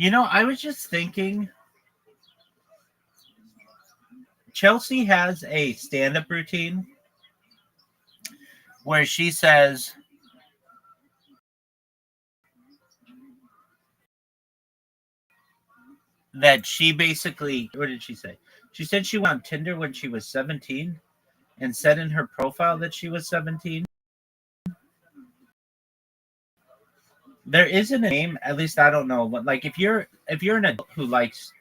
I was just thinking Chelsea has a stand-up routine where she says that she basically, what did she say? She said she went on Tinder when she was 17 and said in her profile that she was 17. There isn't a name, at least I don't know, but like if you're an adult who likes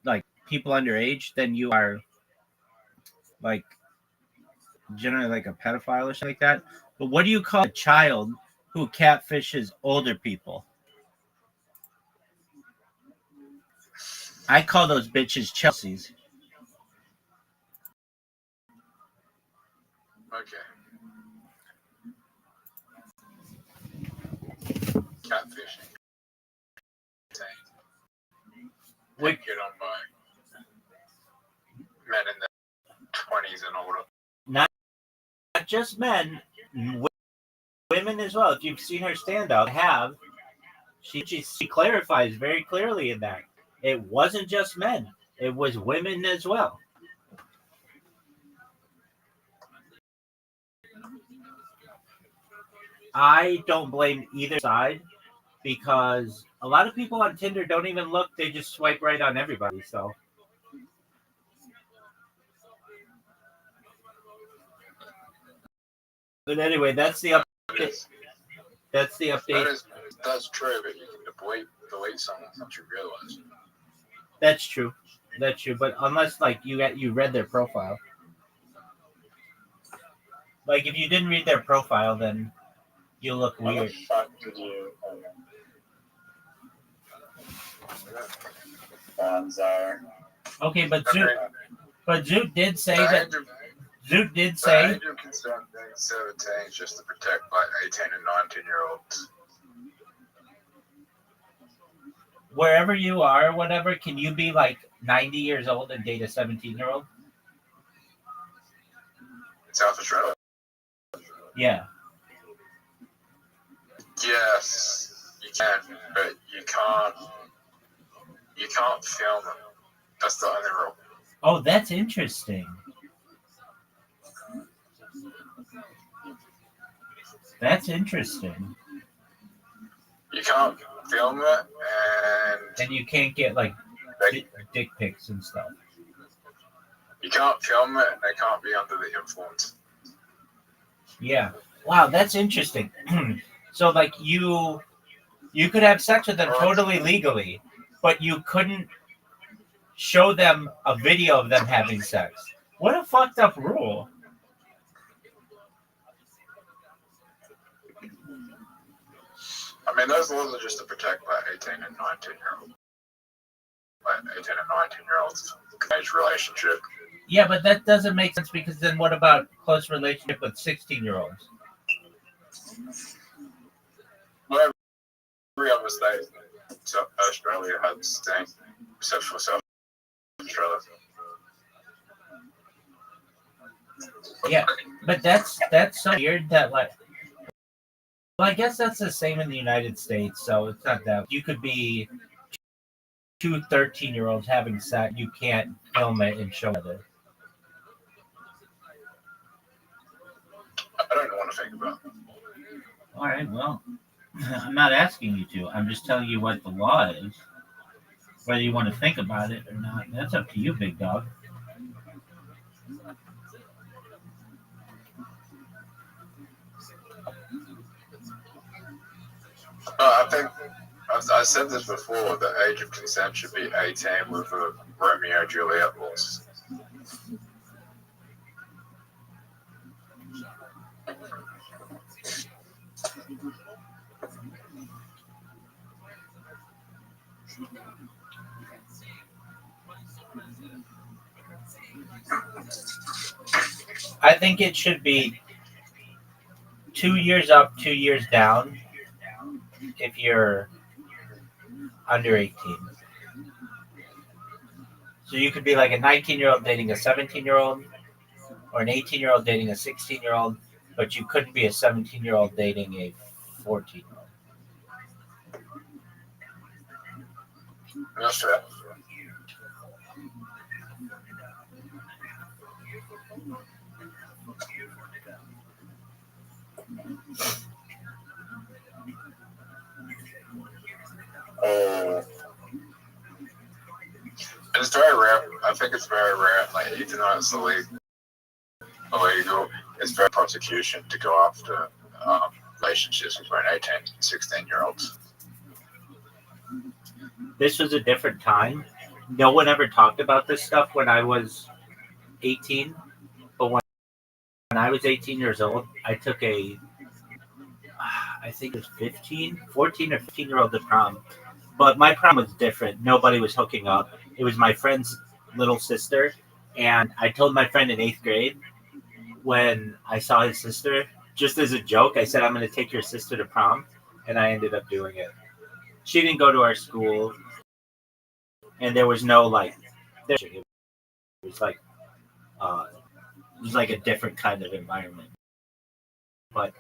like people underage, then you are like generally like a pedophile or something like that. But what do you call a child who catfishes older people? I call those bitches Chelseas. Okay. Catfishing. Would get on by men in their 20s and older. Not just men, women as well. If you've seen her stand up, she clarifies very clearly in that it wasn't just men; it was women as well. I don't blame either side because a lot of people on Tinder don't even look; they just swipe right on everybody. So, but anyway, that's the update. That's the update. That's true, but you can delete someone once you realize. That's true. That's true. But unless like you read their profile, like if you didn't read their profile, then you look weird. How the fuck did you? Bonzar. Okay, but Zoot did say that. Zoot did say. The age of consent being 17 is just to protect like 18 and 19-year-olds. Wherever you are, or whatever, can you be like 90 years old and date a 17-year-old? In South Australia. Yeah. Yes, you can, but you can't. You can't film it. That's the only rule. Oh, that's interesting. That's interesting. You can't film it, and you can't get like dick pics and stuff. You can't film it, and they can't be under the influence. Yeah. Wow, that's interesting. So like you could have sex with them totally legally, but you couldn't show them a video of them having sex. What a fucked up rule. I mean, those laws are just to protect like 18 and 19-year-olds. Like 18 and 19-year-olds age relationship. Yeah, but that doesn't make sense because then what about close relationship with 16-year-olds? Well, every other state, South Australia has the same, except for South Australia. Yeah, but that's so weird that like. Well, I guess that's the same in the United States, so it's not that you could be two 13-year-olds having sex. You can't film it and show it. I don't want to think about it. All right, well, I'm not asking you to. I'm just telling you what the law is. Whether you want to think about it or not, that's up to you, big dog. I think I said this before. The age of consent should be 18 with a Romeo Juliet laws. I think it should be 2 years up, 2 years down if you're under 18. So you could be like a 19-year-old dating a 17-year-old or an 18-year-old dating a 16-year-old, but you couldn't be a 17-year-old dating a 14-year-old. That's fair. Oh, it's very rare. I think it's very rare. Like, even though it's illegal, it's very prosecution to go after relationships between 18 and 16-year-olds. This was a different time. No one ever talked about this stuff when I was 18. But when I was 18 years old, I took I think it was 14 or 15-year-old to prom. But my prom was different. Nobody was hooking up. It was my friend's little sister. And I told my friend in 8th grade when I saw his sister, just as a joke, I said, I'm going to take your sister to prom. And I ended up doing it. She didn't go to our school. And there was no it was like, it was like a different kind of environment. But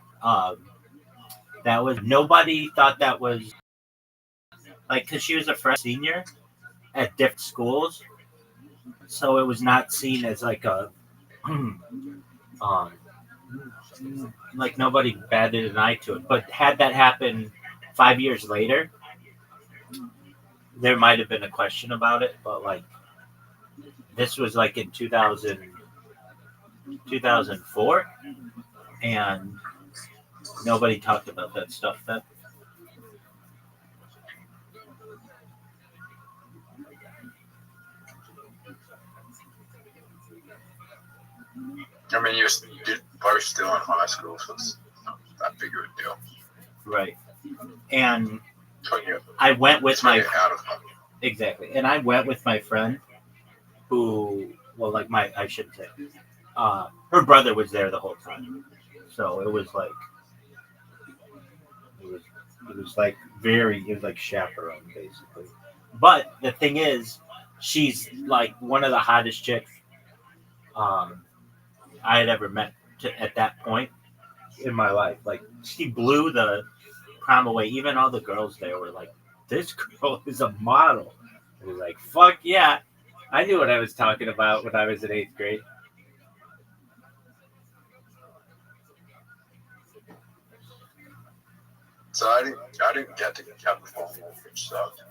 that was, nobody thought that was because she was a freshman senior at different schools, so it was not seen as like a um, like nobody batted an eye to it. But had that happened 5 years later, there might have been a question about it. But this was like in 2004, and nobody talked about that stuff then. I mean, you're both still in high school, so it's not that big of a deal. Right. And So I went with my out of exactly, and I went with my friend who, well, I shouldn't say, her brother was there the whole time, so it was it was like chaperone basically. But the thing is, she's like one of the hottest chicks um, I had ever met at that point in my life. Like she blew the prom away. Even all the girls there were like, "This girl is a model." I was like, "Fuck yeah!" I knew what I was talking about when I was in 8th grade. So I didn't get to California, which sucked.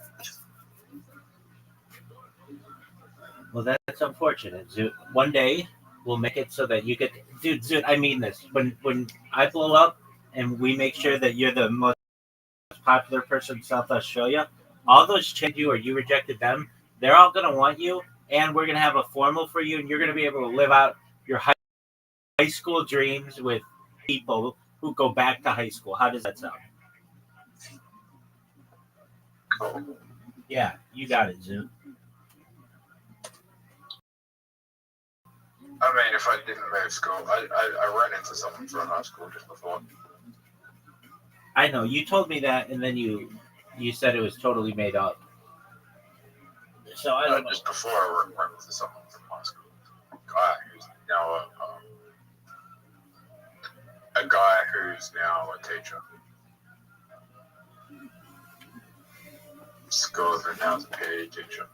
Well, that's unfortunate. Zoot. One day we'll make it so that you get, dude. Zoot, I mean this. When I blow up and we make sure that you're the most popular person in South Australia, all those chicks you or you rejected them, they're all gonna want you, and we're gonna have a formal for you, and you're gonna be able to live out your high school dreams with people who go back to high school. How does that sound? Cool. Yeah, you got it, Zoot. I mean, if I didn't move school, I ran into someone from high school just before. I know you told me that, and then you said it was totally made up. So I don't know. Just before I ran into someone from high school. A guy who's now a teacher. School and now is a PE teacher.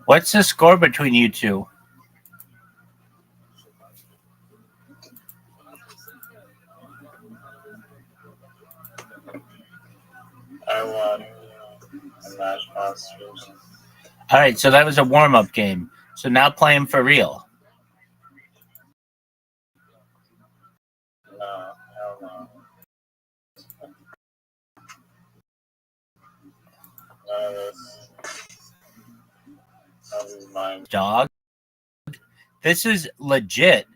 What's the score between you two? I won in Match Monsters. All right, so that was a warm-up game. So now play him for real. No, hell no. None of this. This is mine. Dog. This is legit.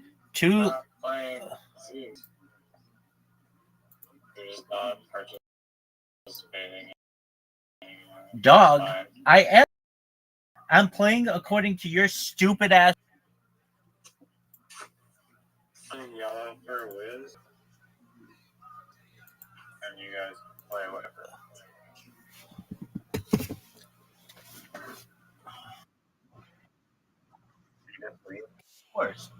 I'm not playing. See, you're just not participating. Dog. Fine. I am. I'm playing according to your stupid ass. I'm yelling for a whiz. And you guys play whatever. Of course.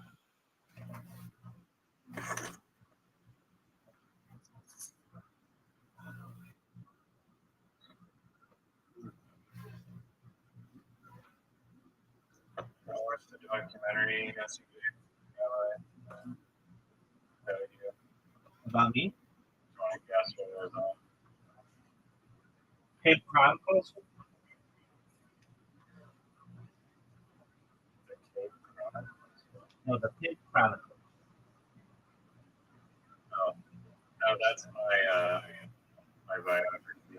I watched the documentary yesterday. About me? You want to guess what it was on? Pimp Chronicles? The Cape Chronicles. No, the Pimp Chronicles. Oh, no, that's my biography.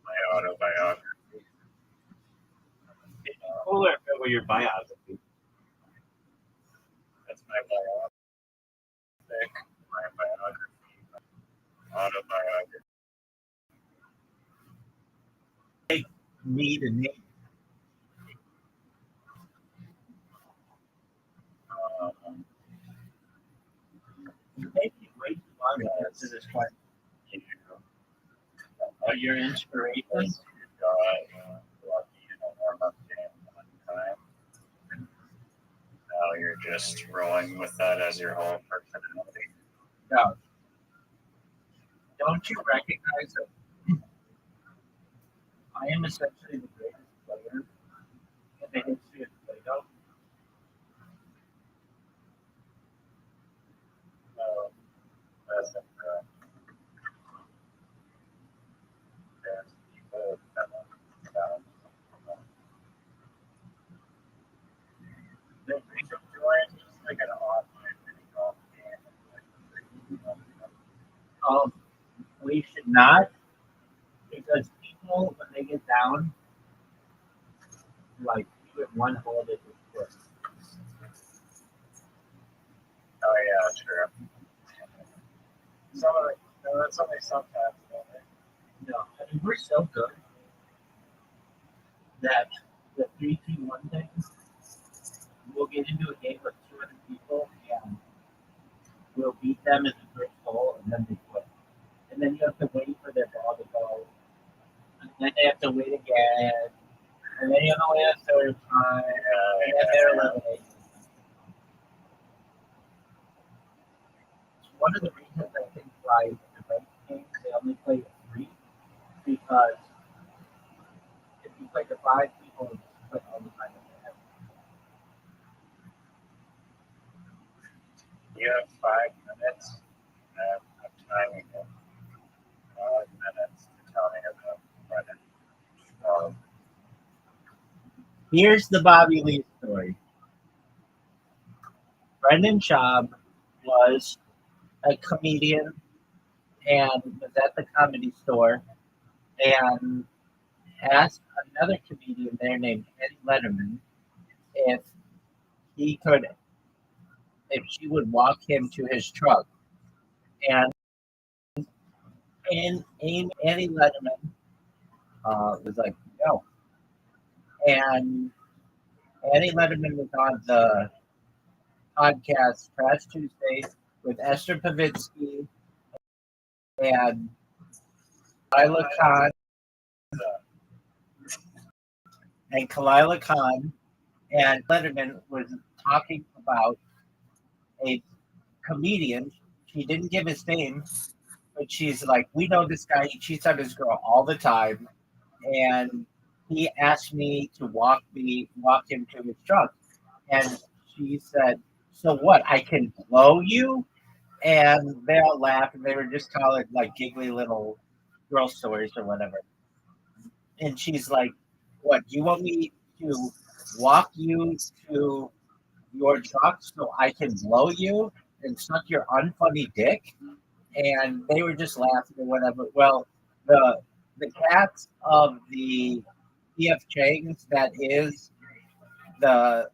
My autobiography. It's cooler if it were your biography. That's my biography. My biography. Autobiography. Me to name. You make me way too long to answer this question. Are your inspirations? You got lucky in a warm-up game one time. Now you're just rolling with that as your whole personality. No. Don't you recognize that I am essentially the greatest player in the history of Play-Doh? No, that's incorrect. There's people that are the reason for it is just like an online mini golf game. We should not, because people, when they get down, like, you at one hole, they just quit. Oh yeah, true. Some of the, no, that's only sometimes, don't they? No, I mean, we're so good that the 3-2-1 thing, we'll get into a game with 200 people, and we'll beat them in the first hole, and then they quit. And then you have to wait for their ball to go. And then they have to wait again. And then you have to wait a third time. And then they're eliminated. It's one of the reasons I think why the ranked games, they only play with 3. Because if you play to 5 people, you play all the time. You have 5 minutes. I'm timing it. 5 minutes to tell me about Brennan. Here's the Bobby Lee story. Brendan Schaub was a comedian and was at the Comedy Store and asked another comedian there named Eddie Letterman if she would walk him to his truck. And Eddie Letterman was like, no. And Eddie Letterman was on the podcast Trash Tuesdays with Esther Pavitsky and Kalila Khan and Letterman was talking about a comedian. She didn't give his name, but she's like, we know this guy. He cheats on his girl all the time, and he asked me to walk him to his truck. And she said, so what? I can blow you? And they all laughed, and they were just calling like giggly little girl stories or whatever. And she's like, "What? You want me to walk you to your truck so I can blow you and suck your unfunny dick?" And they were just laughing or whatever. Well, the the cats of the PF Chang's, that is the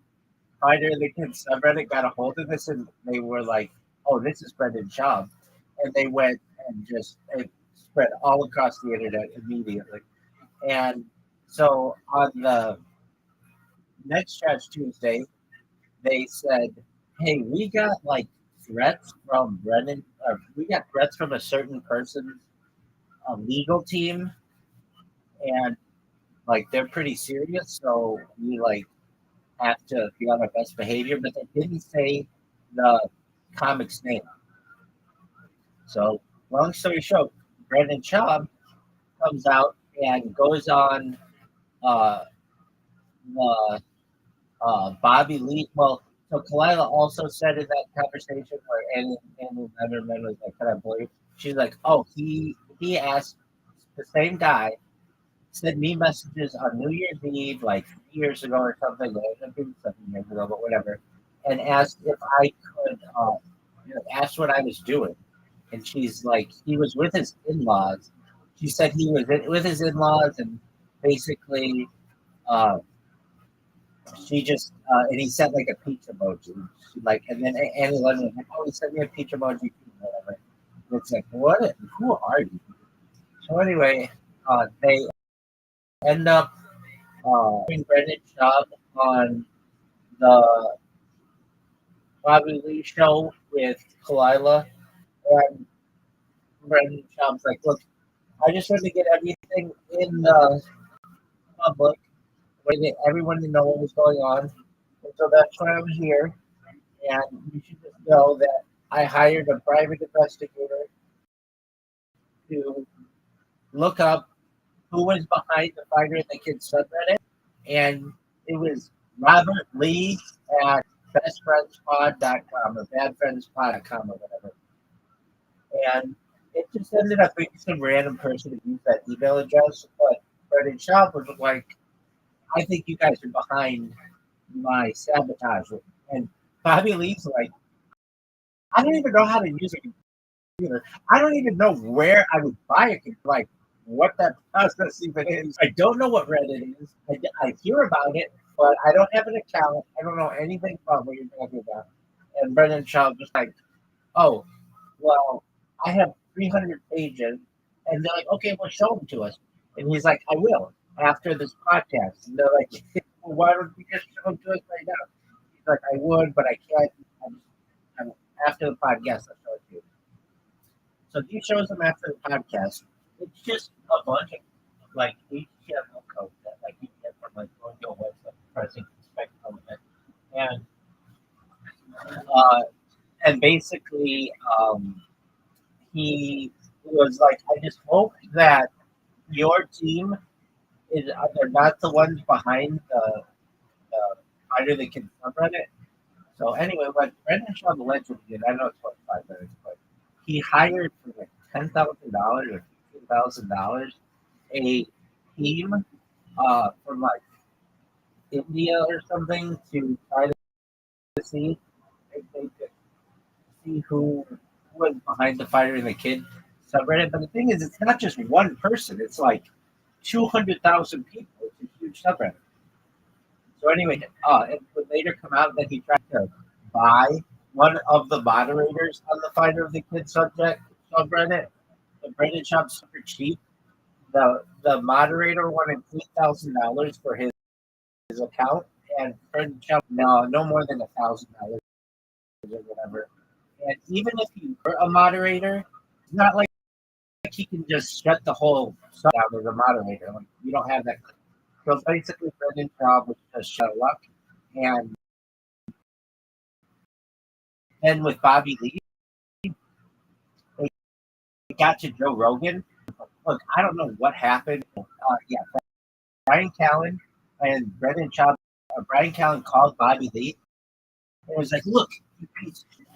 Fighter of the Kids subreddit, got a hold of this, and they were like, "Oh, this is Brendan Schaub," and they went and just it spread all across the internet immediately. And so on the next Trash Tuesday, they said, "Hey, we got like threats from Brendan, or we got threats from a certain person's legal team, and like they're pretty serious, so we like have to be on our best behavior." But they didn't say the comic's name. So, long story short, Brendan Schaub comes out and goes on uh, the Bobby Lee. Well, so Kalila also said in that conversation where Annie Letterman was like, "Can I believe?" She's like, "Oh, he asked the same guy, sent me messages on New Year's Eve, like 3 years ago or something, or maybe 7 years ago, but whatever, and asked if I could, asked what I was doing." And she's like, he was with his in-laws. She said he was with his in-laws, and basically, uh, she just and he sent like a peach emoji. She like, and then Annie Lennon was like, "Oh, he sent me a peach emoji too," whatever. And it's like, what? Who are you? So anyway, they end up doing Brendan Schaub on the Bobby Lee show with Kalila, and Brendan Schaub's like, "Look, I just want to get everything in the public, wanted everyone to know what was going on. And so that's why I was here. And you should just know that I hired a private investigator to look up who was behind the Fighter and the Kids subreddit. And it was Robert Lee at bestfriendspod.com or badfriendspod.com or whatever. And it just ended up being some random person who used that email address. But Brendan Schaub was like, "I think you guys are behind my sabotage." And Bobby Lee's like, "I don't even know how to use a computer. I don't even know where I would buy a computer. Like, what that process even is. I don't know what Reddit is. I hear about it, but I don't have an account. I don't know anything about what you're talking about." And Brendan Schaub was like, "Oh, well, I have 300 pages." And they're like, "Okay, well, show them to us." And he's like, "I will after this podcast." And they're like, "Well, why don't you just show them to us right now?" He's like, "I would, but I can't. I'm, after the podcast, I'll show it to you." So he shows them after the podcast. It's just a bunch of like HTML code that like you get from like going to a website, pressing inspect element, and uh, basically he was like, "I just hope that your team is they're not the ones behind the fighter that can subreddit." So anyway, what Brendan Shaw allegedly did, I know it's what 5 minutes, but he hired for like $10,000 or $15,000 a team from like India or something to try to see if they could see who was behind the fighter and the kid subreddit. But the thing is, it's not just one person; it's like 200,000 people. It's a huge subreddit. So anyway, it would later come out that he tried to buy one of the moderators on the Fighter of the Kid subreddit. The Brendan Shop super cheap. The moderator wanted $3,000 for his account, and Brendan Shop no more than $1,000 or whatever. And even if you were a moderator, it's not like he can just shut the whole sub down as a moderator. Like you don't have that. So basically, Brendan's job was just shut up. And then with Bobby Lee, they got to Joe Rogan. Look, I don't know what happened. Yeah, Brian Callen and Brendan Schaub. Brian Callen called Bobby Lee and was like, "Look, you piece of shit,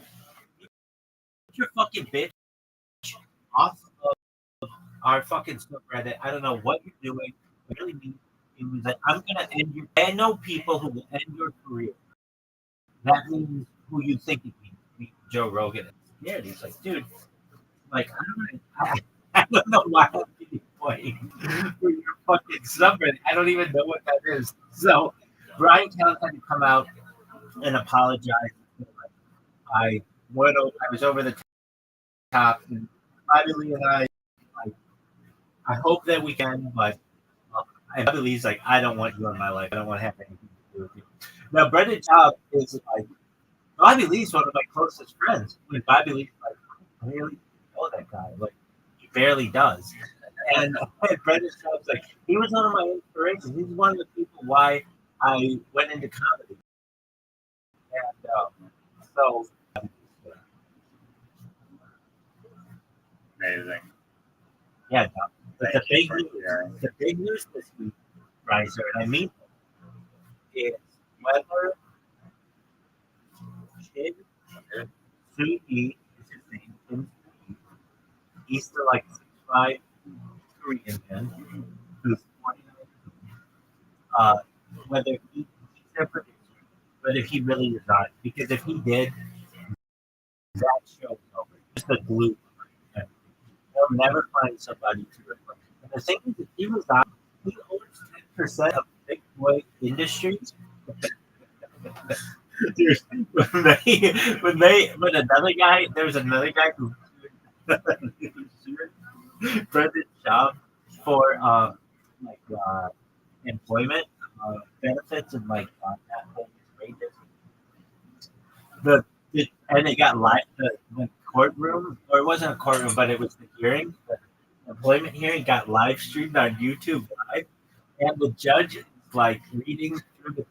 get your fucking bitch off of our fucking subreddit. I don't know what you're doing. I really mean, it was like, I'm gonna end your. I know people who will end your career. That means who you think it means. Joe Rogan is scared. He's like, dude, like I don't know why I'm getting playing for your fucking subreddit. I don't even know what that is. So Brian Kelly had to come out and apologize. I went. I was over the top, and Bobby Lee and I hope that we can, but and Bobby Lee's like, I don't want you in my life. I don't want to have anything to do with you. Now, Brendan Schaub is like, Bobby Lee's one of my closest friends. When Bobby Lee's like, I really know that guy. Like, he barely does. And Brendan Schaub's like, he was one of my inspirations. He's one of the people why I went into comedy. And so, Amazing. yeah, but Thank you for sharing. the big news this week, Riser, and I mean, is whether Kid Sui is his name, Kim Sui, he's the like 6'5" Korean man who's 49. Whether he's their producer, whether he really resigned. Because if he did, that show's over. Just a glue. They'll never find somebody to replace. And the thing is, if he resigned, he owns 10% of Big Boy Industries. When another guy, there was another guy who sued Brendan Schaub for employment benefits and that whole outrageous. And it got live the courtroom, or it wasn't a courtroom, but it was the hearing. The employment hearing got live streamed on YouTube Live, and the judge is like reading through the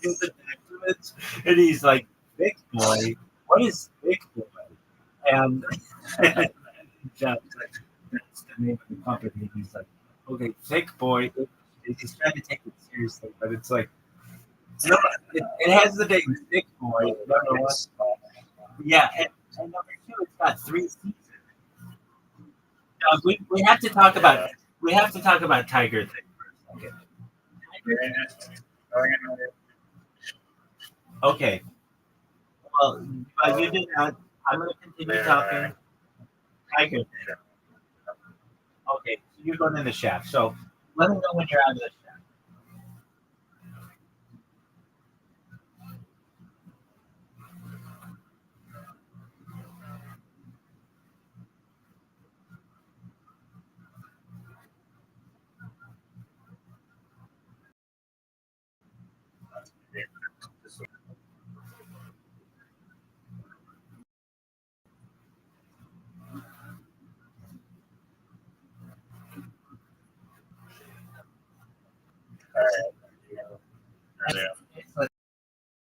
documents, and he's like, "Thick boy, what is thick boy?" And the judge like, "That's the name of the company." He's like, "Okay, thick boy." He's trying to take it seriously, but it's like, no, it has the name Thick Boy. Number one. Yeah, and number two, it's got 3 seasons. We have to talk about Tiger thing for a second. Okay. Well, but you did not. I'm going to continue talking. Tiger thing. Okay, so you're going in the shaft. So let me know when you're out of the shaft.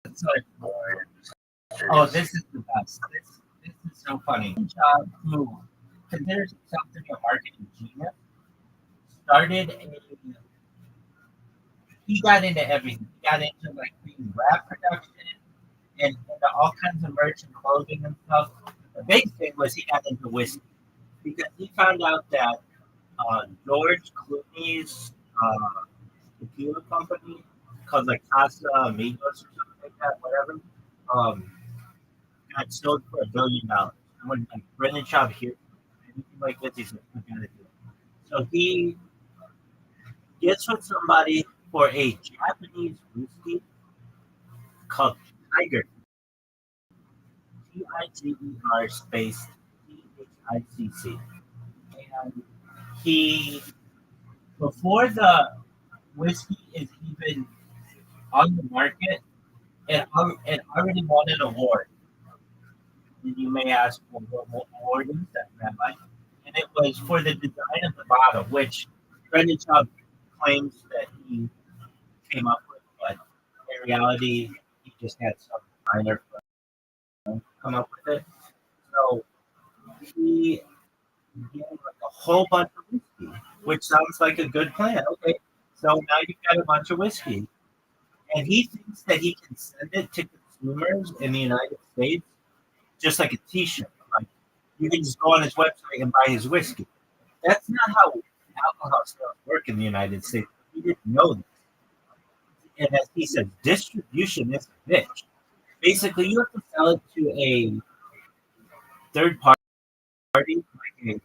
It's like, oh, this is the best. This is so funny. Job who considers himself to be a marketing genius started he got into everything. He got into like being rap production and into all kinds of merch and clothing and stuff. The big thing was he got into whiskey because he found out that George Clooney's tequila company called like Casa Amigos or something like that, whatever, got sold for $1 billion. And when like Brendan Schaub hears anything like this, he's like, I gotta do it. So he gets with somebody for a Japanese whiskey called Tiger. Tiger space THICC. And he, before the whiskey is even on the market, it already won an award. And you may ask, well, what award is that, Rabbi? And it was for the design of the bottle, which Brendan Schaub claims that he came up with, but in reality, he just had some designer come up with it. So he gave like a whole bunch of whiskey, which sounds like a good plan. Okay, so now you've got a bunch of whiskey, and he thinks that he can send it to consumers in the United States just like a T-shirt. Like you can just go on his website and buy his whiskey. That's not how alcohol stores work in the United States. We didn't know this. And as he said, distribution is a bitch. Basically, you have to sell it to a third party, like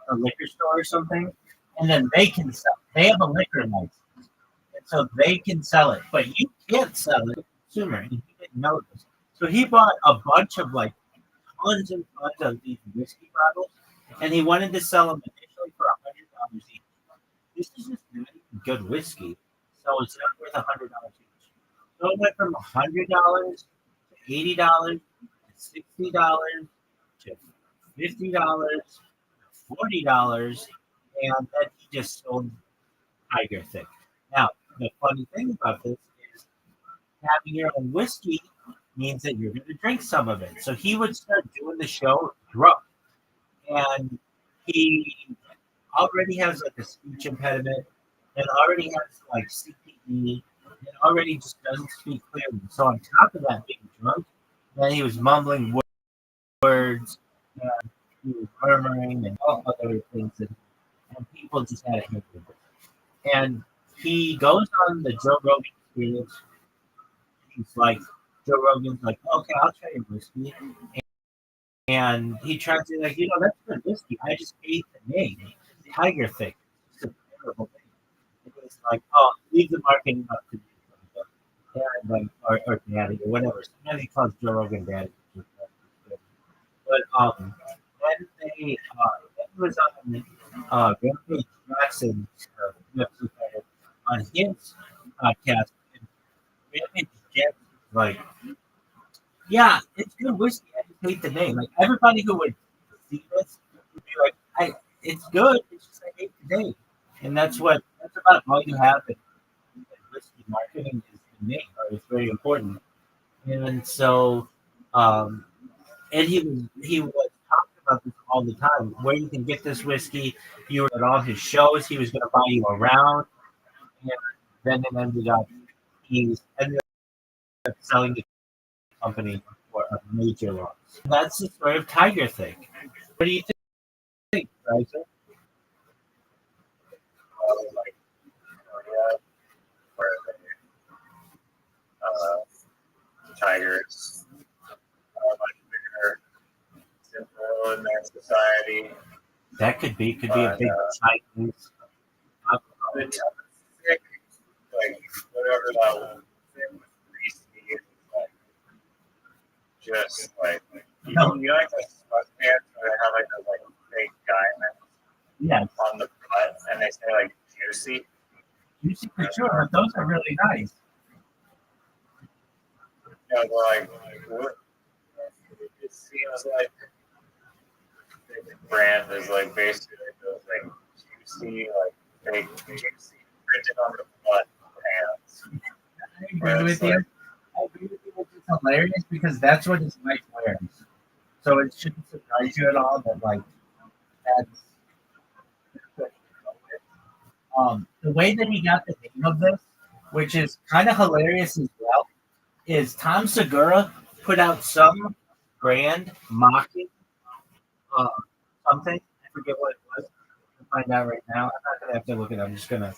a liquor store or something, and then they can sell. They have a liquor license, and so they can sell it, but you can't sell it to the consumer. And he didn't know this, so he bought a bunch of like tons and tons of these whiskey bottles, and he wanted to sell them initially for $100 each. This is just not even good whiskey, so it's not worth $100 each. So it went from $100 to $80 to $60 to $50, $40, and then he just sold Tiger Thick. Now, the funny thing about this is having your own whiskey means that you're going to drink some of it. So he would start doing the show drunk, and he already has like a speech impediment, and already has like CPE, and already just doesn't speak clearly. So on top of that, being drunk, then he was mumbling words, and he was murmuring and all other things, and people just had a hate with it. And he goes on the Joe Rogan experience. He's like, Joe Rogan's like, okay, I'll try your whiskey. And he tries to like, that's good whiskey. I just hate the name, Tiger Thick. It's a terrible thing. And he's like, oh, leave the marketing up to me. And like, or Daddy or whatever. Sometimes he calls Joe Rogan Daddy. But when they it was on Rampage Jackson's on his podcast, and Rampage Jackson was like, yeah, it's good whiskey. I just hate the name. Like everybody who would see this would be like, it's good. It's just I hate the name, and that's about all you have in whiskey marketing is the name. Or it's very important, and so and he was talking about this all the time. Where you can get this whiskey? You were at all his shows. He was going to buy you around, and then it ended up he ended up selling the company for a major loss. That's the story of Tiger Thick. What do you think, Riser? Like Korea, where the tigers are much bigger symbol in their society. That could be a big Chinese. The thick, like whatever that thing with greasy is like, just like you know like the sweatpants where they have like those like fake diamonds on the butt, and they say like juicy. Juicy for sure, but those are really nice. You know, they're like what? It seems like the brand is like basically like those like juicy, like fake juicy printed on the butt pants. I agree with you. It's hilarious because that's what his wife wears. So it shouldn't surprise you at all that like that's what he goes with. The way that he got the name of this, which is kind of hilarious as well, is Tom Segura put out some brand mocking something. I forget what it was. I'll find out right now. I'm not gonna have to look it up. I'm just gonna.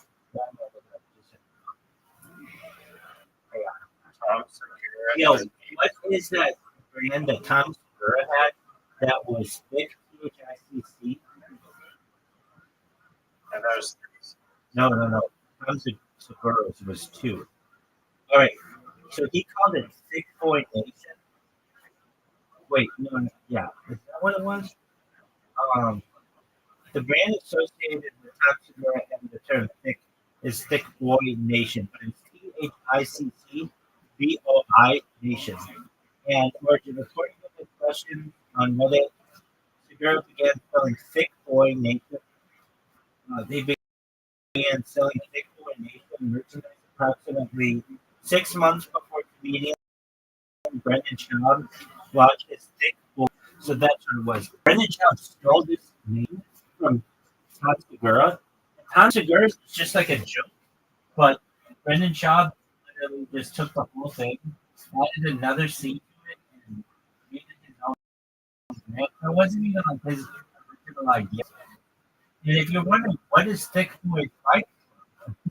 Tom Segura. Yo, what is that brand that Tom Segura had that was thick? THICC? And those No. Tom Segura's was 2. All right. So he called it Thick Boy Nation. Wait, no, yeah. Is that what it was? The brand associated with Tom Segura and the term thick is Thick Boy Nation, but it's THICC Nation. And according to the question on Reddit, Segura began selling Thick Boy Nation. They began selling Thick Boy Nation merchandise approximately 6 months before comedian Brendan Schaub launched his Thick Boy. So that's what it was. Brendan Schaub stole this name from Tom Segura. Tom Segura is just like a joke, but Brendan Schaub literally just took the whole thing, added another C to it, and made it his own brand. It wasn't even like his original idea. And if you're wondering what is Thick Boy Fight,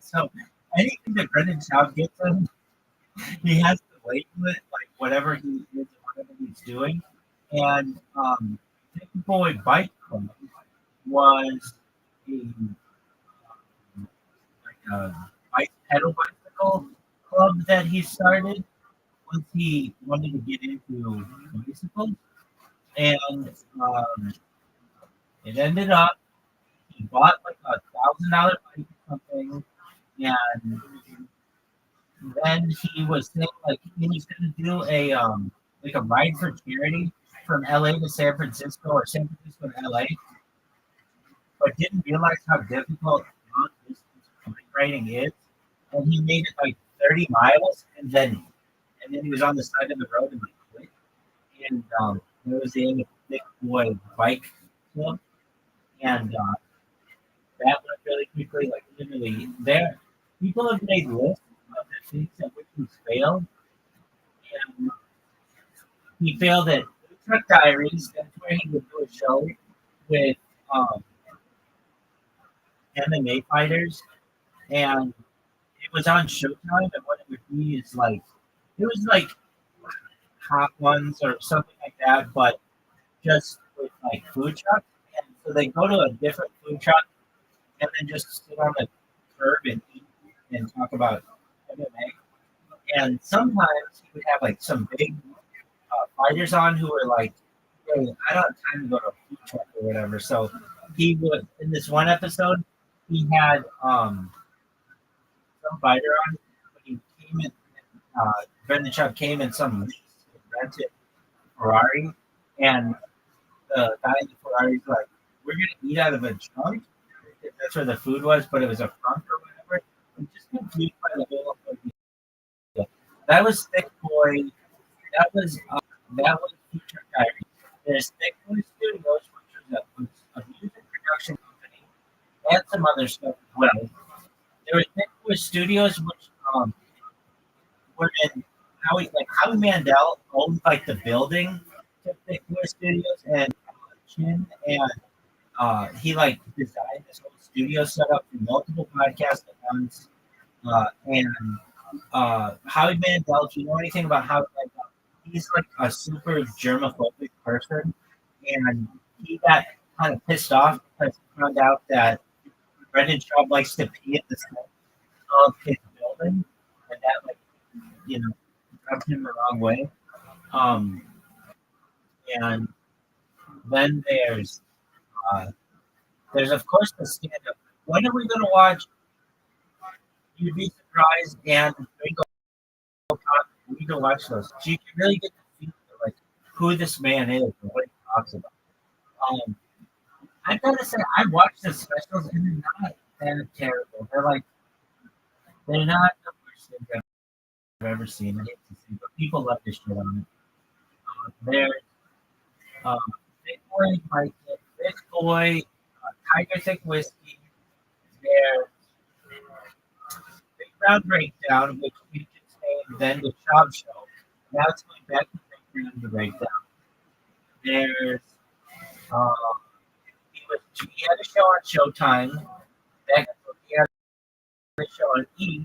so anything that Brendan Schaub gets him, he has to label it like whatever he is, whatever he's doing. And Thick Boy Bike Club was a bike pedal bicycle club that he started once he wanted to get into bicycles, and it ended up he bought like $1,000 bike or something, and then he was saying like he was going to do a like a ride for charity from LA to San Francisco or San Francisco to LA, but didn't realize how difficult long distance bike riding is, and he made it like 30 miles, and then he was on the side of the road and like quit. And there was the end of Thick Boy Bike Club, and that went really quickly. Like literally, there people have made lists of the things at which he failed, and he failed at Food Truck Diaries. That's where he would do a show with MMA fighters, and it was on Showtime. And what it would be is like it was like Hot Ones or something like that, but just with like food trucks. And so they go to a different food truck and then just sit on the curb and eat and talk about MMA. And sometimes he would have like some big fighters on who were like, hey, I don't have time to go to a food truck or whatever. So he would, in this one episode, he had some fighter on, but he came in, Brendan Schaub came in some lease rented Ferrari, and the guy in the Ferrari's like, we're gonna eat out of a trunk. That's where the food was, but it was a front or whatever. I'm just confused by the whole idea. That was Thick Boy. That was Feature Diary. There's Thick Boy Studios, which was a music production company, and some other stuff as well. There was Thick Boy Studios, which were in Howie Mandel owned like the building to Thick Boy Studios, and Chin, and he like designed this whole studio setup for multiple podcasts at once. And Howie Mandel, do you know anything about how he's like a super germophobic person, and he got kind of pissed off because he found out that Brendan Schaub likes to pee at the center of his building, and that like rubbed him the wrong way. And then there's of course the stand-up. When are we going to watch? You'd be surprised, and we need to watch those. So you can really get the feel of like who this man is and what he talks about. I gotta say, I watched the specials and they're not that terrible. They're not the worst thing I've ever seen. I hate to see, but people love this shit on it. There's Big Boy Mike, Big Boy, Tiger Thick Whiskey. There's Big Brown Breakdown, which we just named then the Schaub Show. Now it's going back to Big Brown Breakdown. There's he had a show on Showtime. He had a show on E!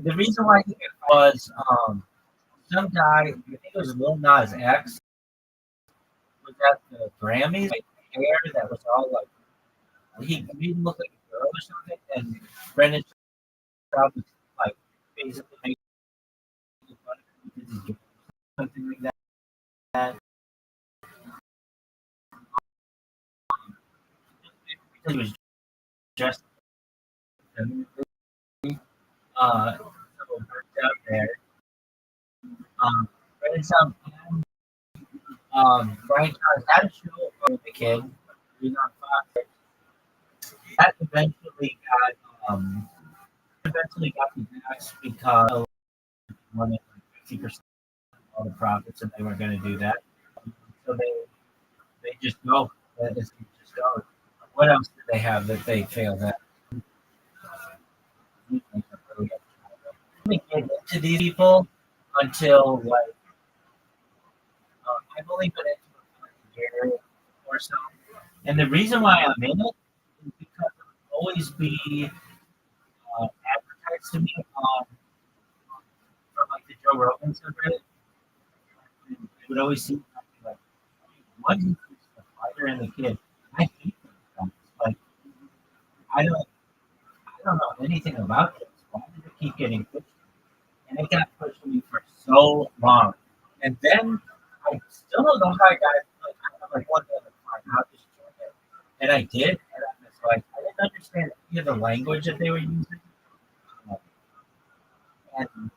The reason why he was some guy, I think it was Lil Nas X, was at the Grammys, like hair that was all like he made him look like a girl or something, and Brendan Schaub was like basically making fun of him because he's gay, something like that. He was just so it worked out there. Brendan Schaub and Brian Tyler had a show with the kid. He was on Fox. That eventually got the max because wanted 50% of all the profits, and they weren't going to do that. So they just go. They just go. What else did they have that they failed at? Let me get into these people until like I've only been into it for a year or so, and the reason why I'm in it is always be advertised to me from like the Joe Rogan subreddit. And I would always see something like, what is this, the fighter and the kid? I hate those guys. Like, I don't, I don't know anything about this. Why did it keep getting pushed? And it got pushed to me for so long. And then I still don't know how I got it. Like, I'm like, one day I'm like, fine, I'll just join it. And I did. And I was like, I didn't understand any of the language that they were using. Um, And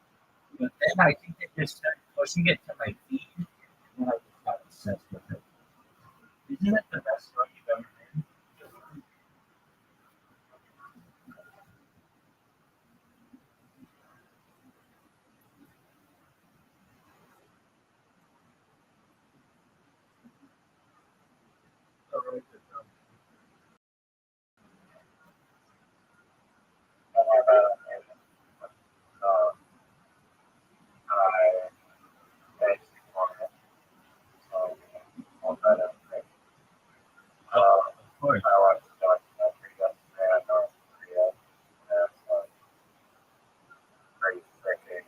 but then I think they just started pushing it to my feed. And I just got obsessed with it. Isn't it the best story you've ever heard? I thank you for it. All that everything. Of course. I watched a documentary yesterday on North Korea. That's pretty freaking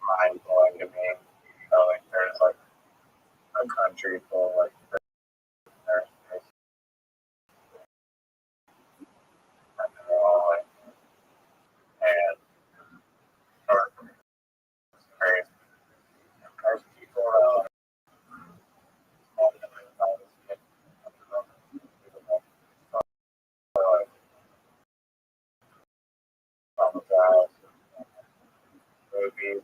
mind blowing to me. You know, like there's like a country full of like prisoners, and they're all like, and North Korea is crazy. There's people all the other side like traumatized movies,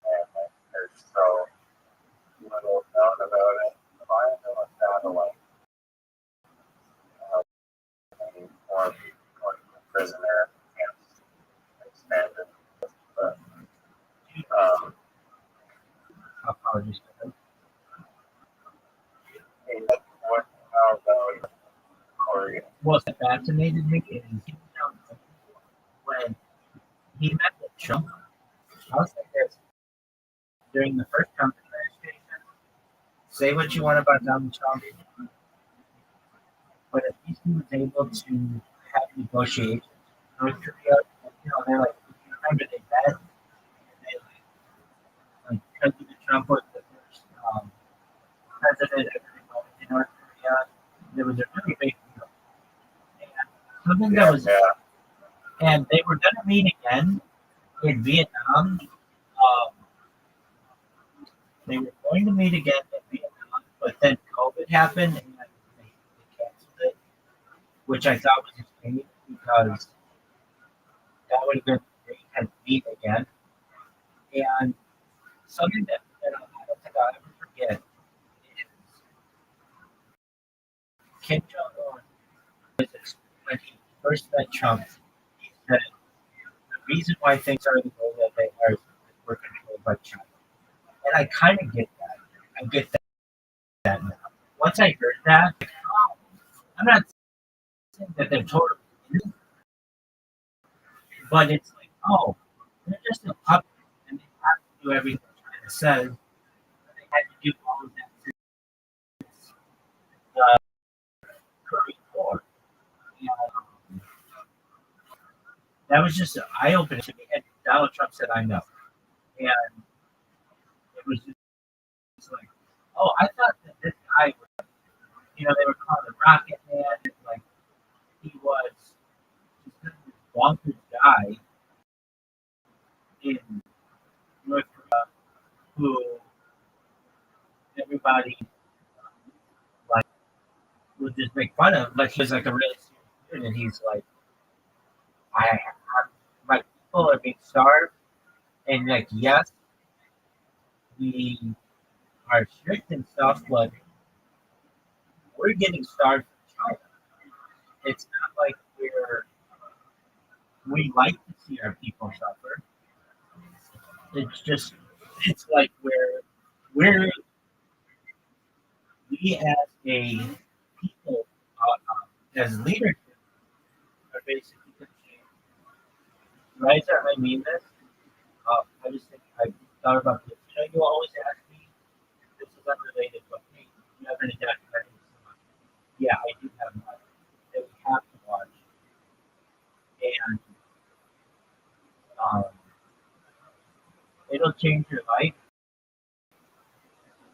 and like there's so little known about it. I know it's not a like any more like prisoner camps expanded, but Apologies for that. hey, what how about Korea? What fascinated me is when he met with Trump. I was like this during the first Trump administration. Say what you want about Donald Trump, but at least he was able to have negotiations with North Korea. They're like, if you remember, they met. And they like President Trump was the first president ever to go to North Korea. There was a really big deal. And something that was, and they were going to meet again in Vietnam. They were going to meet again in Vietnam, but then COVID happened and they canceled it, which I thought was a shame because that would have been great to meet again. And something that I don't think I'll ever forget is Kim Jong Un when he first met Trump. He said the reason why things are the way that they are is because we're controlled by China. And I kind of get that. I get that now. Once I heard that, I'm not saying that they're totally, but it's like, oh, they're just a puppet and they have to do everything China says. They had to do all of that since the Korean War. And that was just eye opening to me. And Donald Trump said, I know. And it was just like, oh, I thought that this guy was, they were calling him Rocket Man. And like, he was just this bonkers guy in North Korea who everybody like would just make fun of. Like, he was like a really serious dude. And he's like, my people are being starved. And like, yes, we are strict and stuff, but we're getting starved from China. It's not like we like to see our people suffer. It's just it's like we as a people as leadership are basically constrained. Right? I mean this. I just think I thought about this. You always ask me. This is unrelated, but hey, you have any documentary? Yeah, I change your life.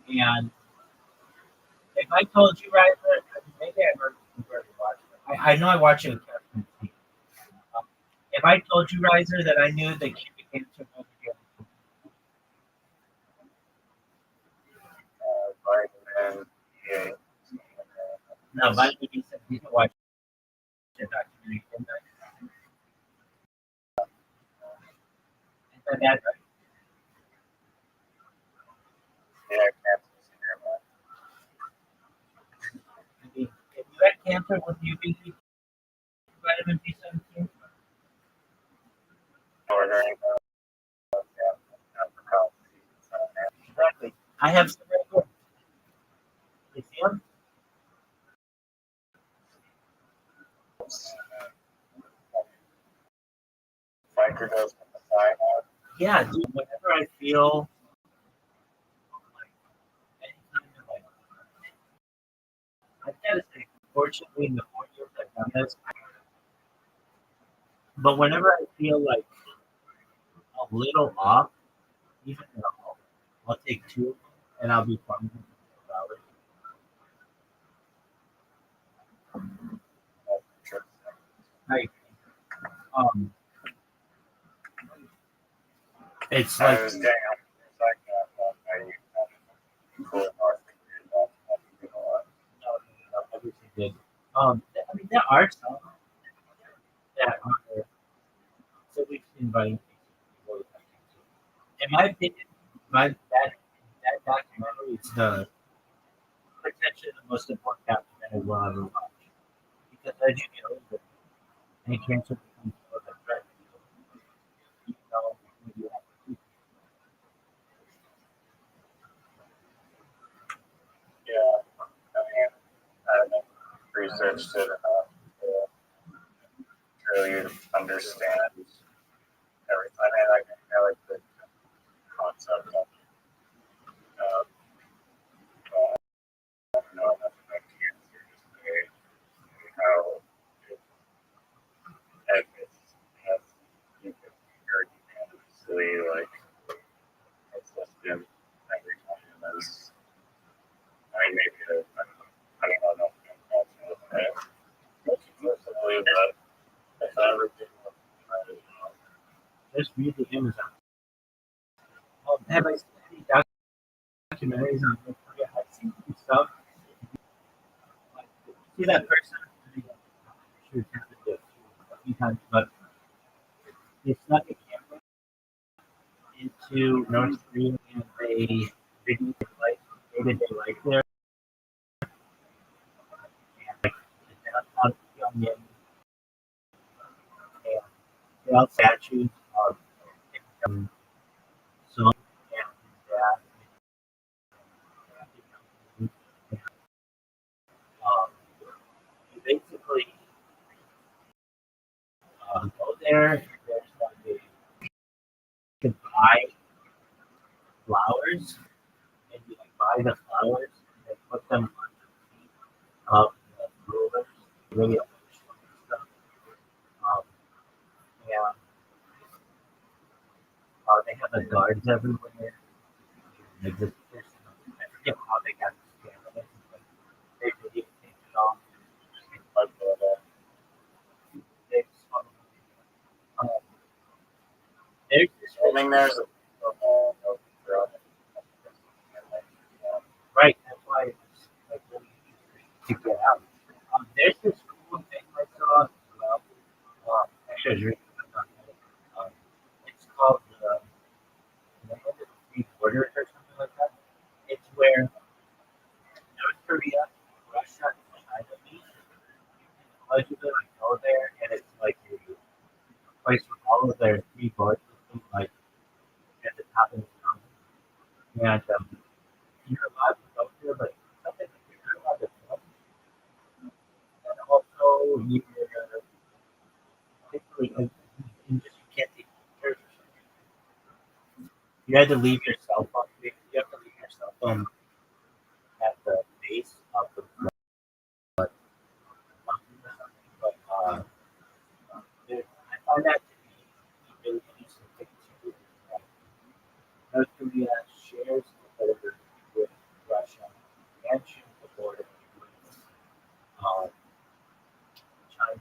And if I told you, right, maybe I've already watched it. I know I watched it with Catherine. If I told you, Riser, that I knew the cure to cancer was here, Vitamin D8. no, vitamin B said you can watch the documentary. Is that bad, right? Yeah, cancer's here, man. I mean, if you had cancer, would you be vitamin B17? Ordering apricot seeds. Exactly. I have some right here. You see them? Microdose from the cyanide. Yeah, dude. Whenever I feel like any kind of like, I've got to say, fortunately, in the 4 years I've done this, but whenever I feel like a little off, even though I'll take two of them and I'll be fine for 4 hours. Right. Um, it's I like, was getting up. It's like cool North Korea. no, everything good. I mean, there are some that are, so we've seen inviting people. In my opinion, that documentary is the potentially the most important documentary we'll ever watch. Because as you get older, and cancer becomes more of a threat, you know, you have to keep. Yeah, I mean, I haven't researched it enough to really understand everything. I mean, I like the concept of I don't know enough about cancer to say how it it's has you can hear unanimously like it's listed every time as I mean maybe I don't know exclusively, but if everything was Just read the Amazon. Have I seen any documentaries on North Korea? I've seen some stuff. Like, see that person? I'm sure it's happened to a few times, but they snuck a camera into North Korea and they videoed like day-to-day life there. And like the downtown Pyongyang, and they all statues of Kim Jong and his dad. Um, you basically go there. There's like a, you can buy flowers, and you like buy the flowers and put them on the feet of the rulers. Really emotional stuff. Um, and they have the guards everywhere. Like this person, I forget how they got this camera, but they really take it off. Like they um, there's this I mean there's a right. That's why it's like really easy to get out. There's this cool thing I saw as well. Actually, I was reading about it. It's called the Land of the Free Borders or something like that. It's where North Korea, Russia, and China meet. Allegedly, like go there, and it's like a place where all of their free borders like at the top of the mountain. And you're allowed to go there, but something that you're not allowed to film. And also, you're basically you just you can't take pictures or something. You had to leave your cell phone. You have to leave your cell phone at the base of the mountain or something. But I find that to be really interesting thing too. North Korea shares the border with Russia and shares the border with China. And,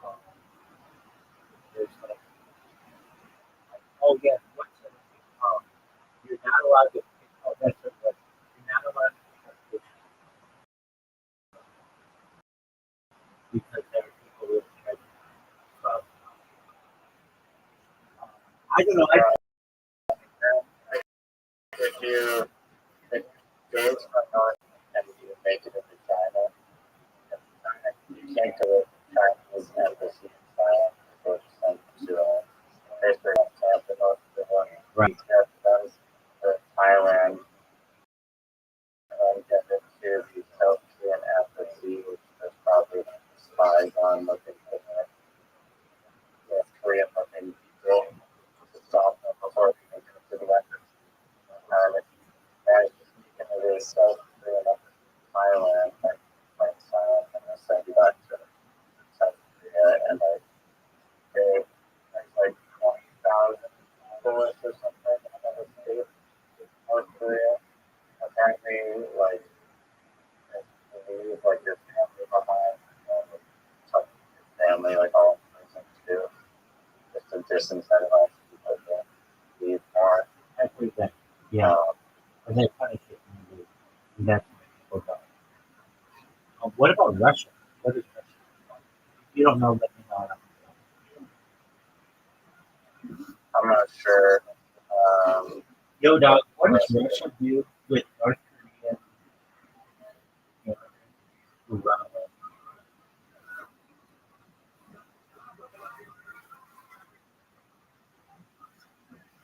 um, there's oh yeah, what's the you're not allowed to pick oh that's what you're not allowed to pick up fish because there are people with treasure. So, I don't know. If you go from North and you make it into China, you can't go to China's embassy in China or send to basically camp in North Korea. Right. Does to Thailand and get into the South Korean embassy, which there's probably spies on looking for North Korean looking people to stop them before they can go to the records. And if you manage to sneak into the South Korean Thailand, like Thailand, and they'll send you back to South Korea and there's like 20,000 bullets or something in another state, North Korea. Apparently, like, you leave like your family behind, like your family, like all in prison too, just to disincentivize people to leave more. I agree that yeah, and they punish it and that's what people go. What about Russia? What is Russia? If you don't know, let me know. I'm not sure. Yo, dog, what does Russia do with North Korea? Who run away?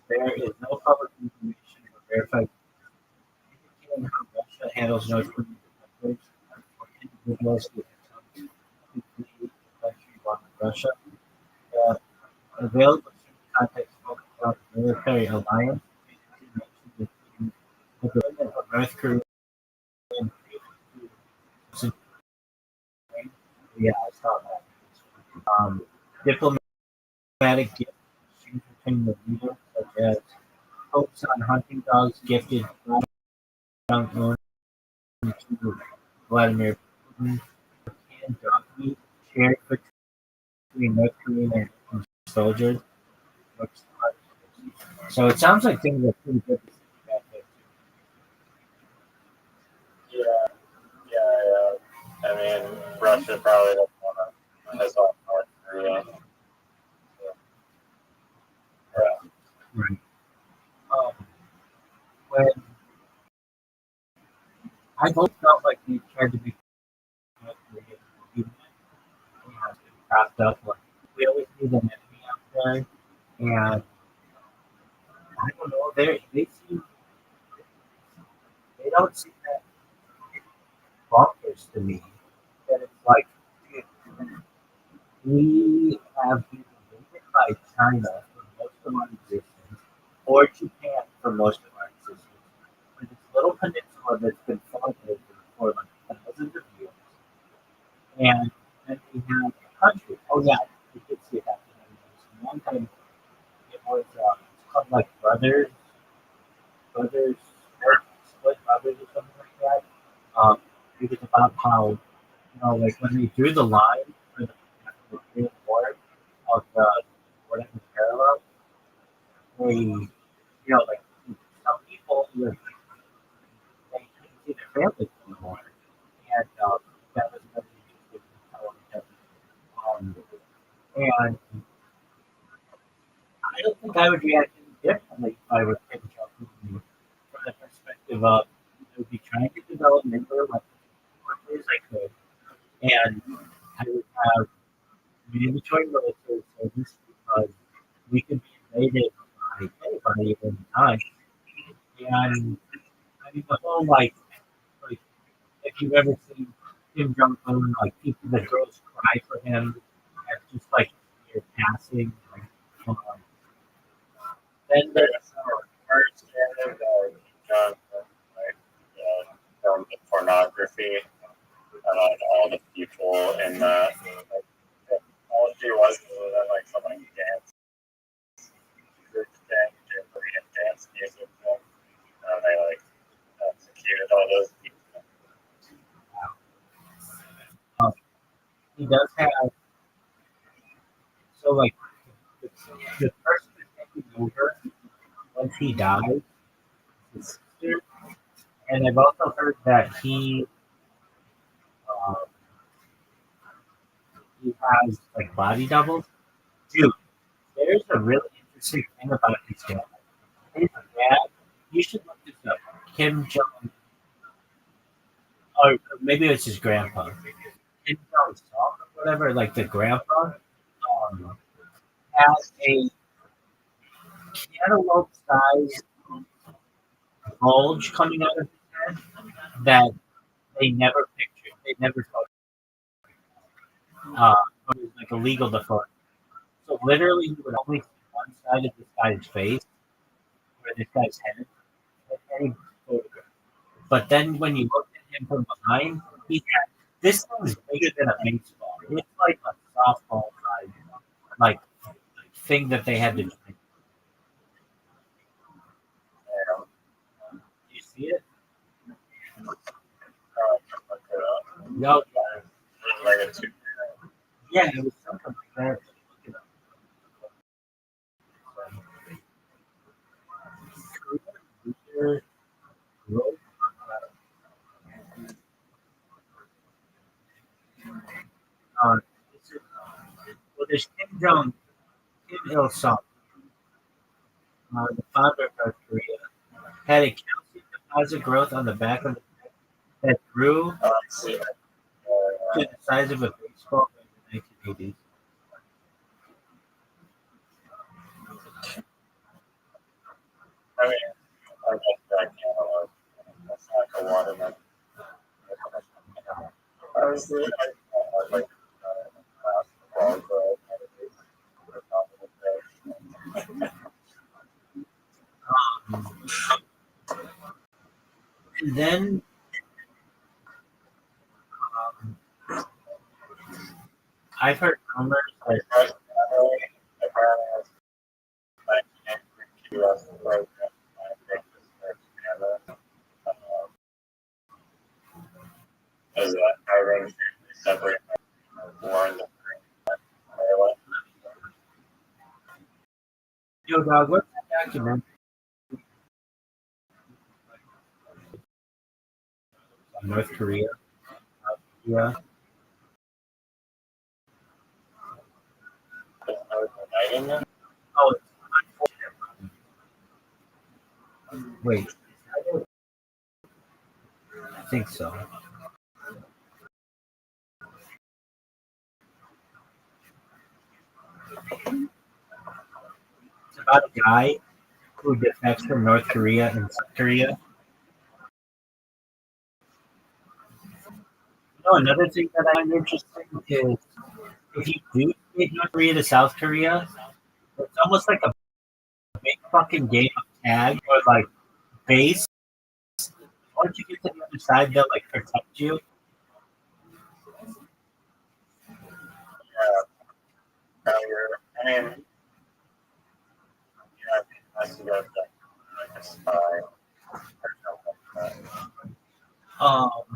There is no public information or verified indicating how Russia handles North Korean conflicts or individuals who attempt to flee the country while in Russia. Uh, Available context focus on the military alliance between two nations, including the deployment of North Korean troops. Yeah, I saw that. Diplomatic gifts exchanged between the leaders, such as hopes on hunting dogs gifted from owner to Vladimir Putin, canned dog meat shared between North Korean and soldiers. So it sounds like things are pretty good back there. Yeah, I mean, Russia probably doesn't want to mess up North Korea. Yeah. Right. When I both felt like they tried to be North Korean, even and propped up like we always need an enemy out there, and I don't know, they seem they don't seem that bonkers to me. That it's like we have been invaded by China for most of our existence, or Japan for most of our existence. With this little peninsula that's been fought over for like thousands of years, and then we have a country. Oh yeah, I did see it happen. One time it was it's called like brothers, split brothers or something like that. It was about how like when they drew the line for the Korean War of the whatever parallel, like some people they couldn't see their families anymore, and that was really interesting television. And I don't think I would react any differently if I were Kim Jong Un from the perspective of I would be trying to develop nuclear weapons as quickly as I could, and I would have mandatory military service because we could be invaded by anybody at any time. And I mean, the whole like if you've ever seen Kim Jong Un, like people, the girls cry for him at just like you're passing. Um, then There's there's some first Johnson, like, filmed the pornography on all the people in the, like, all she was was like some like dance group thing, he does have so like the person who's taking over once he dies, his sister, and I've also heard that uh, he has like body doubles. Dude, there's a really interesting thing about his dad. His dad, you should look this up. Kim Jong, or maybe it's his grandpa. Kim Jong Song or whatever, like the grandpa, has a cantaloupe sized bulge coming out of his head that they never pictured. They never thought it was like illegal to photo. So literally, you would only see one side of this guy's face, or this guy's head, in any photograph. But then when you look at him from behind, he had this thing is bigger than a baseball. It's like a softball size, like thing that they had to do. You see it? No, Like a two. yeah, it was something like that. Uh, well, there's Kim Il Sung, the founder of North Korea, had a calcium deposit growth on the back of the neck that grew See, to the size of a baseball in the 1980s. I mean, I guess that cantaloupe. That's not a watermelon. Honestly, I like basketball, And then I've heard rumors that Is that Iran separate war in the yo dog, what's that document on North Korea? Yeah. Oh, it's unfortunate. Wait, I think so. It's about a guy who defects from North Korea and South Korea. Another thing that I find interesting is if you do take North Korea to South Korea, it's almost like a big fucking game of tag or like base. Once you get to the other side, they'll like protect you. I mean, has to go like a spy or something like that.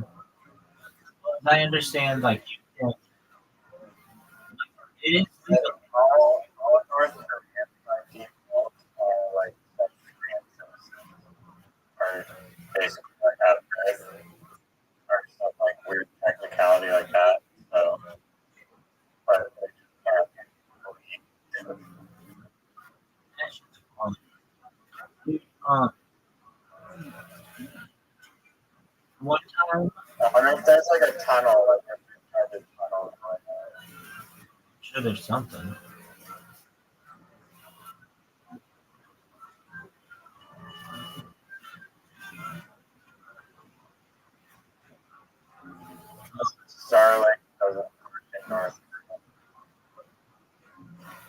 I understand, like you can, it is legal. All North Korean by default are like South Korean citizens, or basically like out of bed, or some like weird technicality like that. So, but they just can't believe. One time, I wonder if there's like a tunnel, like a private tunnel. sure, there's something. Starlink doesn't work in North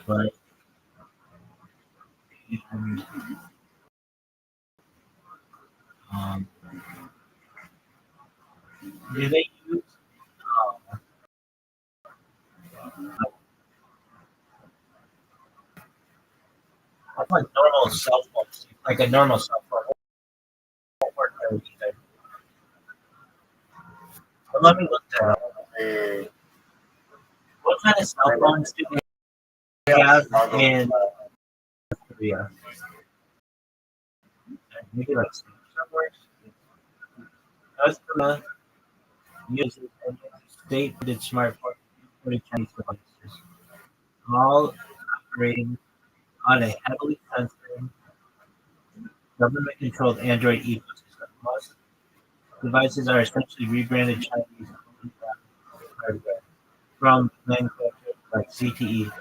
But um, do they use like normal cell phones, like a normal cell phone? Won't work there either. But let me look that up. the What kind of cell phones do they have in Korea? Maybe like somewhere. North Korea uses a state-funded smartphone for the Chinese devices, all operating on a heavily censored, government-controlled Android ecosystem. Most devices are essentially rebranded Chinese hardware from manufacturers like CTE,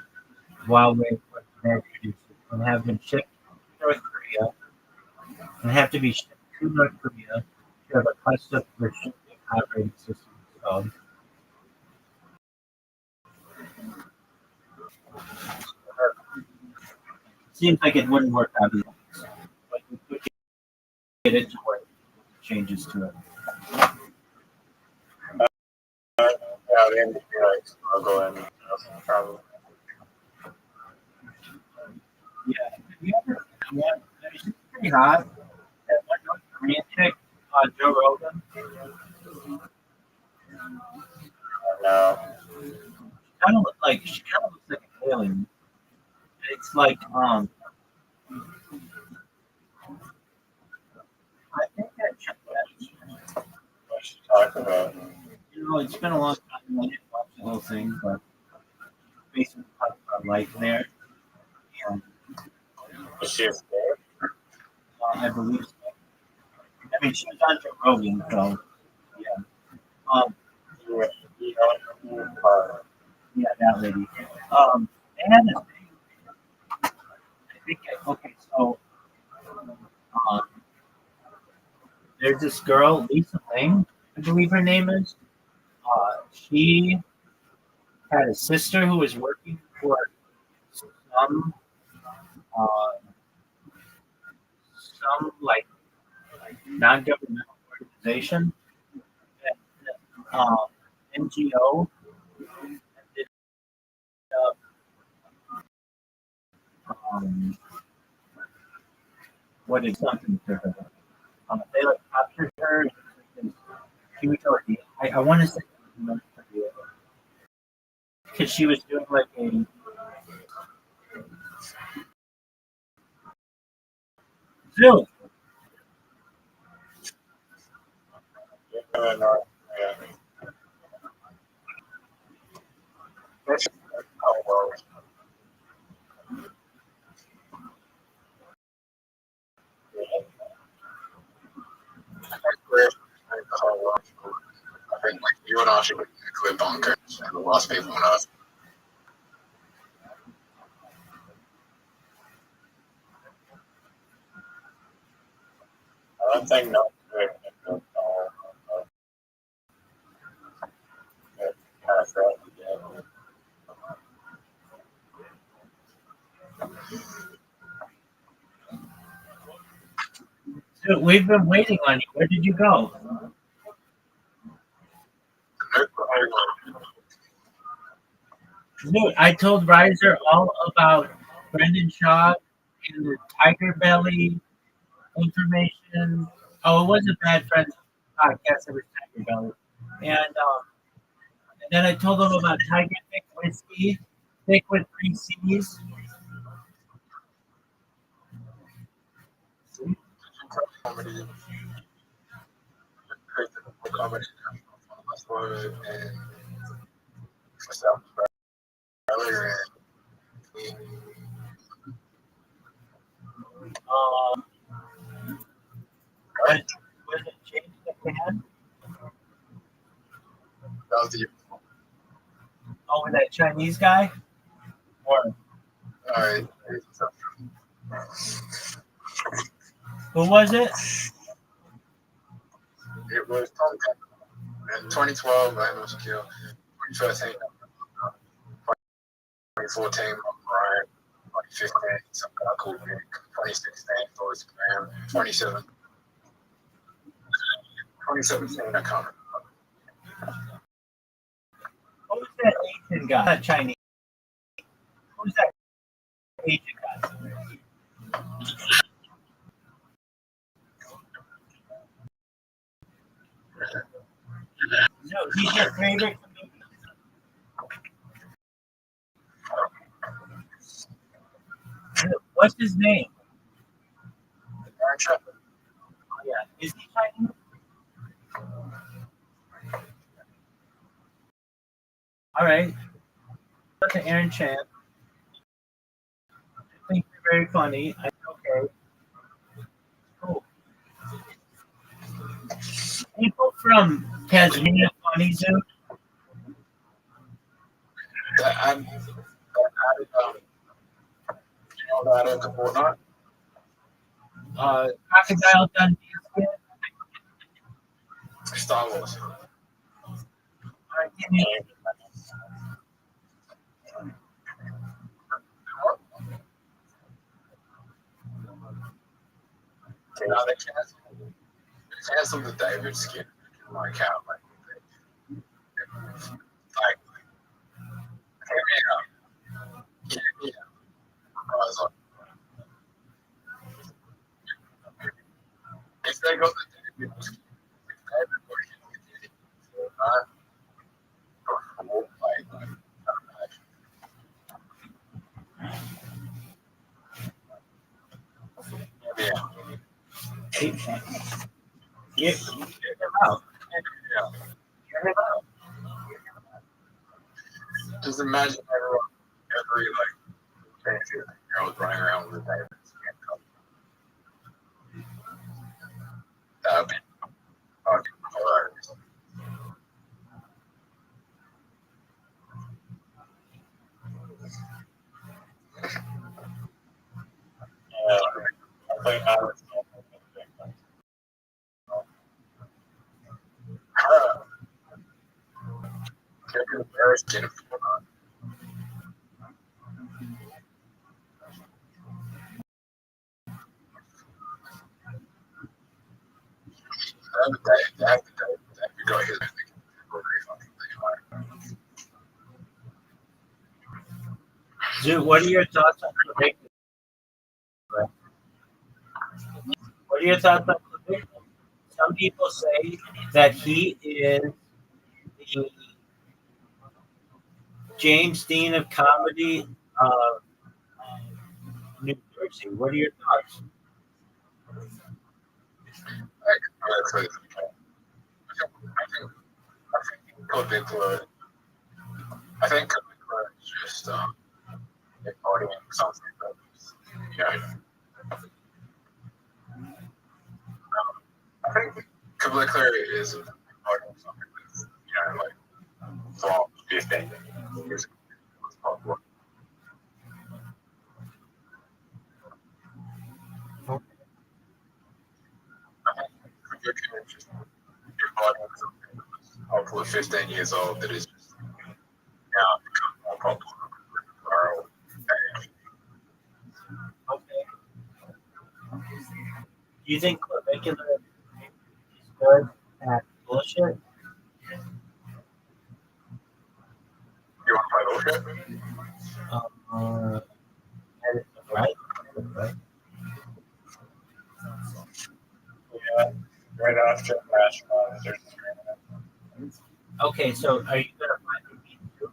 Huawei, or American producers, and have been shipped to North Korea and have to be shipped to North Korea to have a custom restricted operating system installed. Seems like it wouldn't work out either, but you could get it to work. Changes to it. Yeah, the industry like struggle and probably. Yeah. Have you ever? Yeah, it's pretty hot. That one North Korean chick, Joe Rogan. No. She kind of looks like an alien. It's like I think that chick. What she talking about? It's been a long time. I didn't watch the whole thing, but basically talking about life there, and Was she scared? I believe so. I mean, she was on Joe Rogan, so yeah. You know, Yeah, that lady. They had this thing. I think. Okay, so um, there's this girl, Lisa Lang, I believe her name is. She had a sister who was working for some uh, some like non-governmental organization, um, NGO, ended up what is something to her. They like captured her. And she was already. I want to say because she was doing like a Zoom. yeah. Oh, well. I think like you and I should clip on curves and the lost people on us. I don't think no. Dude, we've been waiting on you. Where did you go? Dude, I told Riser all about Brendan Shaw and the Tiger Belly information. Oh, it wasn't Bad Friends podcast. It was Tiger Belly, and then I told them about Tiger Thick whiskey, thick with 3 C's. Comedy and myself earlier and Um, was it James McCann? that was the Oh, with that Chinese guy? Or alright. who was it? It was in 2012 I was killed. 2013 2014 Brian 2015 some guy called Nick 2016 for Instagram 2017 I can't remember. Who was that Asian guy? Not Chinese. Who's that Asian guy? No, he's your favorite What's his name? Aaron Shepard. Oh, yeah. Is he Chinese? All right. To Aaron Chan. I think you're very funny. Okay. Cool. People from Tasmania funny too. That added, you know that into Fortnite? Crocodile Dundee skin. Star Wars. Give me Now they canceled the David skin in my account. Like, hear me out. Hear me out. I was like, if they got the David skin, if David working with Fortnite, like, hear me out. Get him out. Yeah. Get him out. Just imagine every like 10-15-year-old running around with a David skin. That would be fucking hilarious. Yeah, I think I was getting embarrassed in Fortnite. That would go his Dude, what are your thoughts on Clavicula? What are your thoughts on Clavicula? Some people say that he is the James Dean of comedy of New Jersey. What are your thoughts? I think is just importing something that I think Kablikler is importing something that's like from 15 years ago. Just importing something that's hopefully 15 years old that is just now become more popular. Okay. Do you think Clavicula is good at bullshit? You want to play bullshit? Right? Yeah, right after Rashomon, there's Okay, so are you gonna find the beat too?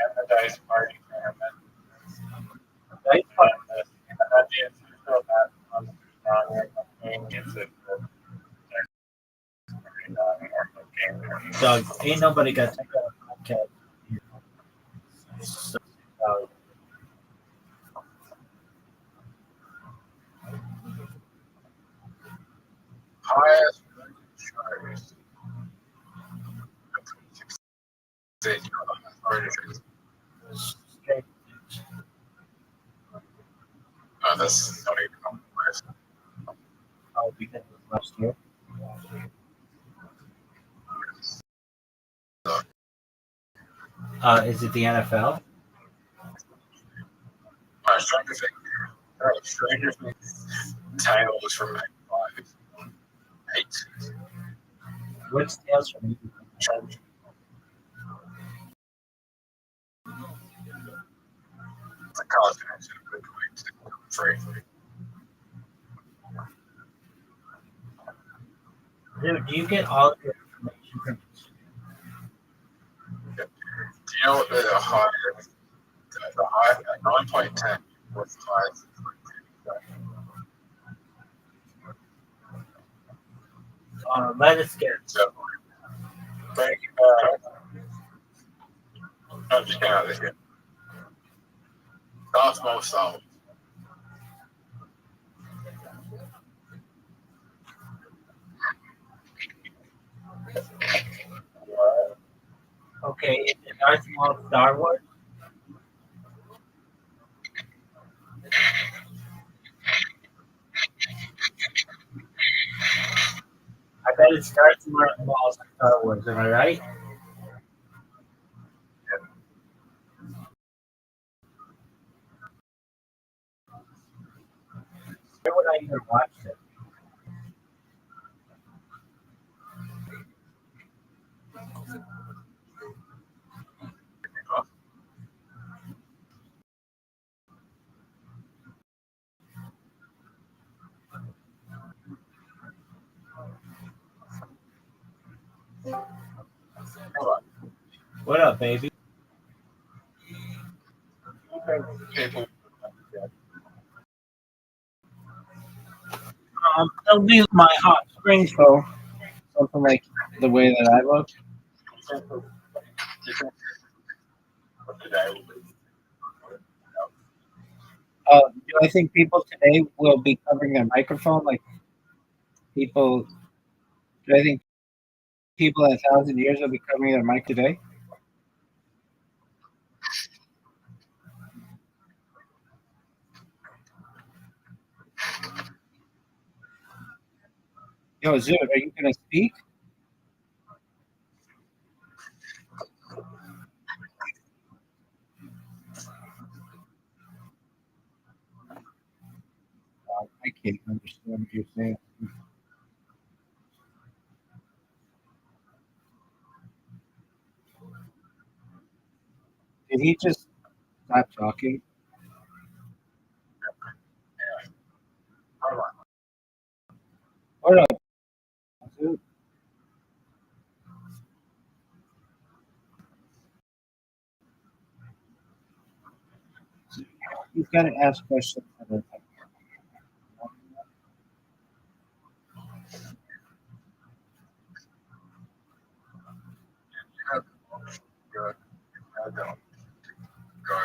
and the dice party tournament. Right? And that is still that on the game gets it. Doug, ain't nobody got to take a podcast. So, Highest charges. That's not even on the list. oh, because it was last year. Is it the NFL? Stranger Things. Stranger Things title was from 95. 8. What's Tales from? It's a college connection. A good way to come free. Dude, do you get all of your information from Do You know, the high at 9.10 was the highest. Let us get So, thank I'm just getting out of here. Cosmo Sound. okay. Is it Darth Maul Star Wars? I bet it's Darth Maul Star Wars. Am I right? Where would I even watch it? What up, baby? People, It'll be my hot spring so something like the way that I look. today, Do I think people today will be covering their microphone like people? Do I think people in 1,000 years will be covering their mic today? Yo, Zoot, are you gonna speak? I can't understand what you're saying. Did he just stop talking? What up, Zoot? You've got to ask questions. good. I don't go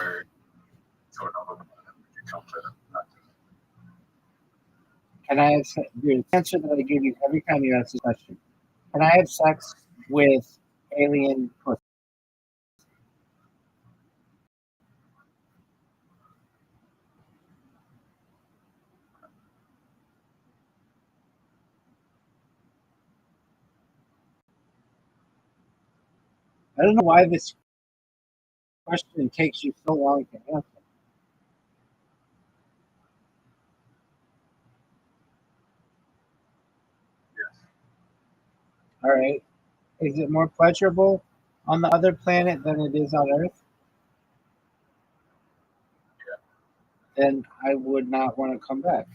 to another one. Come to Can I have the answer that I give you every time you ask this question? Can I have sex with alien pussy? I don't know why this question takes you so long to answer. All right. Is it more pleasurable on the other planet than it is on Earth? Then I would not want to come back.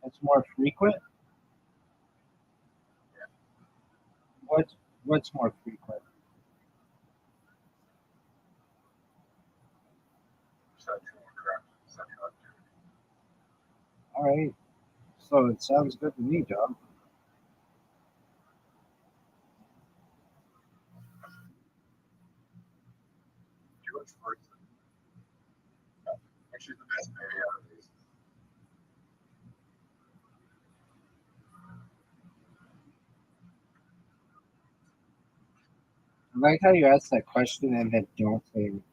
It's more frequent. What what's more frequent? All right. So it sounds good to me, dog. Actually, the best area out of these. I like how you ask that question and then don't say anything.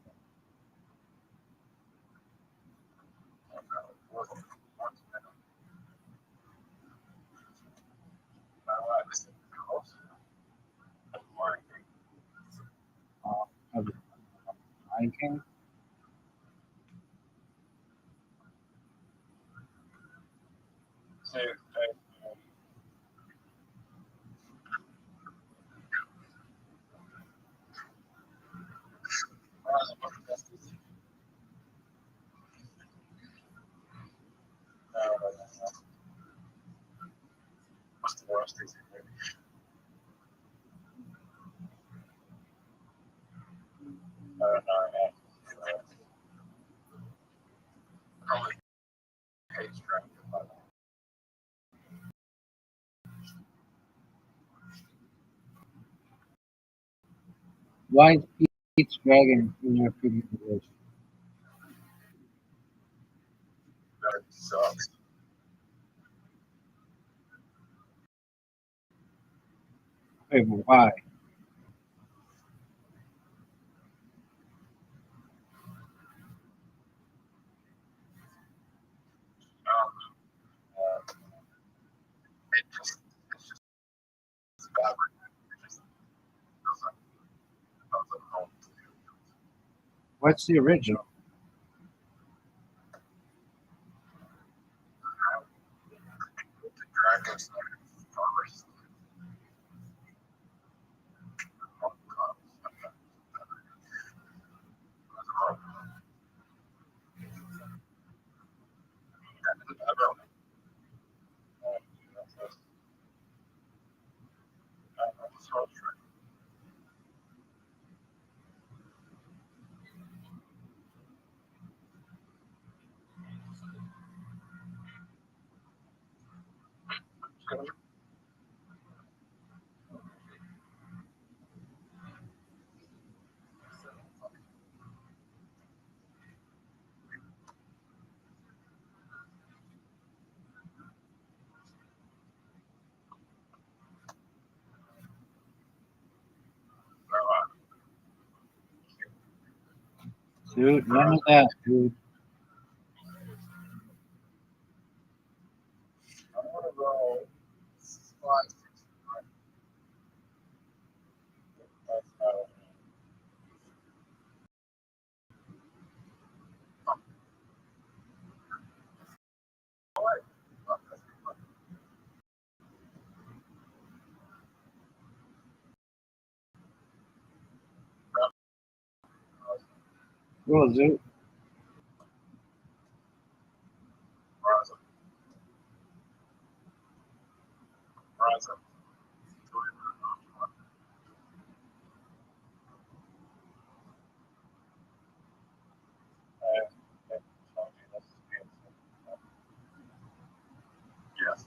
Of Lion King. don't know. Probably hates drunk. Why is Pete's Dragon in your favorite list? That sucks. Okay, but why? It's just bad. It just doesn't help. What's the original? The dragons are first. Dude, none of that, dude. I'm gonna go 5, 6, 9. That's how. What was it? Yes.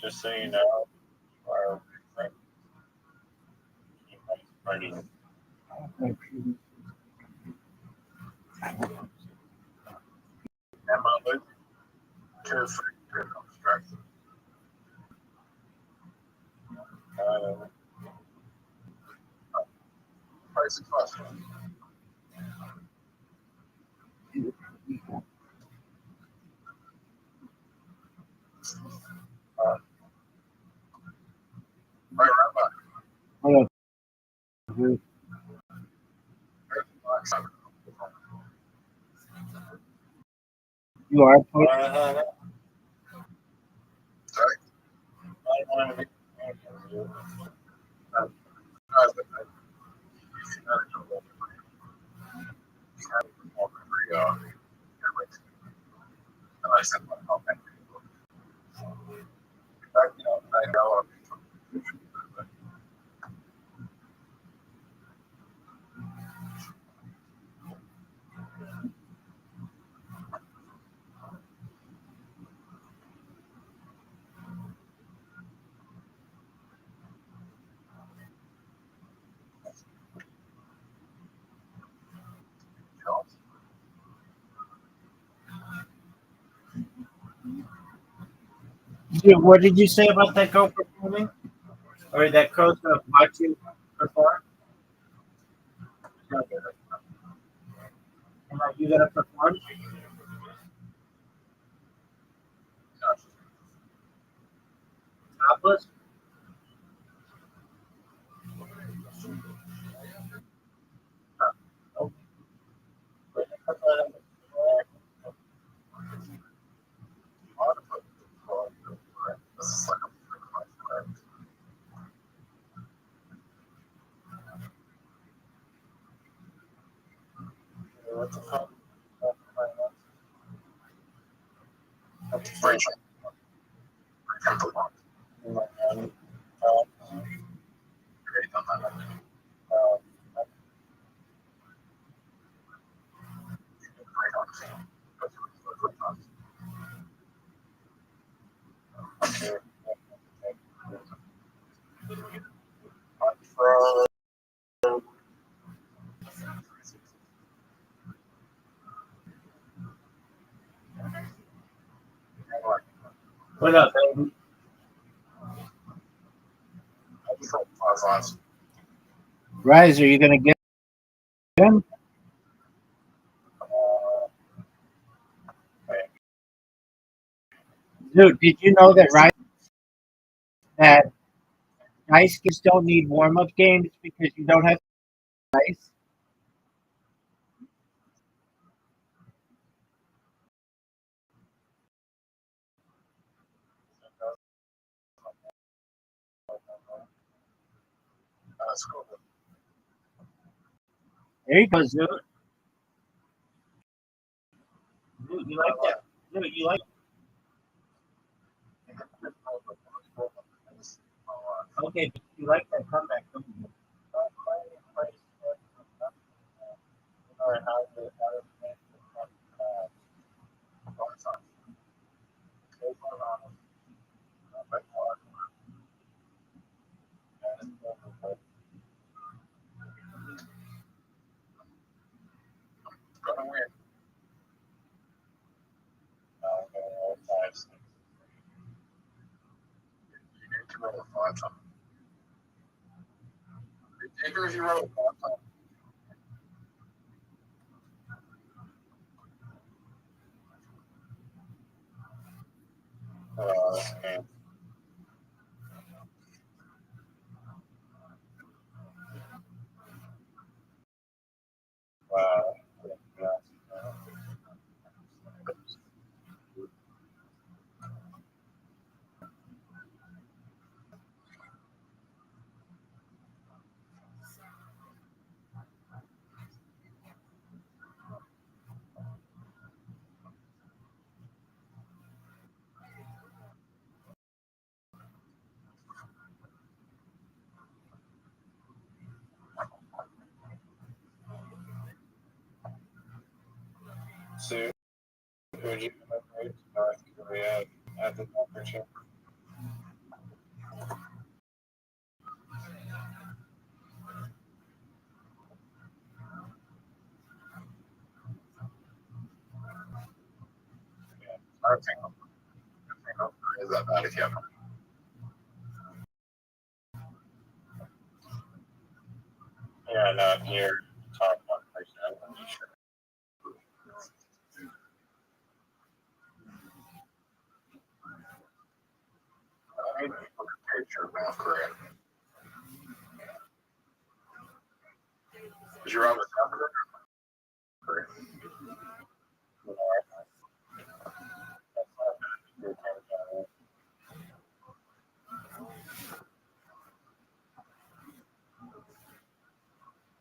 Just so you know, our friend, Freddie, Emma, just distracted. Price of question. Right, Rabbi. Hold up, dude. You are put. Sorry. I said, well, thank you. I know. What did you say about that girl performing? Or that girl to watch you perform? And are you gonna perform topless? Oh, What the fuck? Rachel. what up, baby? Rise, are you gonna get him? Dude, did you know that that ice games don't need warm up games because you don't have ice? There you go, dude. Dude, you like that? Dude, you like? Okay, but you like that comeback, don't you? So, who'd you commemorate North Korea at the temperature? I think North Korea is that bad if you have Yeah, no, you're top 1%. I'm sure. I need to look at a picture of North Korea. Is you wrong with South Korea?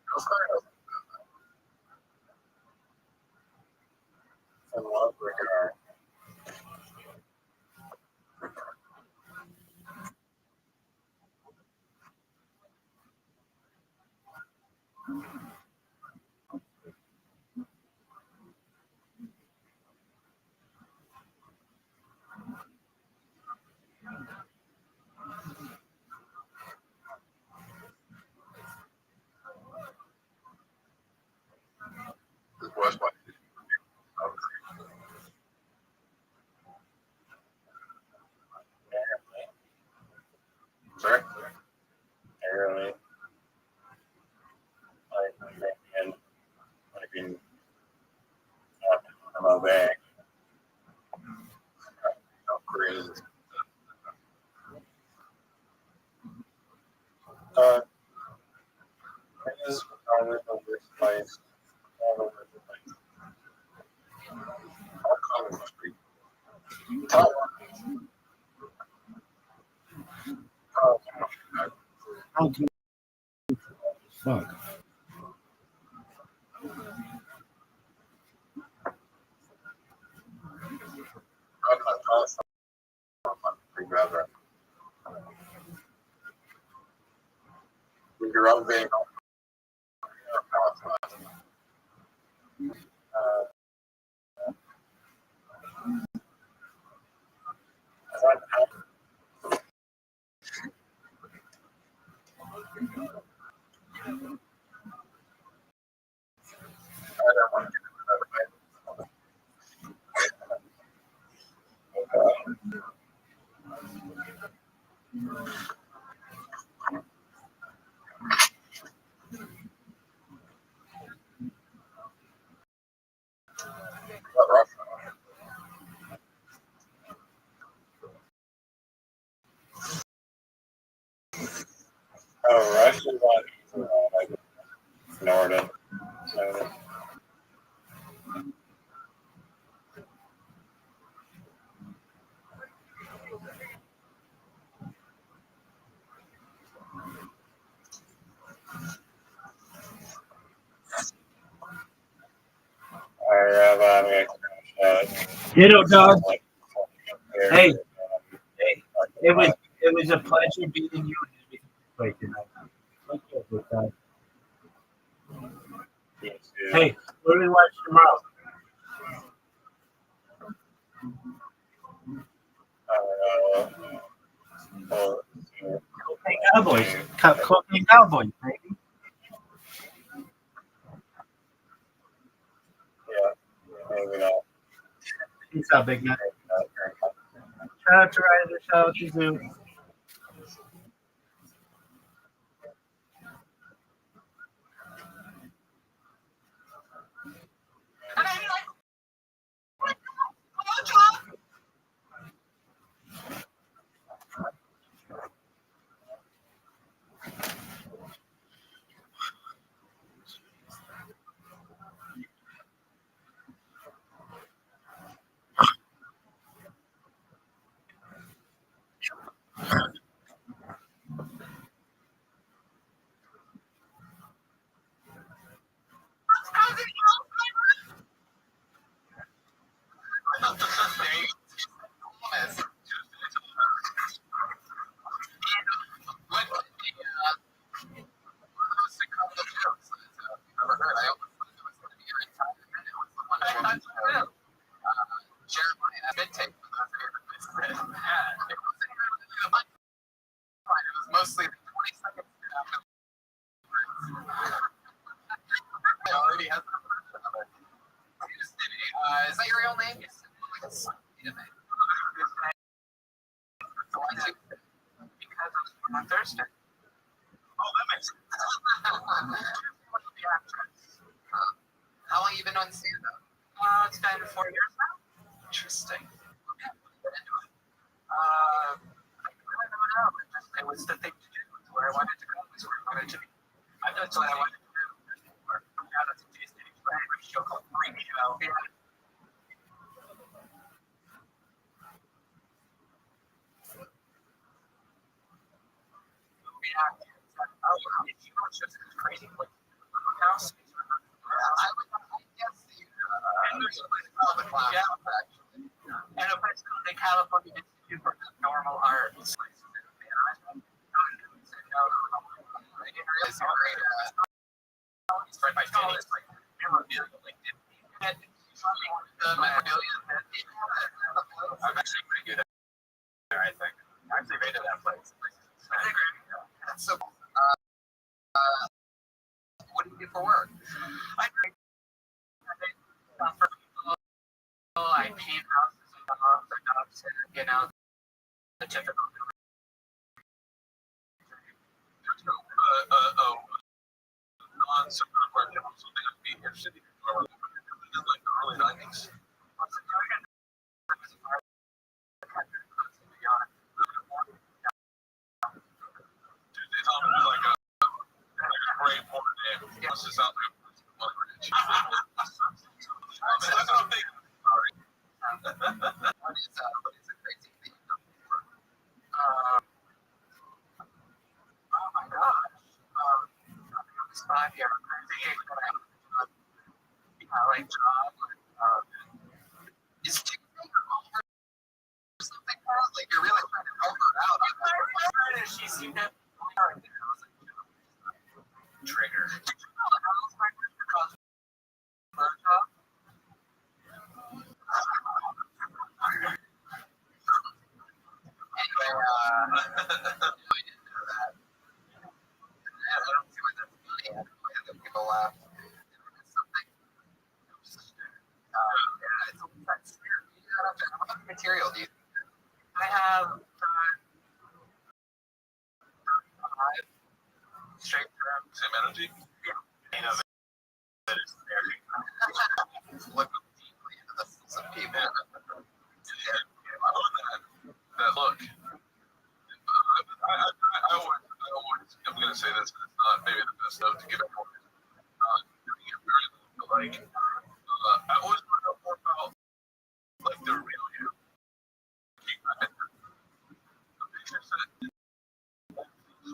North Korea in what regard? This was what? guys. Our comment was pretty. Tell How good. Fuck. with your own vein. Russian one, Florida. So, I have Ditto, dog. like, Hey, it was a pleasure meeting you and tonight. Hey, what do we watch tomorrow? Cocaine Cowboys. Cocaine Cowboys, baby. Maybe not. Peace out, big man. Shout out to Ryder. Shout out to Zoo. Mostly 20 seconds after I already has is that your real name? Because on Thursday. Oh, that makes sense. How long have you been on stand-up? It's been 4 years now. Interesting. It was the thing to do. It's where I wanted to go. It's where I wanted to be. That's what I wanted to do. Now that's a tasting. I have a show called Freak Show. It's just crazy. Like, house. I guess and there's a place called the Class. And a place called the California Institute for Normal Art. It's right by college. It's like memorabilia. Like, the memorabilia. I'm actually pretty good at there, I think. I actually rated that place. That's so cool. What do you do for work? I paint houses and dogs, you know, the typical. Non-supermarket, something like being here city, like the early 90s. Tuesday's on was like a great morning. This is out there. didn't know that. I don't see why that's funny. I don't know why other people laugh. Something. Yeah, it's that's weird. How much material do you think? I have 5 straight term. Same energy? Yeah. You know, that is very look deeply into the souls of people. I love that look. I'm going to say this, but it's not maybe the best note to give everyone. Like, I always want to know more about, like, the real you. The pictures that you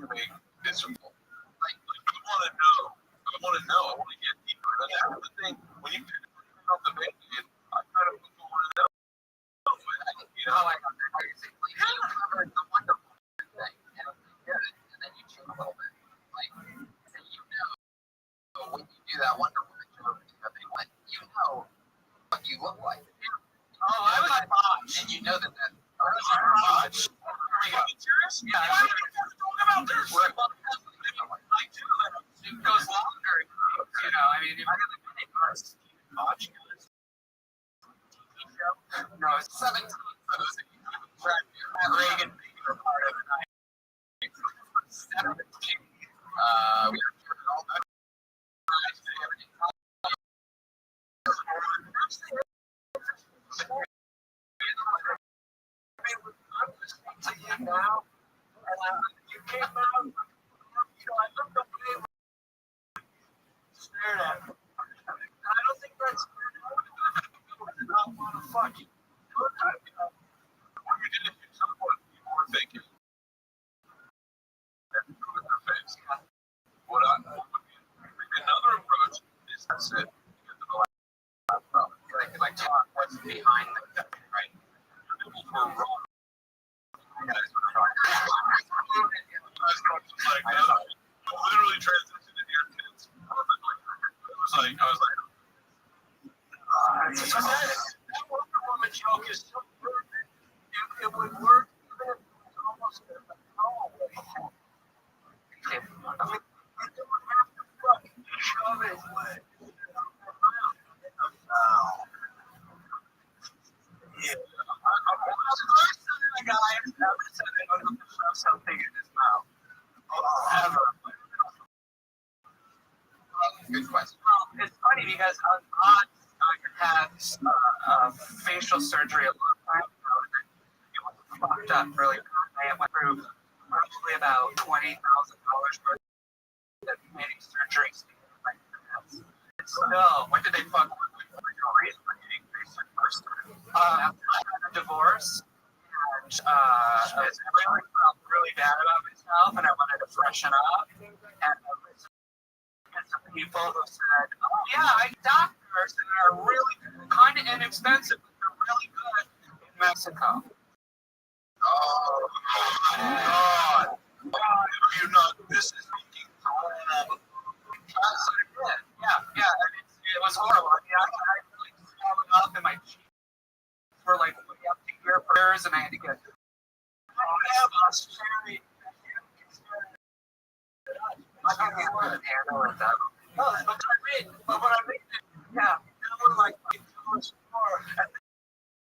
make miserable. Like, I want to know. I want to get deeper. And that's the thing. When you pick up the band-aid, I kind of want to know. You know, like, basically, you covered the Wonder Woman thing, and you did it, and then you change a little bit. Like, and you know, when you do that Wonder Woman joke, you know what you look like. Oh, I was Botch, and you know that I was Botch. Are you serious? Yeah. Why are you talking about this? I do. It goes longer. You know, I mean, if I really did it, Botch goes. No, it's 17. For those of you who Reagan were part of it. 17. We were all that. I'm listening to you now, and you came out, you know, I looked up and stared at me. I don't think that's I don't want to fuck you. What you did at some point, you were thinking, and with their face. What another approach is to sit because of the like talk what's behind the right? People were wrong. Literally transitioned into your kids. I was like, that Wonder Woman joke is so perfect. It would work even if it was almost a throwaway. I mean, you don't have to fucking shove it away. Yeah. The guy never said they don't have to shove something in his mouth. Ever. Good question. It's funny because I had facial surgery a long time ago, and it was fucked up really bad. I went through probably about $20,000 worth of getting surgeries. No, what did they fuck with? Reason for getting face surgery? I had a divorce, and I felt really bad about myself, and I wanted to freshen up. And some people who said, "Oh yeah, doctors that are really kind of inexpensive, but they're really good in Mexico." Oh my God! You're not. This is making horrible. Yeah. It was horrible. I mean, I really swallowed up, and my cheeks were like way up to ear prayers, and I had to get. I can't handle it that. No, that's what I mean. But what I mean is, yeah, there were like $2 more. And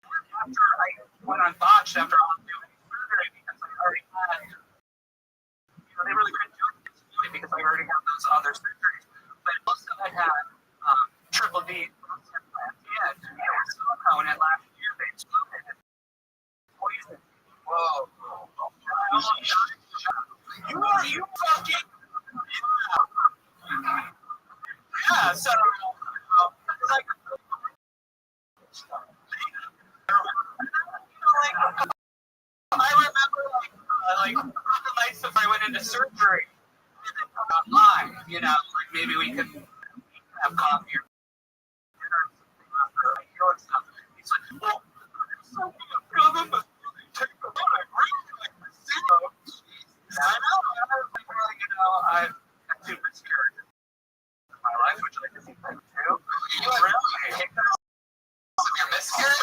after I went on botched after I was doing surgery because I already had, you know, they really couldn't do anything to me because I already had those other surgeries. But most of it had triple D breast implants. Yeah, it was silicone, and last year they took it and poisoned. Whoa. I almost died. You fucking. Yeah, so like, I remember like the nights before I went into surgery, and then online, you know, like maybe we could have coffee or dinner or something after I heal and stuff. He's like, well, something about but really take a lot. I really like the zero. I know, you know, I've two miscarriages in my life, which I can think too. You really take that off your miscarriage?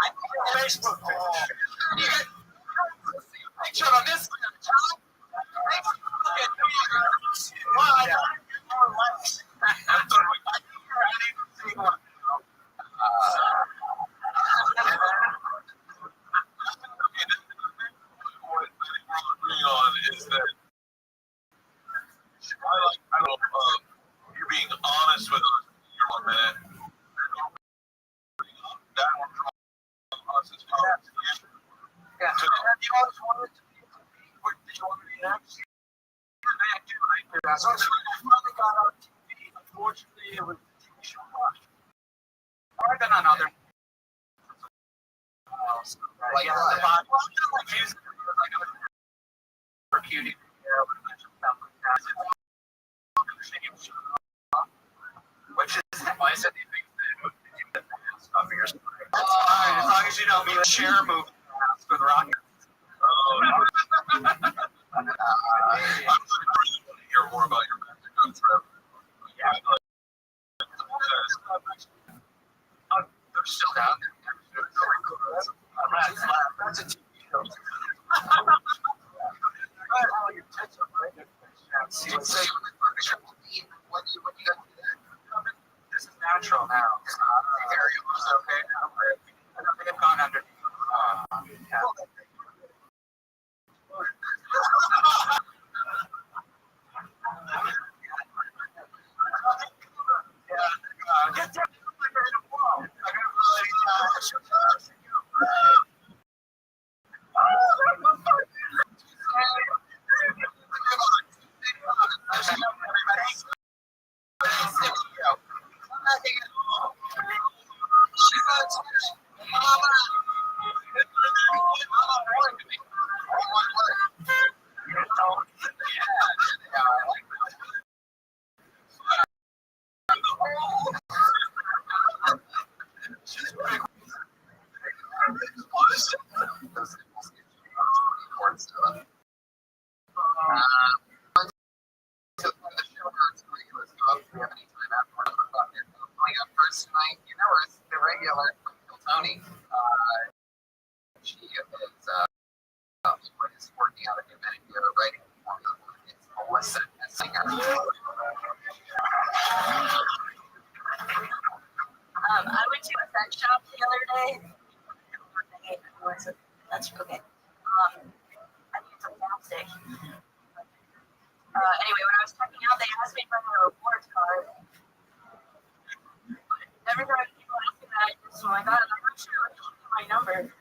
I think Facebook. always wanted to be what did you want me to be next? I do. So I finally got on TV. Unfortunately, it was the TV show Rothschild. I've been on other like the music videos, like for cutie, yeah, with a bunch of stuff like that. Which is why I said the big thing stuff for your story. That's fine, as long as you don't mean a chair moving with Rocket. Oh, I'm really want to hear more about your Mexico trip. Yeah, they're still down there. That's a TV show. See what say when you got to do that. This is natural now. The area was okay now. I don't think I've gone under. Get down. I went to a sex shop the other day. That's okay. I think it's a plastic. Anyway, when I was checking out, they asked me for my rewards card. Every time people ask me that, I just I'm like, I'm not sure what to give my number.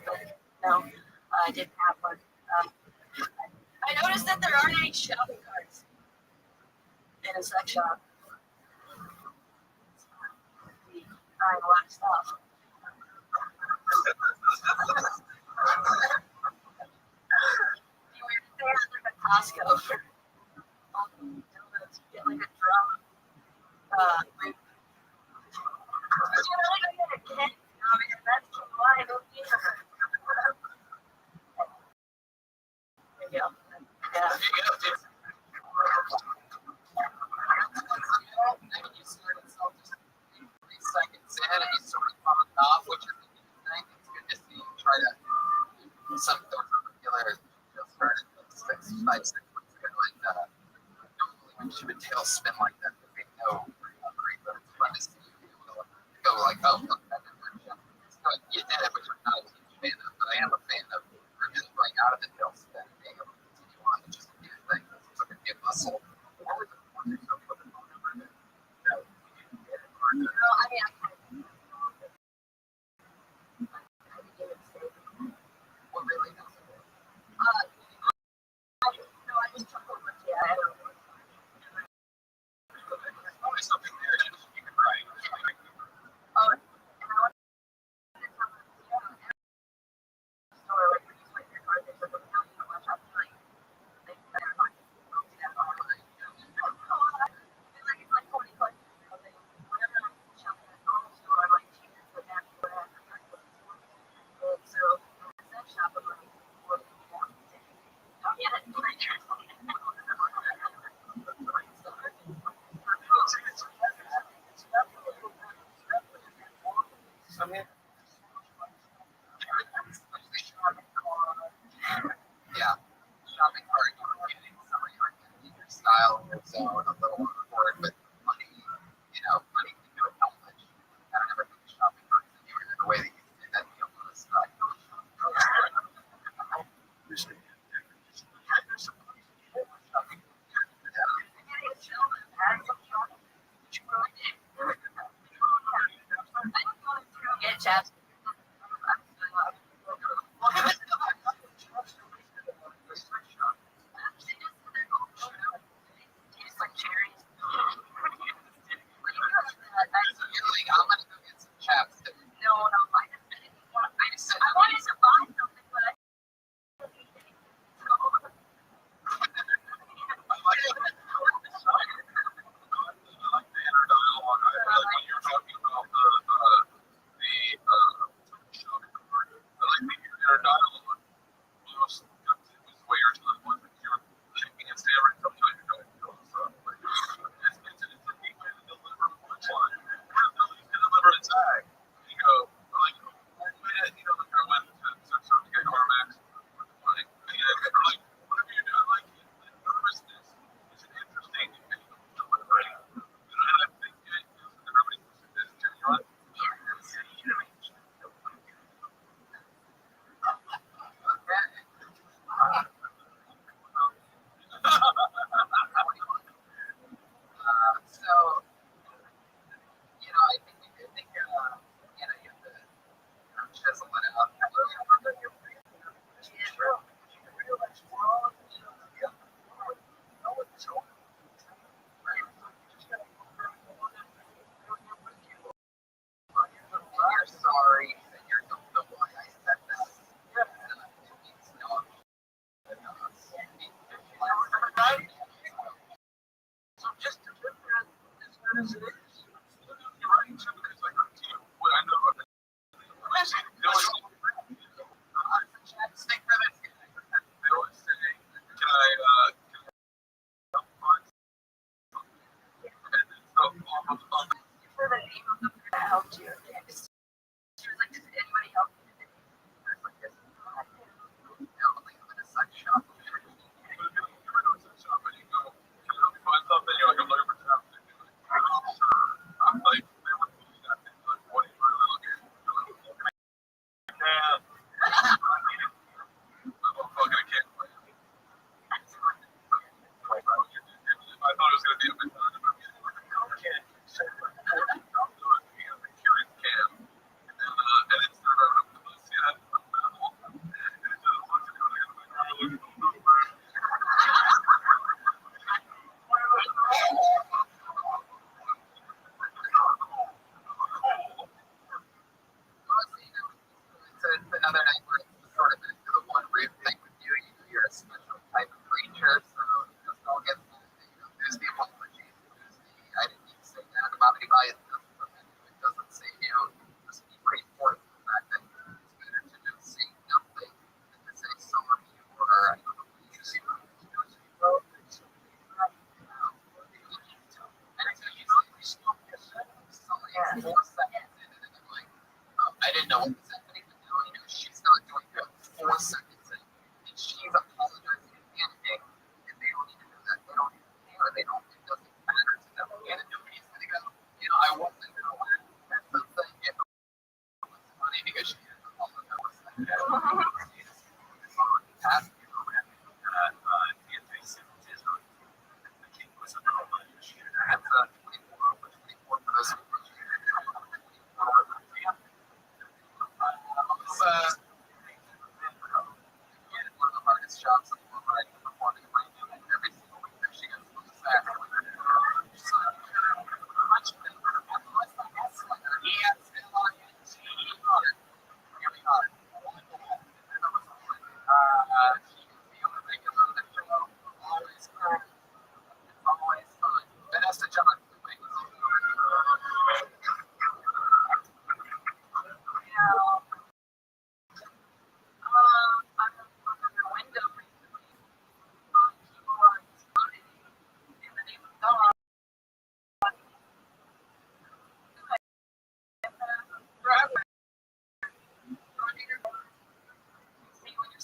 But no, I didn't have one. I noticed that there aren't any shopping carts in a sex shop. Buying a lot of stuff. You would stay at like a Costco for get like a drum. You know, like I get a kid. Because that's why I don't need her. There you go. Yeah. Seconds in and you sort of popped off, which is a good thing. It's good to see you try to do some sort of regular just started 5, 6 months ago, like don't believe when she would tail spin like that because they know great, but it's fun to see you be able to go like, oh look that direction. So you did it, but you're not a huge fan of, but I am a fan of her just going out of the tail spin and being able to continue on and just do your thing. It's like a good muscle. What was it for yourself with the phone number that I mean, I kind of. what really does it? No, I just took over. Yeah, I don't know. There's always something there you can write. Oh, and I went to the store, like, when you swipe your card, they took a million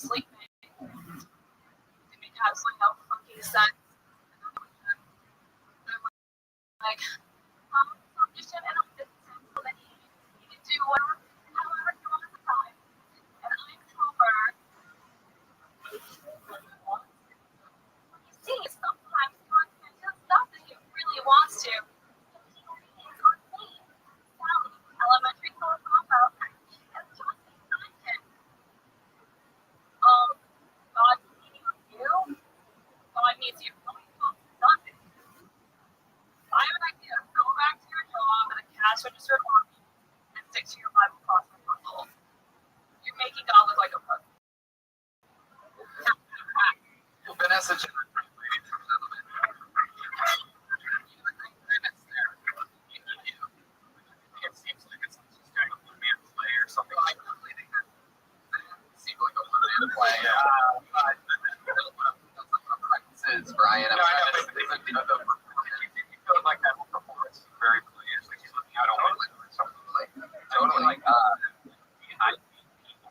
sleeping. It made absolutely no fucking sense. Like, audition and audition so that he can do whatever, however he wants at the time. And I'm Silver. You see, sometimes God can do stuff that he really wants to. Sally, elementary school dropout, and just behind him. God meeting with you? God meets you. Nothing. I have an idea. Go back to your job at a cash register army and stick to your Bible crossing puzzle. You're making God look like a puzzle. Vanessa Jenner, ladies and gentlemen. It seems like it's just kind of a one-man play or something like that. It seemed like a one-man play. This is Brian. I know, but you feel like that whole performance is very clear. It's like he's looking out over something like totally like behind people.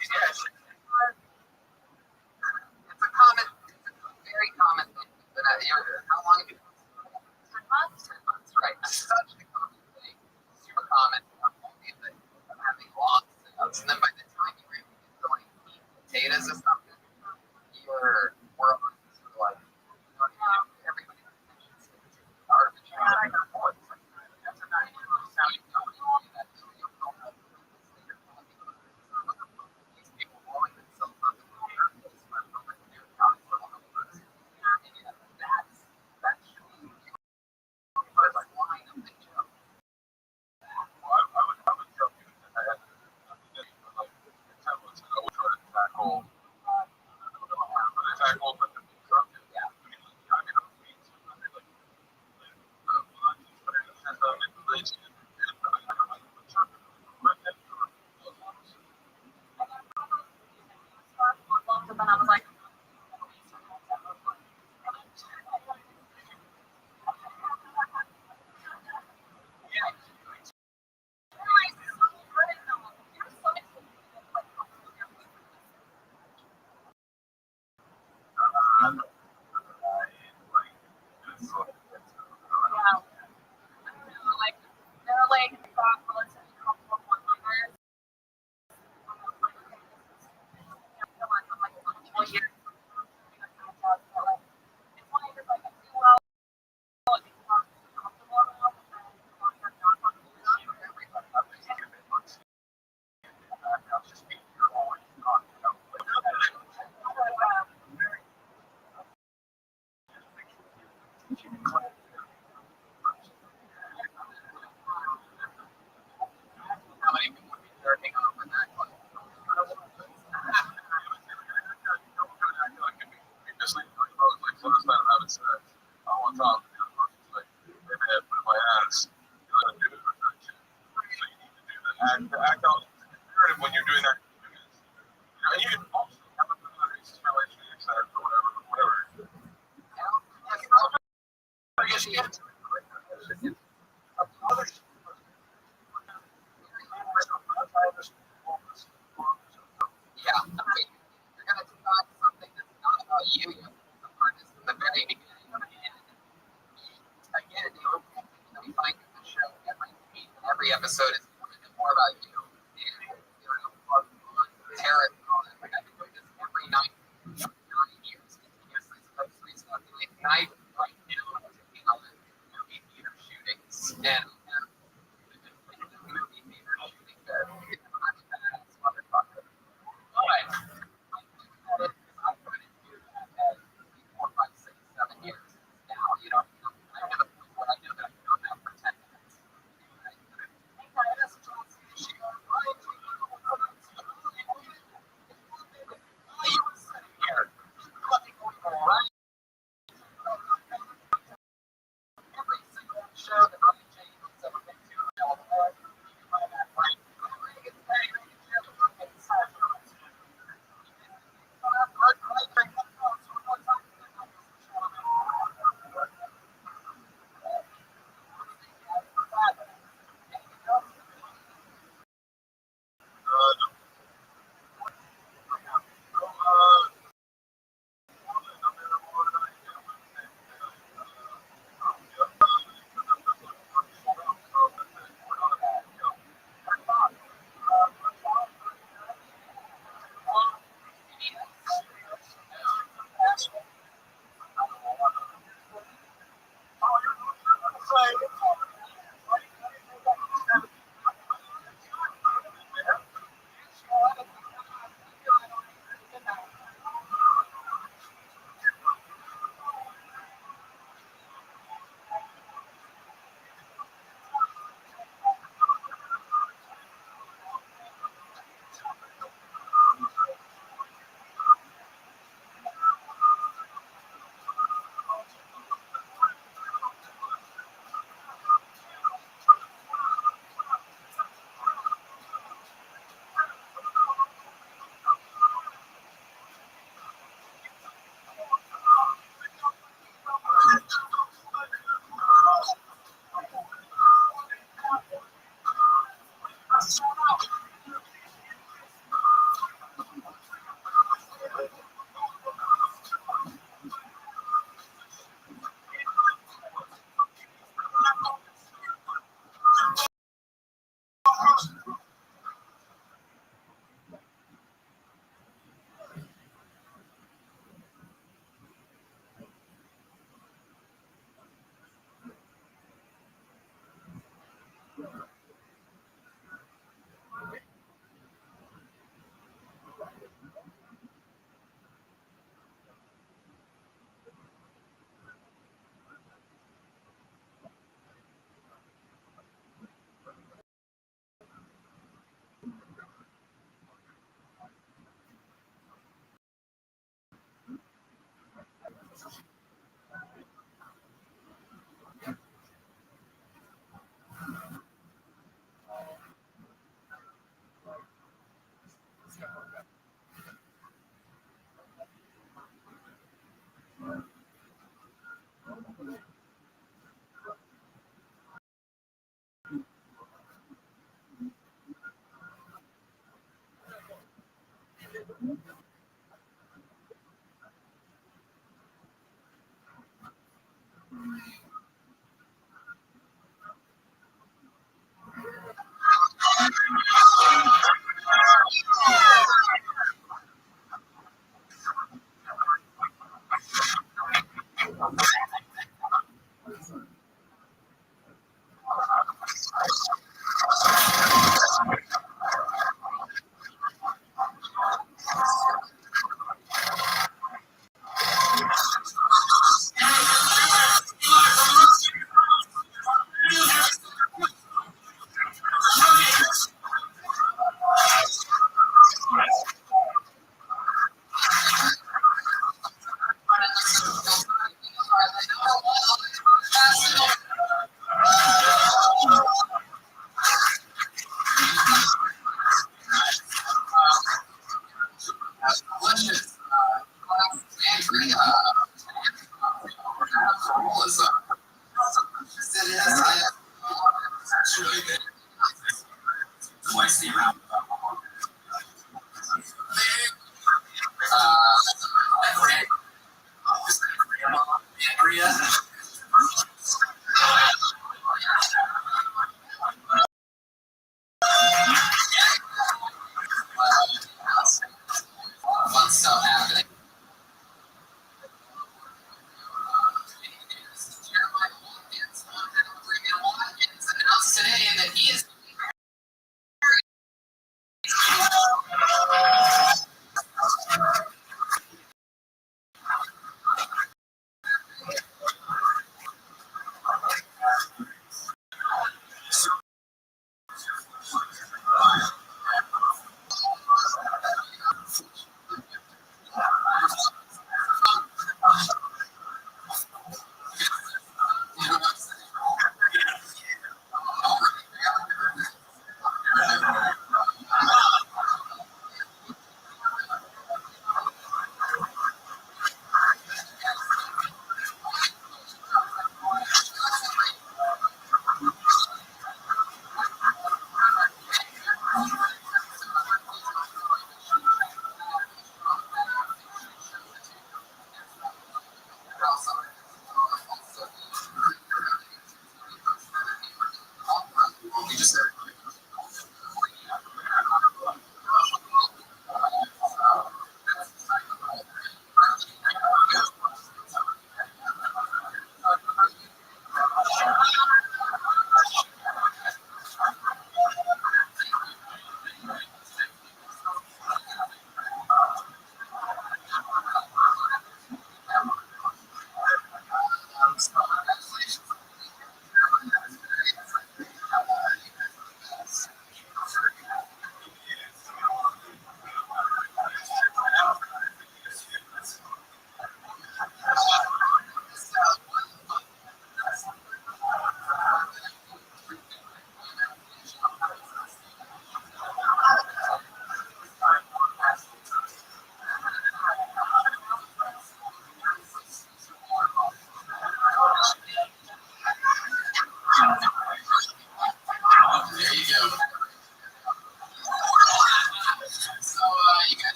Yes.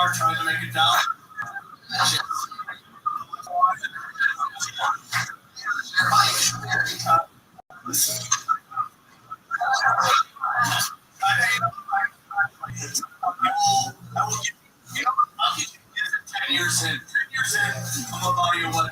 car trying to make a dollar. Listen. I'll get you 10 years in. 10 years in, I'm gonna buy you what?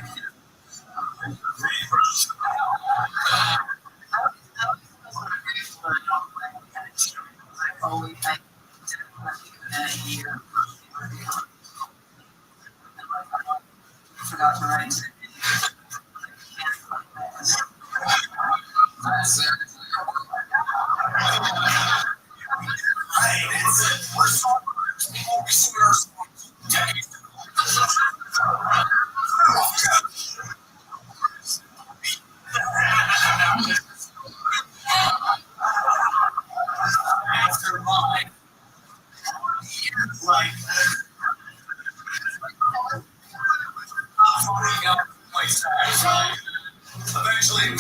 After mine, like, eventually,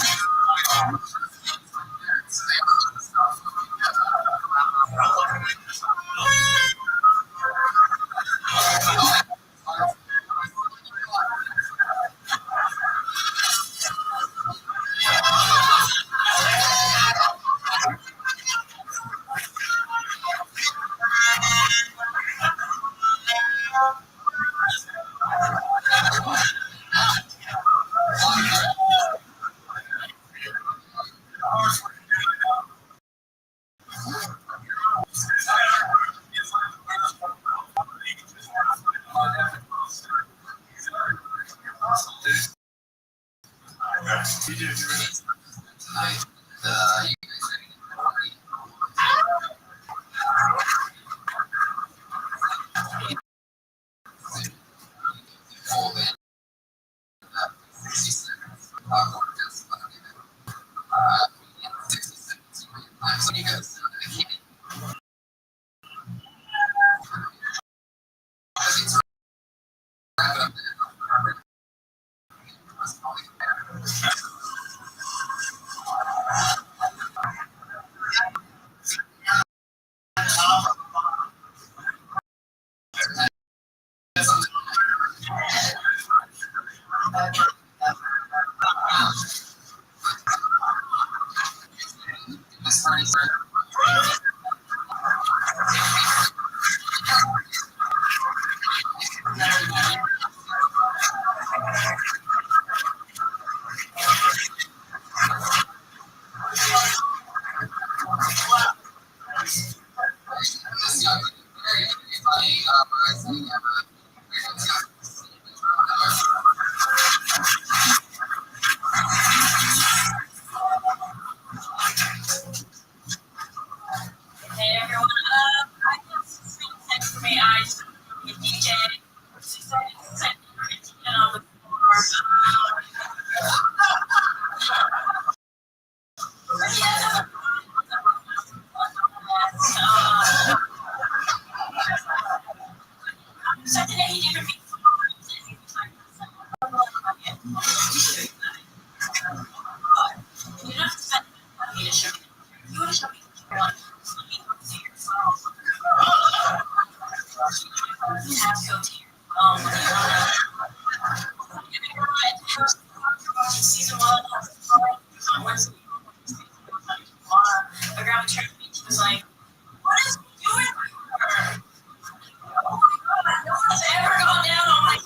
Hey everyone, I have some text for me. I just a DJ. She said and on the floor. Yeah. Something that he did for me. You don't have to spend money to show me. You want to show me what you want to see yourself. You have to go to season one on Wednesday. My grandma turned to me. She was like, "What is he doing here? Oh my God, no one's ever gone down on my."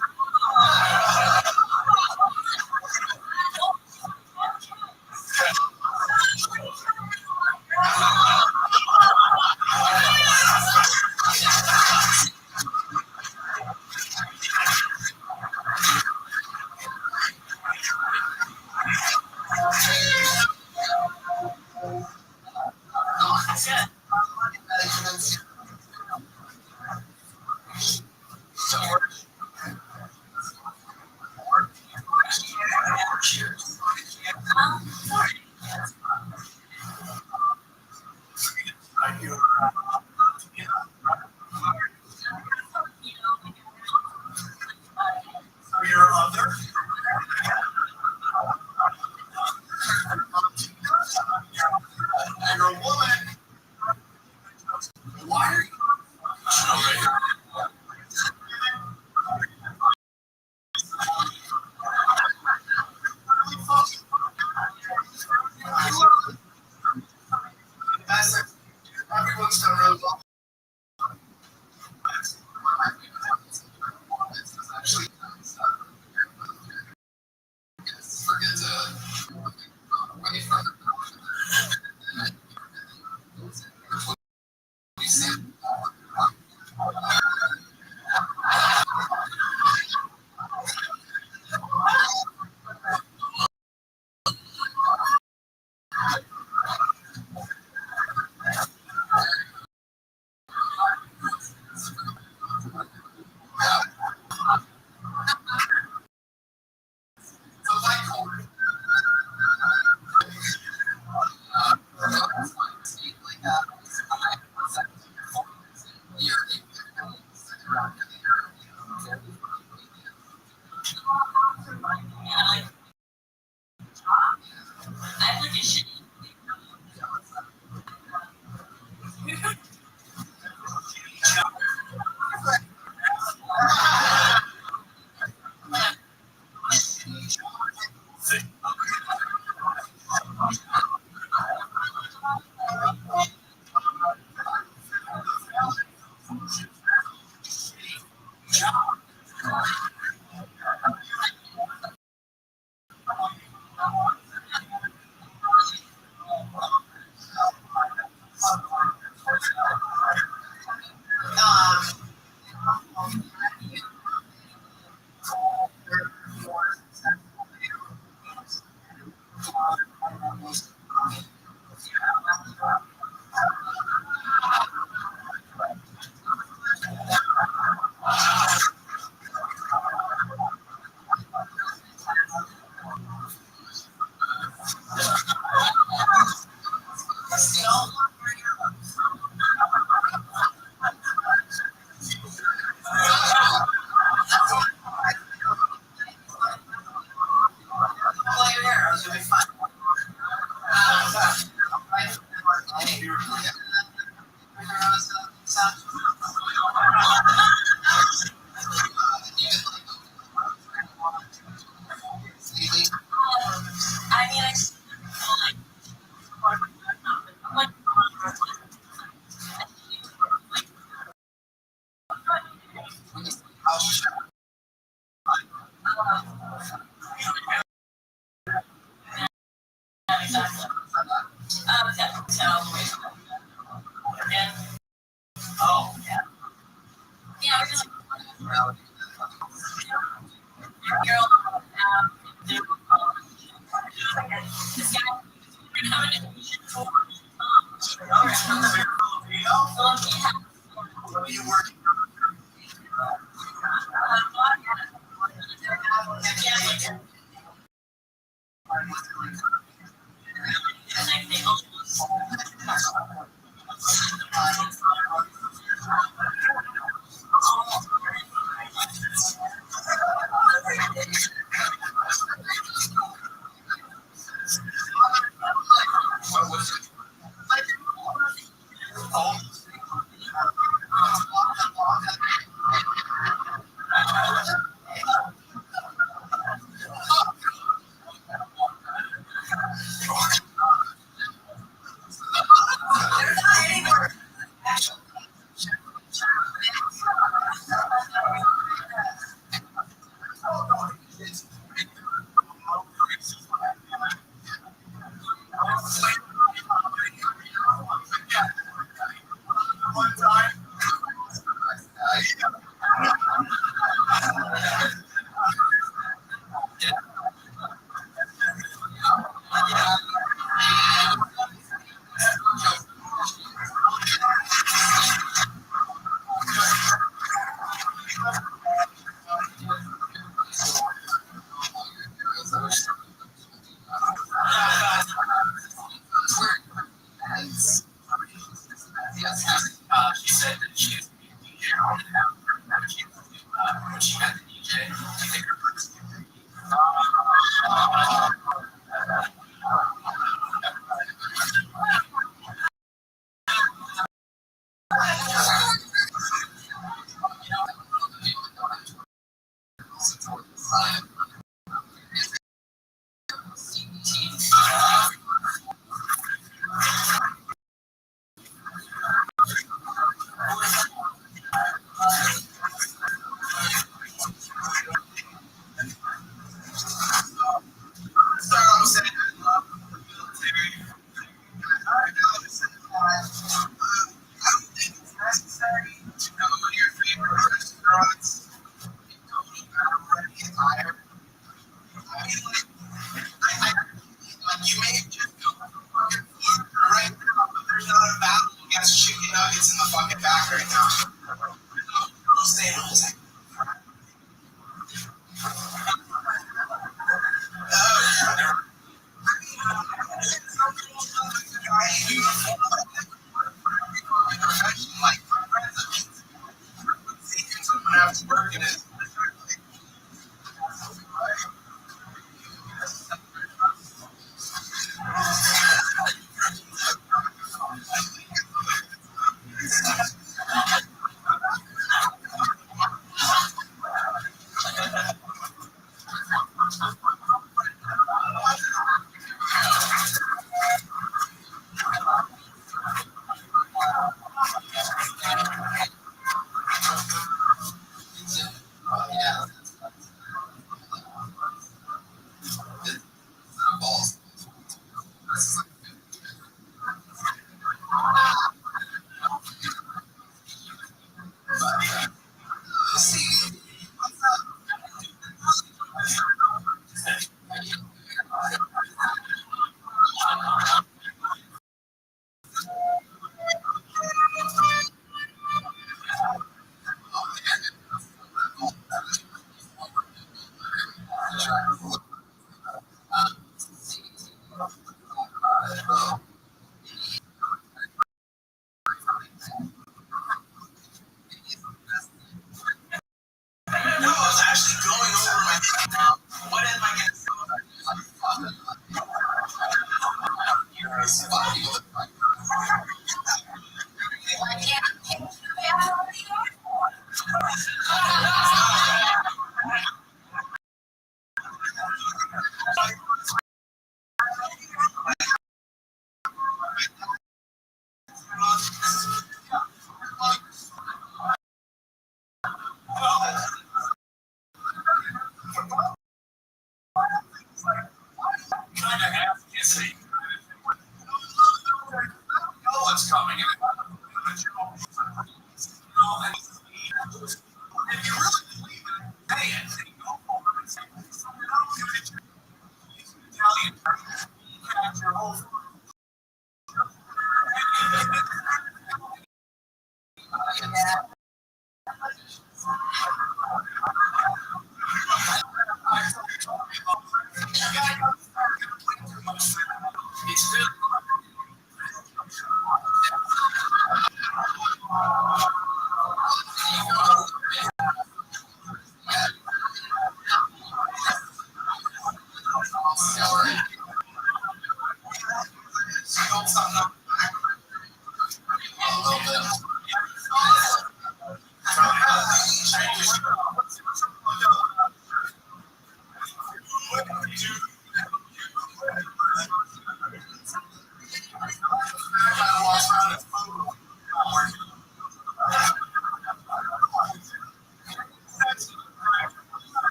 If you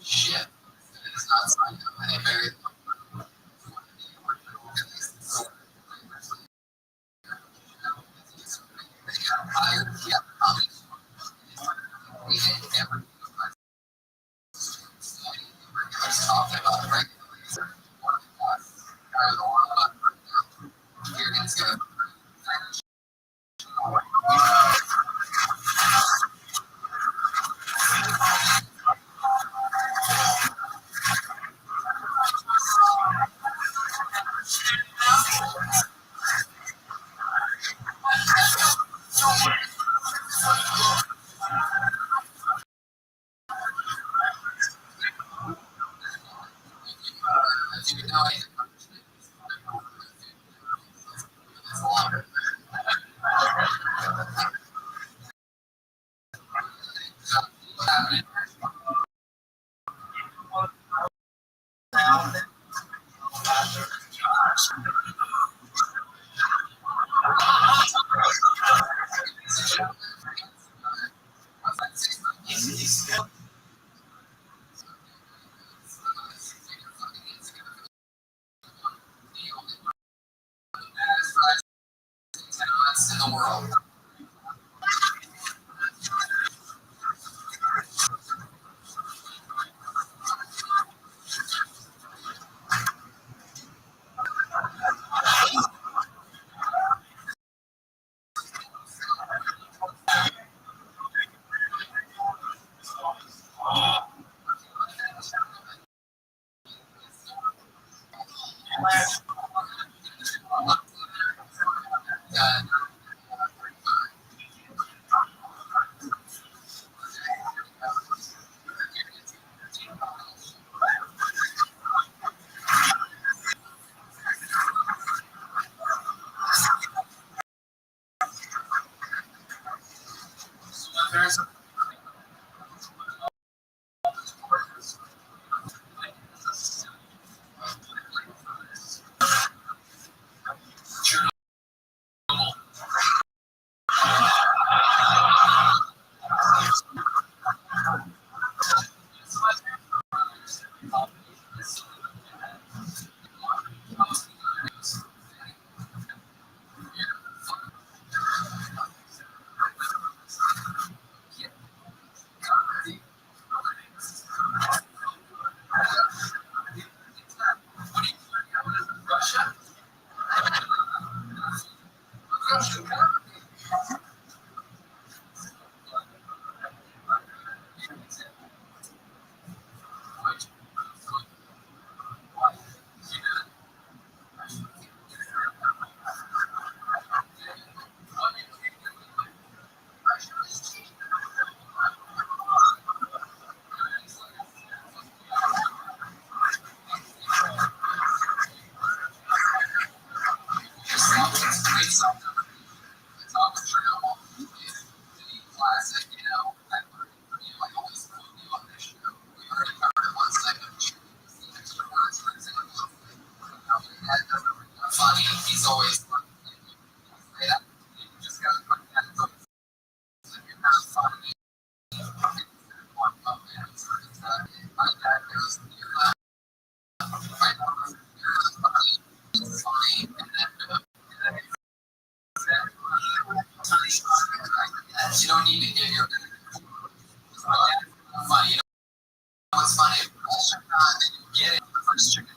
Shit. It's not signed up. I think very in the world. Funny, he's always you don't need to get your funny. You know what's funny? Get it first chicken.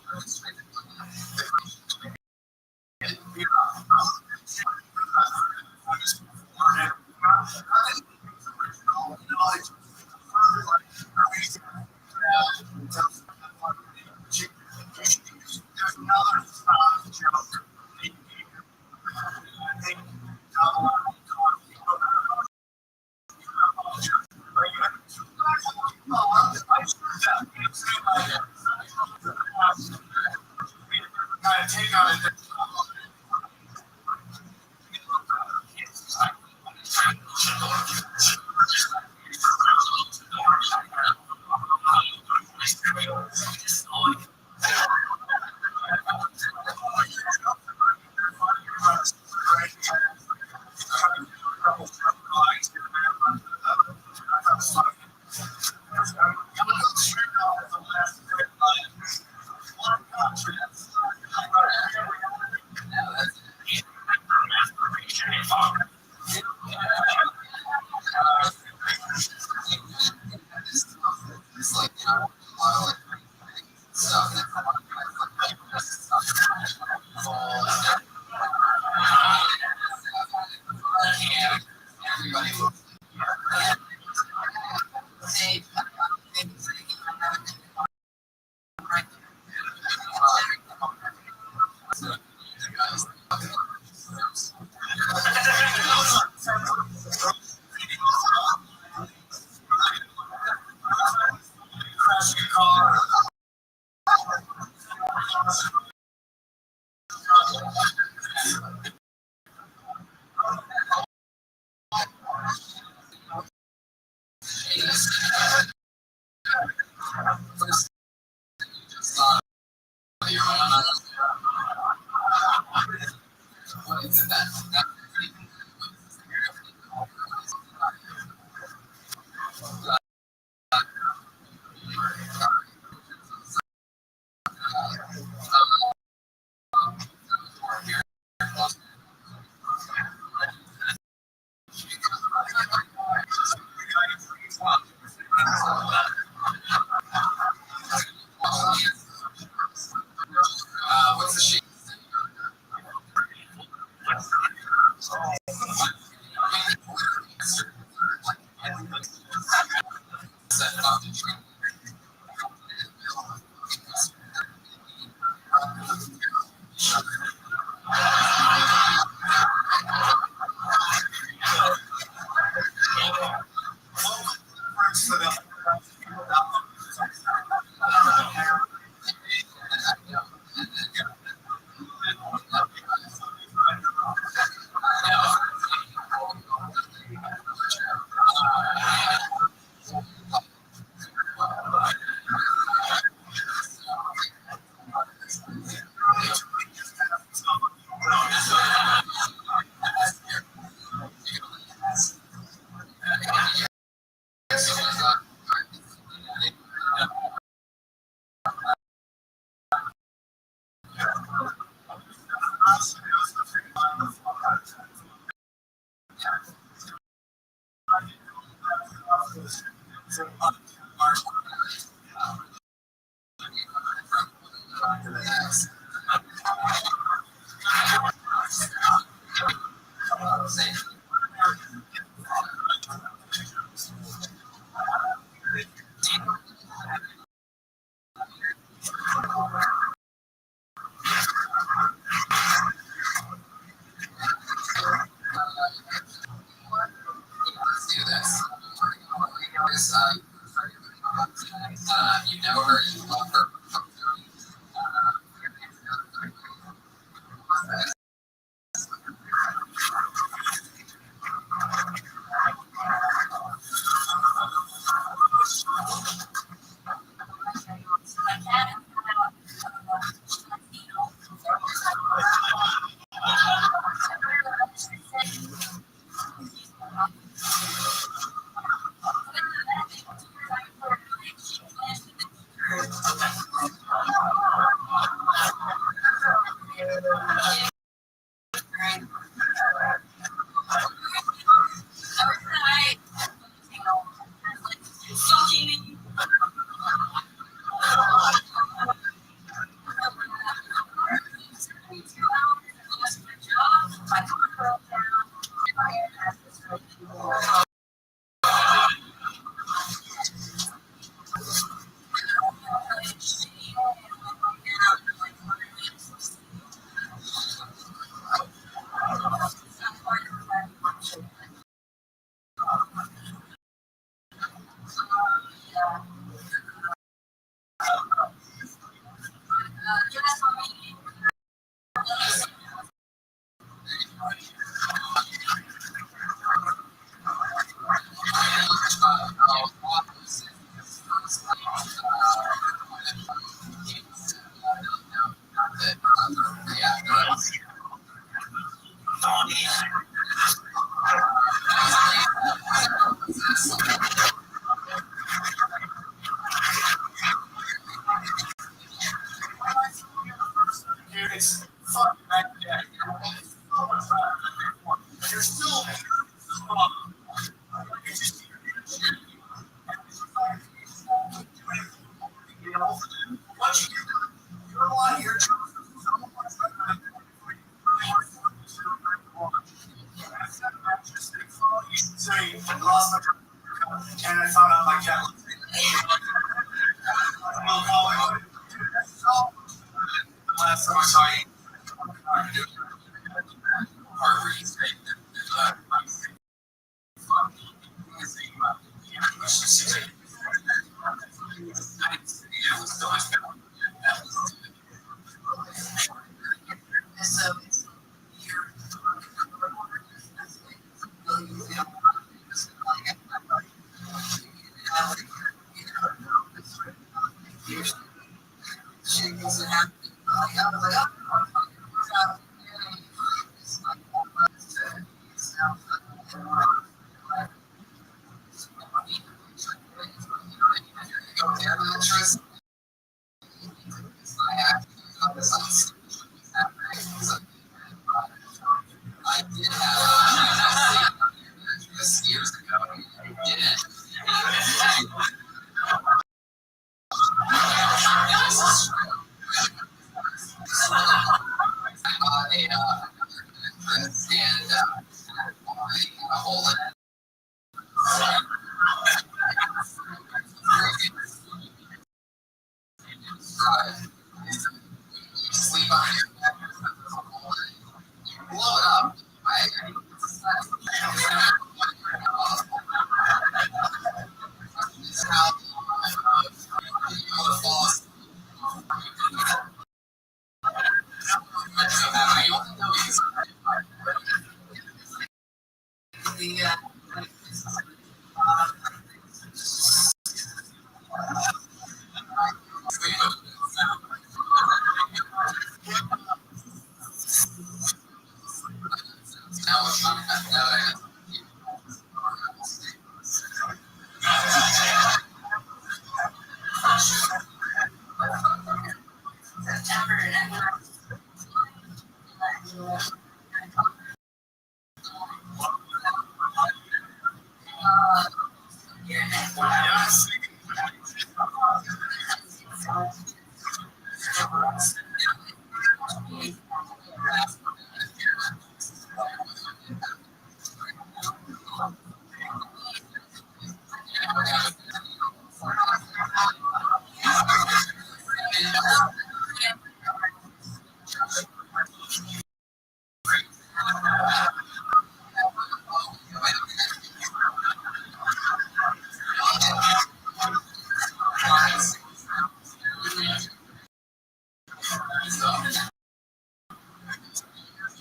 Last time I saw you,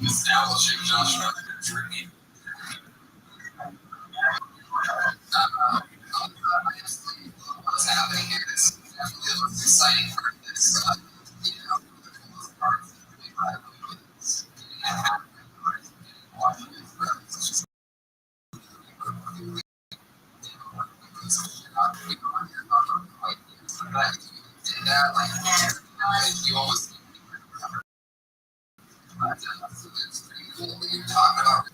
Establishing Joshua Tree. What's happening here is exciting for this. You almost talk about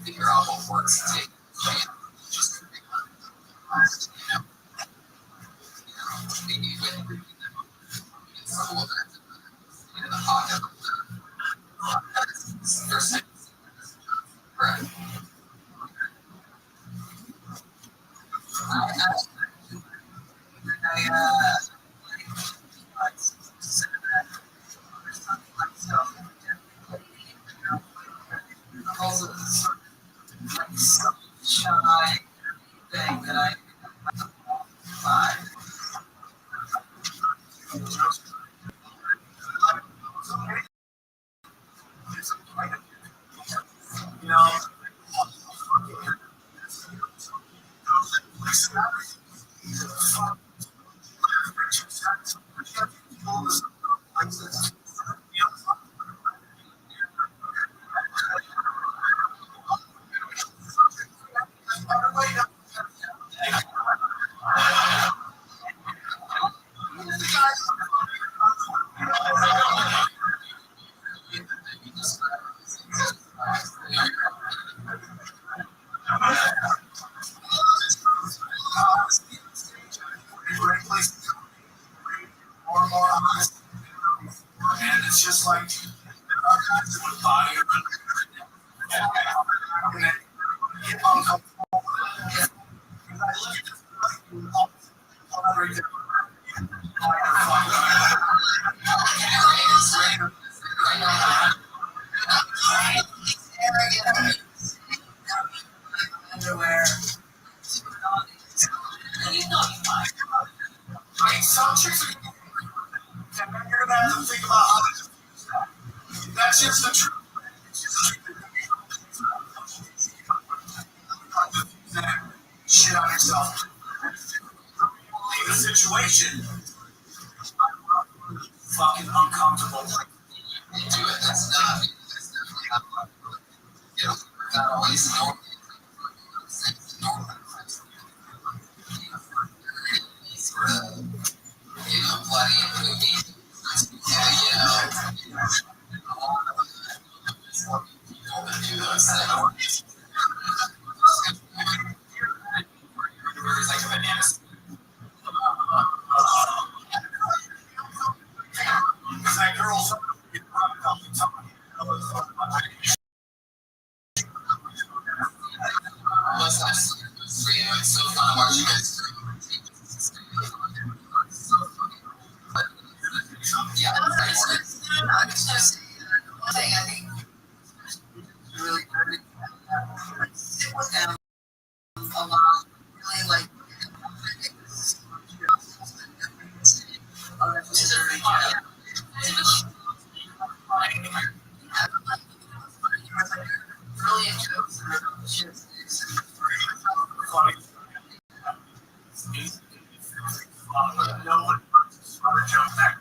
figure out what works and take just maybe with school in the pocket. Right. Some chicks are you're gonna have to think about others. That's just the truth. Shit on yourself. Leave the situation fucking uncomfortable. Do it. That's not. You know, not always know. You know, bloody movie. Yeah, you know. Do those things. It's like a banana. Because that girl's what's nice? It's so fun to watch you guys. Yeah, it's just one thing I think really sit with them a lot. Really like really enjoy no one jump back.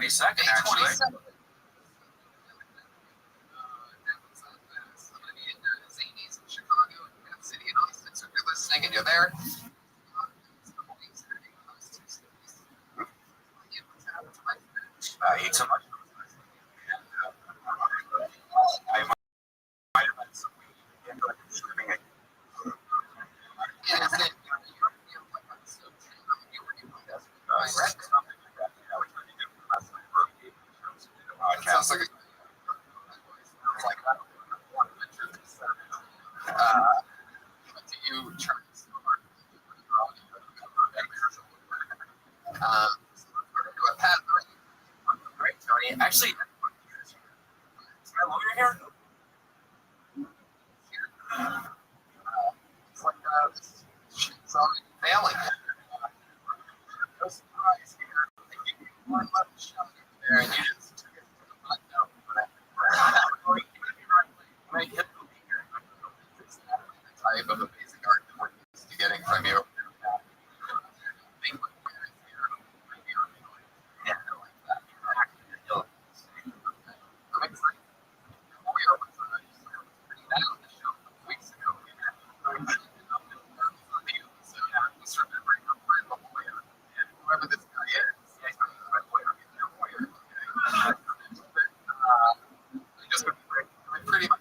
22nd, actually. And you're there. I ate so much. I might have had some weed, but swimming it. Yeah, it's it. Sounds like do you turn Pat, great, Tony. Actually, is my lawyer here? It's like she's already failing. No surprise here. One left shot there, and you just took it to the butt. No, make it the type of amazing art that we're used to getting from you. Whoever this guy is, just pretty much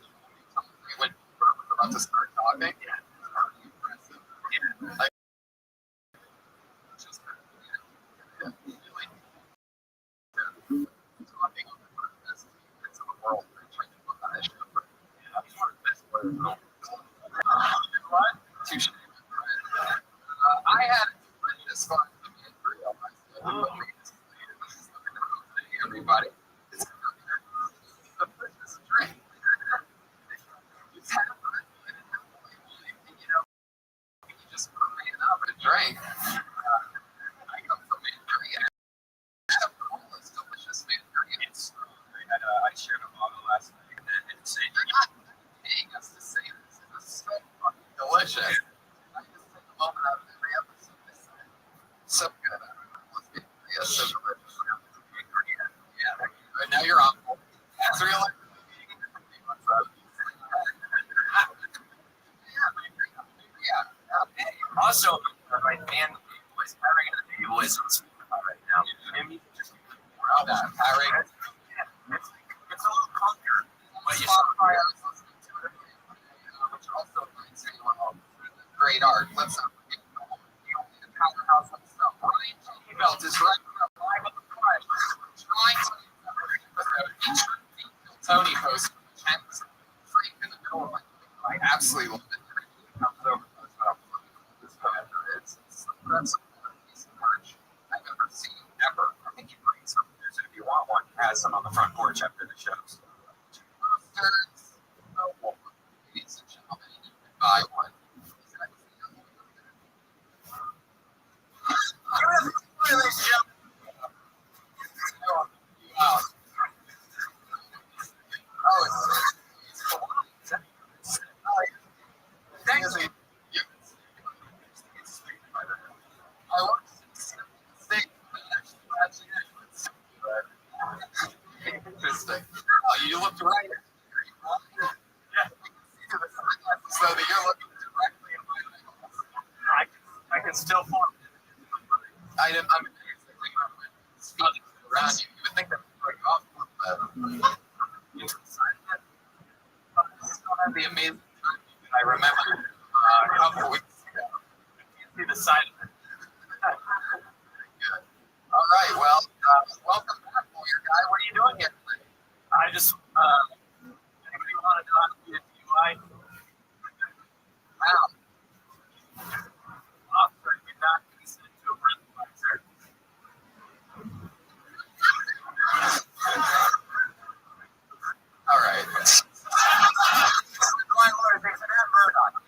when we're about to start talking. Like, just talking on the best in the world, trying to put on a show. What? Touche. I had tremendous fun to be in Rio. Everybody. It's the Christmas drink. It's happening. You know, you just bring it up and drink. I come from Mandarin. It's delicious Mandarin. I shared a bottle last night and it's they're not paying us to say this. It's so fucking delicious. I just take a moment out of every episode to say so good. Yes, so delicious. Yeah. Right now you're on. That's real. Yeah. Also, my band was powering at the table is right now. Maybe just around that powering. It's a little clunkier. But you Spotify, I was listening to it, which also finds anyone great art. Let's not forget the powerhouse of stuff. Ryan G. Belt is right live on the fly. Trying to Tony posted freak in the middle of I absolutely love it. Comes over this banner. It's that's a piece of merch I've ever seen ever. I think you bring some. If you want one, has some on the front porch after the shows. Ladies and gentlemen, you can buy one. Ladies and gentlemen. Interesting. Oh, you looked right. Yeah. So that you're looking directly at my I can still form. I'm speaking around you. You would think that would throw you off a little bit. The amazing time I remember a couple weeks ago. You see the side of it. Good. All right. Well, welcome back, lawyer guy. What are you doing here today? I just anybody want to know how to be a DUI? Wow. Officer, you're not consent to a breathalyzer. All right. Blind lawyer, thanks for that, Murdoch.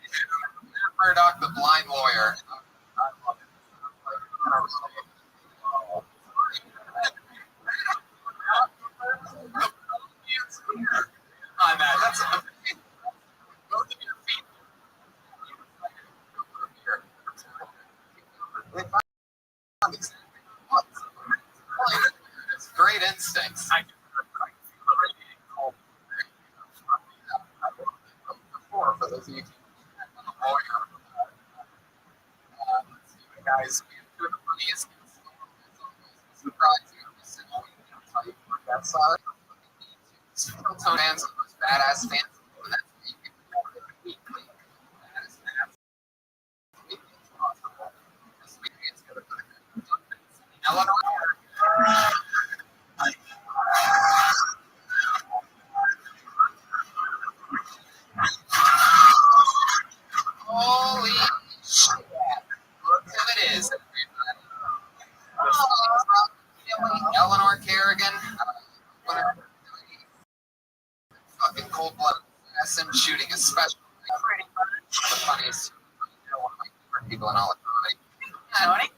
Matt Murdoch, the blind lawyer. I love it. On that, that's amazing. Both of your feet. It's great instincts. I can feel the radiating cold. Before, for those of you who are a lawyer, guys, we have two of the funniest surprise you. that's tone fans, badass fans. And that's what you can do weekly. Badass fans. Weekly is possible. This week it's going to be Eleanor. Holy shit. Look who it is, everybody. Eleanor Kerrigan. Fucking cold-blooded assassin shooting a special. The funniest, one of my favorite people in all of comedy.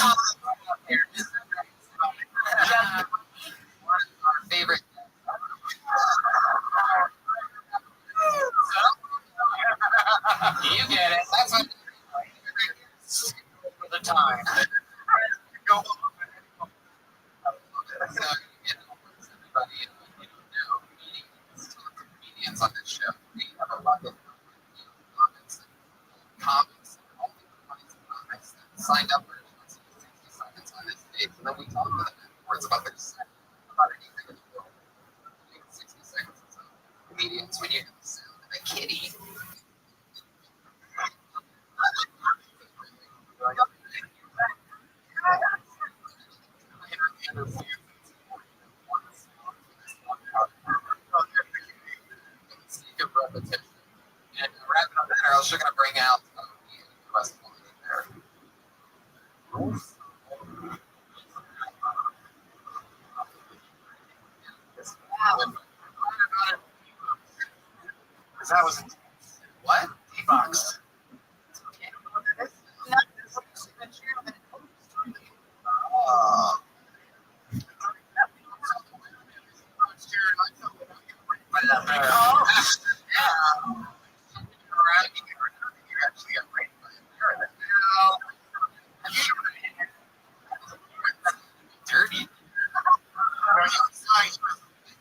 Our favorite. You get it. That's what for the time. Go. So, everybody know comedians on this show. We have a bucket of comics and all the comics that signed up for 60 seconds on this stage, and then we talk to them afterwards about their set, about anything in the world. 60 seconds of comedians when you have the sound of a kitty. Repetition. And wrapping up there, I was just going to bring out the rest of it there. Because that was what? D-Box. Oh. Dirty.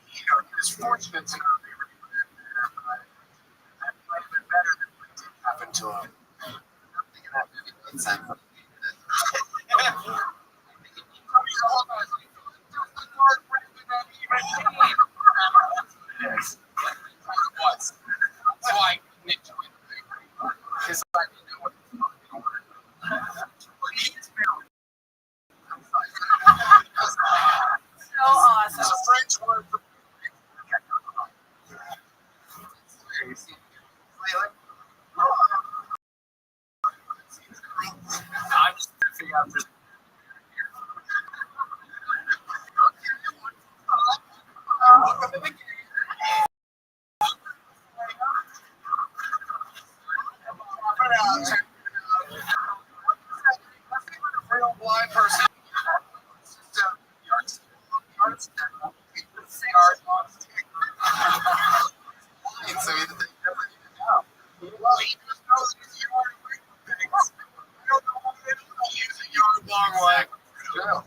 He was fortunate to happened to him. I'm thinking that movie made sense. Yes. That's why I couldn't enjoy the movie. Because I didn't know what the fuck So awesome. It's a French word for I'm just trying to figure out this. Real blind person. So he doesn't know. Well, he just knows he's yard things. I don't know why they don't use a yard long way. Yeah.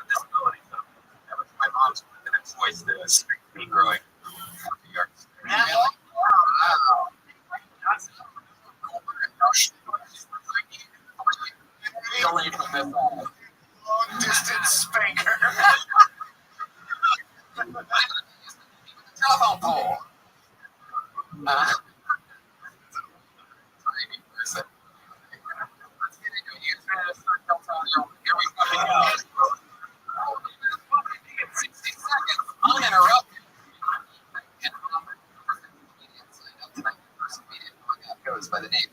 Disability. That was my mom's voice that was me growing. Wow. Away from this long distance spanker. Telephone pole. Tiny person. Let's get into it. Here we go. 60 seconds. Uninterrupted. Goes by the name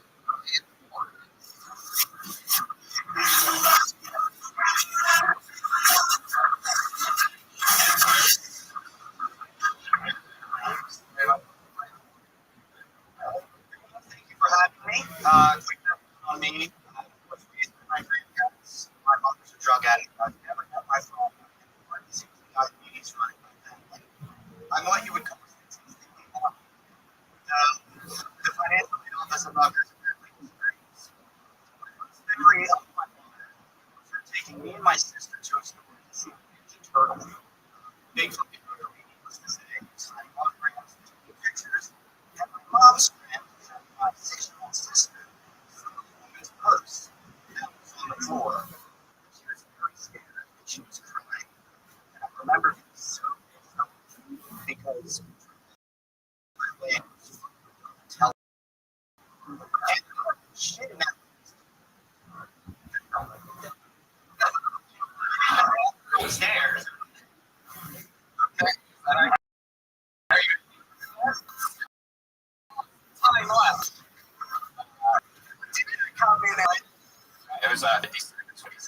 Is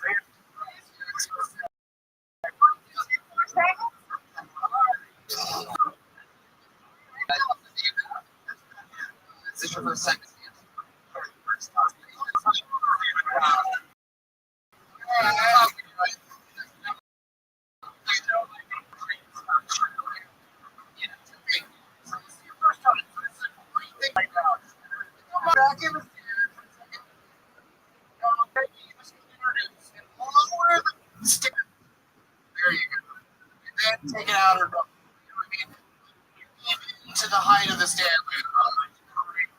this your first time? There you go. And then take it out or go. To the height of the stand.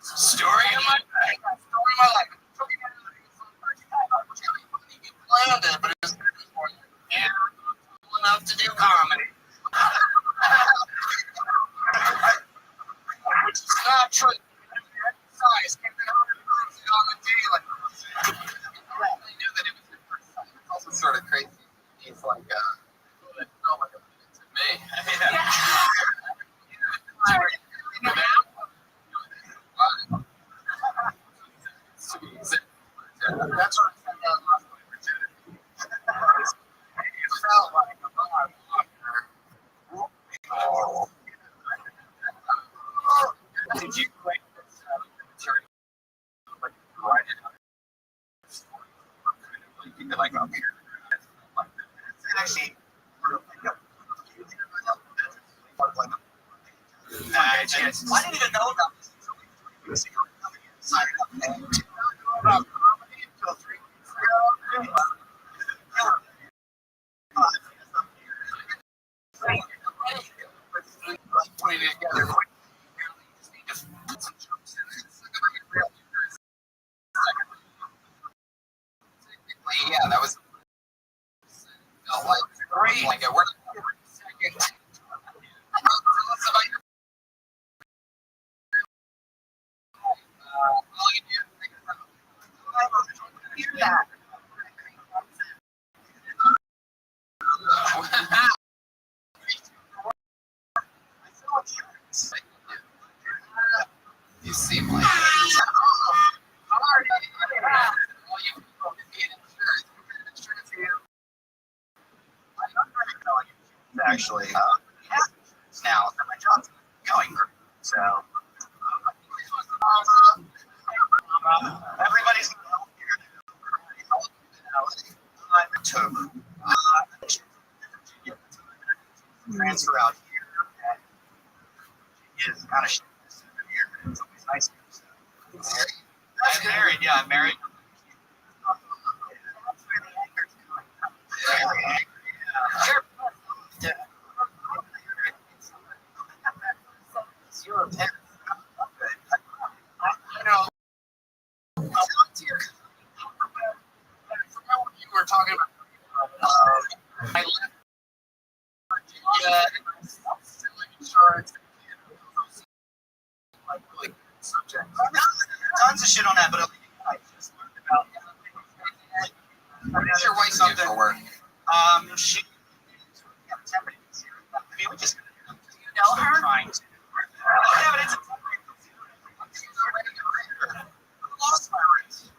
Story of my life. Story of my life. Planned it, but it was cool enough to do comedy. Which is not true. Size came on the daily. I knew that it was the first time. It's also sort of crazy. He's like, it felt like a minute to me. That's what did you quit material? Like, write it out. You could, like, up here. Actually, I didn't even know about this. Signing up about comedy until 3 weeks ago. Putting it together. Yeah, that was like great. Like we're second. Hear that. You seem like actually now that my job's going so everybody's took transfer out here is kind of shit here. It's always nice. I'm married. Yeah, I'm married. You're a pet. You know, you were talking about. I left Virginia. Insurance. Like subject. Tons of shit on that, but I just learned about. What is your wife something for work? She. I mean, we just. You know her? Trying to. Yeah, but it's. Lost my race.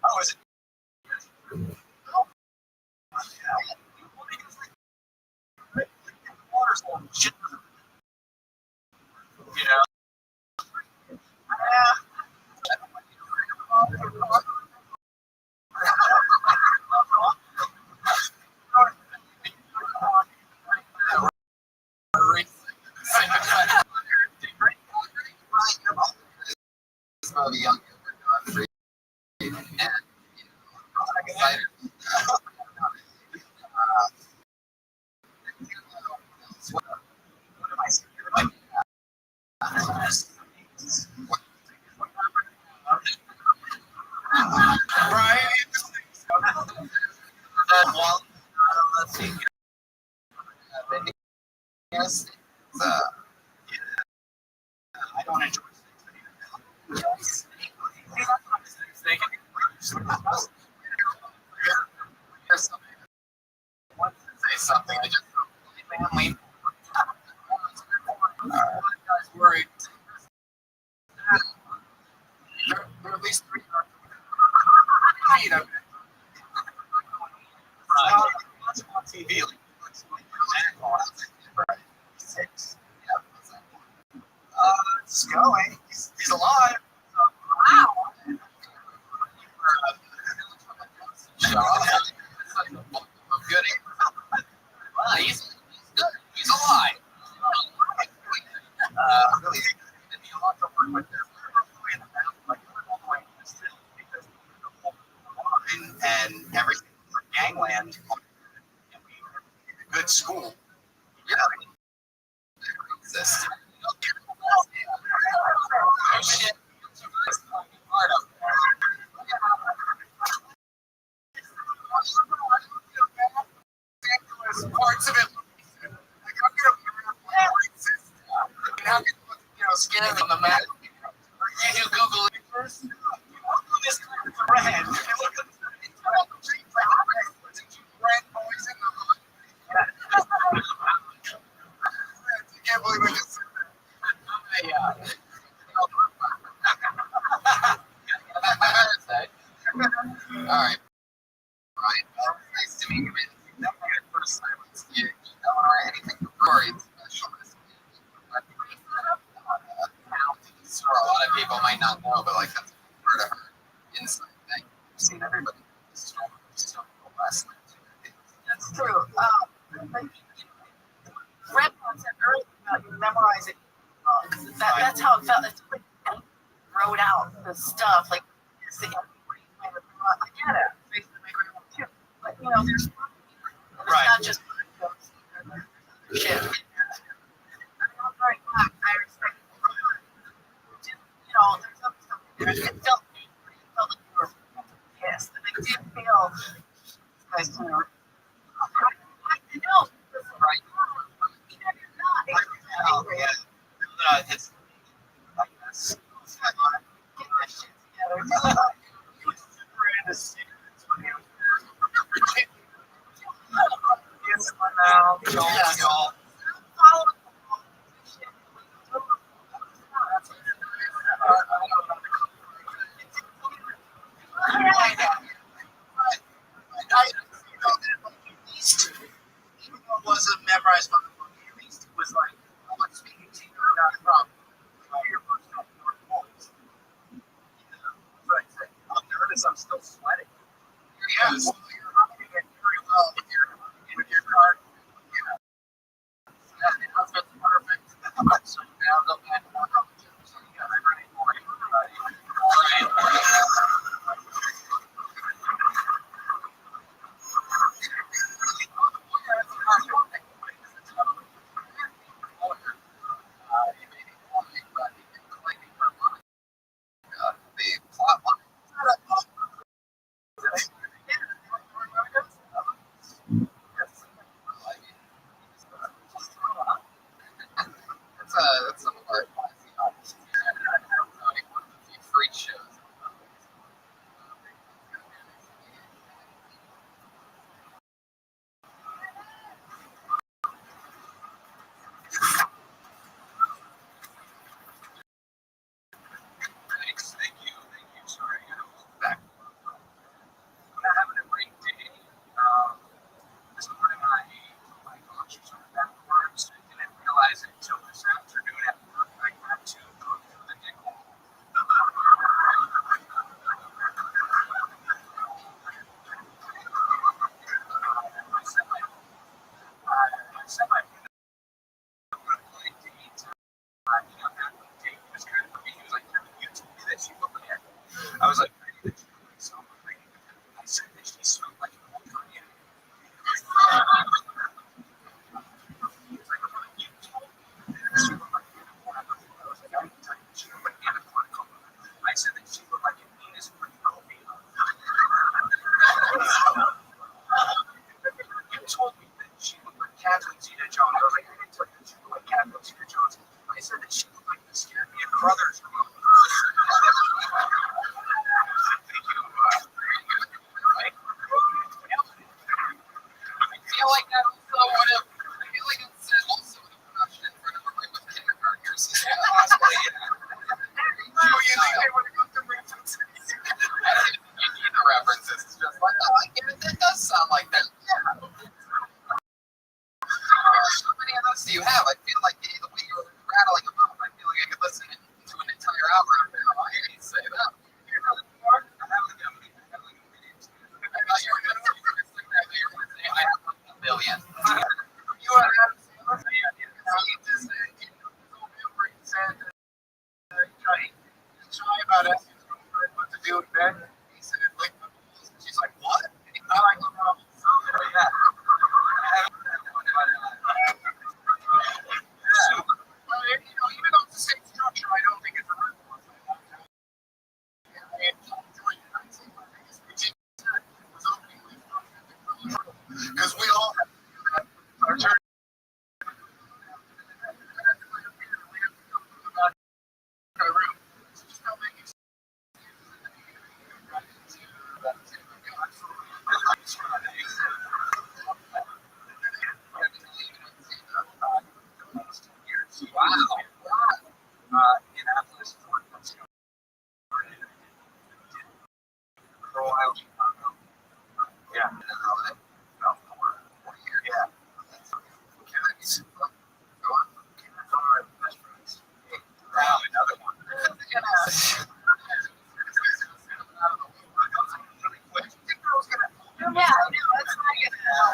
Oh, is it? You know? Young and I'm excited. What am I saying? at least 3 times. You know, watch on TV. Like, right. 6. Yeah. It's going. He's alive. Wow. Good. Well, he's good. He's alive. Really, and you want to work with their and everything for gangland. Good school. Yeah. Exists. Oh shit. Parts of it. Like, how can scan it on the map? You do Google it first. This red. Look at red boys in the hood. I can't believe I just said that. Yeah. All right. Right. Well, nice to meet you, man. Definitely at first silence. You know, anything Corey specialist. For a lot of people might not know, but like that's part of her insight. Like, you've seen everybody just last night. That's true. Red said earlier about you memorizing. That's how it felt. It's like wrote out the stuff. Like, I get it. But you know, there's not just shit. I'm very glad. I respect it. You know, there's other stuff there. It felt like you were pissed. And I did feel, guys, you know, I know. Right. It's Get my shit together. Wasn't memorized by the book. At least it was like, I'm not speaking to you, not from your personal voice. I'm nervous. I'm still sweating. Yeah, so you're not doing it very well with your card. Yeah, that's perfect. So now go ahead and work on the gym. So yeah, I'm ready for you. That's some of our freak shows. Thanks. Thank you. Sorry, I got back. I'm not having a great day. This morning my conscience went backwards. I didn't realize it until this afternoon at work. I had to go through the nickel. I said my client to eat. He was kind of he was like, you told me that she looked like it. I was like, I need to do myself. I said that she smelled like an old Korean. He was like, you told me that she looked like an old Korean. I was like, I didn't tell you that she looked like an old Korean. I said that she looked like an Venus Korean. You told me that she looked like Kathleen Zeta-Jones. I was like, I didn't tell you that she looked like Kathleen Zeta-Jones. I said that she looked like the Scandinavian Brothers. Thank you. okay. He said, lick my balls. And she's like, what? I like my balls. Yeah. Well, even though it's the same structure, I don't think it's a real one. Because we all have our turn. Wow. Indianapolis, for a while, Chicago. Yeah. And then LA. For a year. Yeah. Kennedy's. Go on. That's all right. Best friends. Now another one. Yeah, I know. That's not gonna help.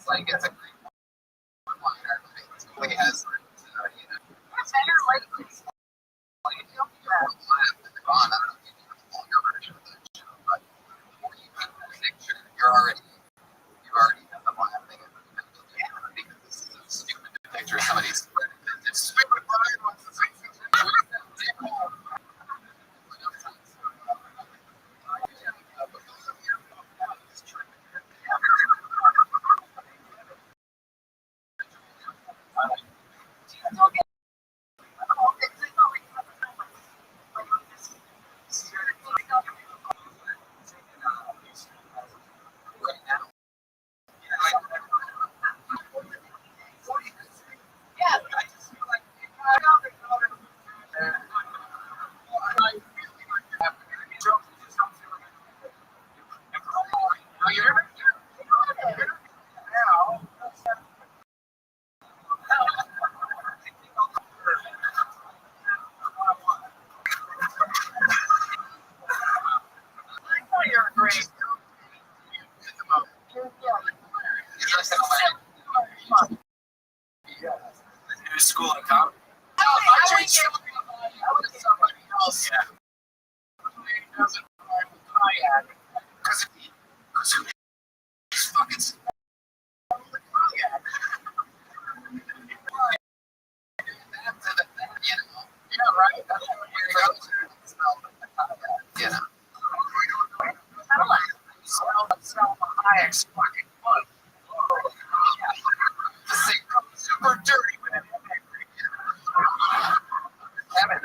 Like it's a great one. It really has Better lately. You're already you already have the one thing because this is a stupid picture somebody's it's stupid Brian wants to say school and college. I changed somebody else. Yeah. Doesn't rhyme with kayak because he's fucking kayak. Yeah, right. That's what you're going to smell the kayak. Yeah. Smell the kayak's fucking fun. This thing comes super dirty when it Kevin,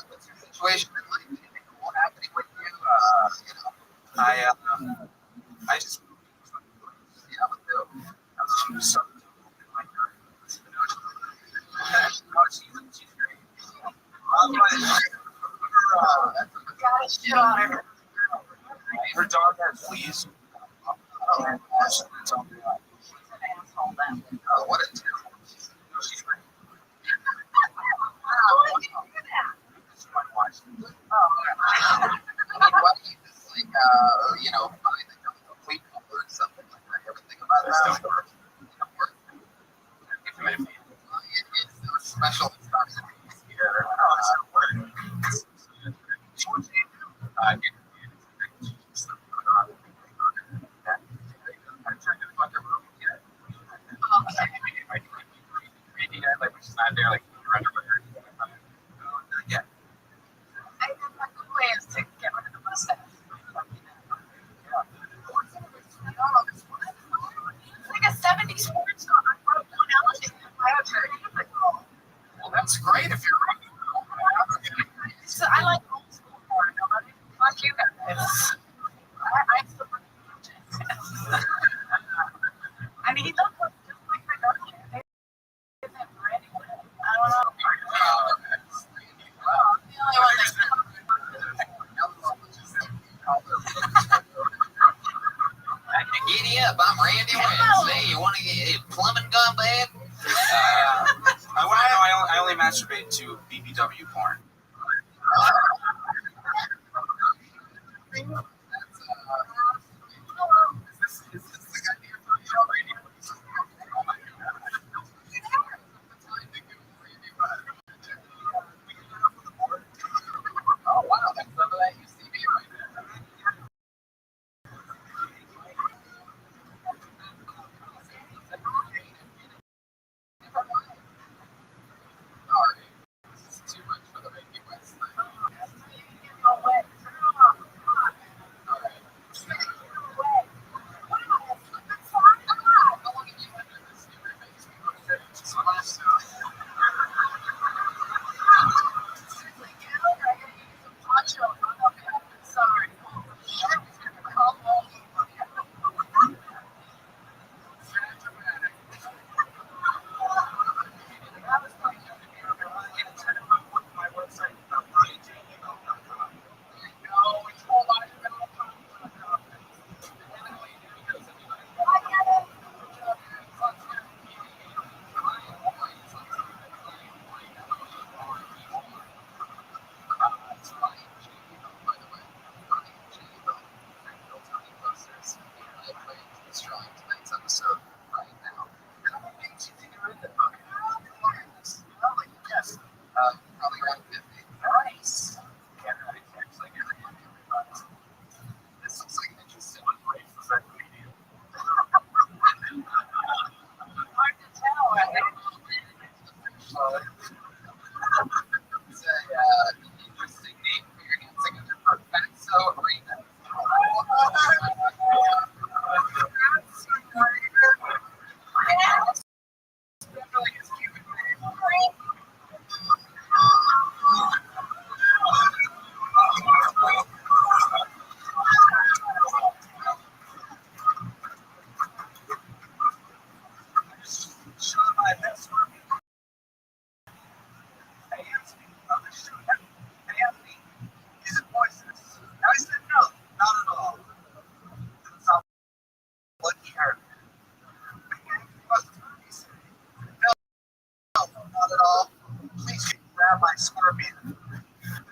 what's your situation? Anything cool happening with you? I just something like her. She's great. daughter. Her dog had fleas. Oh, she's an asshole then. Oh, what a terrible. She's great. Why do you just like buy the complete number or something like that? Everything about it still works. It's so special stuff. Like which is not there, like your underwear. Yeah. I think a good way is to get rid of the mustache. It's like a 70s sports car. I broke one out in my own. Well, that's great if you're right. So I like old school more. Nobody fuck you guys. I still I mean, he does look just like my daughter. They did that for anyone. I don't know. The only one that's Giddy up, I'm Randy Wentz. Hey, you want to get plumbing gone bad? I only masturbate to BBW porn. Oh wow, that's some of that UCB right there. This is too much for the Randy Wentz thing. Probably 150. Nice. Yeah, this looks like an interesting one. hard to tell. It's a interesting name for your hand signature for Fatso Arena. Is it poisonous? I said no, not at all. Doesn't sound like he heard. No, not at all. Please grab my scorpion.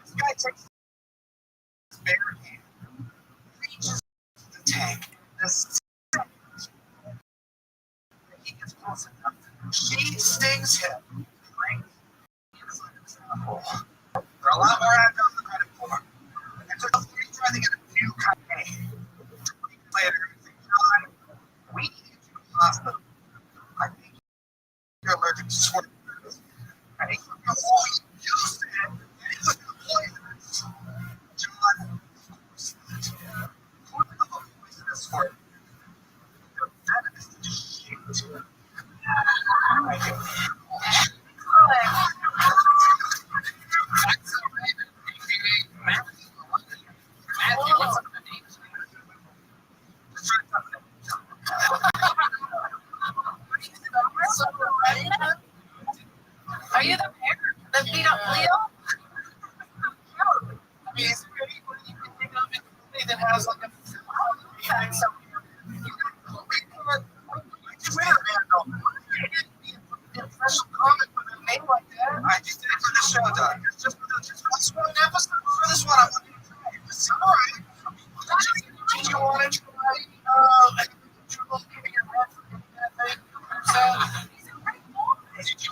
This guy takes his bare hand, reaches the tank, he gets close enough. She stings him. Right? There are a lot more actors than credit for. And so he's trying to get a new kind of name. Later, John, we need you to the hospital. I think you're allergic to scorpions. And he took the poison. You said he took the poisonous. John, who the poisonous scorpion? You're venomous to shoot. I do. that has like a yeah, so Twitter handle. Special comment with a name like that. I just did it for the show, Doc. Just one episode for this one. I want you to try it. All right. Did you want to try? Giving your breath for that thing. So, did you?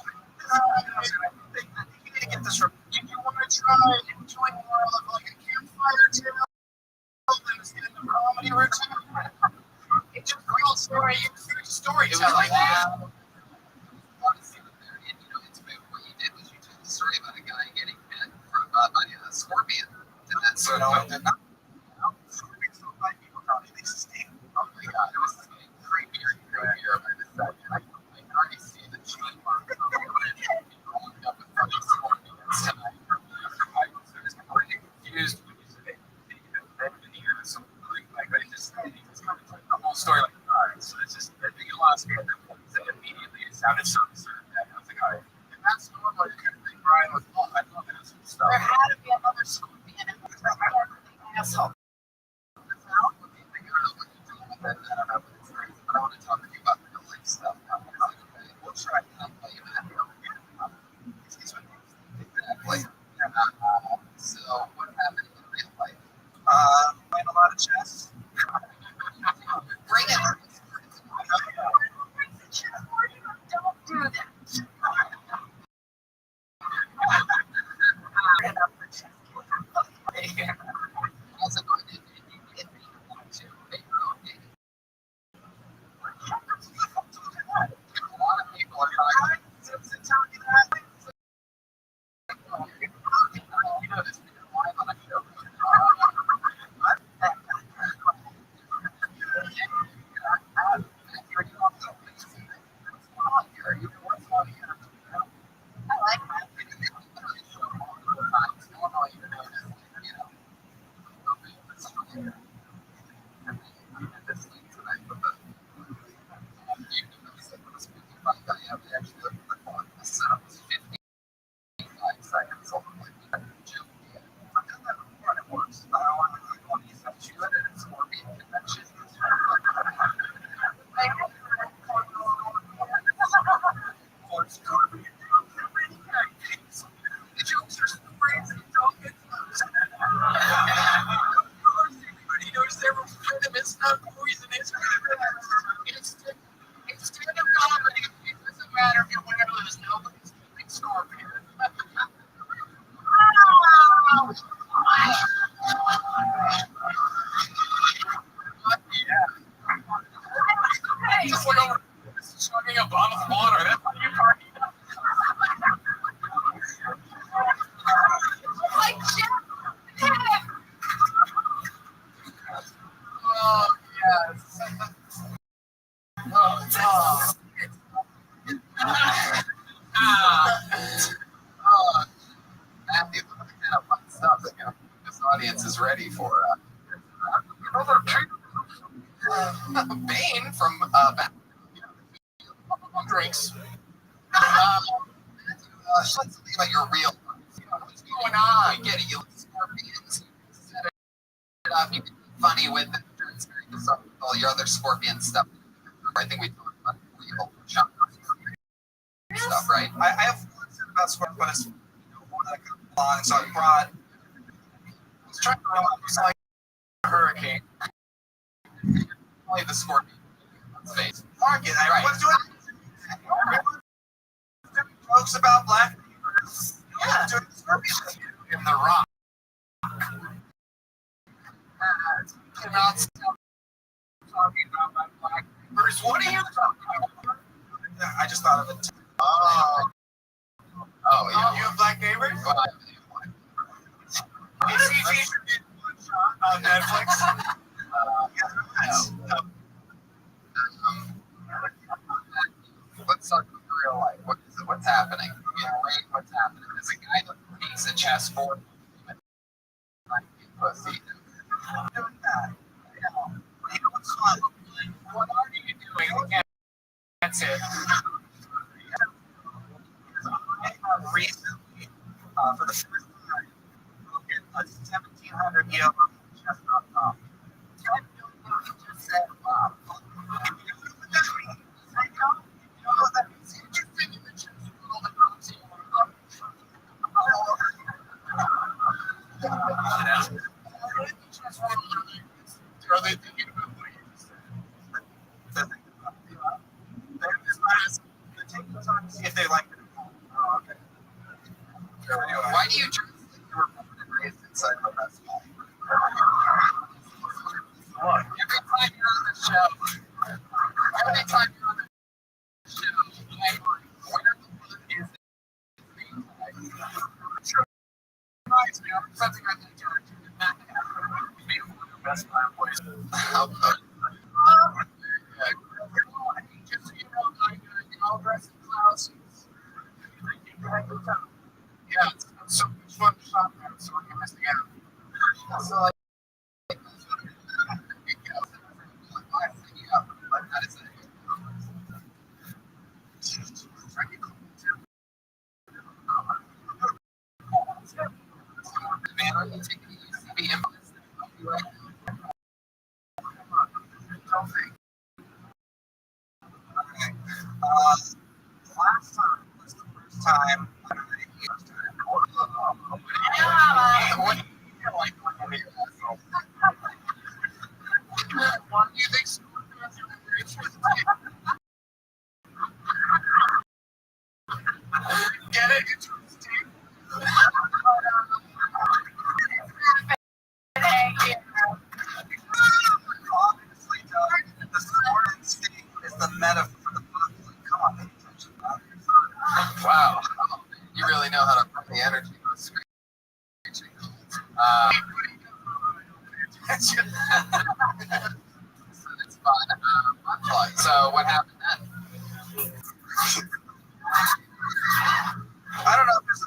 You need to get this right. Did you want to try doing more of like a campfire tale instead of a comedy routine? It's just real story. It's storytelling. It's what you did was you told the story about a guy getting bit by a scorpion, and then sort of went to oh my god, it was creepier and creepier by the second. I can already see the cheese mark rolling up in front of the scorpions tonight. I was completely confused when you said but it just the whole story like so it's just you lost me at that point. So immediately it sounded so absurd that I was like, all right. And that's the one where you could think Brian was I love it as stuff. There had to be another scorpion in the asshole. I don't know what it's crazy, but I want to talk to you about real life stuff. We'll try to play you that. Exactly. So, what happened in real life? Playing a lot of chess. Bring it. Don't do that. How's it going? It to make your own game. A lot of people are trying to tell you that. You know this, you're live on a show. I like that. It's not poisonous. It's kind of comedy. It doesn't matter if you win or lose. Nobody's big scorpion. Just like over chugging a bottle of water. That's how you party. Like Jeff. Oh, yes. Matthew, the kind of fun stuff that this audience is ready for. Bane from Drinks. let's leave out your real life. What's going on? We get it. You look scorpions. Set it up. You can be funny with it. It's very disruptive. All your other scorpion stuff. I think we talked about real stuff, right? I have feelings about scorpion, but it's one that I could pull on, so I brought. I was trying to run like a hurricane. Only the scorpion face. Market. I was doing jokes about black people. Yeah, doing scorpion In the rock. cannot stop talking about my black. Bruce, what are you talking about? I just thought of it. Oh, yeah. You have black neighbors? Well, You see Jason did one shot on Netflix? Let's talk about real life. What's happening? What's happening? There's a guy that takes a chessboard. Pussy. Doing that. You know what's fun? What are you doing? Yeah, that's it. I recently, for the first time, looked at a 1700 yellow chestnut Best Buy employees. How about just so you know, I'll dress in clown suits. Yeah, it's so much fun to shop there, so we're missing out. So, like, man, are you taking it easy? Last time was the first time. What do you feel like when you're Why do you think school fans are very interesting? Get it? Interesting. Obviously, Doug, the sport instinct is the metaphor for the book. Come on, pay attention. Wow. You really know how to put the energy on the screen. It's fun. So what happened then? I don't know if this is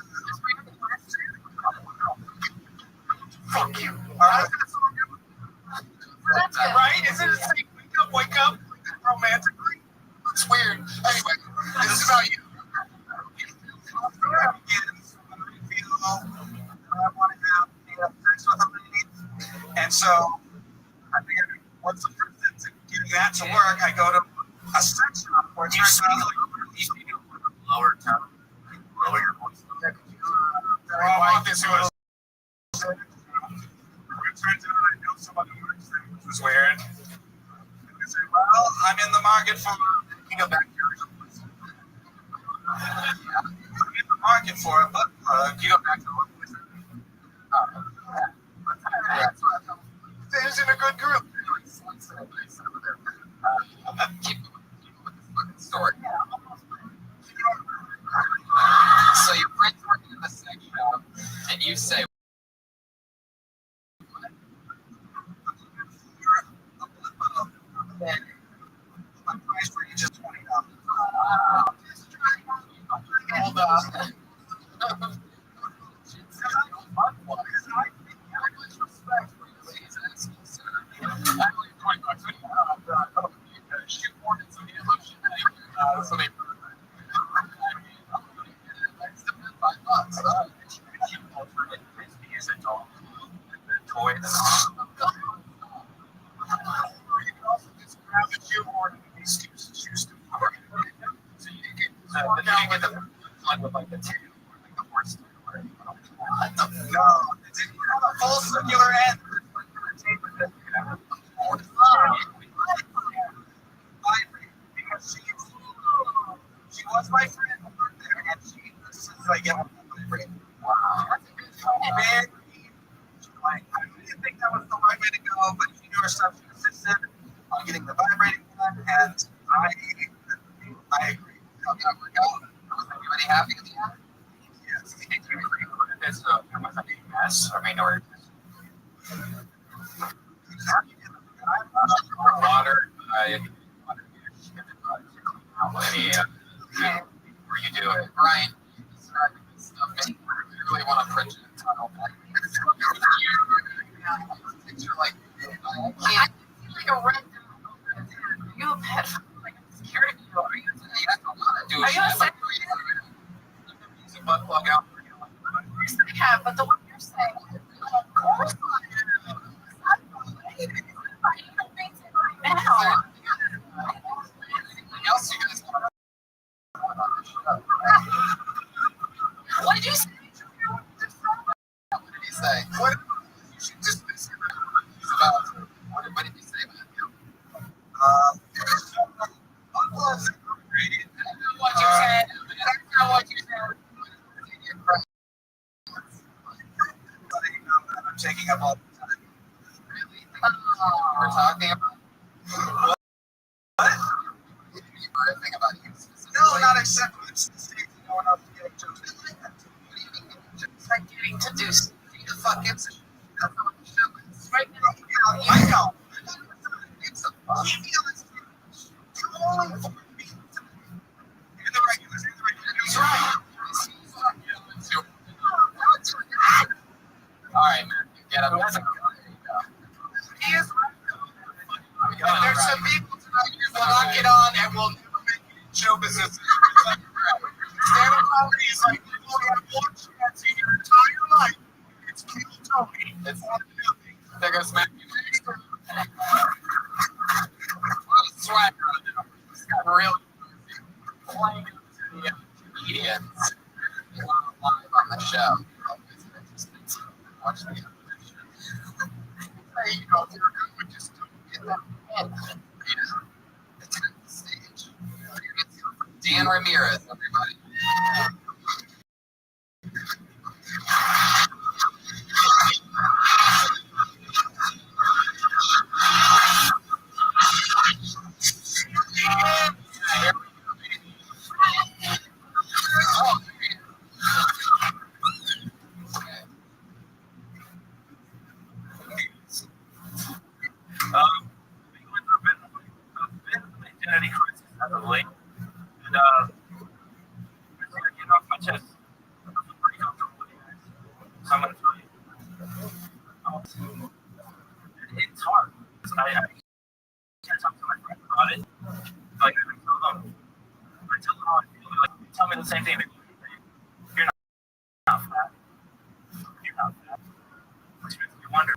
fuck you. Alright. Right? Isn't it saying wake up romantically? It's weird. Anyway, this is about you. I want to have sex with somebody. And so I figured once the person's getting that to work, I go to a sex shop where it's lower tone, lower your voice. I want this was. It turns out I know someone who works there, which was weird. And I say, well, I'm in the market for you go back here. I'm in the market for it, but you go back to the place. He's in a good group. Keep with this fucking story. So your friend's working in the sex shop, and you say, my price range is $20. Hold on. Full circular end. Because she was my friend and she this is like my friend. Like, I didn't think that was the right way to go, but she knew herself. She insisted on getting the vibrating one, and I agree. Was everybody happy at the end? Yes. It's a mess. I mean, or water. Where you do it, Brian. I really want to print a tunnel. Picture like I feel like a red. You have had like I'm scared of you. Are you? Are you upset? Use a butt plug out. I have, but the one you're saying. Of course I am. Now. Anything else you guys want to? What did you say? What did he say? What? You should just listen about. What did he say about you? What you said. That's not what you said. I'm taking up all the time. Really? We're talking about. What? You were thinking about you specifically? No, not except for the state going up to get jokes. What do you mean? It's like getting to do the fuck is it? That's not what the show is. Right now, All right, man. Get up. There you go. He is right. There's some people tonight who will not get on and will never make it in show business. Stand-up comedy is like you only have one chance in your entire life. It's kill Tony. It's not nothing. They're gonna smack you next. A lot of swagger on them. It's got real playing to the comedians live on the show. Watch the you know, if you're good, just don't get that in. Attend the stage. You're gonna see Dan Ramirez, everybody. Identity crisis as of late, and I feel like getting off my chest. I feel pretty comfortable with you guys. So I'm gonna tell you. It's hard. I can't talk to my friends about it. Like I tell them how I feel. Like they tell me the same thing. You're not fat. You're not fat. Which makes me wonder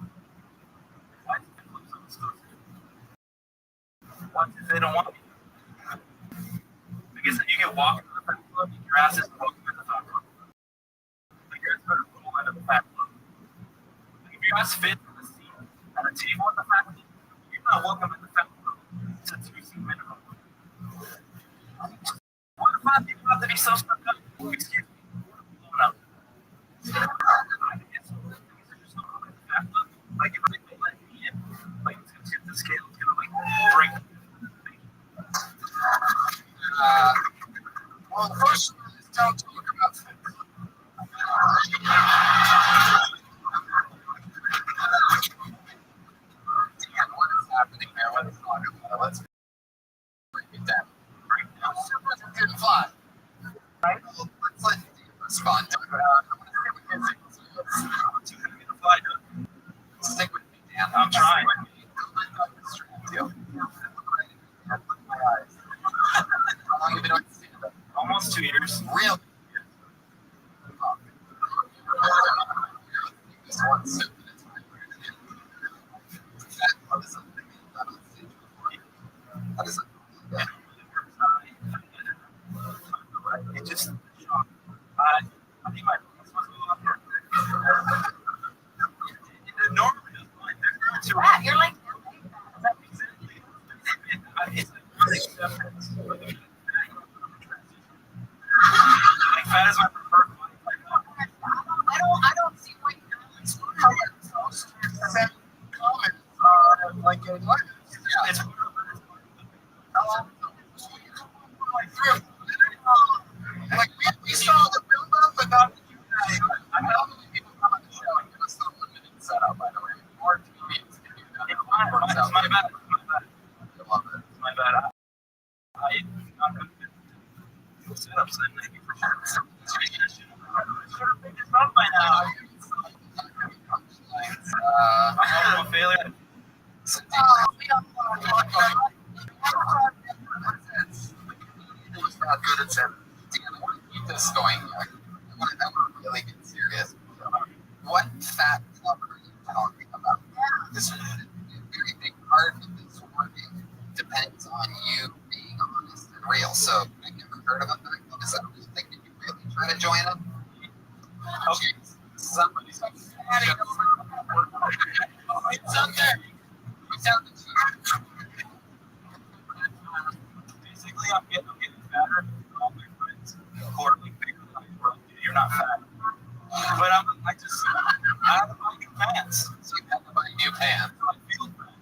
why do people look so disgusting? What if they don't want me? Because you can walk into the fat club, your ass isn't welcome in the fat club. Like your ass better roll into the fat club. Like if your ass fit in the seat at a table at the fat club, you're not welcome in the fat club. It's a 2-seat minimum. What the fat people have to be so stuck up? Excuse me. Blown up. Like if they let me in, like it's gonna tip the scale, it's gonna like break. Well, first, don't talk about sex. Dan, what is happening there? What is going on? Let's break it down. Super didn't fly. Right? Let's let Dan respond to it. I want to stay with his I'm too heavy to fly, dude. Stick with me, Dan. I'm trying. Don't let go distract you. Look at my eyes. How long have you been doing stand-up? Almost 2 years. Real. This one sip at a time. That is something that on stage before. That is It just, I think my supposed to go up there. Normally, there's no Wow, you're like, it's acceptance. Like fat is my preferred body. I don't see why you don't send comments like in letters. Yeah. It's Like we saw the build up, but not the unite. I know that people come on the show and give us the limited setup, by the way. More comedians can do that. it's my bad. I love it. It's my bad. I'm not good at setups. I'm not for sure. I should have picked this up by now. I'm a failure. It was not good at seven. Dan, I want to keep this going. I want to really get serious. What fat club are you talking about? This is a very big part of this working depends on you being honest and real. So I've never heard of a fat club. Is that a real thing? Did you really try to join them? Okay. Somebody's like, it's out there. It's out there. Basically, I'm getting fatter. All my friends quarterly figure you're not fat. But I have to buy new pants. So you have to buy new pants. So I feel bad.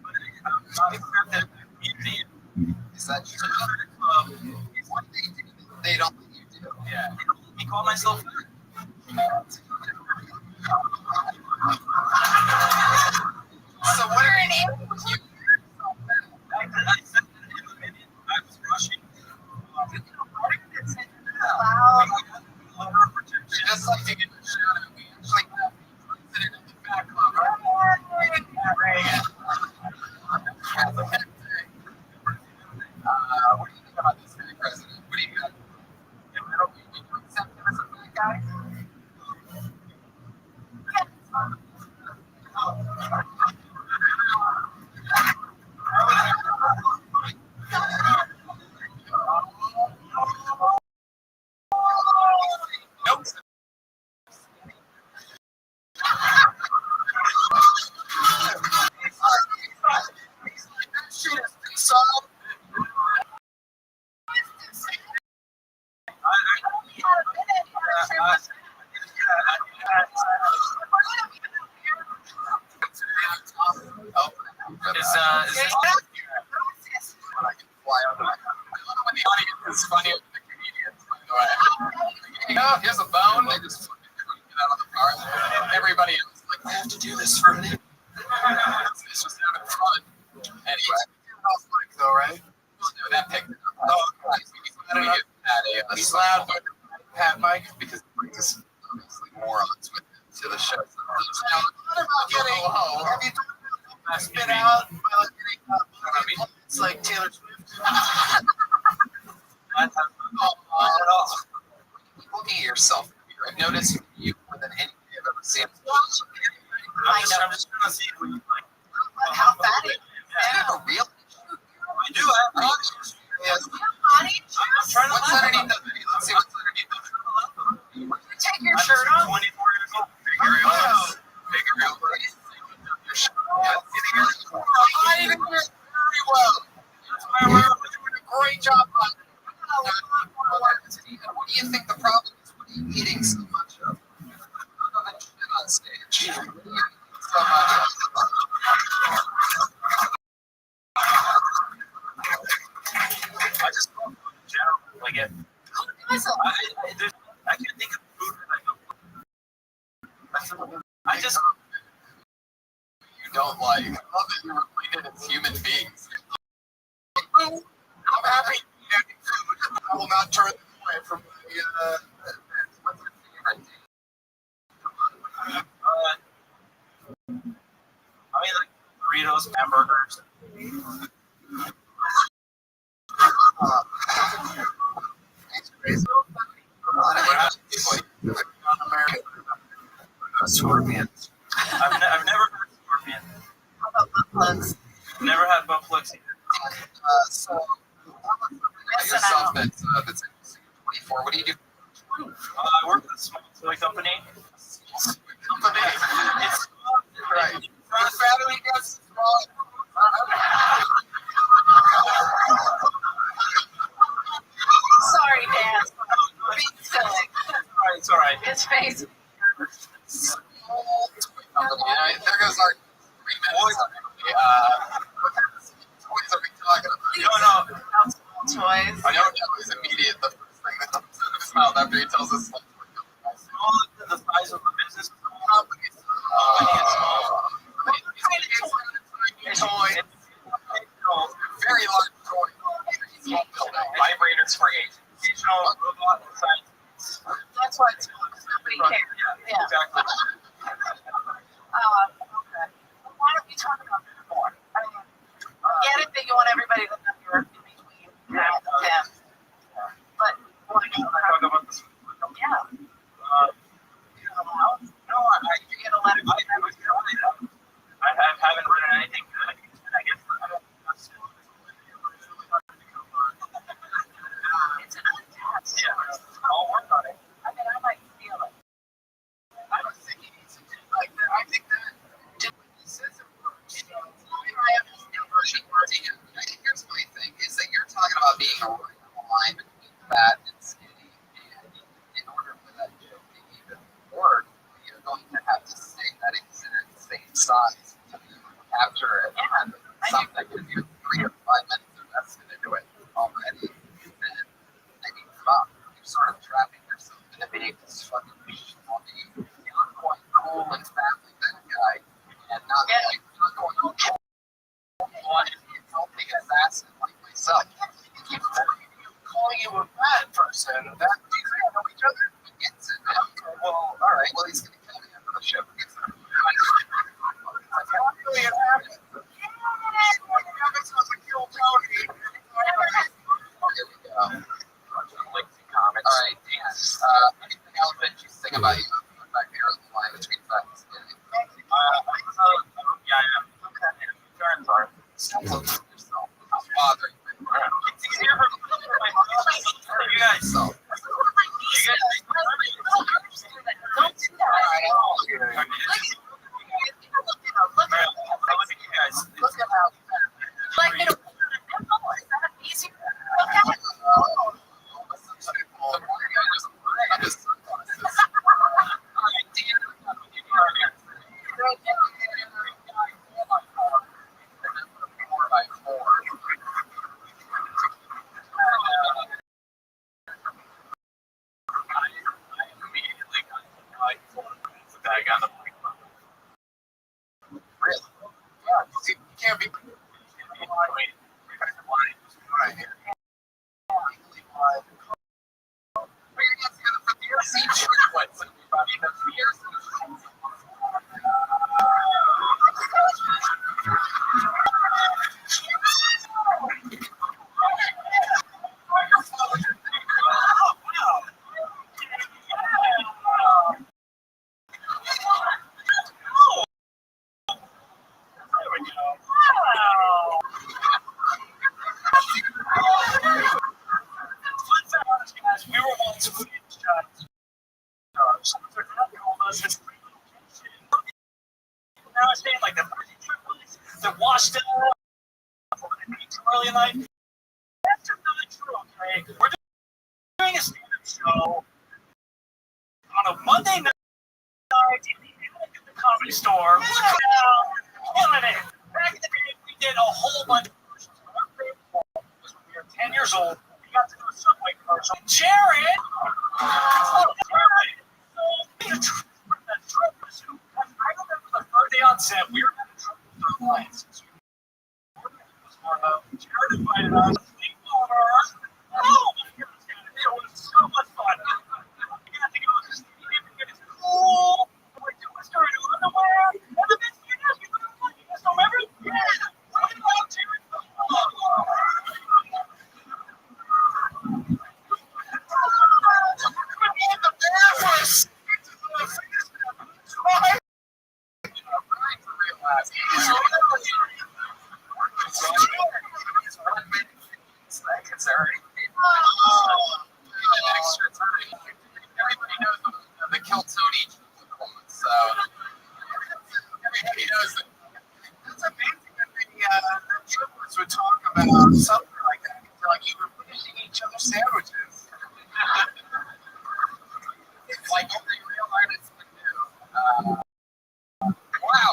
But I'm not accepted in the community. Is that true? What they do, they don't let you do. Yeah. They don't let me call myself fat. So what are you doing? I can fly out. I love it when the audience is funnier than the comedians. By the way, oh, here's a bone. They just fucking get out of the car. Everybody else is like, I have to do this for me. It's just having fun. Anyway, how's Mike though, right? That picked it up. Oh, nice. We get Pat a slab, but Pat Mike because he brings us obviously morons with him to the show. What about getting? Have you spit out? It's like Taylor Swift. Looking at yourself, I've noticed you more than anything I've ever seen. I'm just trying to see what you like. How fatty? You have a real issue? I do. I have body issues. Yes. Body issues? I'm trying to. What's underneath the hoodie? Let's see what's underneath the hoodie. You take your shirt off. 24 years old. Figure it out. Figure it out. Your shirt. I even wear it very well. That's why we're doing a great job on it. What do you think the problem is? What are you eating so much of? Other than shit on stage. What are you eating so much of? I just love food in general. Like it. I can't think of food that I don't. I just. You don't like. I love that you're related as human beings. I'm happy eating food. I will not turn away from the. What's your favorite thing? I mean, like burritos, hamburgers. Scorpions. I've never heard of scorpion. How about butt plugs? Never had butt plugs either. So, yourself that's interesting. 24. What do you do? I work at a small toy company. It's right. Battery gets small. Sorry, Dan. It's all right. His face. There goes our 3 minutes. What kind of toys are we talking about? No. Toys. I don't know. It's immediate. The first thing that comes out of his mouth after he tells us. The size of the business. Company is small. Toy. Very large toy. Small building. Vibrators for educational robot science. That's why it's called nobody cares. Yeah. Exactly. Okay. Well, why don't we talk about that more? I mean, get it that you want everybody to know you're in between now and then. But why not talk about this? Yeah. You're gonna let it go. I haven't written anything good. I guess It's an untapped. yeah. I'll work on it. I mean, I might feel it. I don't think he needs to do like that. I think that when he says it works, I have this new version working. Here's my thing: is that you're talking about being a line between fat and skinny, and in order for that joke to even work, you're going to have to say that it's in the same size to capture it. And something that could be 3 or 5 minutes invested into it already. And I mean, fuck, you're sort of trapping yourself in a being this fucking schmucky, not quite cool and fat like that guy, and not like not going okay. And helping assassin like myself. He keeps calling you a bad person. That we know each other. He gets it. Well, all right. Well, he's gonna kill me after the show. Alright, Dan, anything else that you think about you back here on the line between fat and skinny? Yeah, I am. Okay. Turns are. Stop looking at yourself. I'm bothering me. It's easier for you guys. So. You guys Don't do that. Look at how. Like, you know, is that easy? Look at it. can't be. Right here. We were once footage shots. Someone's like, "How cool is this?" Now I'm saying like the washed up too early in life. That's just not true, okay? We're doing a stand-up show on a Monday night at the Comedy Store. Killing it. Back in the day, we did a whole bunch of commercials. Our favorite one was when we were 10 years old. We got to do a Subway commercial. Jared! I remember the first day on set, we were having trouble with our lines. Jared invited us to sleep over. Oh my goodness, it was so much fun. We got to go to the stadium and get his cool. We started underwear. And the best thing is, we learned what you guys remember? Yeah! What about Jared? Everybody knows the Kiltony, so everybody knows that. That's amazing that the triplets would talk about something like that. Like you were finishing each other's sandwiches. It's like only real artists can do. Wow.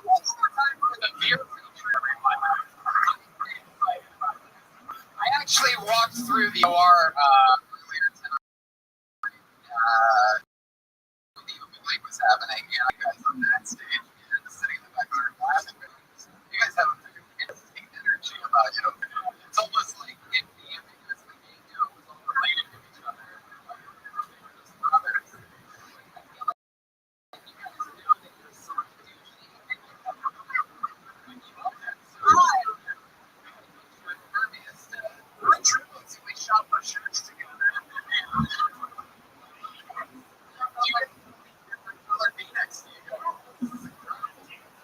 One more time for the beer feature, everyone. I actually walked through the OR earlier tonight. The lake was happening, and you guys on that stage and sitting in the back there laughing. You guys have a very interesting energy about you. It's almost like it being because the game was all related to each other. Brothers. I feel like you guys know that you're sort of douchey and you have when you love that sort of impervious to the triplets. We shop our shirts together. Another be next to you.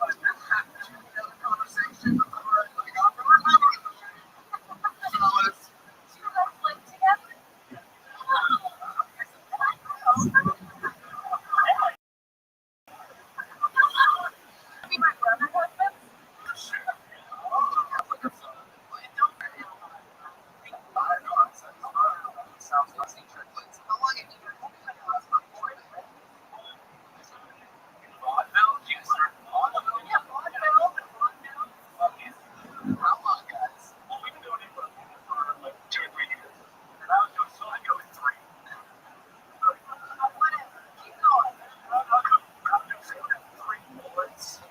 Another conversation before I go for Sounds like triplets. How long have you been How long, guys? Well, we've been doing it for like 2 or 3 years. And I was doing solo with 3. Keep going. I'm doing solo with 3 bullets.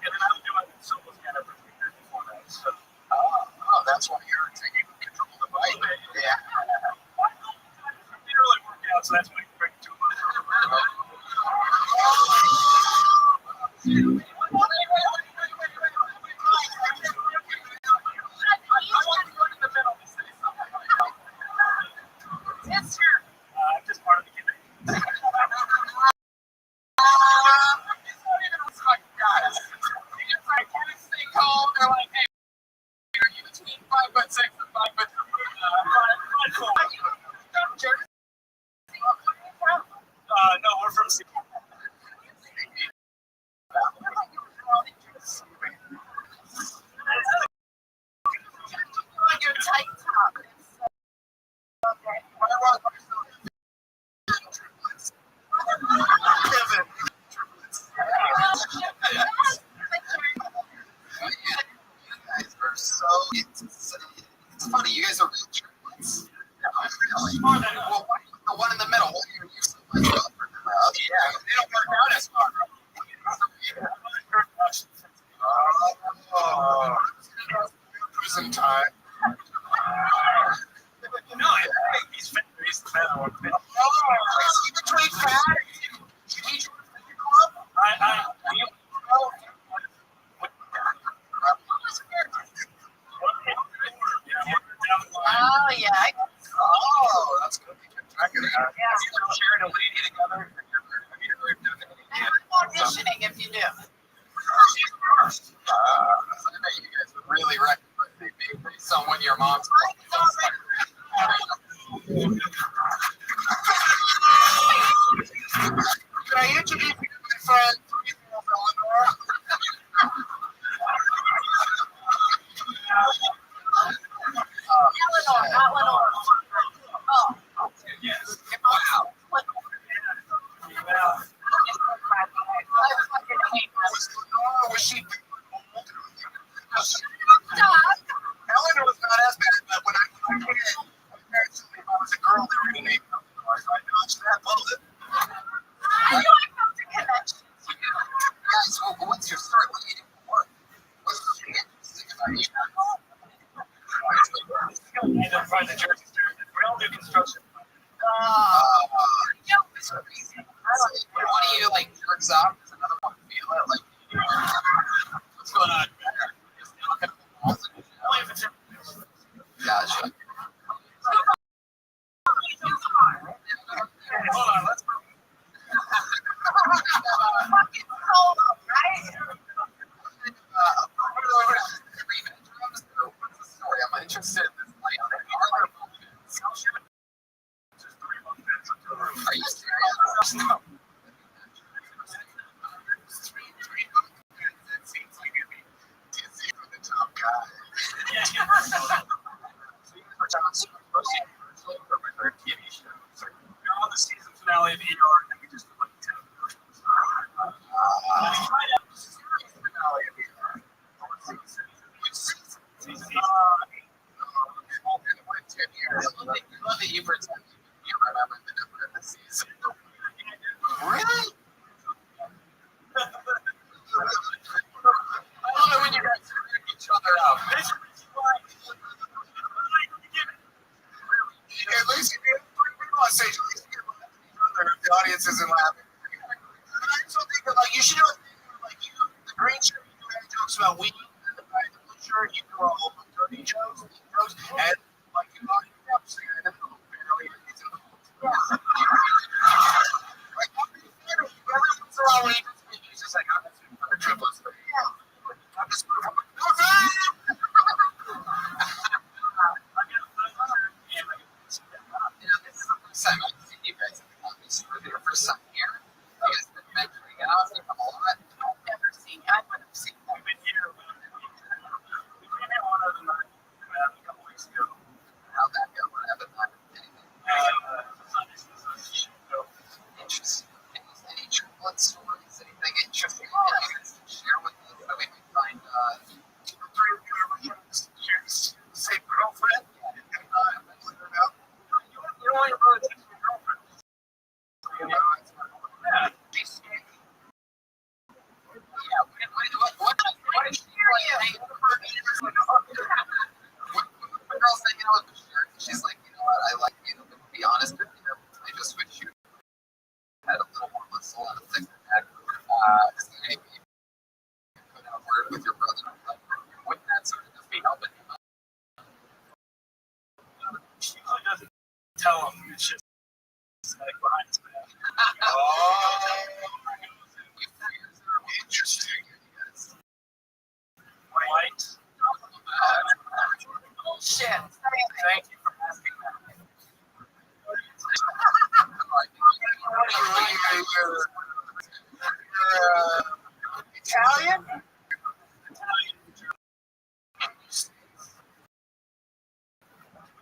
And then I was doing solo stand-up for 3 years before that. So, that's why you're taking control of the bike. Yeah. it didn't really work out, so that's why I break too much. I'm just part of the gimmick. I can't stay calm. They're like, hey, are you between 5'6" and 5'3"? No, we're from Seattle. Your tight top. It's funny, you guys are real triplets. Really? Well, the one in the middle, what year you so much up for? Yeah. Yeah. I bet you guys would really recognize me based on when your mom's Can I introduce you to my friend, Eleanor? Eleanor, not Lenore. Oh. Yes. Wow. Was she? Eleanor was not as bad, but when I was a kid, my parents told me if I was a girl, they were going to name me. So I dodged that bullet. I know I found a connection. Guys, what's your story? What do you do for work? What's interesting about you? I don't find the Jersey Street. We all do construction. It's crazy. One of you like jerks off, there's another one feel it. Like, what's going on? Gotcha. Hold on, let's go. Fucking solo, right? What's the story? I'm interested in this. Like, are there moments? Are you serious? No. It seems like it'd be dizzy for the top guy. Yeah. So you were talking about for my third TV show. So We're on the season finale of ER, and we just did like 10 commercials. We tried out the series finale of ER. which season? Season It went 10 years. I love that you pretend you remember the number of the season. Really? I don't know when you guys figured each other out. At least you did. We want to say, at least you laugh at each other if the audience isn't laughing. But I also think that, like, you should do a thing where, like, you, the green shirt, you do any jokes about weed, and the guy in the blue shirt, you do all the dirty jokes, and, like, you know, you have to say, I don't know, barely, it's in the like, every once in a while when he gets me, he's just like, I'm just for the triplets. I'm just for this is the first time I've seen you guys in the comedy store. Your first time here. You guys have been mentoring out a lot. I've never seen you. I would have seen you. We've been here. We came here one other night a couple weeks ago. How'd that go? What happened? Interesting. Any triplet stories? Anything interesting you guys can share with us that we can find? Three of you ever share the same girlfriend? You don't want your brother to take your girlfriend. Yeah. What is she like? The girl's hanging out with the shirt. She's like, you know what? I like you. To be honest with you, I just wish you had a little more muscle and a thicker neck. So maybe you could have a word with your brother. Like, wouldn't that sort of just be helping him out? She usually doesn't tell him. It's just like behind his back. Interesting. Yes. White. Oh, shit. Thank you for asking that. Italian?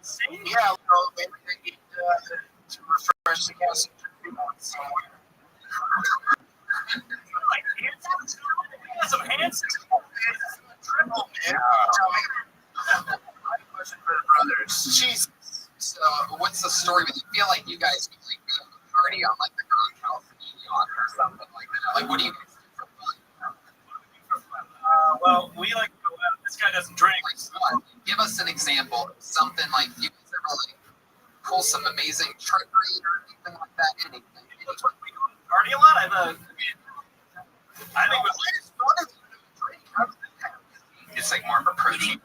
See? Yeah, well, maybe they need to refresh the gas somewhere. Like hands. Some hands. Triple, man. I have a question for the brothers. Jesus. So, what's the story? Do you feel like you guys could like go to a party on like the Grand California yacht or something like that? Like, what do you guys do for fun? Well, we like to go out. This guy doesn't drink. Like, what? Give us an example of something like you guys ever like pull some amazing trickery or anything like that. Anything. Party a lot. I think it's like more of a protein.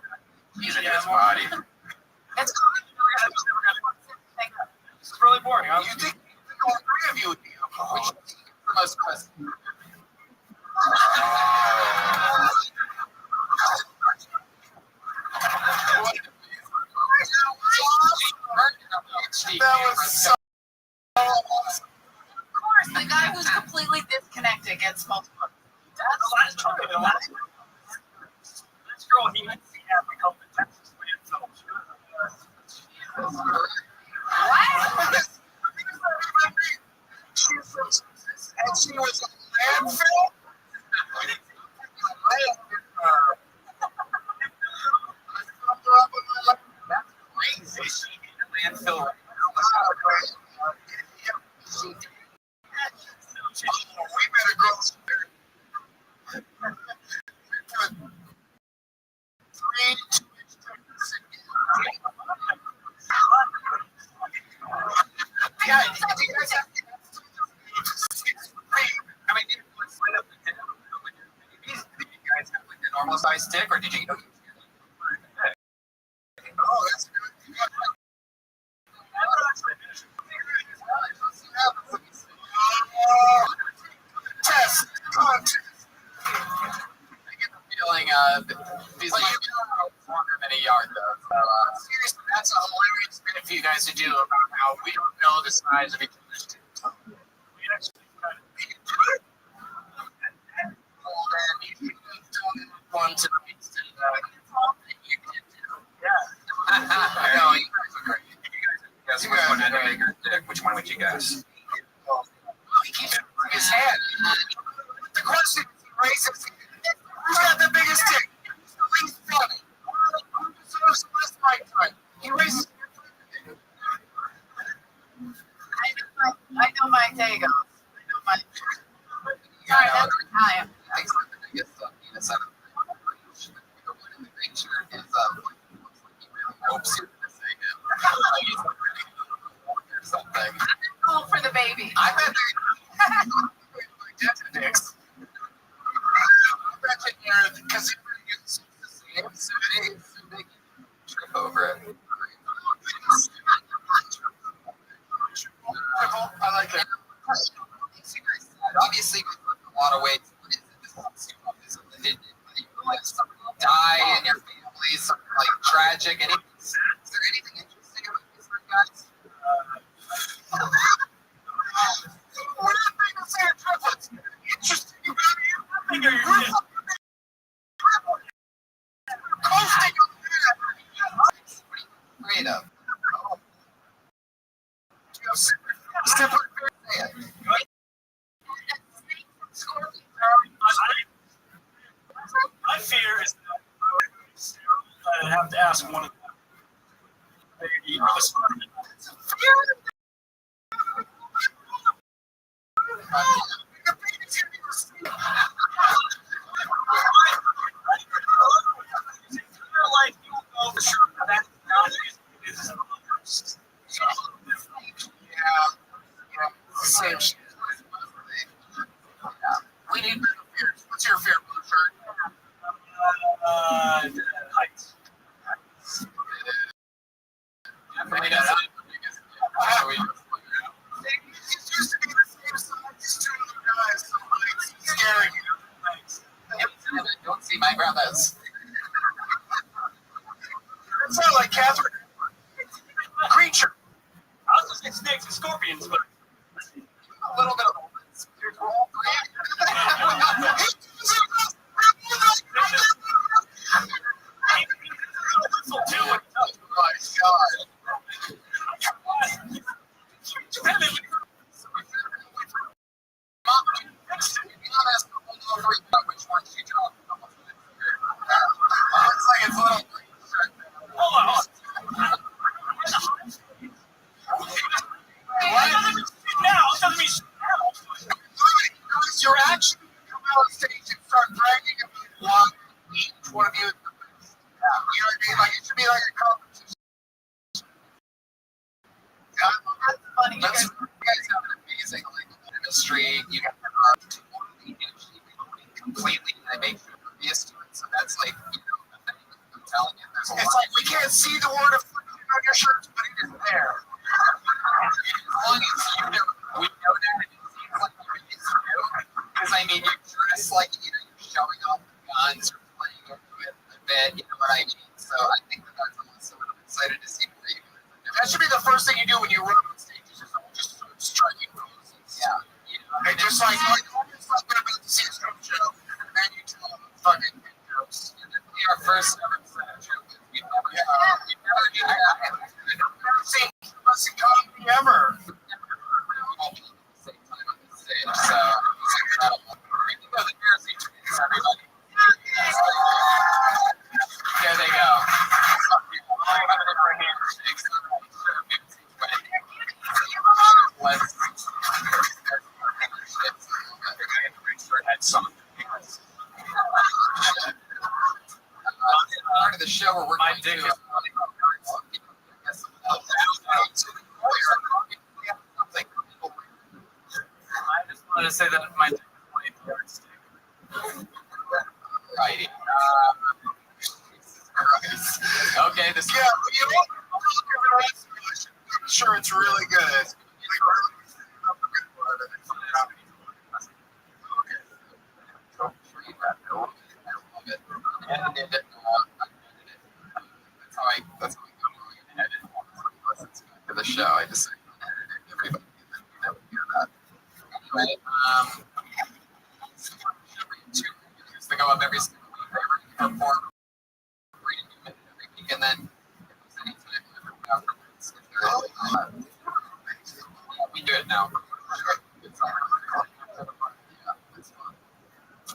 He's in his more- body. It's This is really boring. You think all three of you would be? Which is the most question? get small. That's the last time. The last girl he had become the Texas landfill. What? And she was a landfill? That's crazy. She in a landfill right now. We better go. Yeah, do you guys have I mean, did you sign up with you guys have like the normal size stick, or did you? Oh, that's good. Test. Feeling these like longer than a yard though. So, seriously, that's a hilarious bit for you guys to do about how we don't know the size of each other's dicks. We actually kind of One to the beats and you can do. yeah. No, you guys are great. You guys which one had a bigger dick? Which one would you guess? Oh, he keeps raising his hand. The question is, he raises. Who's got the biggest dick? Who's the least funny? Who deserves the less mic time? He raises. I know my day goes. I know my. Sorry, that's Italian. I think the biggest penis out of the one in the green shirt is looks like he really hopes you're gonna say him. He's like really or something. Cool for the baby. I bet my dicks. I bet you're because it's the same, so big, trip over it. I like it. Obviously, we put a lot of weight. Did die in your family? Something like tragic? Anything? Is there anything interesting about these guys? We're not making the same triplets. Interesting about you. I think you're good. Coasting on that. Great up. My fear is that I have to ask one of them. They respond. Same shit. We need better fears. What's your fear, blue shirt? Heights. Definitely doesn't. It used to be the same size as two other guys, so it's scary. Don't see my brothers. It's not like Catherine. Creature. I was going to say snakes and scorpions, but A little bit of there's all Your action come out on stage and start bragging about why each one of you is the best. You know what I mean? Like it should be like a competition. That's funny. You guys have an amazing chemistry. You guys are completely and make you oblivious to it. So that's like, I'm telling you, there's a It's lot. like we can't see the word affliction on your shirts, but it is there. As long as you know, we know that it seems like you really do. Because I mean, you dress like you're showing off guns or playing with a bit. You know what I mean? So I think that's awesome. I'm excited to see where you guys. That should be the first thing you do when you run on stage. Is just start striking poses. Yeah. And just like almost like we're about that song. Part of the show where we're going to do. I just want to say that my Righty. Okay, this. Yeah, you know, I'm sure it's really good. That's how I go edit listens to the show. I just everybody never hear that. Anyway, to go up every single week, perform every week, and then anytime afterwards, if there is, we do it now. It's fun.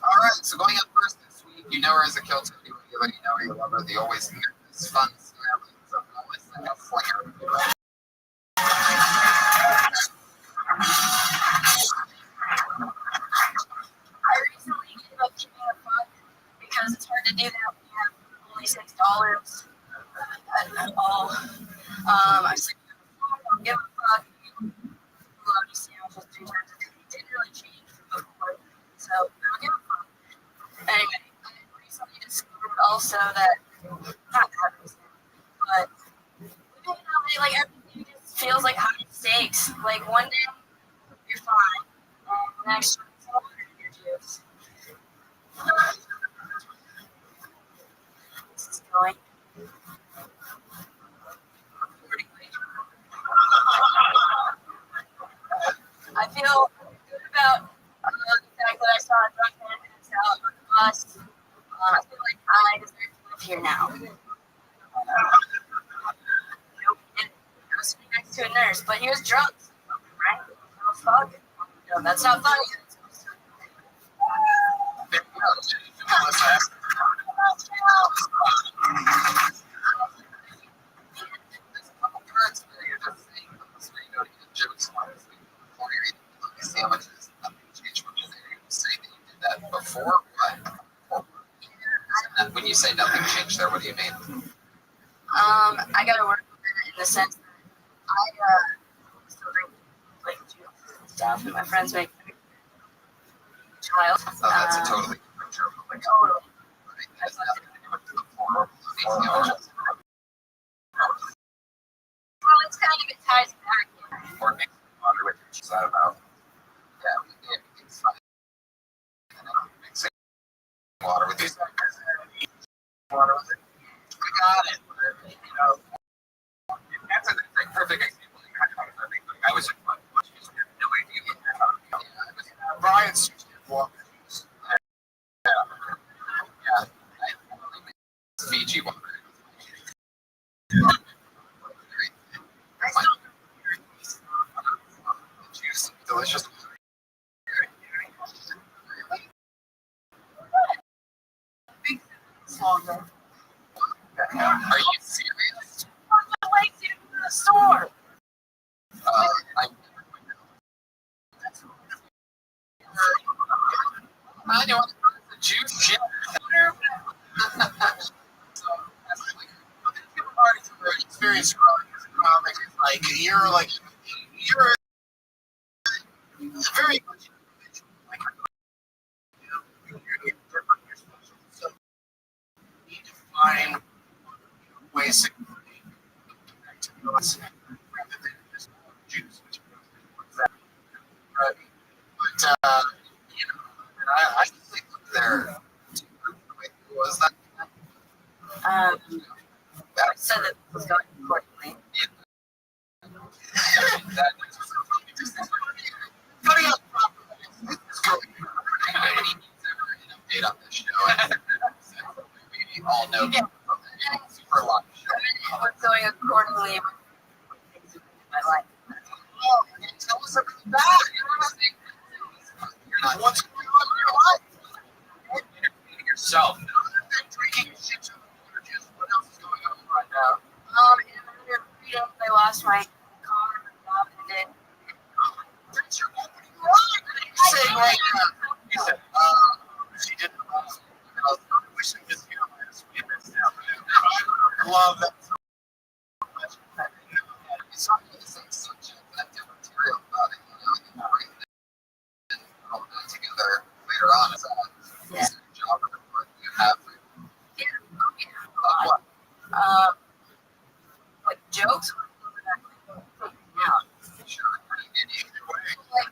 All right, so going up first this week, you know her as a kill too. You know her, you love her. The always this fun style. So always like a flicker. I recently gave up giving a fuck because it's hard to do that when you have only $6 at all. I was like, I don't give a fuck. Love to sandwiches 3 times a day. It didn't really change from before, so I don't give a fuck. Anyway, I recently discovered also that, not that recent, but like everything just feels like high stakes. Like one day you're fine, and the next you're in your juice. This is going pretty quick. I feel good about the fact that I saw a drunk man pass out on the bus. I feel like I deserve to live here now. I was sitting next to a nurse, but he was drunk, right? Oh, fuck. No, that's not funny. Before what? When you say nothing changed there, what do you mean? I gotta work with it in the sense that I still drink like juice and stuff, and my friends make child. Oh, that's a totally different joke. Like, Totally. that has nothing to do with the form. Well, it's kind of, it ties back. Or mixing water with your cheese out about. Yeah, it's fine. And then mixing water with your water with it. I got it. You know, that's a perfect example. I was no idea what you're talking about. Yeah, Brian's water. Yeah. Fiji water. Juice, delicious. Longer. Are you serious? I like to go to the store. I know the juice shit. Experience growing as a comic is like you're very much individual. Like you're different, you're special. So you need to find ways to connect to us rather than just juice, which is that. But you know, and I think there was that. I said that this was going accordingly. Cutting out It's growing. Anybody needs ever an update on this show. We all know Yeah. super long show. What's going accordingly with things in my life. oh, and tell us everything back. You're not What's going on in your life? entertaining yourself. Drinking shit to water juice. What else is going on right now? In another 3 days, I lost my car and it. That's your opening line. What are you saying right now? He said, she did the most. And I was wishing this year last week. I love that so much. It's not really such a different material about it, you know, and all that together later on. Is Yeah. a job of what you have. Yeah. Oh, yeah. What? Like jokes were taken out. Sure. In either way. Like,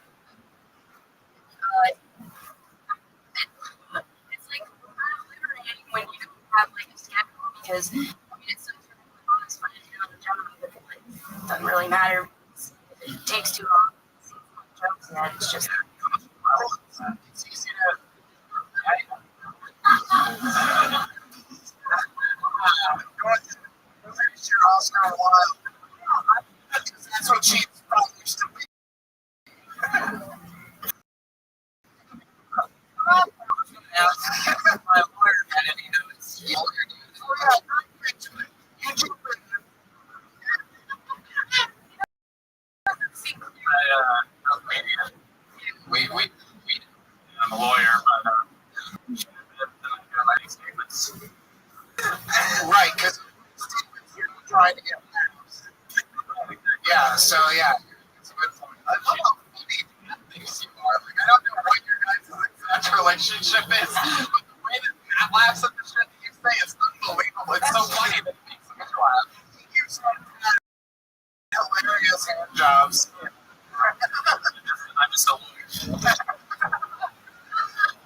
it's like kind of liberating when you don't have like a schedule because I mean it's so honest when you do the job, but it like, doesn't really matter. It takes too long. To see jokes yet. It's just It's easy to. It's your Oscar a while. That's what James Bond used to be. My lawyer had any notes. Yeah. Oh, yeah. You do it. I'm a lawyer, but writing statements. Right, because you're trying to get laughs. Yeah, so yeah. It's a good point. I love how funny things you are. Like, I don't know what your guys' exact relationship is, but the way that Matt laughs at the shit that you say is unbelievable. It's so funny that it makes him laugh. You said hilarious hand jobs. I'm just a lawyer.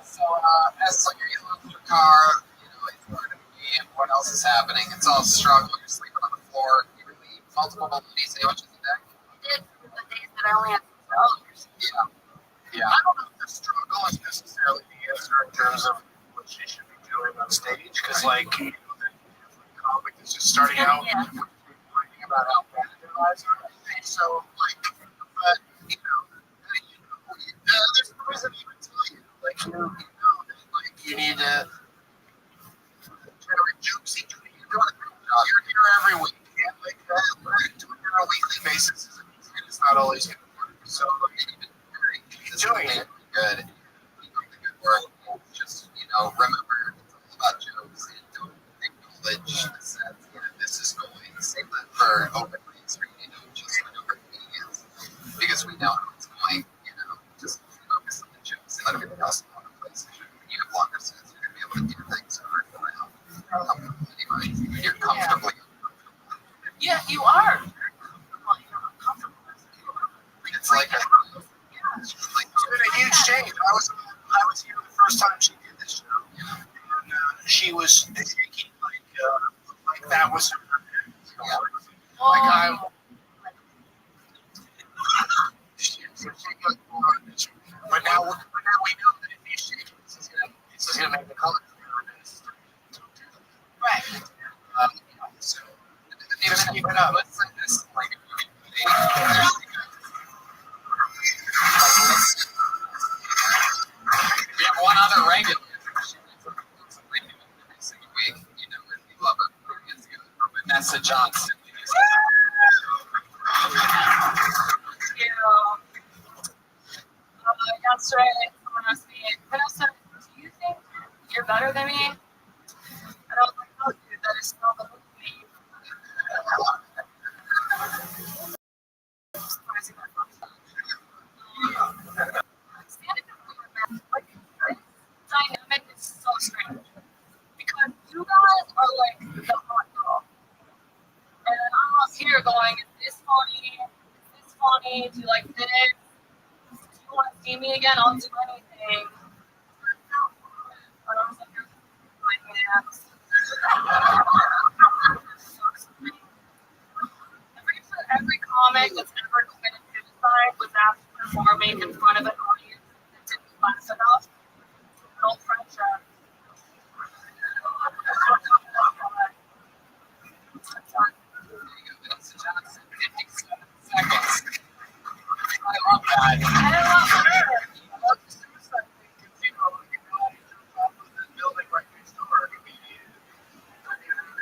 So, as like you look in your car, you know, it's part of the game. What else is happening? It's all struggle. You're sleeping on the floor. You leave multiple sandwiches a day. I did the days that I only had $6. Yeah. I don't know if the struggle is necessarily the answer in terms of what she should be doing on stage, because like, you know, the comic is just starting out Yeah. complaining about how bad their lives are. And so, like, but you know, there's no reason to even tell you. Like, you know that like you need to generate jokes each week. You're doing a great job. You're here every week, and like doing it on a weekly basis is not always going to work. So Keep doing it. Good. Keep doing the good work. Just, you know, remember it's all about jokes and don't acknowledge the sense that this is going. Save that for open mics where you know just whatever comedians. Because we know how it's going, you know, just focus on the jokes and let everything else go into place. You have longer sets, you're going to be able to do things that are going to help. Anyway, you're comfortably uncomfortable. Yeah, you are. It's like a it's been a huge change. I was here the first time she did this show, and she was shaking like that was her. Like I'm. But now we know that if you shake, this is gonna make the color. Right. So just keep it up. let's say this like we have one other regular. Every single week, you know, and we love her. It's good. Vanessa Johnson. Yesterday, someone asked me, Vanessa, do you think you're better than me? And I was like, no, dude, that is not the me. Standing up for your man, like, this dynamic is so strange. Because you guys are like the hot girl. And I'm up here going, is this funny? Is this funny? Do you like this? Do you want to see me again? I'll do anything. And I was like, you're my hands. Every comic that's ever committed suicide was after performing in front of an audience that didn't laugh enough. No friendship. Vanessa Johnson, 57 seconds. I love that. I love her. I love the suicide thing because you know jump off of the building right next door. I mean,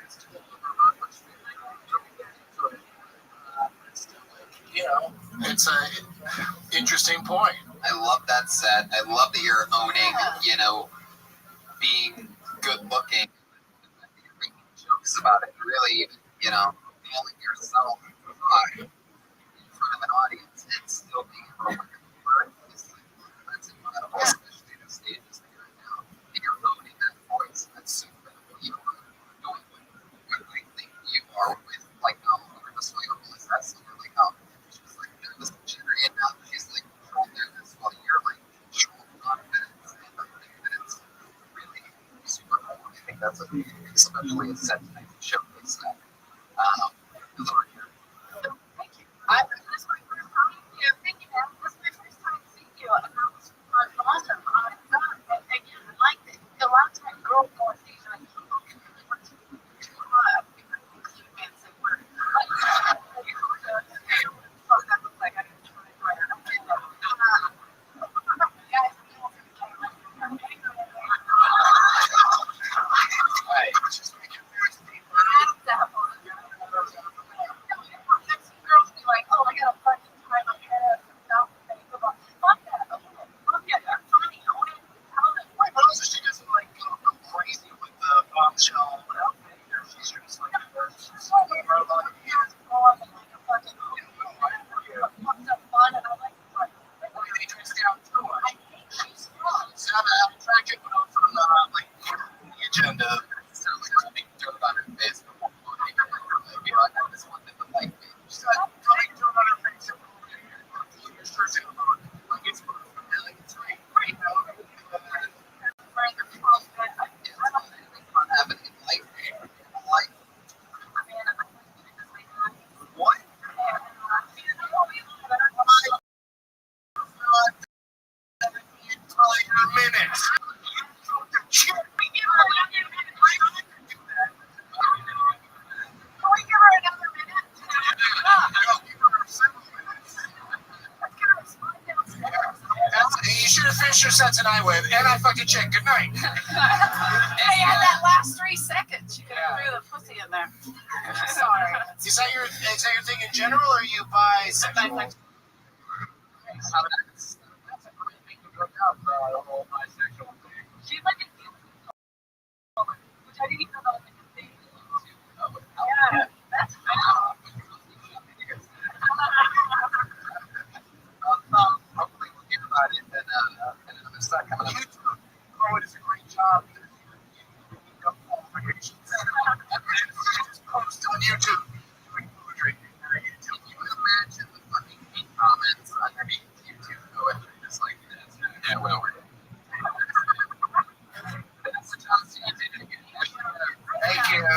it's still over Rothschild Street. It's still like, you know, it's a interesting point. I love that set. I love that you're owning, you know, being good looking. You're making jokes about it. Really, you know, feeling yourself in front of an audience and still being able to work that's incredible, especially the stages that you're in now. And you're owning that voice. That's super incredible. You are going with what I think you are with, like, Chris Wayne was wrestling. You're like, oh, she's like nervous and jittery, and now she's like control nervous while you're like control confidence. And I think that it's really super cool. I think that's especially a set tonight to showcase that. Hello, here. Thank you. This is my first time. Yeah, thank you, man. This is my first time seeing you, and that was awesome. Again, I liked it. A lot of times, girls go on stage and like, oh, can you want to too hot? Because you can't say words. Like, you know, what that looks like. I can try it right now. Guys, girls be like, oh, I got a fucking tie my hair up and stuff. Fuck that. Fuck yeah, you're funny. I want to tell them. But also she doesn't like go crazy with the bombshell outfit here. She's just like she's so her like years. Fucked up fun, and I like the fun. They twist down too much. She's not attractive, but also not like the agenda. So like big dirt on her face before you know, I got this one that would like me. She's got like dirt on her face. Your shirt's in the book. Like it's like it's great. Great. Having a life. What? minutes. You should have finished your set tonight with, and I fucking check. Good night. They had that last 3 seconds. You could have threw the pussy in there. Sorry. Is that your thing in general, or you buy something? That's a great thing to look up the whole bisexual thing. She's like a which I didn't even know that was like a thing. Yeah, that's Hopefully we'll hear about it and another set coming up. Oh, it is a great job. Post on YouTube. Doing poetry. Can you imagine the fucking hate comments underneath YouTube poetry just like this? Yeah, well, that's the time you did it again. Thank you.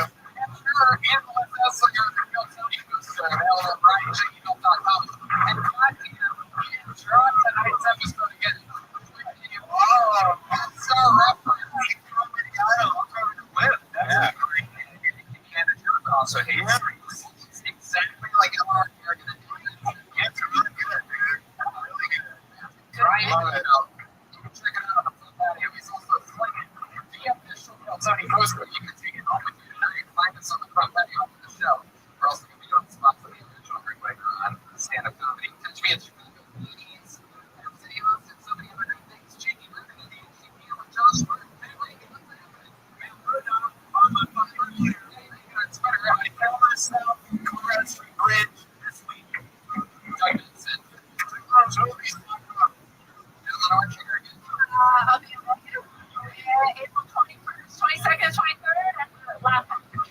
Sure, Angela Tesla, you're and 5 p.m. You're on tonight's episode again. Oh, that's so rough. Also hates It's exactly like our American Idol. It's really good, dude. Really good. Right? You can check it out on the patio. He's also slinging the official Tony poster. You can take it home with you tonight. Find us on the front patio of the show. We're also going to be doing spots on the original Breakway on stand-up comedy. Catch me at Chicago Comedians, City Hosted, so many other good things. Jamie Levin and Angie Neal and Josh Martin. Anyway, get what's happening. Man, we're done. On my fucking here. Twitter, I found myself. Congrats from Bridge this week. Douglas and Tomorrow's movies. I'll be in April 21st, 22nd, 23rd, and Laugh Factory.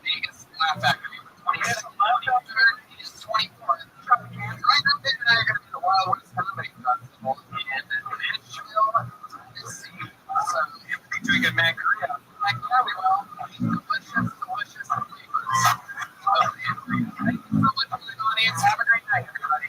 Vegas Laugh Factory for 23rd. He's 24th. Right now, Dave and I are going to be the Wild West Comedy Festival in Nashville, Tennessee. So, if we do a good man, Korea. Like, yeah, we will. Delicious flavors. Thank you so much for the audience. Have a great night, everybody.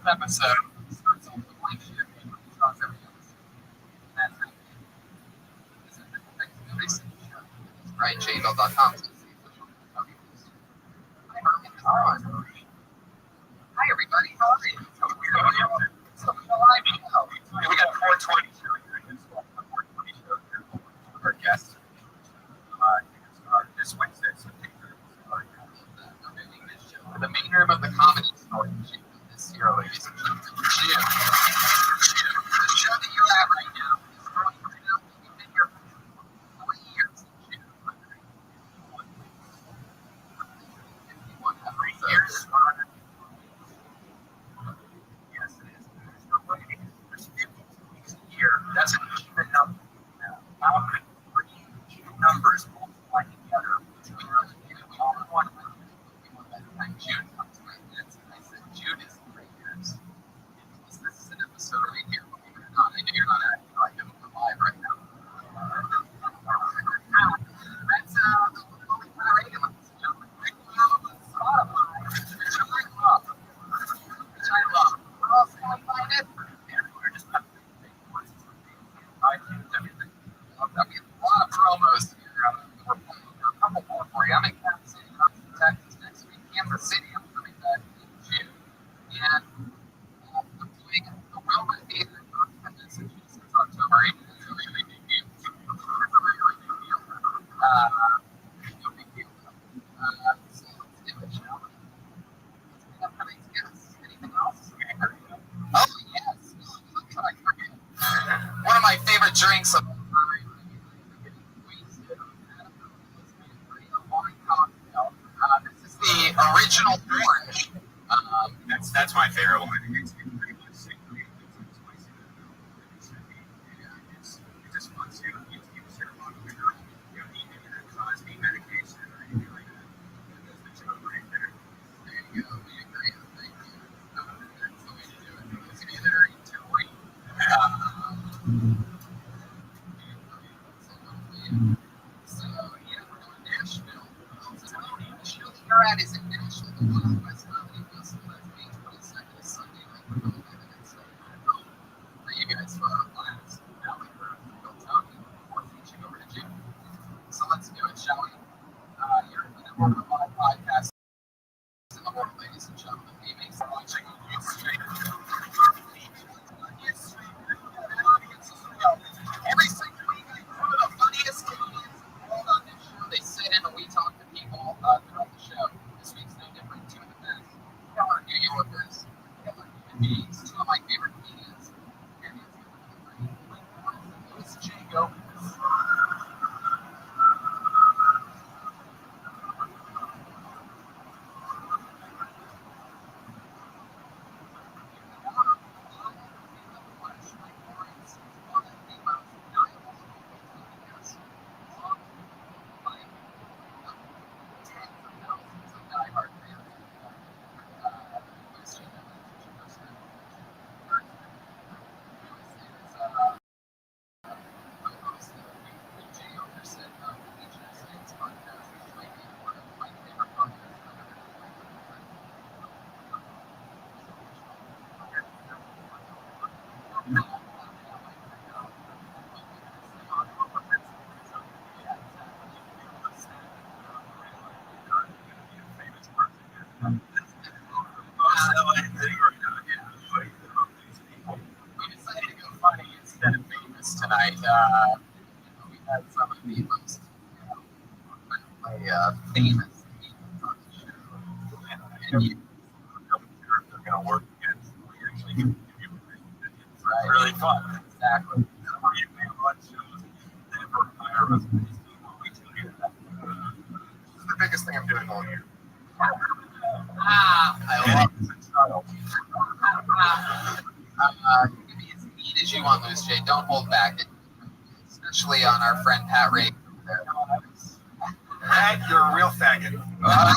Episode starts off with blank shit. Starts every episode. Right, jbell.com. Hi, everybody. How are you? So we got 420 show. 420 show. Our guest. This Wednesday. So the main room of the comedy store this year, ladies and gentlemen. June. The show that you're at right now is going right now. We've been here for 4 years. June. 3 years. Yes, it is. There's 52 weeks a year. That's an even number. How could 3 even numbers multiply together between us? We all want June comes right. I said June is 3 years. This is an episode right here. Believe it or not, I know you're not acting like I'm alive right now. That's only radio, ladies and gentlemen. Spotify, which I love. Where else can we find it? Everywhere. Just iTunes, everything. We have a lot of promos here. We're playing a couple more for you. I'm in Kansas City, Texas next week. Kansas City, I'm coming back in June. And I'm doing the Roma Theater in Massachusetts, October 8th. It's a really big deal. No big deal. So let's do it, shall we? Upcoming guests. Anything else? Oh, yes. How could I forget? One of my favorite drinks of all time. This is the original orange. That's my favorite one. It's pretty much sickly. It's spicy. It just wants you to keep your body winter. You don't need any Cosby medication or anything like that. That's the joke right there. There you go. We agree. Thank you. That's the way to do it. It's either eat or wait. So, yeah, we're going to Nashville. The show that you're at is in Nashville, the Wild West Comedy Festival. That's May 22nd, is Sunday night. We're going to the next night. For you guys for our class. Now we're talking before teaching over to June. So let's do it, shall we? You're in the Order of Live podcast in the world, ladies and gentlemen. Hey, thanks for watching on YouTube. Every single week, I put the funniest comedians in the world on this show. They sit in and we talk to people throughout the show. This week's no different. Two of the best. We decided to go funny instead of famous tonight. We had some of the most famous people on the show. And you, They're going to work against. right? Really fun. Exactly. This is the biggest thing I'm doing all year. I love it. Give me as neat as you want, Loose J. Don't hold back. Especially on our friend Pat Ray. Pat, you're a real faggot. Wow.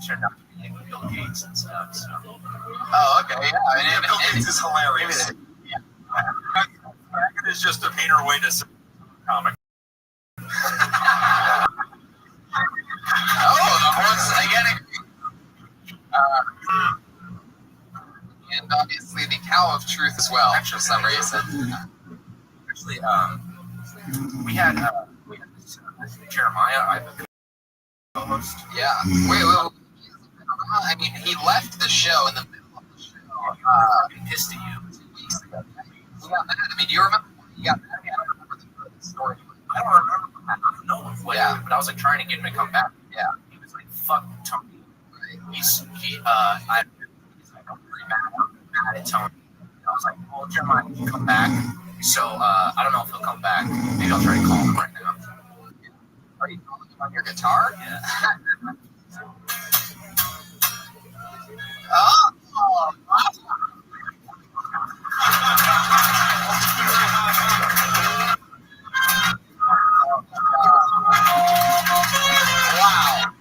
Turned out to be Bill Gates and stuff. So. Oh, okay. Yeah. I mean, Bill Gates is hilarious. Faggot is just a meaner way to say comic. Oh, the horse again. And obviously the cow of truth as well, for some reason. Actually, we had Jeremiah. I've been co-host. Yeah. Wait. I mean, he left the show in the middle of the show. Fucking pissed at you. 2 weeks ago. He got mad. I mean, do you remember when he got mad? I don't remember the story. I don't remember. I don't know what. Yeah. But I was like trying to get him to come back. Yeah. He was like, "Fuck Tony." Right. He's like, I'm pretty mad at Tony. And I was like, "Well, Jeremiah, you come back." So I don't know if he'll come back. Maybe I'll try to call him right now. Are you calling him on your guitar? Yeah. Oh. Wow.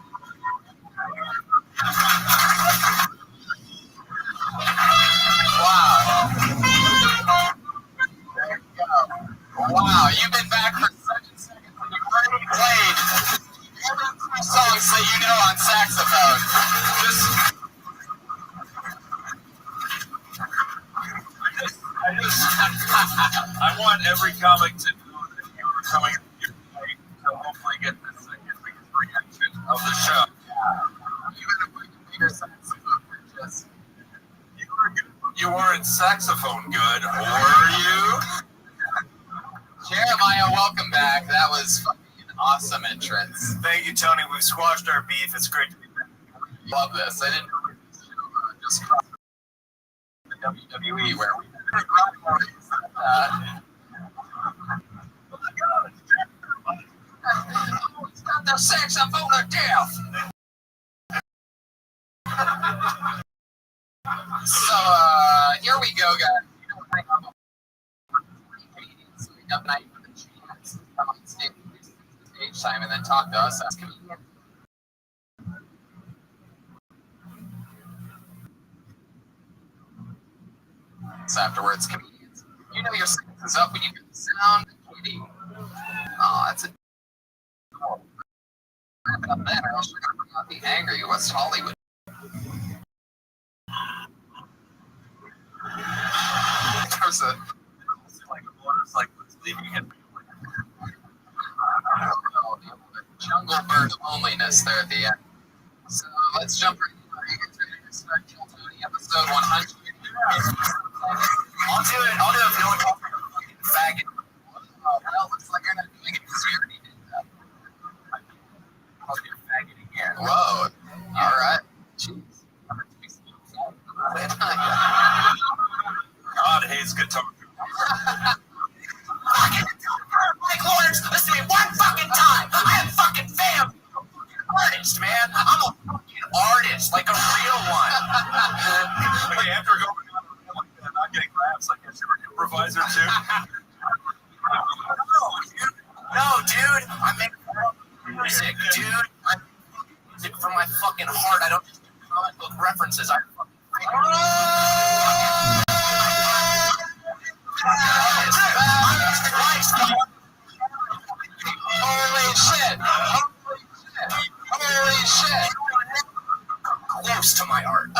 Wow. There you go. Wow, you've been back for 7 seconds and you've already played every 3 songs that you know on saxophone. I want every comic to know that you are coming here tonight to hopefully get this biggest reaction of the show. You had a fucking bigger saxophone than just. You weren't saxophone good, were you? Jeremiah, welcome back. That was fucking an awesome entrance. Thank you, Tony. We've squashed our beef. It's great to be back. Love this. I didn't know this show just crossed the WWE where we had rivalries. He's got the saxophone of death. So here we go, guys. You know, I have a comedians wake up night for the chance to come on stage time and then talk to us as comedians. Afterwards, comedians. You know your sentence is up when you hear the sound of kitty. Oh, that's a wrap it up then, or else we're gonna bring out the angry West Hollywood. There's a Like a motorcyclist leaving him. jungle bird loneliness there at the end. So let's jump right in. Are you guys ready to start Kill Tony episode 100? I'll do it. I'll do it if you don't call me a fucking faggot. Oh, well, looks like you're not doing it because we already did that. I'll be a faggot again. Whoa. All right. Jeez. God hates guitar. Mike Lawrence, listen to me one fucking time. I am fucking fam. Artist, man. I'm a fucking artist, like a real one. Wait, after going down like that, not getting laughs, I guess you were an improviser too. No, dude. I make music, dude. I make music from my fucking heart. I don't just do comic book references. I fucking. Holy shit! Holy shit! Close to my art.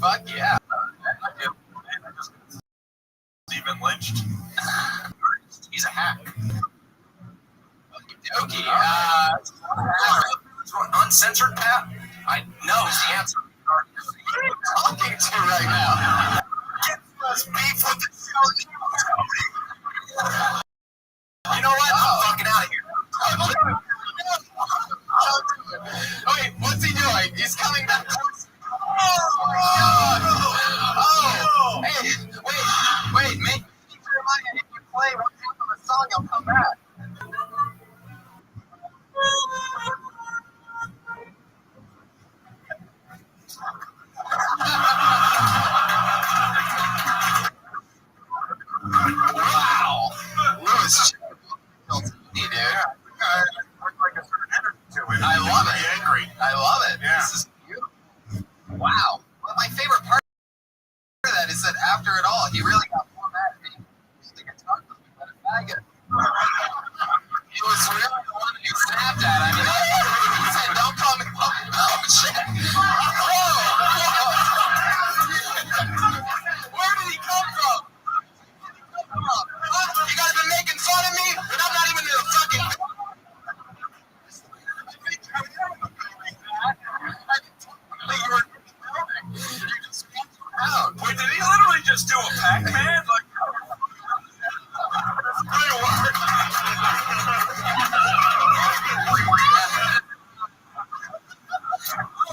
Fuck yeah. Even lynched. He's a hack. Okay. Uncensored, Pat? I know is the answer. Who are you talking to right now? Get us beef with the show. You know what? I'm fucking out of here. Wait, what's he doing? He's coming back. Oh, hey, wait, make me remind you, if you play one half of the song, I'll come back. Wow. Lewis, dude. I love it. Angry. I love it. Yeah. This is beautiful. Wow. Well, my favorite part of that is that after it all, he really got more mad at me. The guitar was a faggot. He was really the one who snapped at. I mean, he said, "Don't call me." Oh shit! Where did he come from? You guys been making fun of me, and I'm not even in the fucking. Wait, did he literally just do a Pac-Man? Like,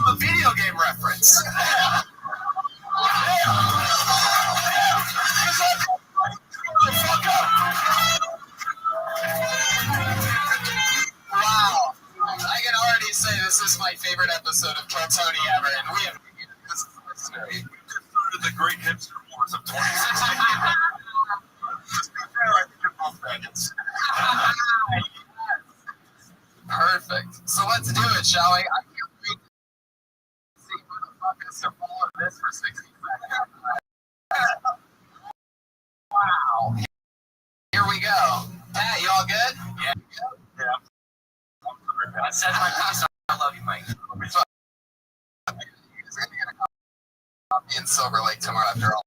A video game reference. Wow. I can already say this is my favorite episode of Kill Tony ever, and we have this we just started the great hipster wars of 2016. Just be fair, I think you're both faggots. Perfect. So let's do it, shall we? I can't wait to see who the fuck is to follow this for 60 seconds. Wow. Here we go. Pat, you all good? Yeah. I said my piece. I love you, Mike. He's gonna get a copy in Silver Lake tomorrow after all.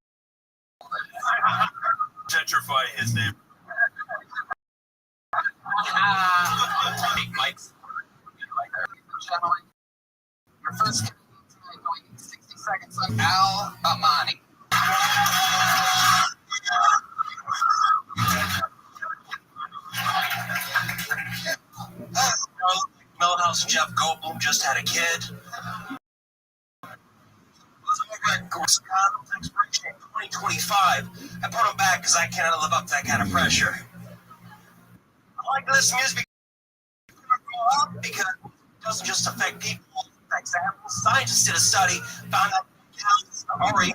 Gentrify his name. Mike's. Gentlemen, your first going in 60 seconds on Al Amani. Millhouse Jeff Goldblum just had a kid. Wisconsin expiration 2025. I put him back because I cannot live up to that kind of pressure. I like this music because it doesn't just affect people, it affects animals. Scientists did a study, found out cows are already.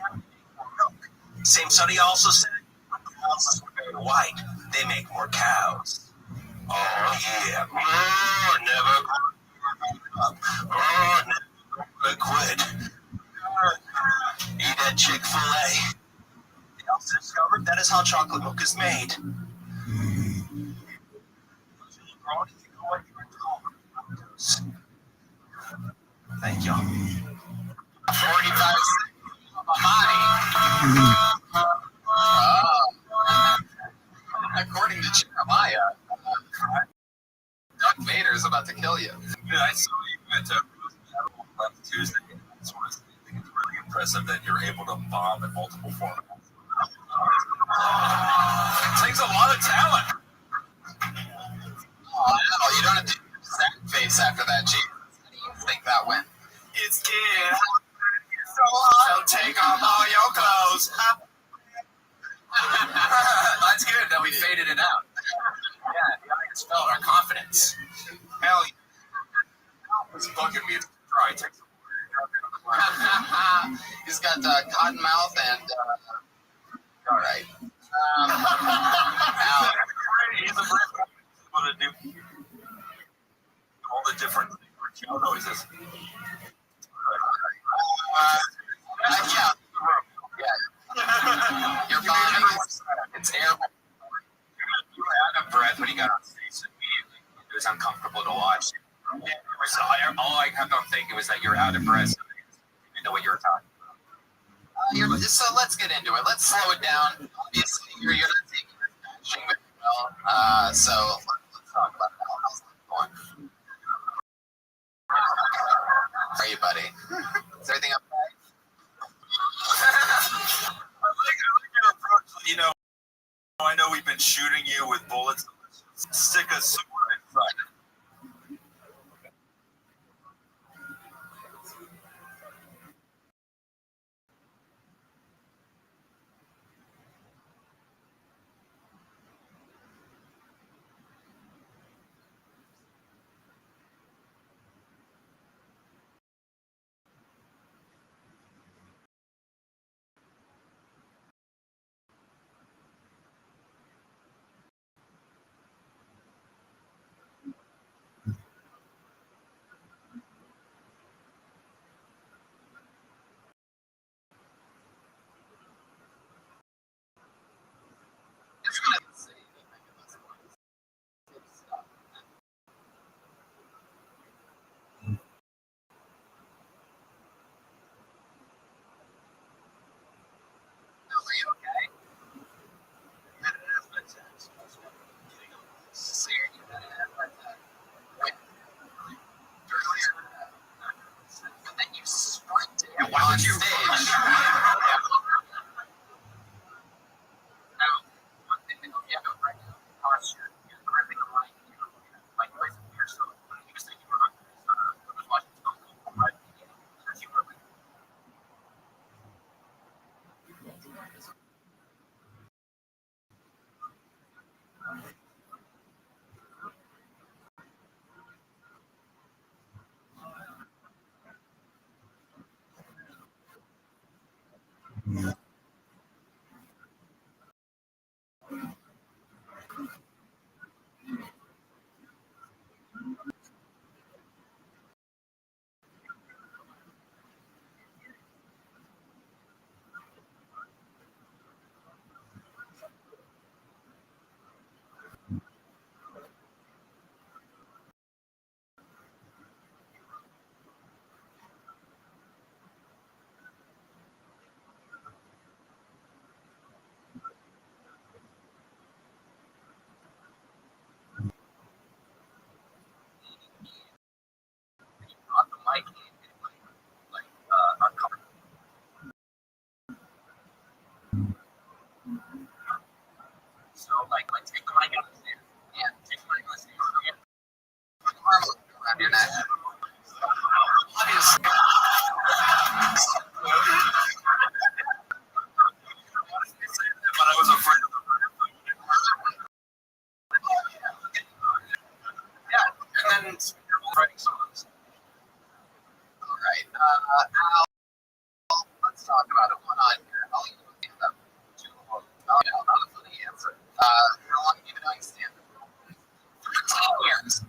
Same study also said when cows are very white, they make more cows. Oh yeah, never quit. Eat that Chick-fil-A. They also discovered that is how chocolate milk is made. Thank you. 45 seconds. Amani. According to Jeremiah, Darth Vader is about to kill you. Yeah, I saw you at last Tuesday. I think it's really impressive that you're able to bomb in multiple formats. It takes a lot of talent. Oh, you don't have to do your sad face after that, Jesus. How do you think that went? It's getting hot. So take off all your clothes. That's good that we faded it out. Yeah, the audience felt our confidence. Hell yeah. This fucking music try. Take some He's got cotton mouth and all right. He's a brave guy. He's able to do all the different kill noises. Yeah. You're bombing. It's airborne. You were out of breath when he got on stage immediately. It was uncomfortable to watch. All I kept on thinking was that you're out of breath. So you didn't know what you were talking about. So let's get into it. Let's slow it down. Obviously, you're not taking this matching very well. So let's talk about that. How's that going? How are you, buddy? Is everything okay? I like your approach. You know, I know we've been shooting you with bullets. Stick a sword inside it. It's gonna say anything at this point. It's stuff. Are you okay? So you're earlier, but then you sprinted on stage. Now, one thing that you have to right now, posture, you're gripping a mic, like voice of your so you just think you were watching right? As you were like, on the mic, uncomfortable. So, take the mic out of the stand. Yeah, take the mic out of the stand. Yeah. Put the arm around your neck. Obviously. But I was afraid of Yeah, and then writing songs. All right, Al, let's talk about it. One on here. I'll even think about two. Oh, no, not a funny answer. How long have you been doing stand-up? 13 years.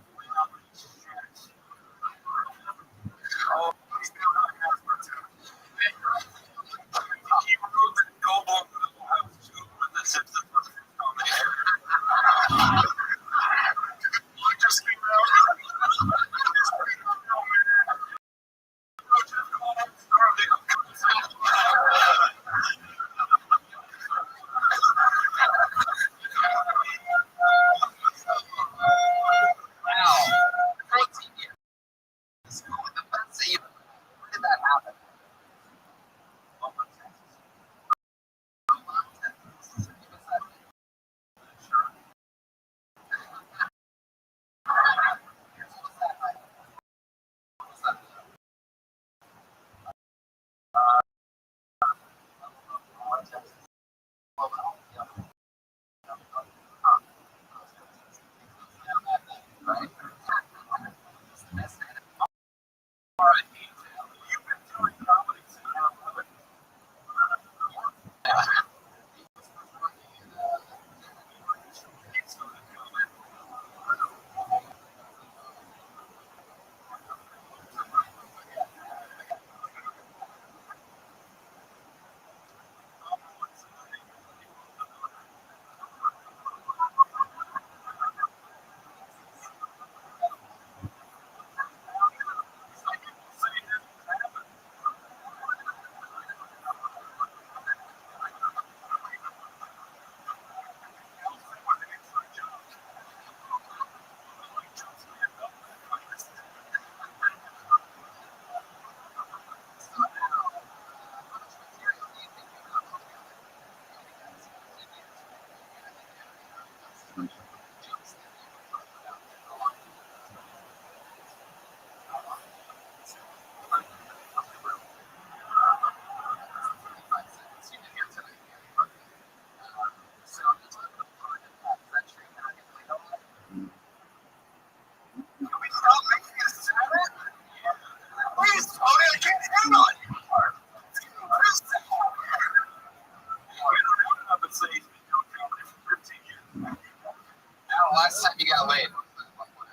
last time you got laid? What was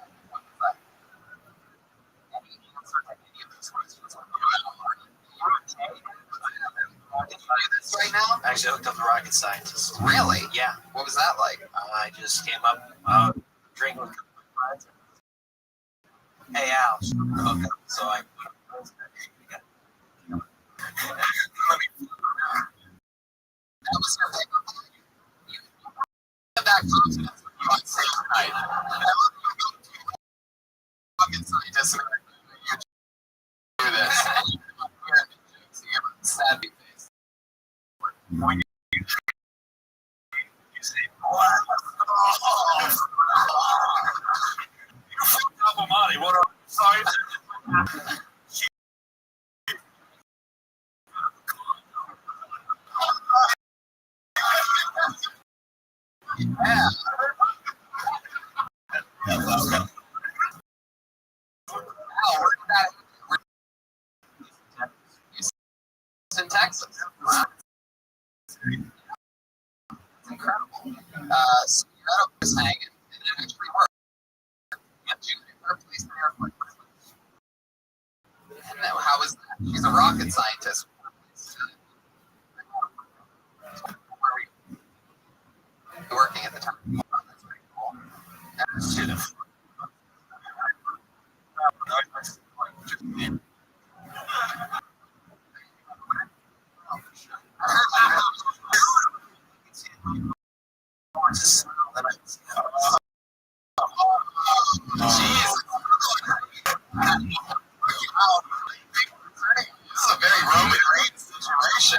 that? Any answer to any of these questions? Did you do this right now? Actually, I hooked up the rocket scientist. Really? Yeah. What was that like? I just came up drinking with my friends. Hey, Al. Okay. So I. That was your pickup line? You had that confidence when you on stage tonight. And I love you go to fucking scientists and you do this. And you come up here and make jokes. You have a sad face. When you say, what? Oh, you fucked up Amani. What are sorry? Yeah. Wow, where did that it's in Texas. It's incredible. So you're at a place hanging, and it actually worked. You got you in her place in the airport. And now, how is that? She's a rocket scientist. Where were you working at the time? Oh, that's pretty cool. That's student. This is a very Roman Reigns situation.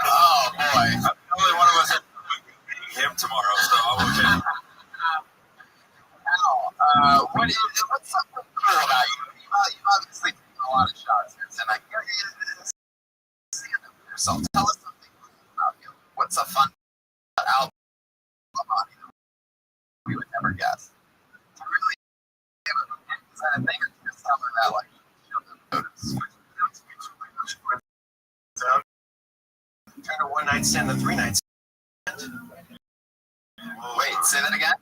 Oh boy. I'm the only one of us that him tomorrow, so I'm okay. Now, what's something cool about you? You've obviously taken a lot of shots here tonight. Stand up for yourself. Tell us something cool about you. What's a fun album on you we would never guess? Do you really have a thing or just tell her that like she'll notice? Turn a one night stand to 3 nights. Wait, say that again?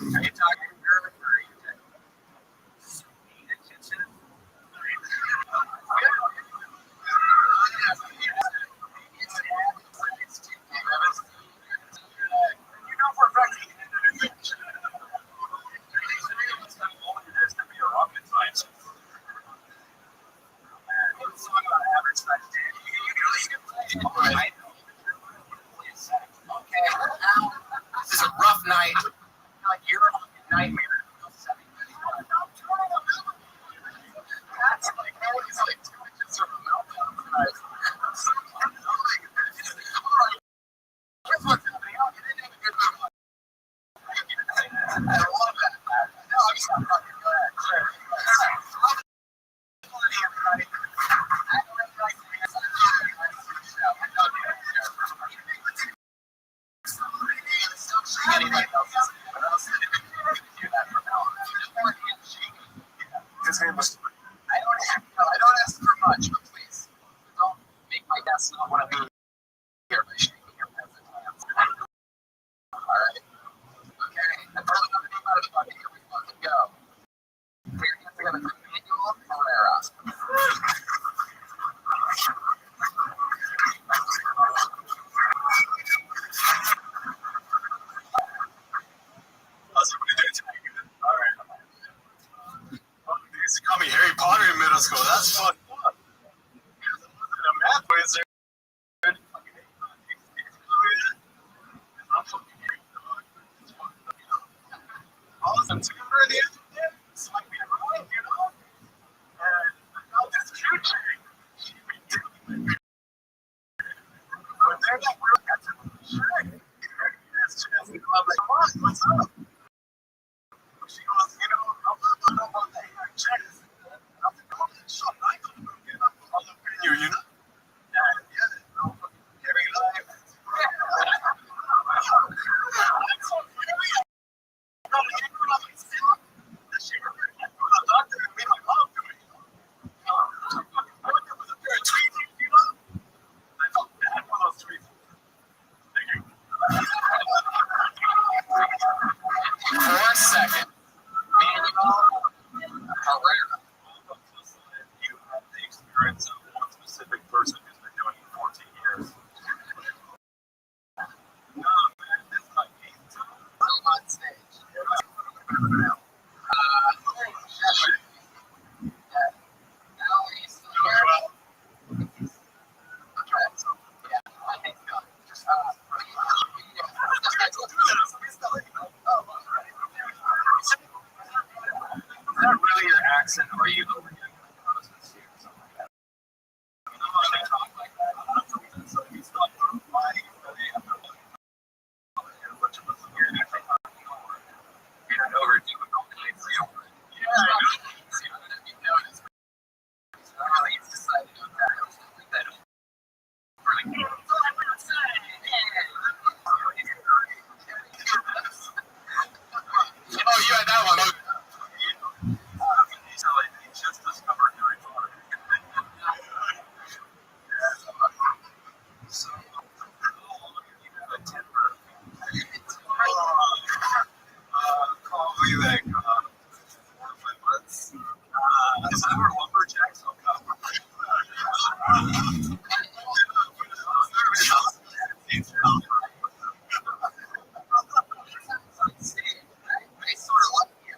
Are you talking German or are you talking kitchen? You know for a fact to be a rocket scientist. It's talking about average size day. Okay, now this is a rough night. Like you're a nightmare. That's like always like 2 inches of meltdown. Alright. Guess what's happening? You didn't have a good mood. I love that. No, I'm just not fucking go ahead. Sure. His name was. I don't ask for much, but please don't make my guests not want to be here by shaking your peasant hands. All right. Okay. I'm probably going to be out of the bucket. Here we fucking go. Put your hands together for Manuel Herrera. How's everybody doing tonight? All right. They used to call me Harry Potter in middle school. That's fun. A math wizard. All of them took him for the end of the day. It's like we wrong, you know? And I found this cute chick. She ridiculous. But they're like, we're at the chick. I'm like, come on, what's up? I sort of like you.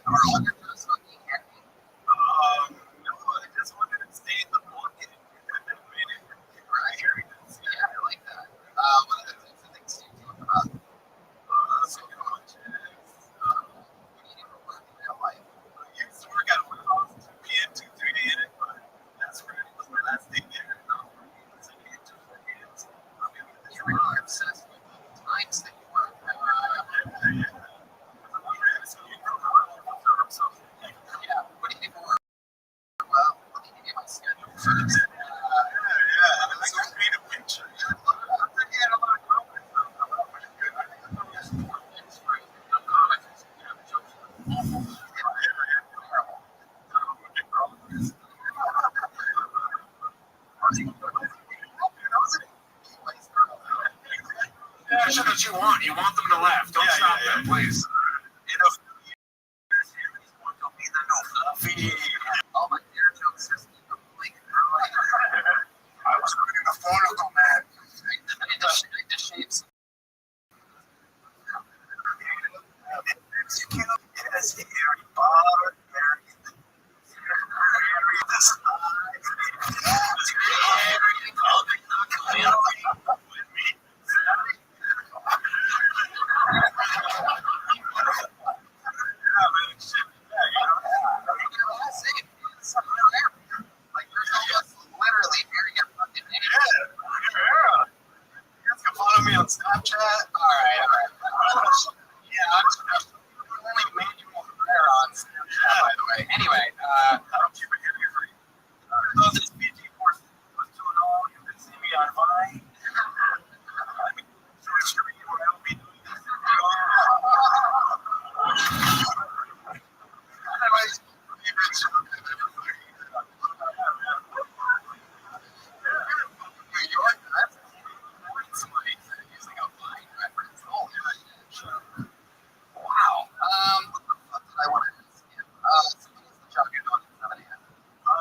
Our undertows fucking happy. No, I just wanted to stay in the pocket. Right. Yeah, I like that. One of the types of things you talk about. What do you do for work in real life? I used to work at a warehouse, 2 p.m. to 3 a.m., but that's Friday was my last day there. So I get 2 p.m. So I'll be able to You're really obsessed with the times that you work. yeah. Yeah. What do you do for work? Well, let me give you my schedule first. I like to paint a picture. That's what you want. You want them to laugh. Don't stop them, please. All my dear jokes just keep like I was reading a photo, man. I need to shave some. Yes, Harry Potter, Harry the Slide, with me. Literally, Mary got fucking You guys can follow me on Snapchat. Alright. Yeah, I'm only manual prayer on Snapchat, by the way. Anyway, I don't keep it here for you. Those is PG Force was too long. You can see me on Vine. I mean, so it's sure you will be doing this. anyways, favorite joke I've ever heard. New York, that's somebody using a Vine reference. Oh, yeah. Wow. What did I want to ask you? So what is the job you're doing at 7 a.m.?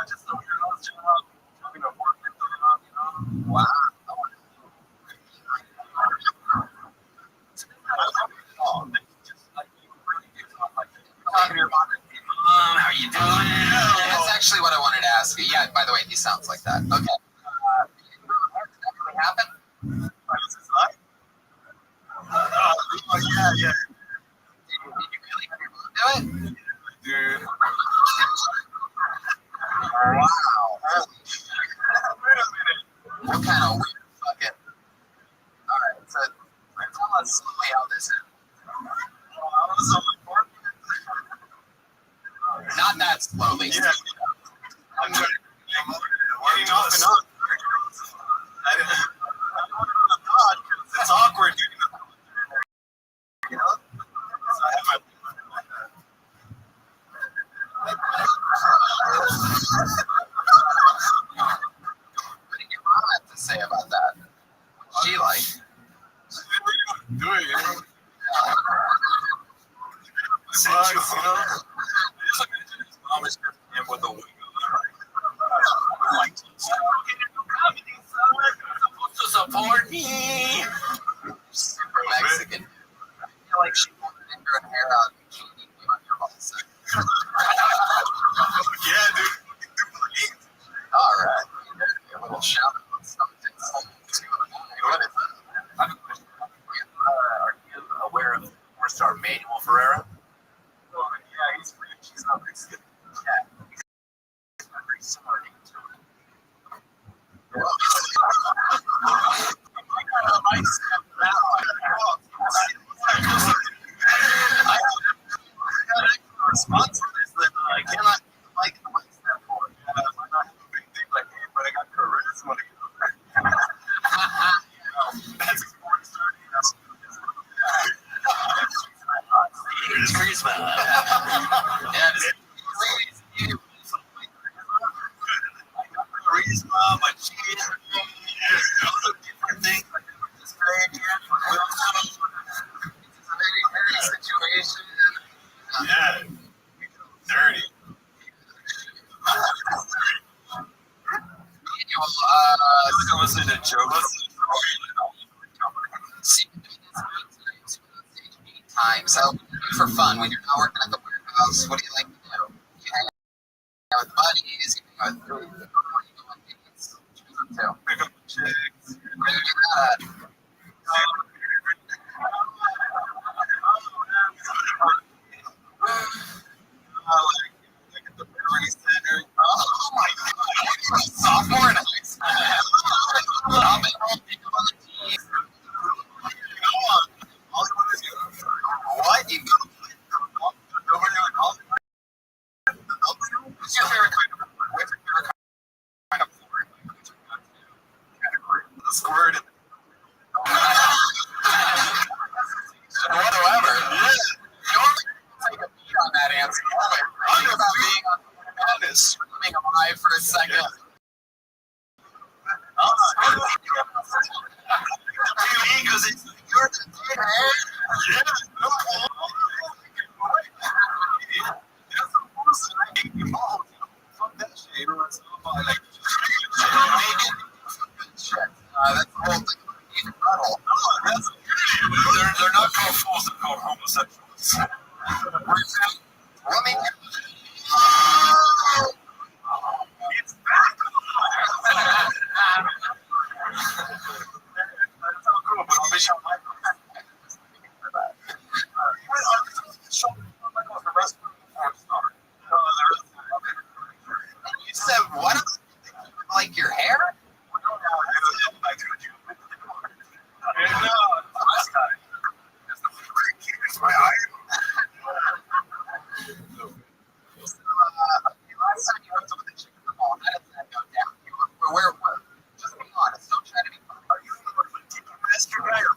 Just a warehouse job, having a forklift job, you know. Wow. I want to How you doing? That's actually what I wanted to ask you. Yeah, by the way, he sounds like that. Okay. Did that really happen? What is this like? Yeah. Did you really have your mom do it? Dude. Wow. Wait a minute. What kind of weird fucking. Alright, so tell us slowly how this is. I was on my forklift. Not that slowly. Yeah. I'm getting off and on. I don't know the thought because it's awkward getting up. You know? So I have my What did your mom have to say about that? What's she like? do it, you know? Since you know? Mom is just him with a wig. Like, comedy, son. You're supposed to support me. Super Mexican. I feel like she pulled her finger and hair out and she beat you on your balls. Yeah, dude. Alright. A little shout out something. What is it? I have a question. Are you aware of four-star Manuel Ferreira? Oh, yeah, he's French. He's not Mexican. Yeah. He's a very similar name to him. Response for this that I cannot like the mic step for. I might not have a big dick like him, but I got charisma. That's important starting. Charisma. Yeah, this ladies, you. Charisma, my chin, different things. Like this great here. It's a very hairy situation. Yeah. Dirty. Daniel, Listen to jokes. So, for fun, when you're not working at the warehouse, what do you like to do? You hang out with buddies, you hang out with food, you go on dates. Choose them too. Pick up chicks. Like at the Beverly Center. Oh my god, sophomore in high school. I'll be home, pick up on the tees. Hollywood is good. What? You go Over there in Hollywood? What's your favorite kind of floor? What's your favorite kind of floor? The squirt. Whatsoever. Yeah. You only take a beat on that answer. I'm about being on Madness. Screaming alive for a second. Because it's you're the dead hand. Yeah. That's the most I hate you all. Fuck that shit. You know what I'm saying? Like, That's the whole thing. He's a butthole. they're not called fools, they're called homosexuals. Let me. It's back. That's all cool, but I'll be showing my You said what? Like your hair? My eye. Last time you went to the chicken ball, how did that go down? Where? Just be honest. Don't try to be funny. Are you a master guy or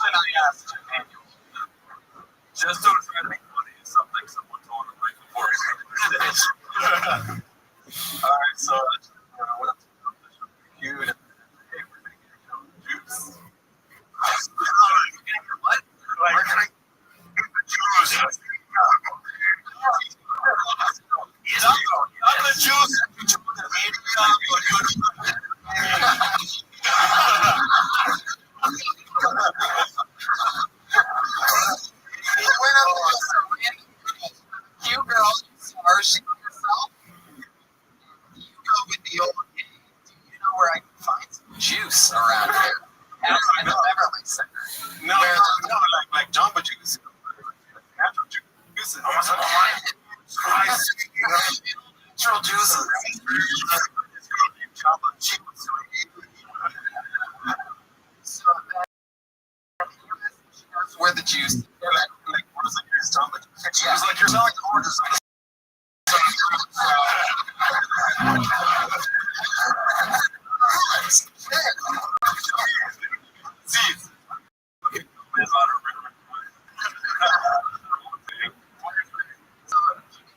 I asked you, Daniel. Just don't try to make money is something someone told him right before he started. Alright, so what else? Cute. Hey, we're gonna get juice. What? We're gonna get the juice. Not the juice. You girl, or she yourself, you go with the old game. Do you know where I can find some juice around here? Outside the Beverly Center. No, like Jamba Juice. Natural juice. Natural juices. Jamba Juice. So she knows where the juice is. Like, what is it? Jamba Juice. She was like, you're selling oranges. Seeds.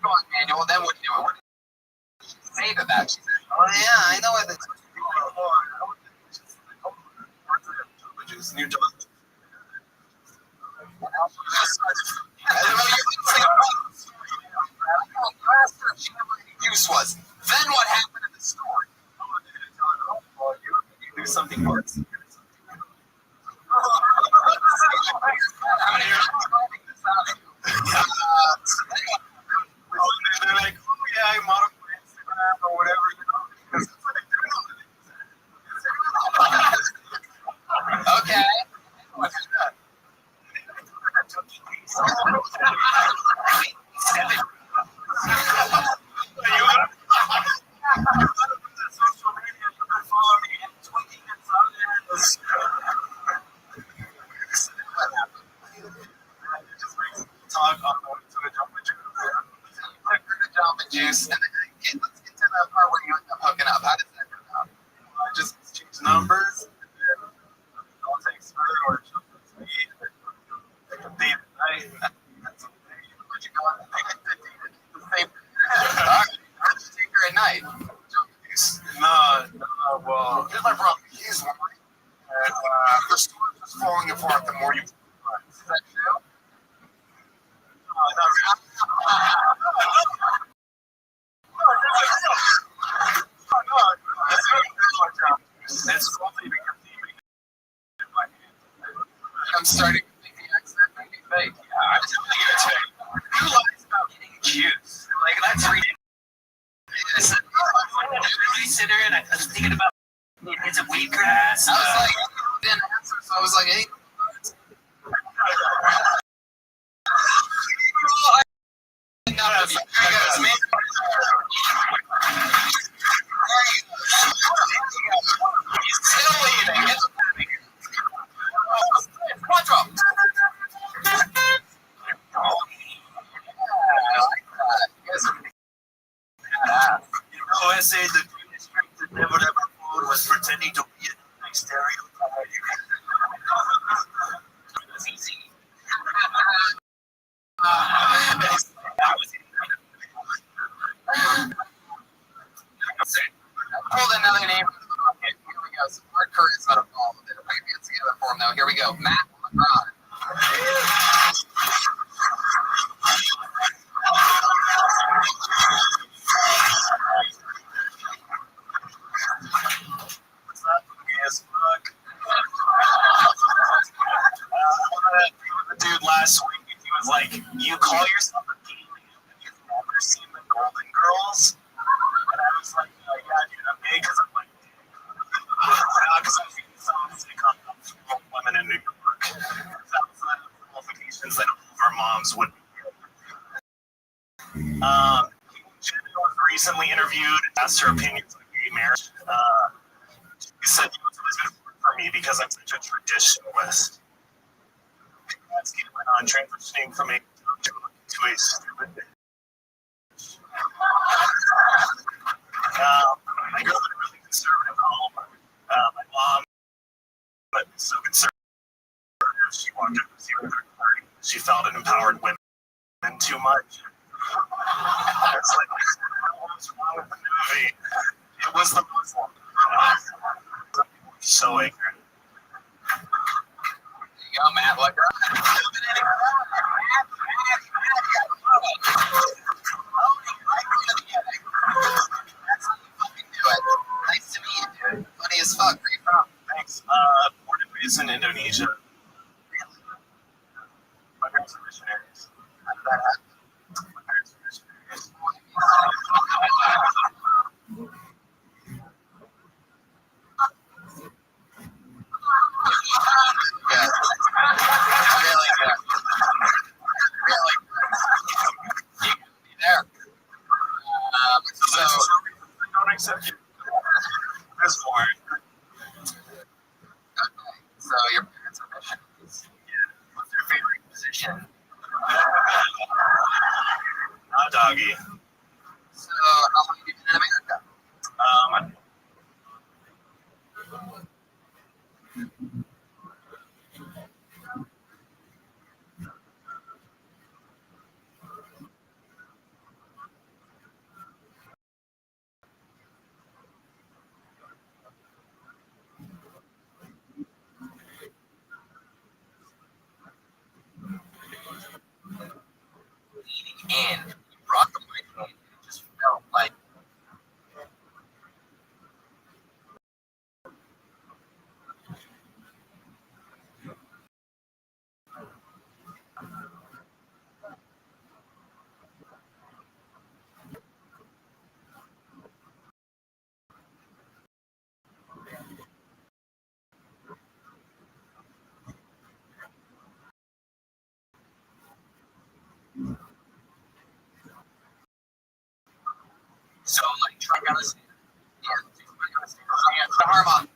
Go on, Daniel. Then what do you do? What did she say to that? She said, "Oh yeah, I know what it's." New Jamba Juice was. Then what happened in the story? You do something worse. They're like, oh yeah, I modify Instagram or whatever, you know, because that's what they do. Okay. What's that? Social media, you can follow me and tweeting and something. Talk on to the Jamba Juice. And then, let's get to the part where you end up hooking up. How does that go down? I just change numbers. And I'll take her or she'll take me. Take a date at night. That's okay. Would you go on the same? All right. How'd you take her at night? Jump starting to make the accent maybe fake. Yeah, I'm telling you it's fake. Who lies about getting juice? Like, that's ridiculous. I sit there and I was thinking about it's a wheatgrass. I was like, didn't answer, so I was like, hey. Enough of you guys, man. He's still leaving. Get the out of here. Quattro. I say the greatest trick that never ever pulled was pretending to be a stereotype. It was easy. I pulled another name. Okay, here we go. So Mark Curtis not involved with it. If we can get together for him though. Here we go. Matt LeBron. What's up, yes, look. The dude last week, he was like, "You call yourself a alien, but you've never seen the Golden Girls?" And I was like, "Yeah, dude, I'm gay because I'm like, because I'm seeing some sitcom of women in New York." That was the qualifications that all of our moms would be. Jenna was recently interviewed, asked her opinions on gay marriage. She said, "It's always been important for me because I'm such a traditionalist." That's getting on transitioning from a to a stupid bitch. I grew up in a really conservative home. My mom, but so conservative, she walked up to see her party. She felt it empowered women too much. It's like, what was wrong with the movie? It was the Muslim. So ignorant. There you go, Matt. What? Nice to meet you, dude. Funny as fuck. Where you from? Thanks. Born and raised in Indonesia. My parents are missionaries. How did that happen? My parents are missionaries. Good. Really good. Really good. You can be there. So, I don't accept you. There's more. okay. So your parents are missionaries. What's your favorite position? Doggy. So how long have you been in America? And you brought the mic in. It just felt like so like try to understand. Yeah, try to understand. Yeah, the harm on.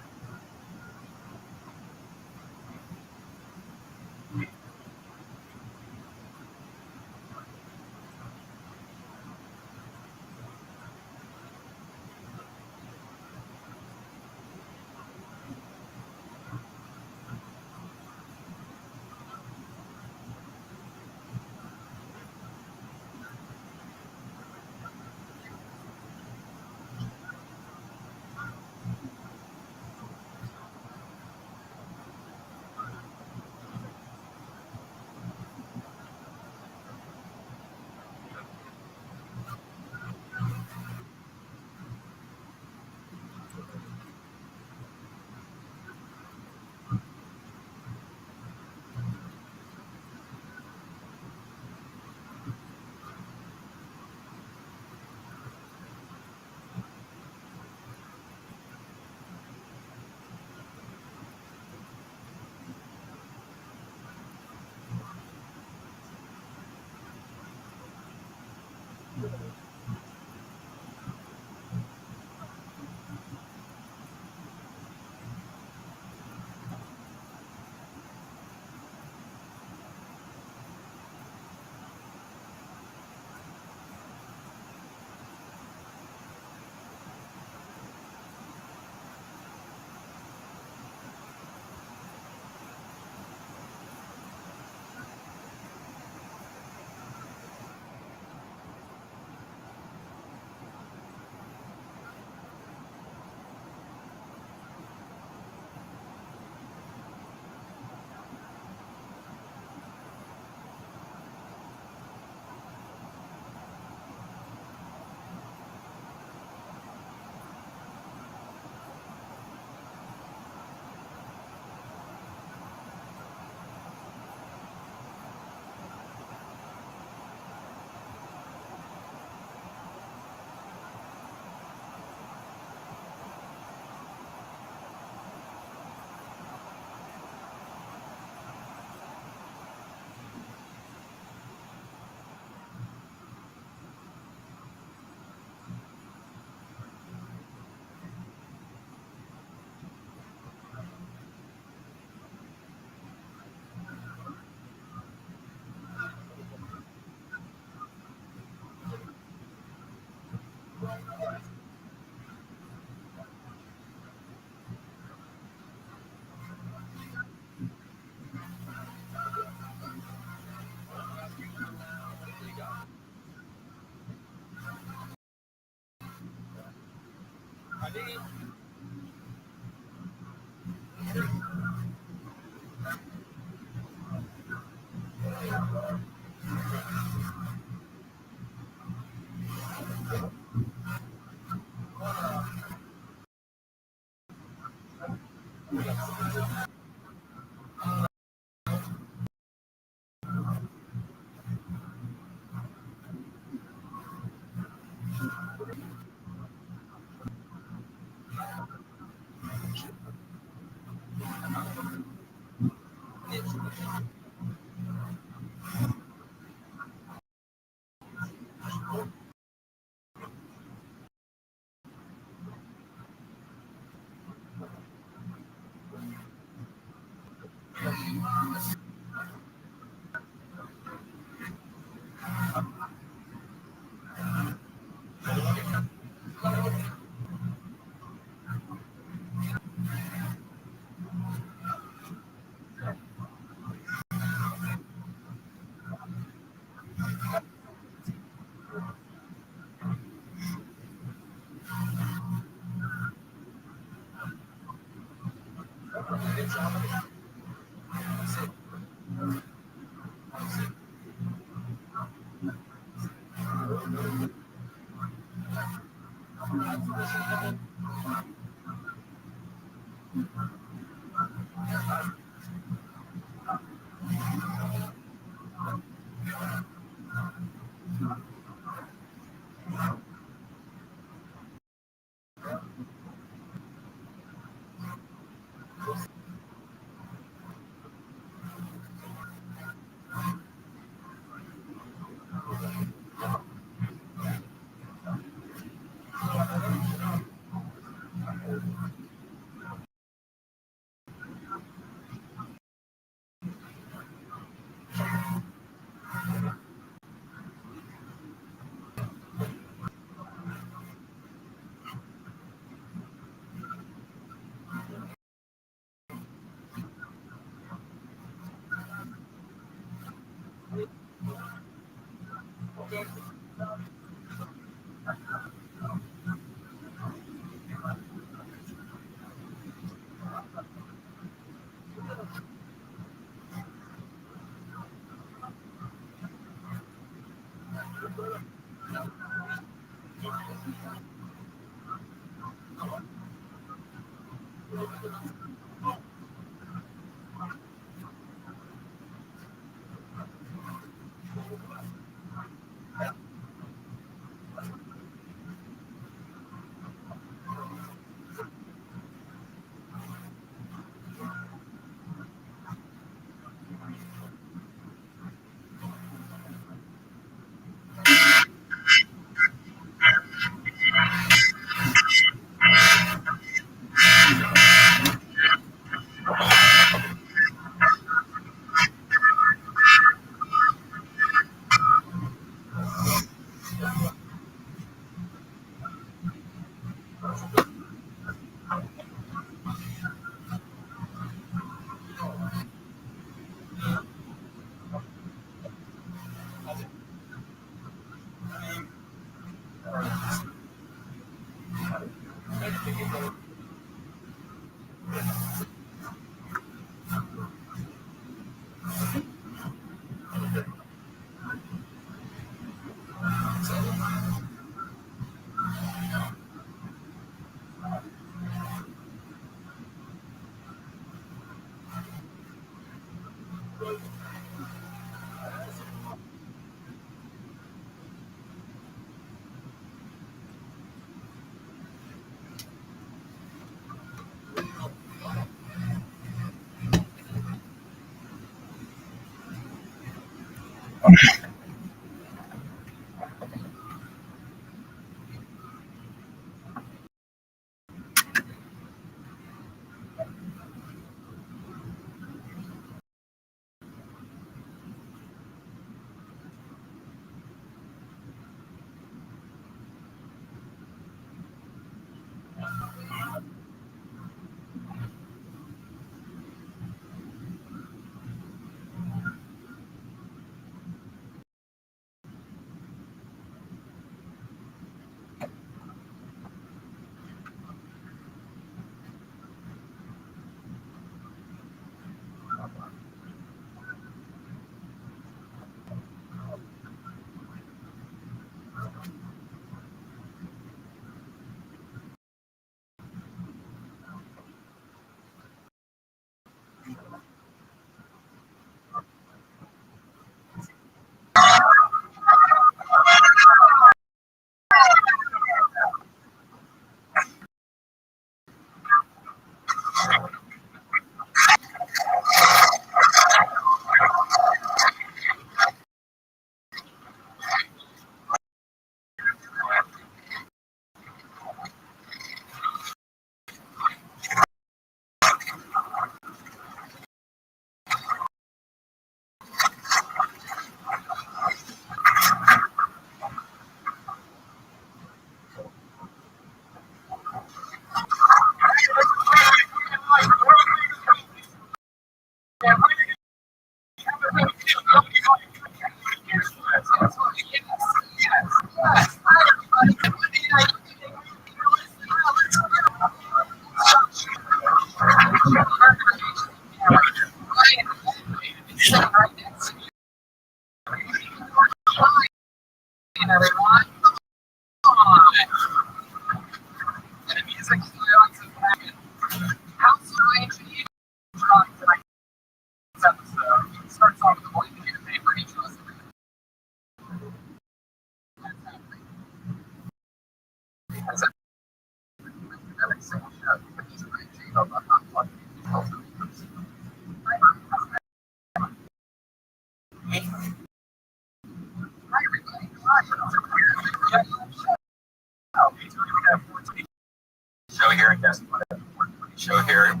very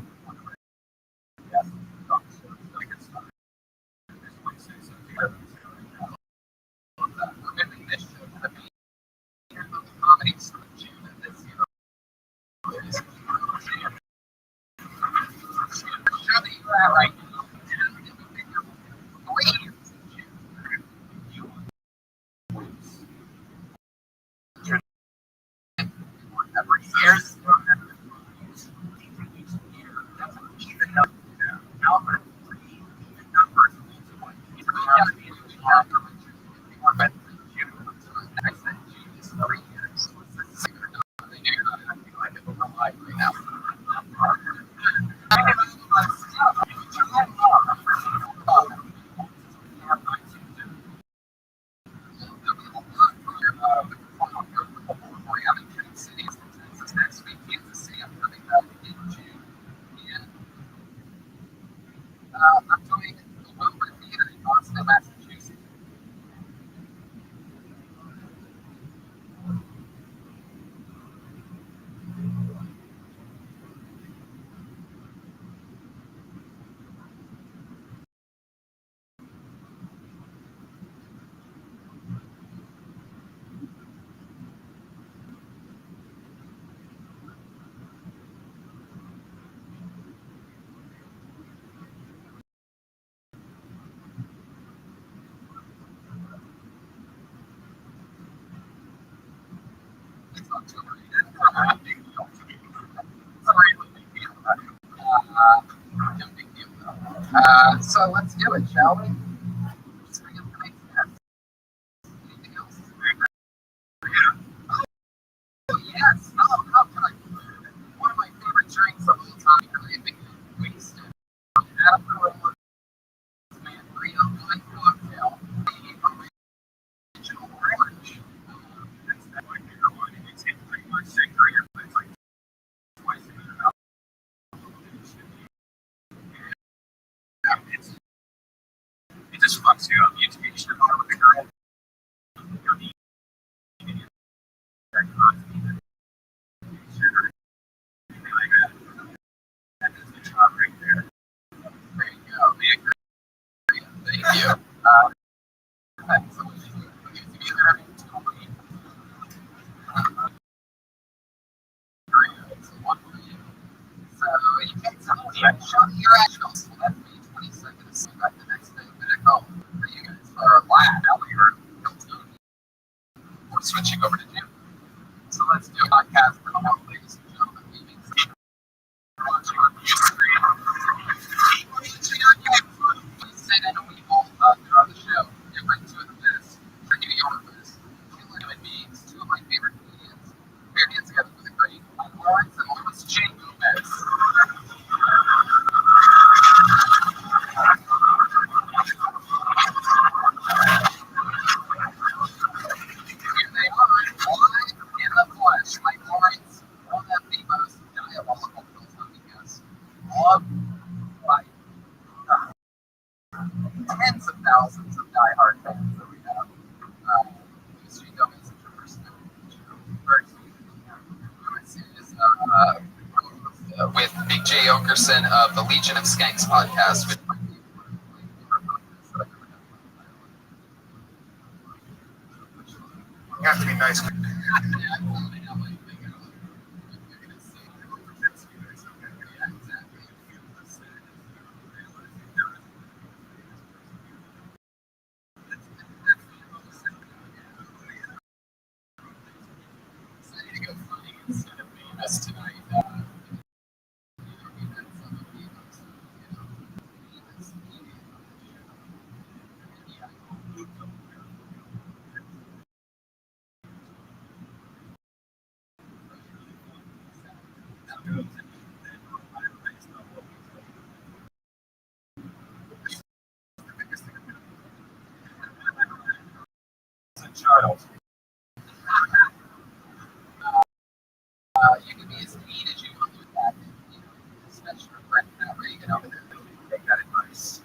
we're moving this show to be comedy sort of June of this year. The show that you're at right now, three years in June. Every year. Next week, Kansas City. I'm coming back in June. And I'm doing the Wilbur Theater in Boston, Massachusetts. It's October. No big deal though. So let's do it, shall we? Let's bring up the next guest. Anything else? Oh, yes. Oh, how can I? One of my favorite drinks of all time. I think wasted. Adam Carolla Manfredo Light Cocktail. The original orange. That's my favorite one. It's pretty much sangria, but it's like twice the amount of alcohol than it should be. It just fucks you up. You should have gone with a girl. That is the job right there. There you go. Thank you. So, you can tell me your actual. So that's May 22nd. So back the next day back home for you guys for our lab. Now we were switching over to June. So let's do a podcast for the whole ladies and gentlemen. Watching on screen. Please sit and we will throughout the show. Get right to the best. For New Yorkers, two human beings, two of my favorite comedians, paired it together with a great Lawrence and Louis J. Gomez. Here they are, live in the flesh. Mike Lawrence, one of the most diabolical Philosophic guests. Loved by tens of thousands of diehard fans that we have. Louis J. Gomez is your personality. Very sweet. Louis is with Big J. Okerson of the Legion of Skanks podcast. Which You have to be nice. Child. you can be as mean as you want with that, especially for Brett Reagan over there. Take that advice.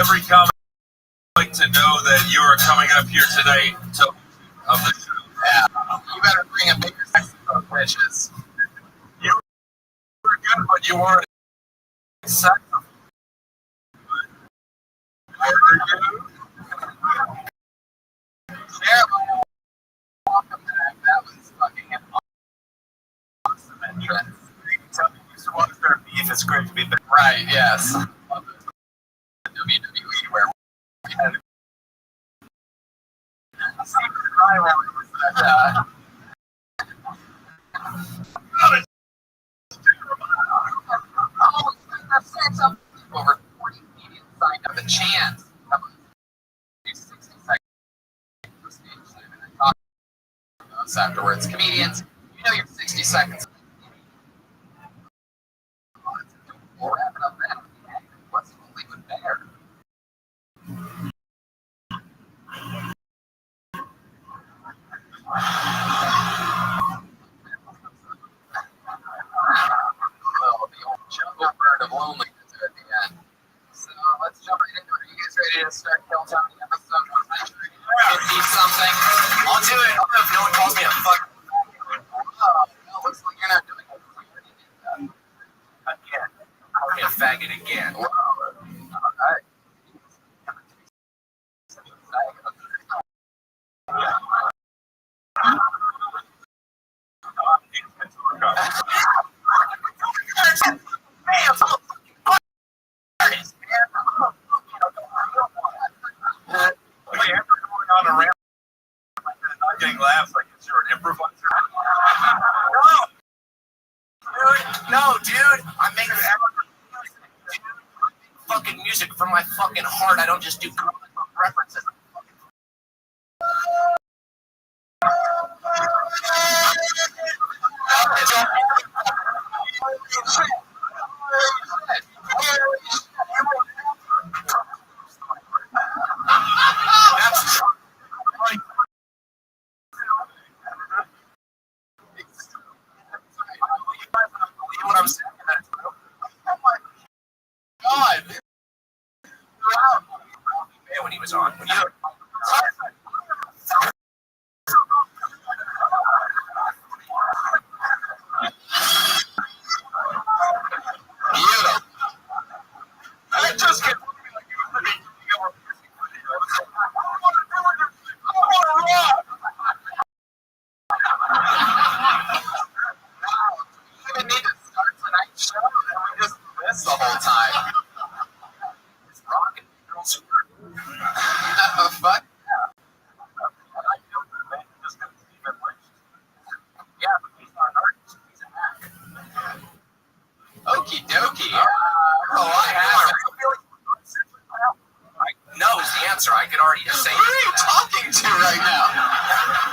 every comic to know that you are coming up here tonight to of the show. Yeah, you better bring a bigger saxophone, bitches. You were good, but you weren't saxophone. Terrible. Welcome back. That was fucking awesome entrance. Tell me you used to watch their beef. It's great to be back. Right, yes. Love it. WWE where we had a secret rivalry with that. Over 40 comedians signed up. A chance. 60 seconds for stage time. And I talked about us afterwards. Comedians, you know your 60 seconds. We'll wrap it up then. What's Hollywood Bear? Oh, the old jungle bird of loneliness at the end. So let's jump right into it. Are you guys ready to start Kill Tony episode 50 something? I'll do it. I'll do it if no one calls me a fuck. Oh, no, looks like you're not doing it. You already did that. Again. Call me a faggot again. Wow. All right. On a ramp, not getting laughs like it's your improviser. No, dude. I'm making fucking music from my fucking heart. I don't just do comic book references. That's true. What I'm saying. Oh my God. Man, when he was on. Beautiful. I just get We didn't need to start tonight's show, and we just missed the whole time. It's rocking. Girls Fuck. yeah, but he's not an artist. He's an actor. Okie dokie. Oh, I have. No is the answer. I could already just say. Who are you talking to right now?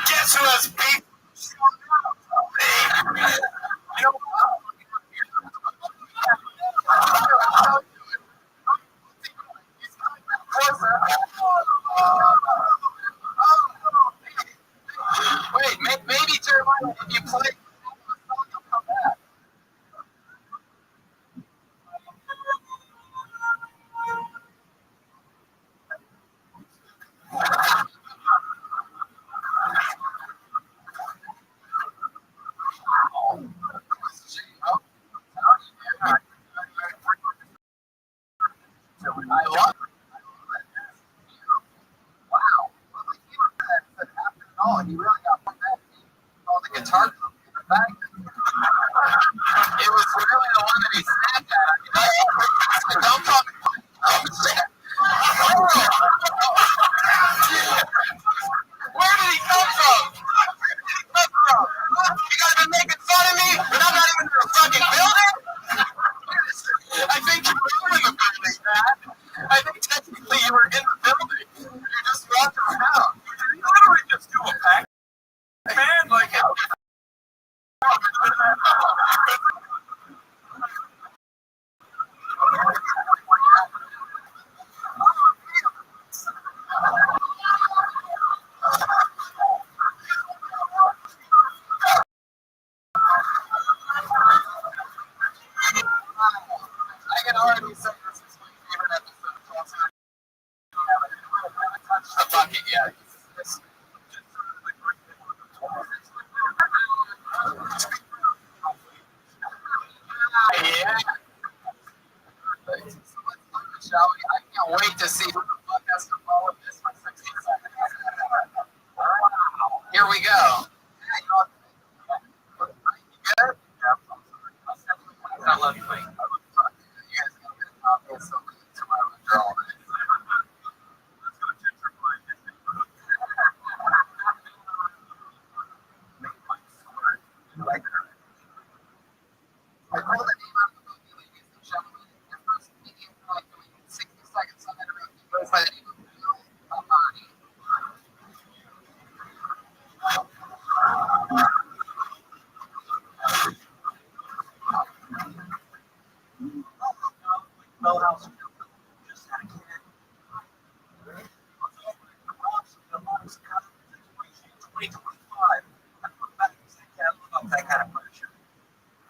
Guess who has beef? You know, wait, maybe Jeremiah, if you play, you'll come back. I love it. Wow. Well, like you were that happened at all. You really got one that all the guitar in the back. It was really the one that he snapped at. Don't call me. Oh, shit. Where did he come from? You guys been making fun of me, but I'm not even in the fucking building? I think you were in the building, man. I think technically you were in the building. You just walked around. You literally just do a pack, man. Like, I can already say this is my favorite episode of all time. can't wait to see who the fuck has to follow this for 60 seconds. Here we go. You good? I love you, Mike. You guys are going to talk to my girl. Like her. I call the name out of the movie, ladies and gentlemen. Your first comedian for like doing 60 seconds on that movie goes by the name of Bill Amani. Millhouse just had a kid. 2025. That kind of pressure.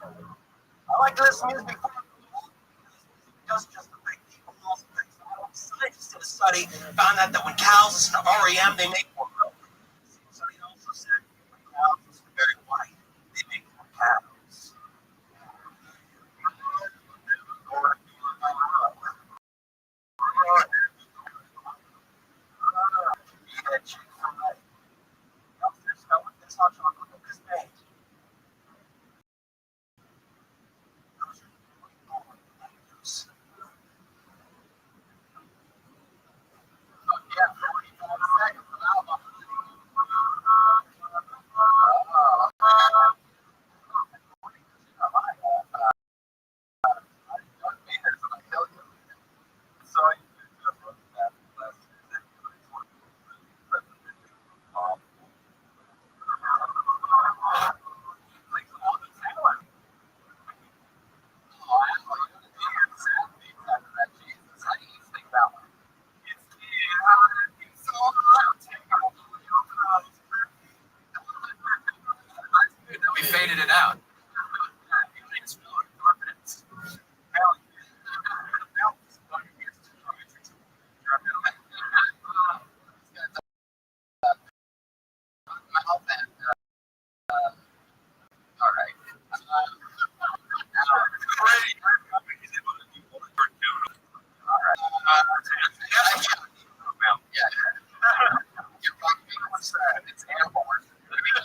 I like to listen to music before does just affect people. Scientists did a study found out that when cows listen to REM, they make more milk. The study also said when cows listen to Barry White, they make more cows. That's how chocolate milk is made. Yeah, 45 seconds of album. We faded it out. All right. It's ample.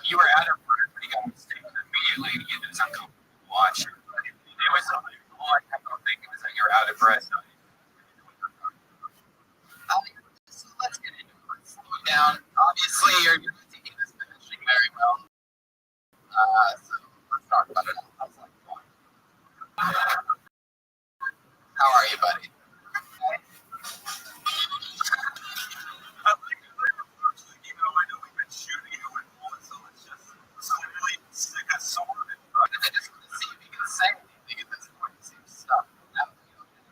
You were at her for a pretty good mistake immediately to get this uncomfortable watch. Anyways, all I kept on thinking is that you're out of breath. So let's get into it. Let's slow it down. Obviously, you're not taking this finishing very well. So let's talk about it. How's that going? How are you, buddy? I just want to see if you can say anything at this point. It seems stuck. That would be okay.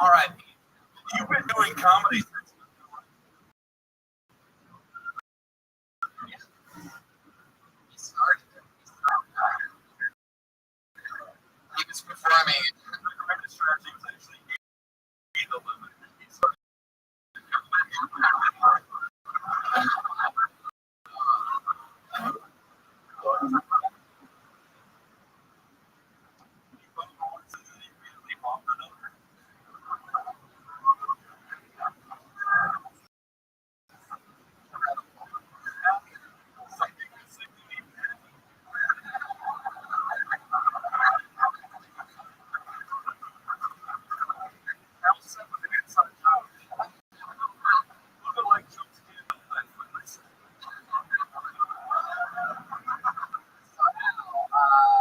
All right. You've been doing comedy since He started it. He was performing. the greatest strategy was actually be the limit.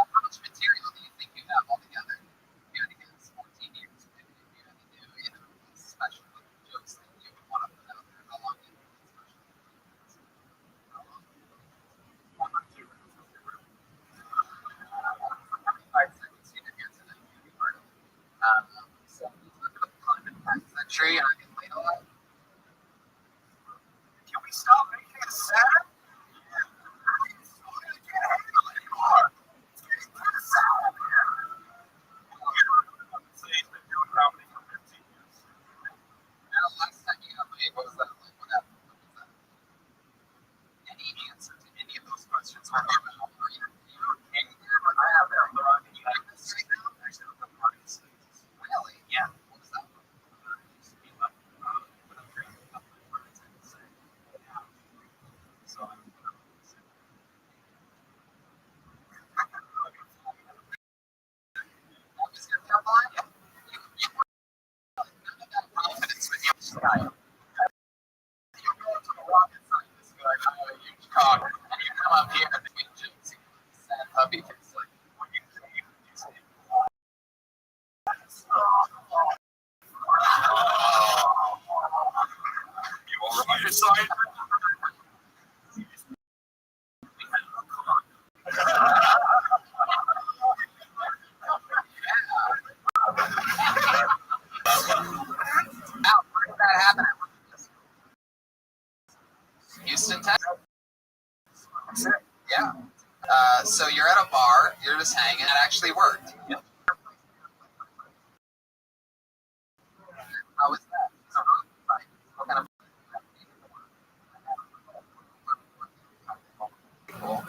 How much material do you think you have altogether? You had to get 14 years. Maybe you had to do, special jokes that you would want to put out there. How long did you do special? How long? 5 seconds. You didn't answer that. You heard it. So we look at the climate century and I can lay a lot. Can we stop making it sad? Last time you got paid, what was that like? What happened? What was that? Any answer to any of those questions? Were you angry? I have that. You like this right now? Really? Yeah. What was that? What was your pickup line? You were none of that confidence with your style. You go to the rocket scientist, you're like, I have a huge cock, and you come up here and make jokes. Sad puppy face, like, what you say? You all right? Your side? Al, where did that happen? Houston, Texas. Yeah. So you're at a bar, you're just hanging. It actually worked. How was that? What kind of cool.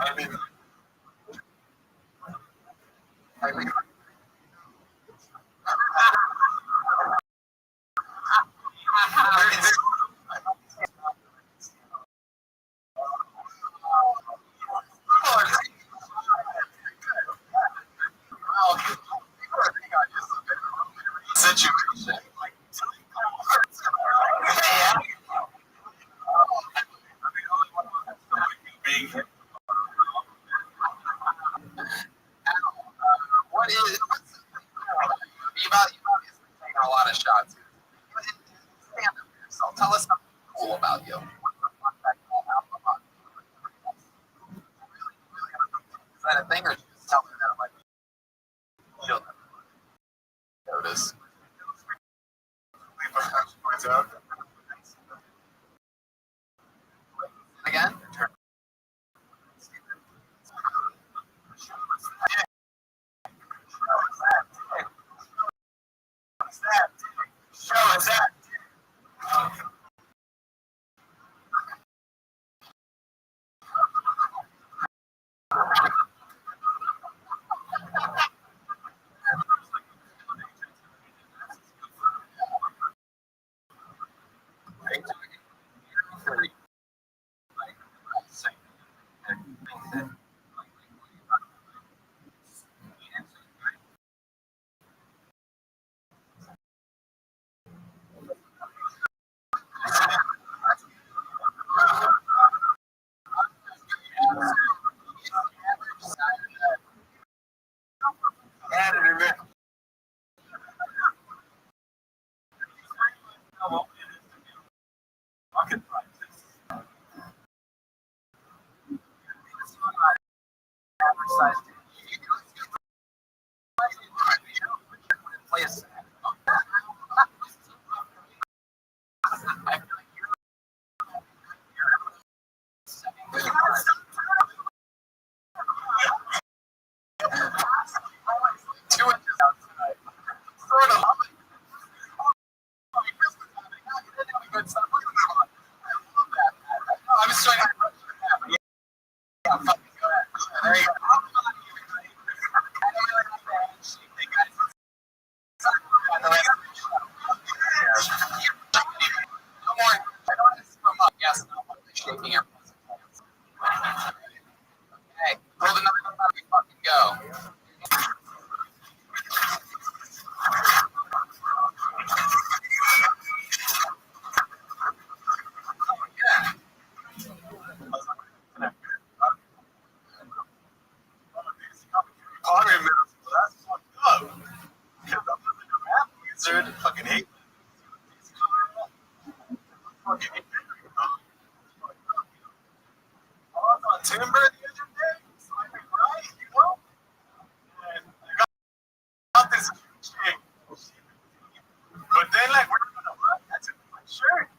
I mean, I mean, situation. Being what is you obviously taking a lot of shots. Stand up for yourself. Tell us something cool about you. Is that a thing, or just tell me that like you'll notice? points out. Again? Show us that. size. Play a set. I'm just trying to. Yeah, fucking go ahead. There you go. No more. I don't want to screw up. Yes, no, I'm shaking your. Hey, roll another number. We fucking go. Potter in middle school, that's fucked up. Because I'm just like a math wizard and fucking hate fucking hate I was on Timber the other day, swiping right, you know? And I got this chick. But then, like, we're gonna run. I took my shirt.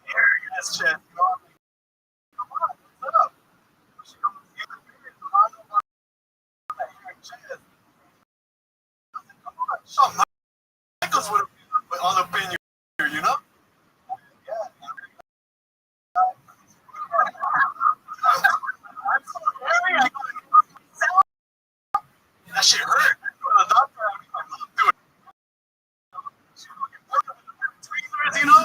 Hairy ass chest, you know? I'm like, come on, what's up? She goes, you can figure it out. That hairy chest. Come on, Shawn Michaels would have been all up in you, you know? Yeah. I'm so hairy. I gotta that shit hurt. I go to the doctor. I mean, my mom do it. She fucking put them in the tweezers, you know?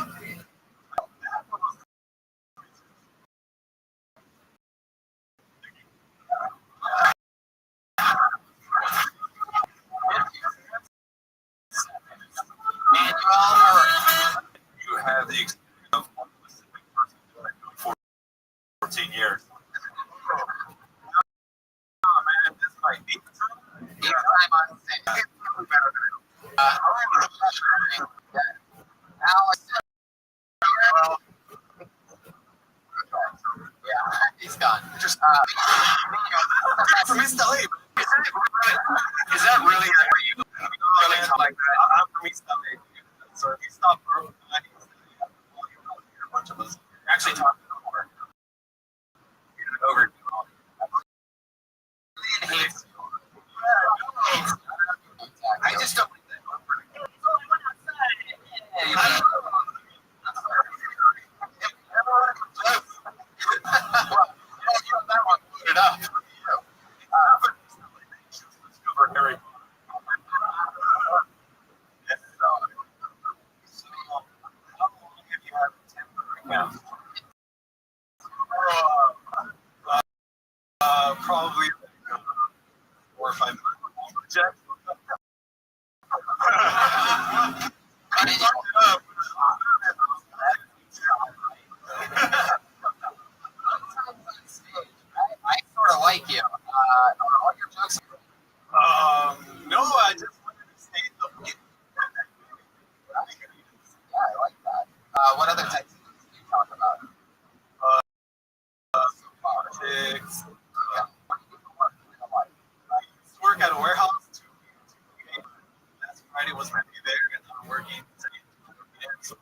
You have the experience of one specific person doing it for 14 years. Oh man, this is like 8th time? Each time on stage. Alex. Well, Yeah, he's gone. just from East LA. Is that really where you really talk like that? I'm from East LA. So if you stop for a bunch of us actually talking over. I just don't like that. That one put it up. Harry. So, how long have you had Timber account? Probably 4 or 5 months. Jack. I sort of like you. All your jokes. No, I just wanted to say the Yeah, I like that. What other types of things do you talk about? politics. Yeah. What do you do for work in a life? I used to work at a warehouse. Last Friday was my day there, and I'm working today. So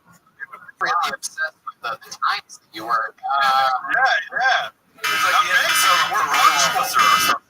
Really obsessed with the times that you work. yeah. It's like the end of we're officer or something.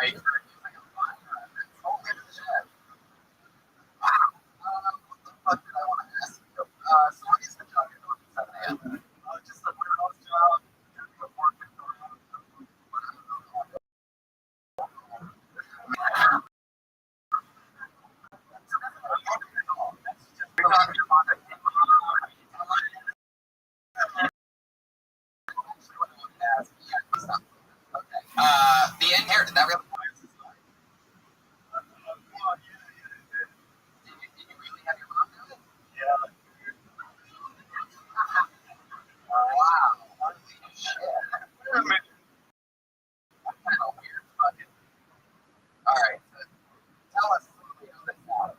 mic or using a mic. Holy shit. Wow. What the fuck did I want to ask you? So what is the job you're doing at 7 a.m.? Just a warehouse job. You're talking about the inherit, did that really? Did you really have your mom do it? Yeah. Wow. Holy shit. That's kind of weird. Fucking. All right. So tell us something of this out.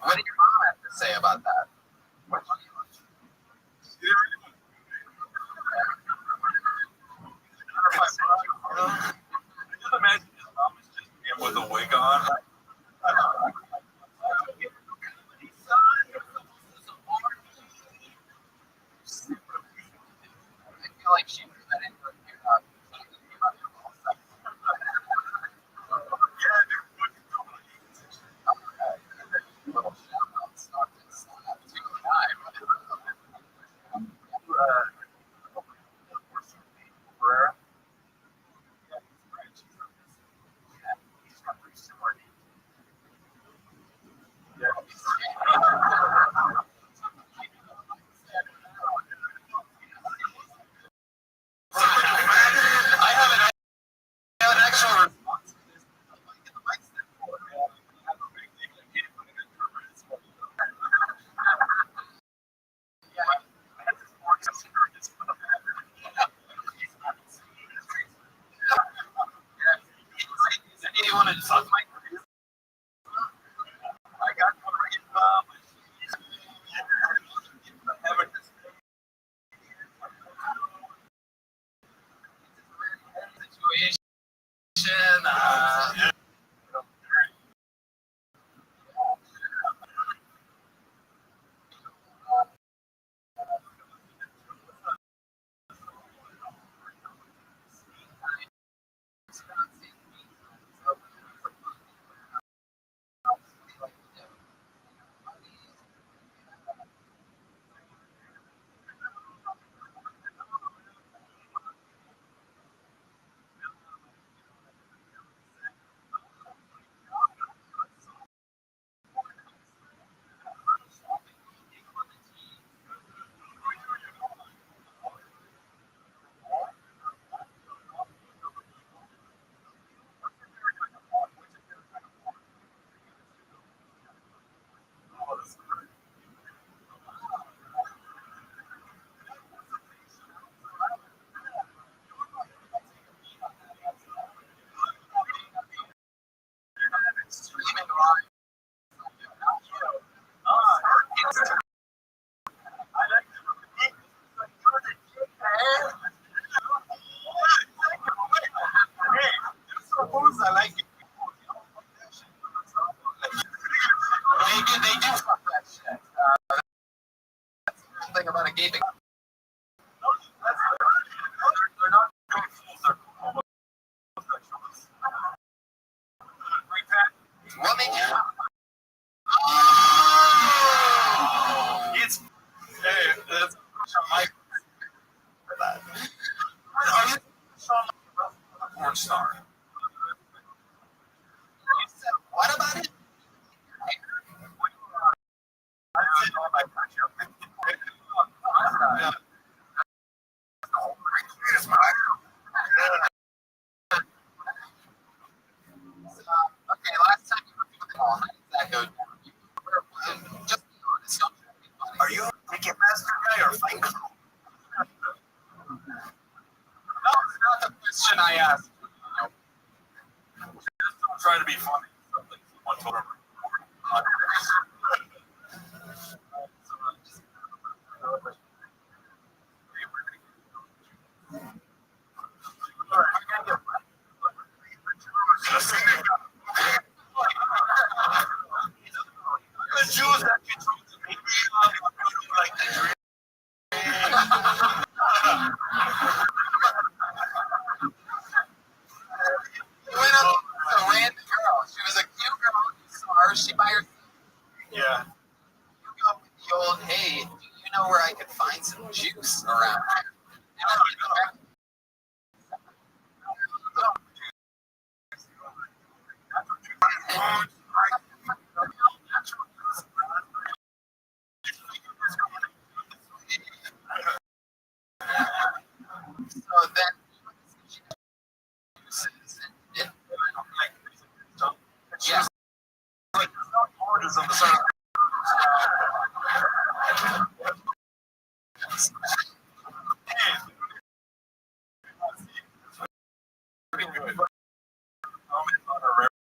What did your mom have to say about that? Just imagine his mom is just him with a wig on. I feel like she threw that into a little shout out stuff that's too time. I have an actual response to this. You want to suck my I got one right situation. Streaming live. I like it. They do fuck that shit. That's the thing about a gaming. They're not going full circle. What made you? Oh! It's hey, that's my for that. Are you a porn star? What about it? Okay, last time you were doing the call, how did that go down? Just be honest. Don't try to be funny. Are you a Ticketmaster guy or Fight Club? No, it's not the question I asked. Just don't try to be funny. Something someone told her. hey, do you know where I could find some juice around here? So then, yeah. Orders on the side. Pretty good. Comment on a river.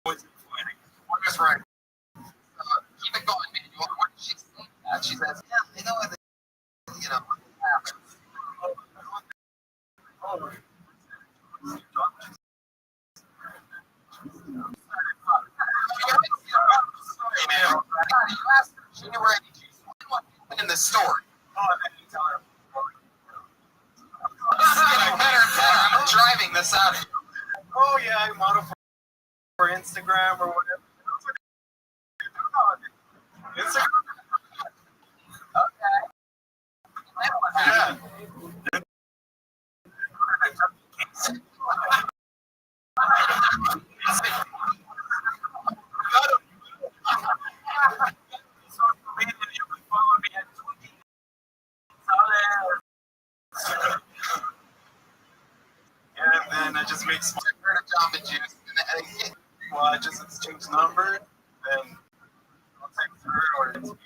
What is right? Keep it going, man. What did she say? She says, yeah, I know what you know. Sorry, man. You asked her. She knew where I in the store. Better. I'm driving this out. Oh yeah, I model for Instagram or whatever. Instagram. Yeah. And then I just make small. Jamba Juice. Well, I just exchange numbers, then I'll text her or it's me.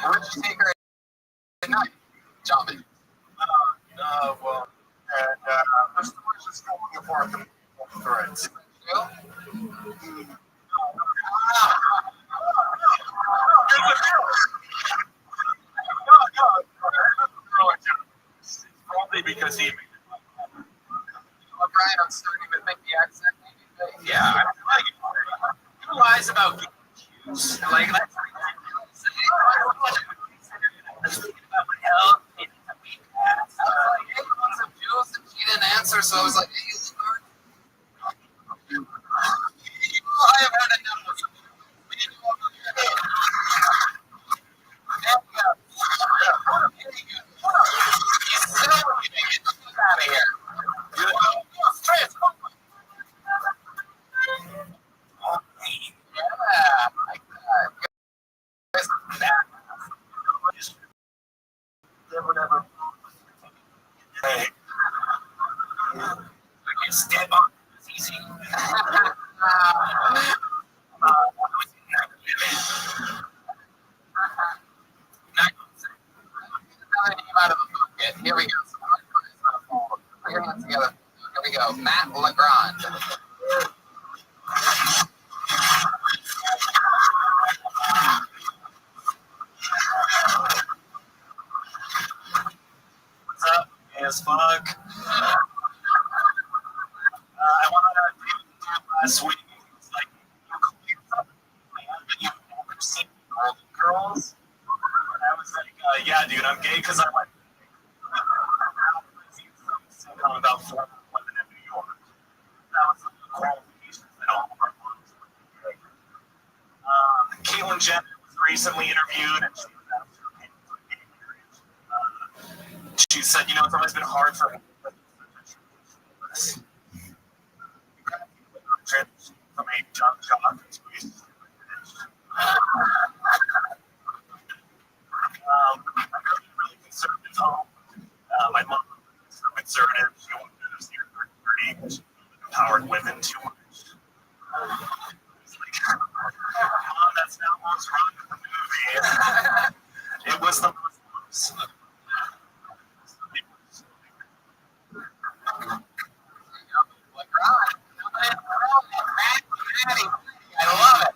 Where'd you take her at night? Jamba Juice. Well, and the story's just going apart the threads. Probably because he. Brian, I'm starting to make the accent. Yeah, I like it. He lies about getting cues. Like, that's about my health. Hey, what's up, Jules? And she didn't answer, so I was like, hey, you look hard. I have heard enough of you. He's still leaving. Get the fuck out of here. Yeah, like that. Whatever. Hey. I can step on. It's easy. Out of the bucket. Here we go. Put your hands together. Here we go. Matt Legrand. What's up? As fuck. I wanted to do last week. It's like you clear something but you've never seen Golden Girls. And I was like, yeah, dude, I'm gay because I like sitcom about four women in New York. That was the qualifications that all of our moms were. Caitlyn Jenner was recently interviewed and she was asked her opinion on gay marriage. She said, you know, it's always been hard for me. Transition from a junk job to a I'm really conservative home. My mom was so conservative. She wanted to understand her party. She empowered women too much. It's like, Mom, that's not what's wrong with the movie. It was the Muslims. I love it.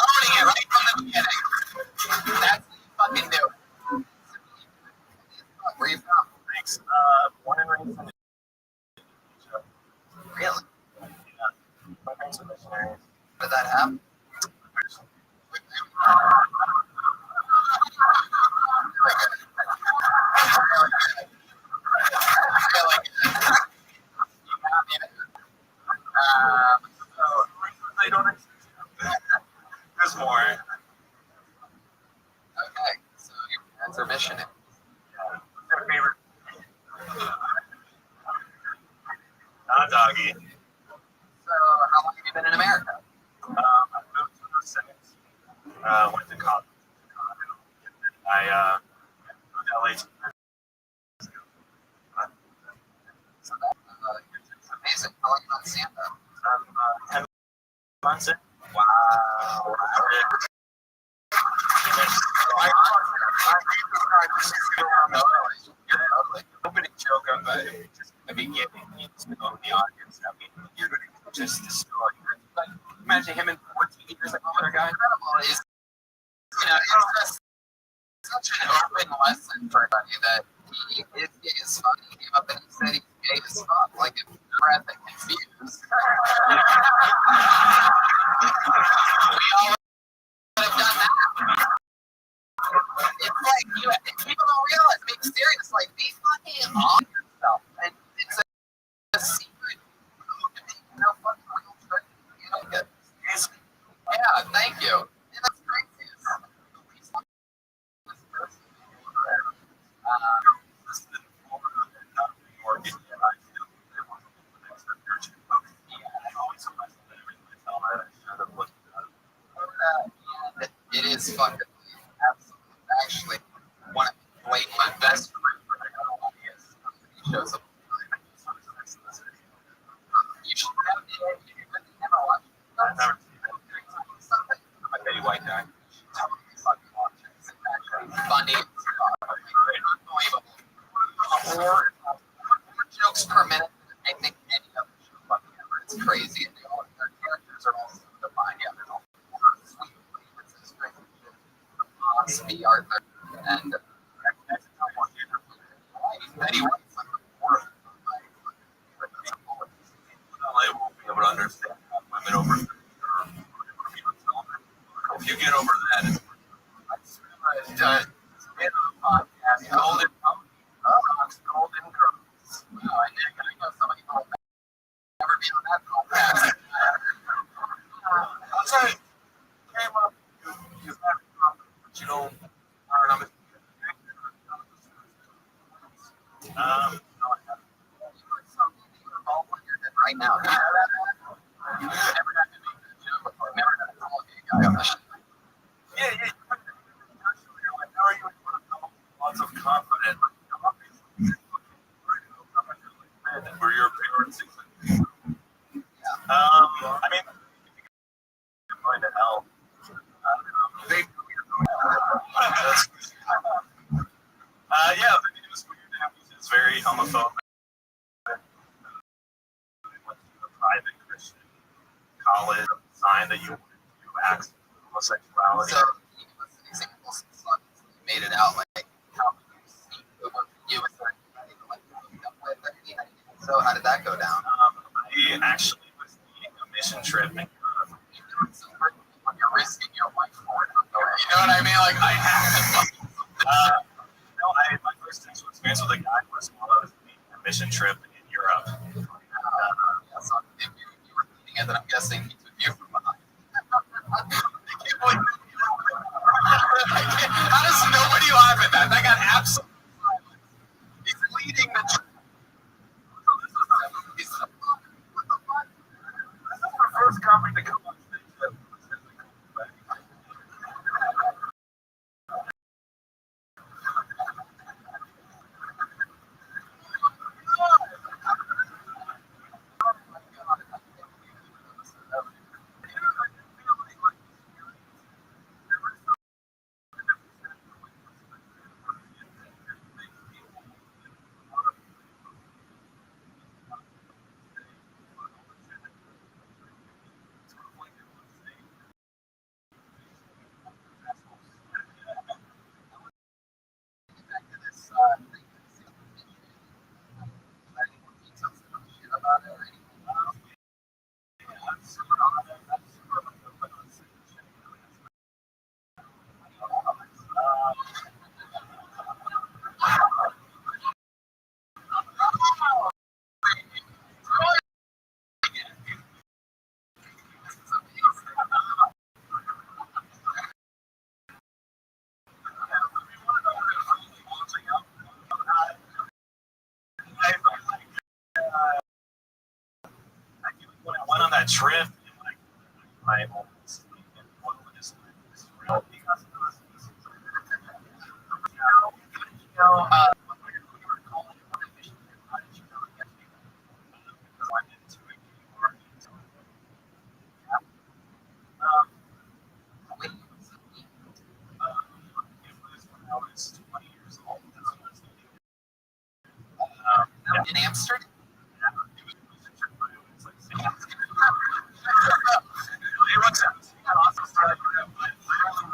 Owning it right from the beginning. That's what you fucking do. Where you from? Thanks. Born and raised in Indonesia. Really? Yeah. My parents are missionaries. Did that happen? Dougie. So, how long have you been in America? I moved to the 17. Went to college. I moved to LA. So that, it's amazing. How long have you been seeing them? 10 months in. Wow. Opening joke of the beginning of the audience. I mean, you're going to just destroy. Like, imagine him in 14 years like another guy. Incredible is, it's just such an open lesson for everybody that he is gay as fuck. He came up and he said he's gay as fuck. Like, if you're at the confused. We all would have done that. It's like, people don't realize, I mean, serious, like, be fucking on yourself. And it's a secret move to make fucking real trick. You don't get it. Yeah, thank you. And that's crazy. It's the least one this person forever. This is in Florida and not New York. And I feel they want to do the next generation. Yeah, I always tell myself that every time I tell her, I should have looked at it. It is fucking absolutely. Actually, one of my best friends when I got on he shows up. You should have never watched it. I've never seen it. I'm a Betty White guy. It's actually funny. Unbelievable. 4 jokes per minute. I think any other show fucking ever. It's crazy. And their characters are also defined. Yeah, there's all sweet favorites. It's crazy. B. Arthur and Betty White's like the fourth. LA won't be able to understand women over 30 or if you get over that, it's I just realized we had a podcast, Golden Girls. Wow, I know somebody who will never be on that podcast. I'll tell you, came up, you have but you don't I'm right now. You never had to make that joke before. Never had to call a gay guy on the show. yeah. You're like, how are you able to feel lots of confidence? And were your parents I mean, you're going to hell. They yeah, the news weird is very homophobic. Went to a private Christian college, signed that you wouldn't do acts of homosexuality. So, he was an example since he made it out like how you see the work you was like hooked up with. So, how did that go down? I actually was leading a mission trip in Europe. When you're risking your life for it. You know what I mean? Like, I have to My first sexual experience with a guy was while I was leading a mission trip in Europe. So if you were leading it, then I'm guessing he took you from behind. How does nobody laugh at that? That got absolutely silent. He's leading the trip. This is the first comic to come on stage. went on that trip, and like my almost like just real because of those. You know, when we were calling it, how did you really get people? Because I'm into it anymore. Wait, It was when I was 20 years old. That's when I was doing it. in Amsterdam? It was a trip, but it was like it was awesome stuff, but literally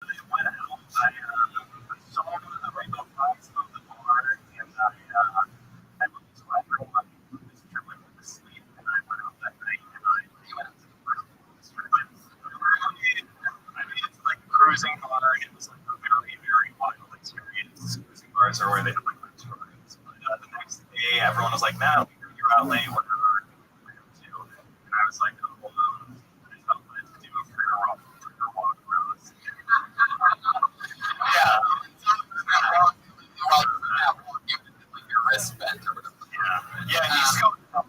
when it went out, I saw one of the rainbow flags above the bar, and I went to everyone this trip. I went to sleep, and I went out that night, and I went out to the first this trip. I made it to like a cruising bar, and it was like a very, very wild experience. Cruising bars are where they have like restaurants. But the next day, everyone was like, "No, you're out late. What are you to?" And I was like, "Oh, well, I just wanted to do a career walk around." Yeah. Your wrist bent or whatever. Yeah, he's going up.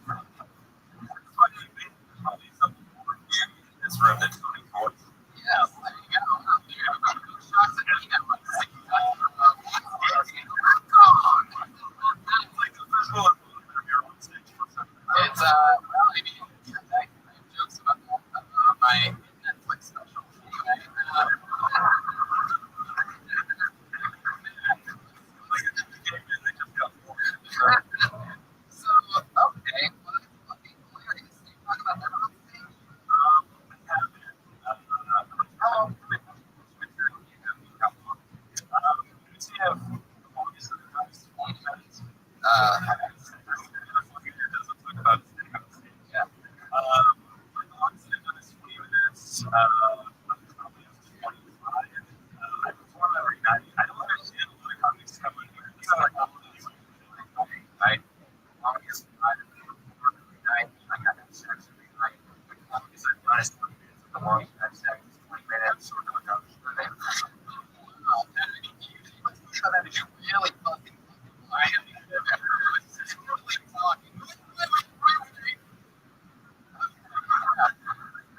This room that's 24. Yeah, there you go. Shots at me at like 6 It's well, I mean, I have jokes about that on my Netflix special. So, okay, well, that'd be hilarious. Can you talk about that whole thing? Yeah. Right? Long as I every night, I got that sex every night. Long as I find the long as I sex, 20 minutes, or no, no, wow, that is really fucking I am really talking.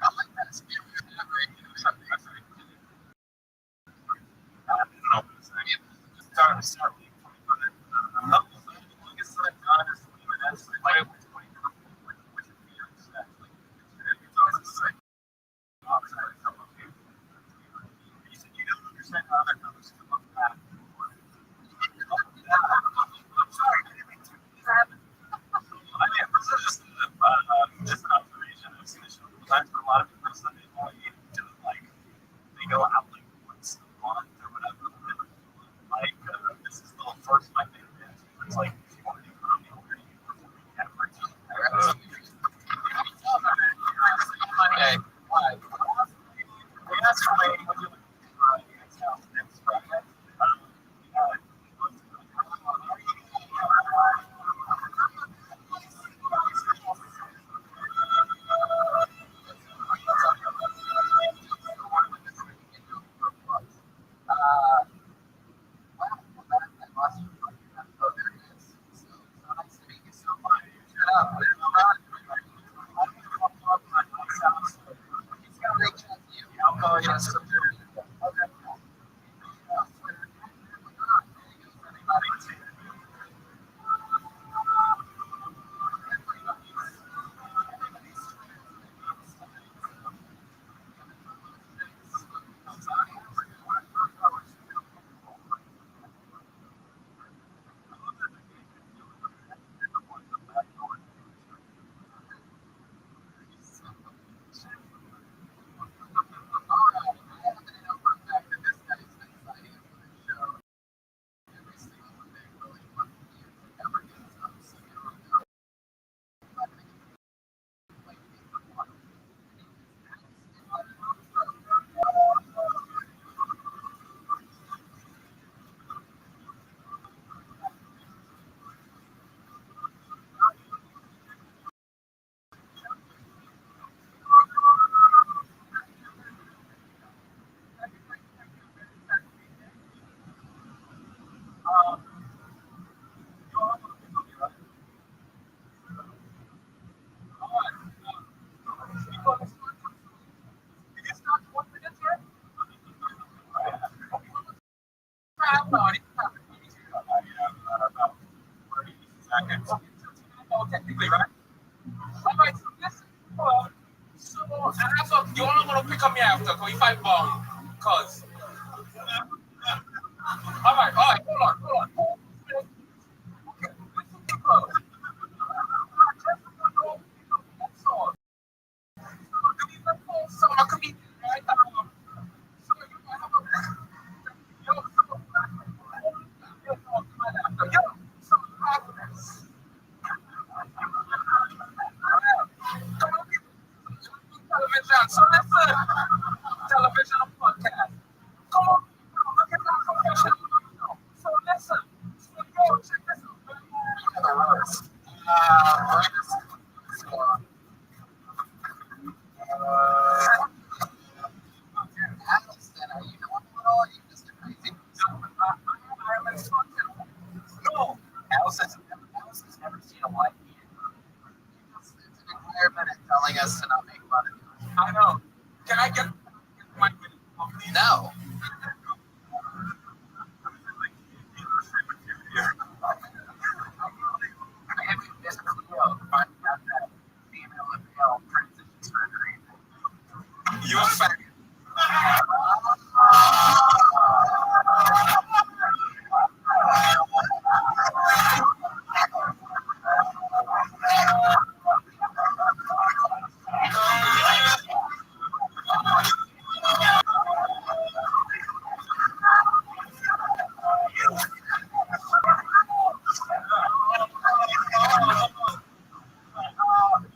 I like that spirit. Just an observation. I've seen this times for a lot of people that they only do like they go out like once a month or whatever. Like this is the first time they've been to. It's like if you want to do comedy, where do you perform every time? Monday. Why? We asked for Lady when you look at the house next Friday. Technically, right? All right, so listen. So, and that's what you only want to pick up me after, because if I bomb, because. All right, hold on. Okay, listen, people. So, I could be, right? So, you might have a. Yo, so, television. So listen, television and podcast. Come on, look at that professional. So listen, so yo, check this out. No, Alice has never seen a white man. It's an entire minute telling us to not make fun of him. I know. Can I get my minute, please? No. Maybe this Cleo finding out that female and male transition surgery. You a faggot.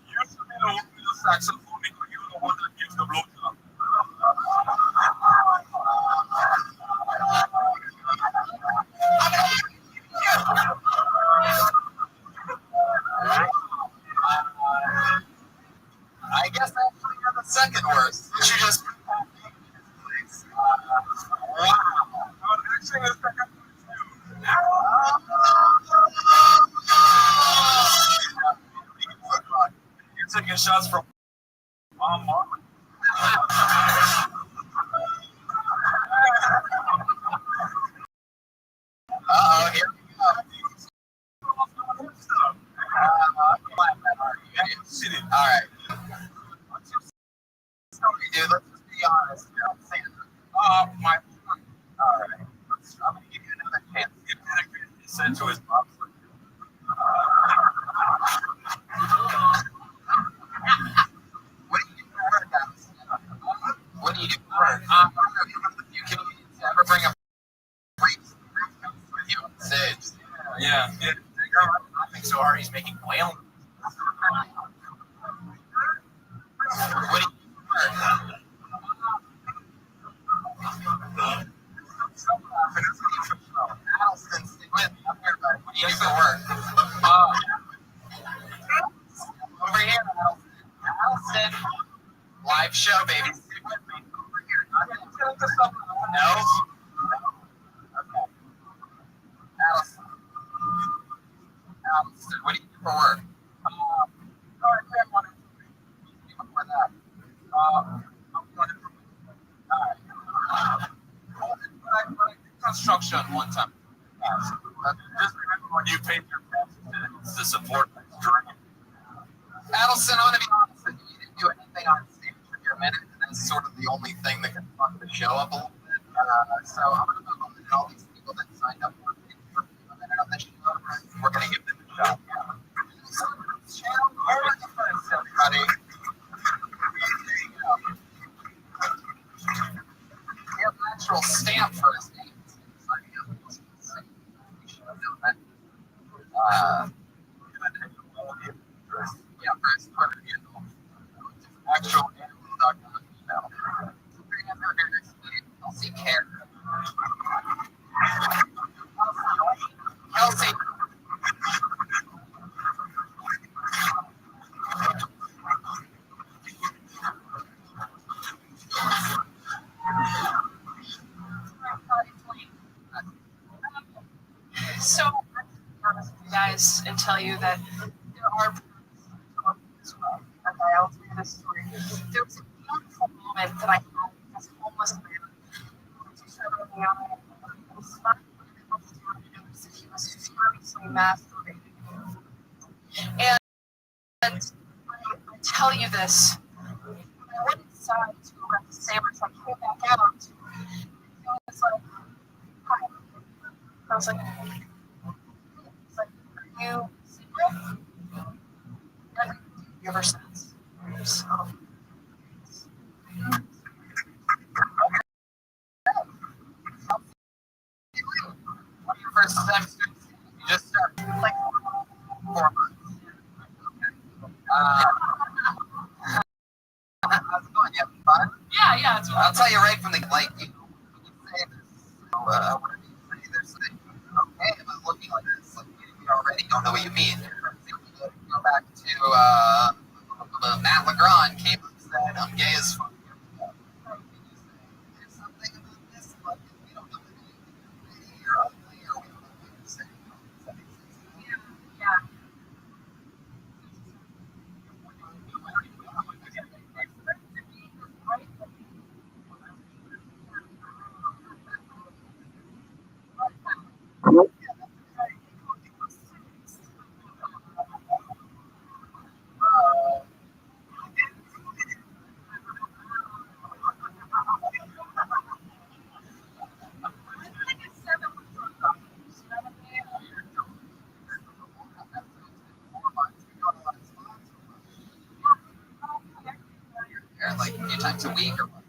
You should be the one with the saxophone because you're the one that gives the blowjob. I guess actually you're the second worst. You should just. Wow. I was actually the second You're taking shots from Mom. Here we go. City. All right. What's your story, dude? Let's just be honest. You're on Santa. My All right. I'm gonna give you another chance. he said to his mom. What do you do for work, Alex? What do you do for work? I'm one of the few comedians to ever bring a briefcase with you on stage. Yeah. You're laughing so hard he's making whale. What do you do for work? Allison, stick with me. I'm here, buddy. What do you do for work? Over here, Allison. Allison. Live show, baby. Stick with me. Over here. No? Okay. Allison. Allison, what do you do for work? Sorry, I can't want to do before that. I'm going to. Construction one time. Just remember when you paid your taxes to support this dream. Adelson, I want to be honest with you. You didn't do anything on stage with your minute, and that's sort of the only thing that can fuck the show up a little bit. So I'm going to move on to all these people that signed up for a minute on the show. We're going to give them a shot. So, everybody. There you go. He has an actual stamp for his name. Yeah, first Twitter handle. Actual handle.com email. Kelsey Care. Kelsey. So, I'm going to be honest with you guys and tell you that there are as well. Okay, I'll tell you this story. There was a beautiful moment that I had with this homeless man. He showed me out. He was smiling and looked down and noticed that he was furiously masturbating. And I tell you this, when I went inside to arrest the sandwich, I came back out. It was like, hi. I was like, are you secret? And ever since. So, One of your first steps, you just start like 4 months. How's it going? You having fun? yeah, it's I'll tell you right from the like you say this. Whatever you say, there's like okay, it was looking like this. Like, you already don't know what you mean. Go back to Matt Legrand came and said, "I'm gay as fuck." There's something about this, but we don't know what you're ugly or we don't know what you're saying. yeah. Like a few times a week or what?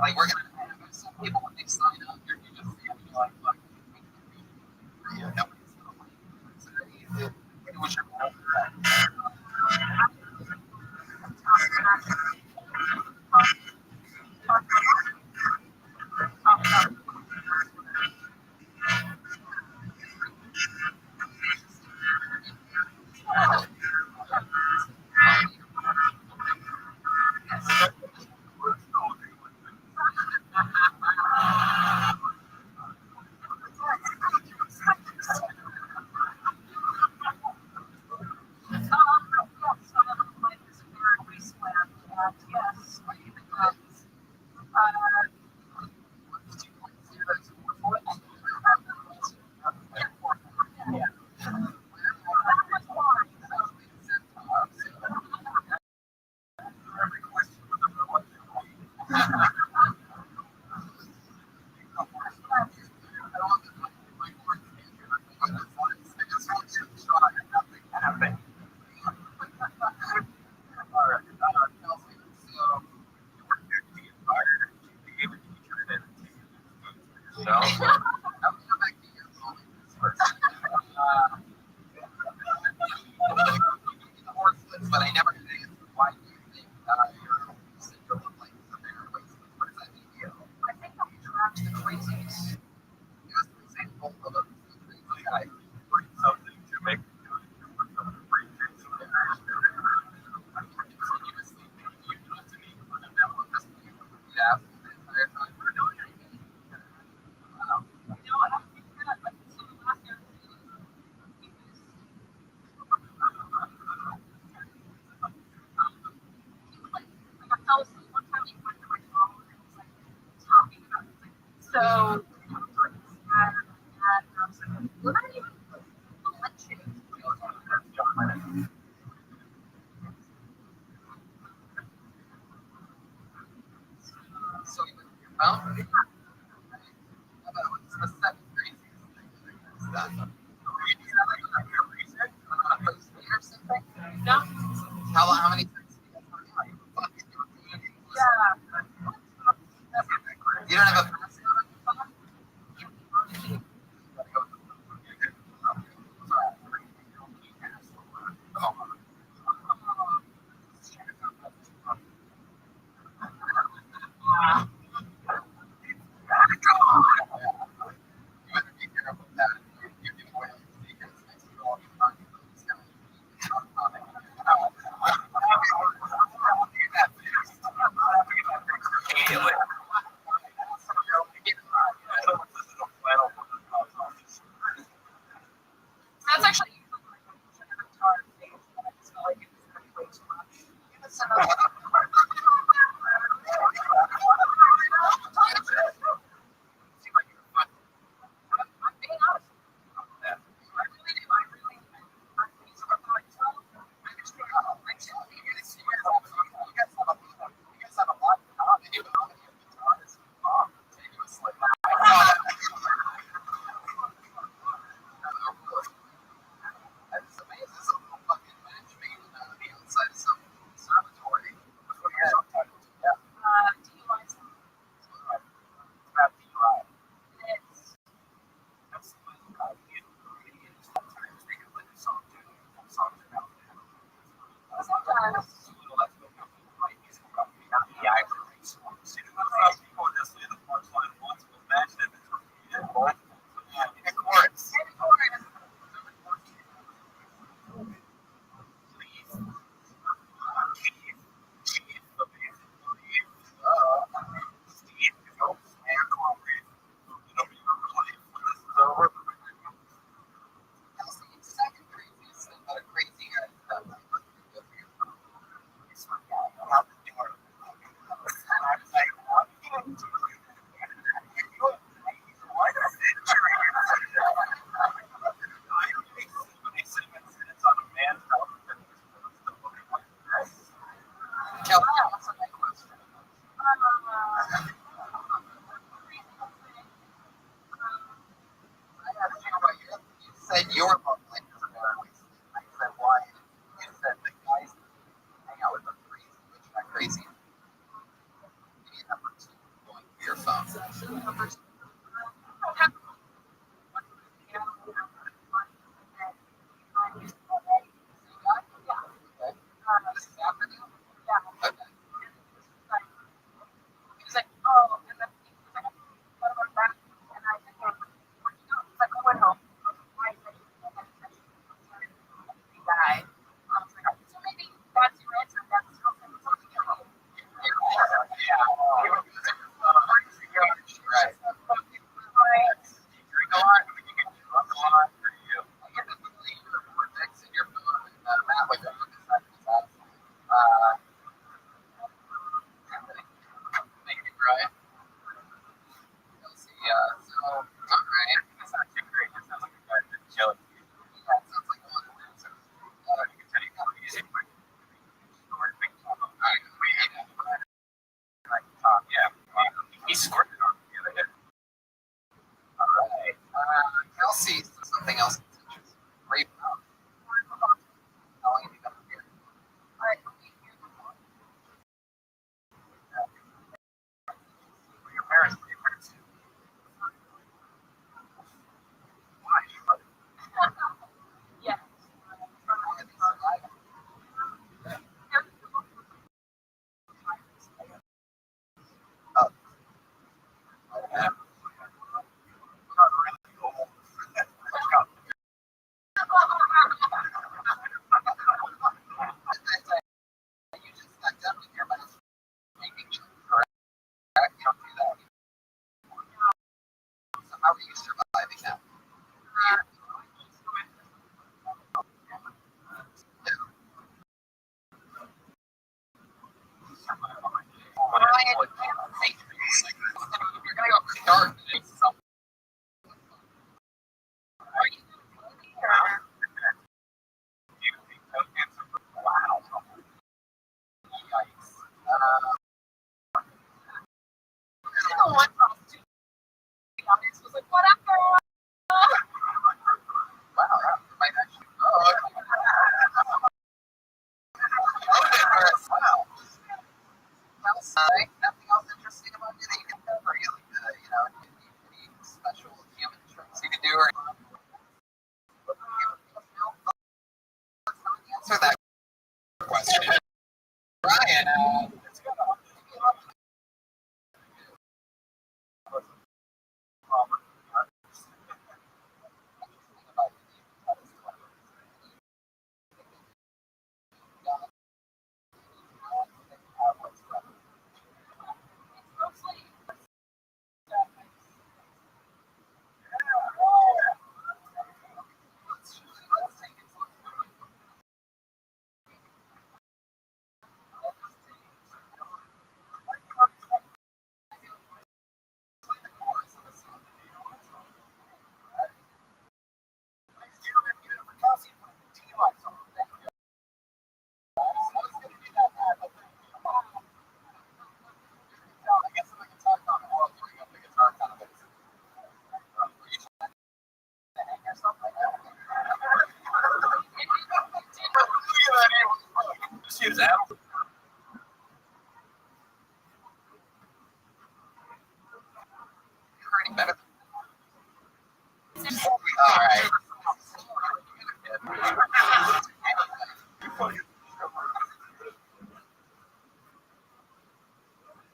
Like we're gonna have some people when they sign up, you're just like, look, nobody's gonna like it. What was your goal? But I never did it. Why do you think you're syndrome like the bigger ways? What does that mean to you? I think I'm attracted to the crazies. Give us an example of a crazy guy. Bring something to make yeah. So, So you found how about what's the second craziest thing you've done? Or something? no, How many times do you guys are you fucking doing it? yeah. You don't have a said your love life is apparently. I said why? You said the guys hang out with are crazy, which are crazy. Give me a number two going through your phone. Number two. This is afternoon? Yeah. Okay. He was like, oh, and then he was like, what about that? And I said, well, where'd you go? He's like, I went home. Why did you die? I was like, so maybe that's your answer. That's something else. Right. Drink a lot, you get drunk a lot. I get the feeling your vortex in your phone, Matt, like, make me cry. So, alright. It's not too great. It sounds like a guy that's jealous. Yeah, it sounds like a lot of answers. You can tell you how easy quick. He squirted on me the other day. Alright. Kelsey, something else that's interesting. Rape. How long have you been here? Alright. Your parents were your parents too. Why? Yeah. Oh. Okay. You just stuck up in your mouth, making sure correct. You don't do that. So how are you surviving that? You're gonna go dark. Wow. Yikes. The one was like, whatever. Wow, that might actually. Oh, okay. Wow. Nothing else interesting about you that you can do, or any special human tricks you can do, or answer that question. Ryan, just use Apple. Pretty better. All right.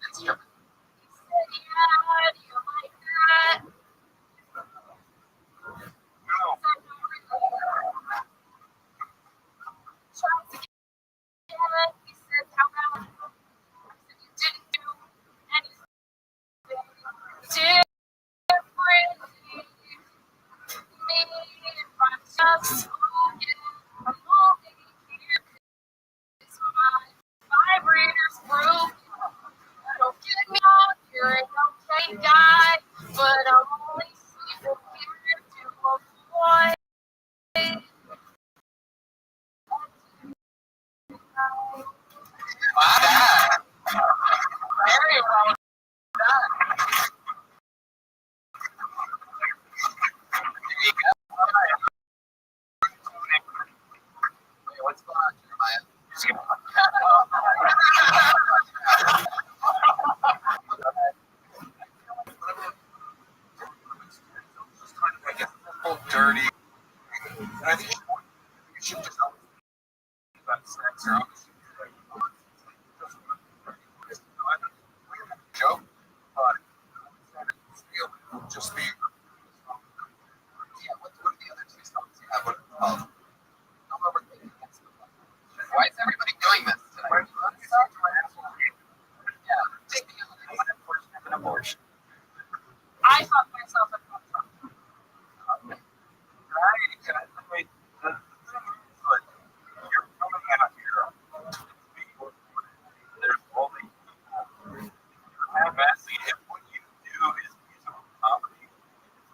Instrument. dirty. And I think you should just about sex or joke, but just be. Yeah, what are the other two songs you have? What are they called? Don't overthink it. Why is everybody doing this tonight? Yeah, take me out of an abortion. I fucked myself at home. Right? The thing is, like, you're coming out here. There's only half-assing it. What you do is musical comedy.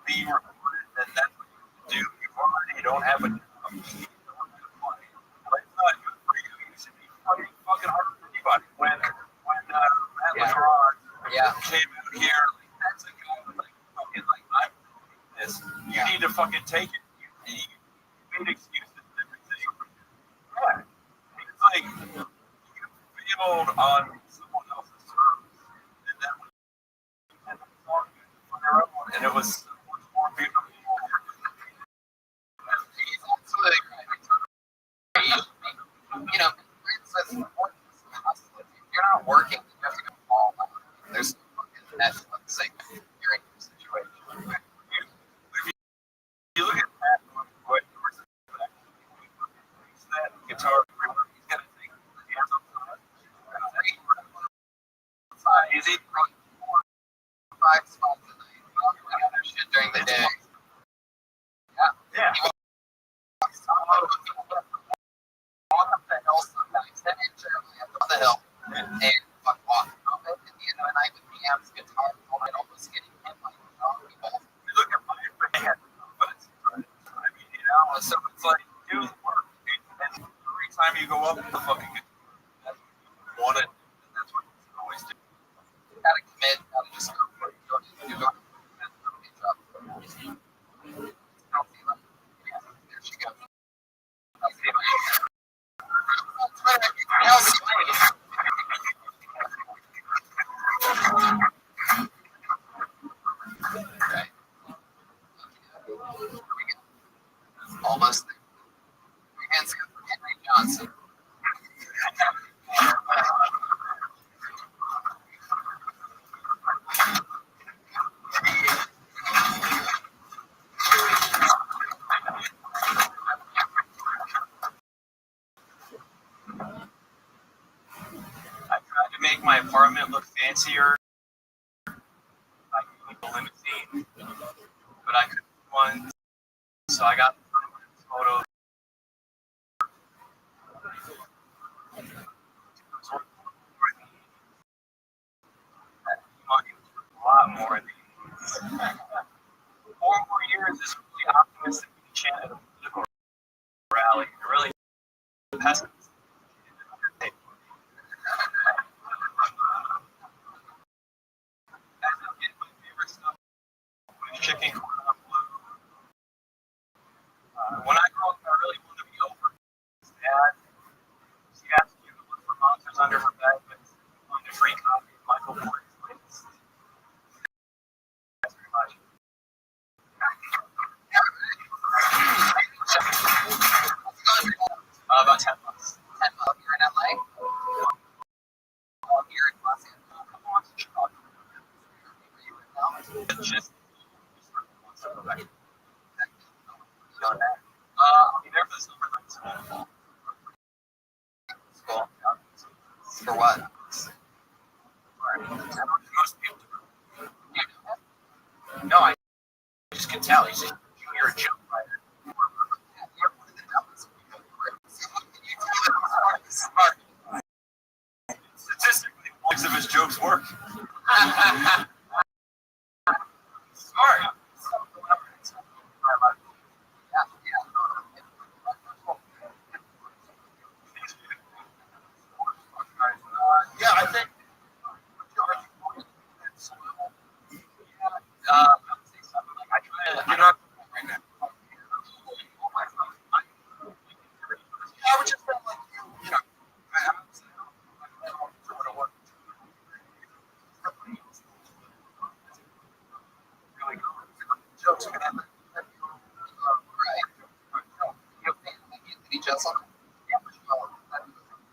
Be recorded, and that's what you do. You already don't have a job. You don't have to play. But it's not good for you. You should be fucking hard for anybody. When Matt LeBron came out here, like, that's a guy with, like, fucking, like, I'm doing this. You need to fucking take it. You made excuses and everything. Yeah. It's like, you failed on someone else's terms. And that was on their own. And it was so much more beautiful. He's absolutely right. You know, it's if you're not working, you have to go all out. There's fucking Netflix thing. You're in your situation. You look at Matt, what that guitar, he's got to take his hands off the is he? 5 spots a night. Doing other shit during the day. Yeah. Walk up the hill sometimes. Then internally up the hill. And fuck walking up it. At the end of the night with Cam's guitar, all night almost getting hit by people. You look at my band, but it's, I mean, you know, so it's like, do the work. And every time you go up, the fucking that's what you want it. That's what you always do. You gotta commit. You gotta just go for it. You go. That's a good job. Don't feel it. Yeah, there she goes. I'll see you. Okay. Almost there. Your hands up for Henry Johnson. I tried to make my apartment look fancier. I could put a limousine, but I couldn't do one. So I got photos. A lot more. 4 more years is really optimistic chant at a political rally. It really pessimistic. My favorite stuff was chicken corn on blue. When I grew up, I really wanted to be over. Dad, she asked you to look for monsters under her bed, but on the free copy of Michael Moore's latest. Thanks very much. About $10. $10 here in LA. Here in Los Angeles. Just I'll be there for the summer nights. Cool. For what? Most people do. No, I just can tell. He's a junior jump fighter. Statistically, most of his jokes work. Smart. Yeah, I think. You're not right now. Jesselman? Yeah. Well,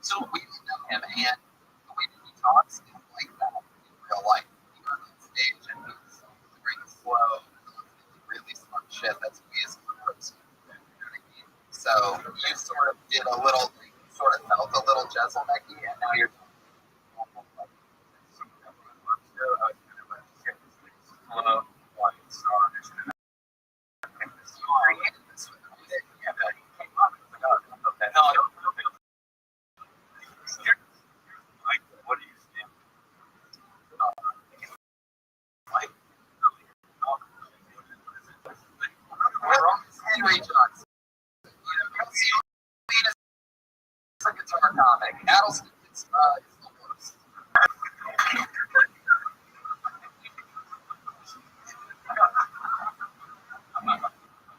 so we didn't know him, and the way that he talks is like that in real life. He goes on stage and he's really slow, really smart shit. That's who he is as a person. You know what I mean? So you sort of did a little, sort of felt a little Jesselmecky, and now you're. What do you think? Henry Johnson. It's a guitar comic. Addleston is the worst.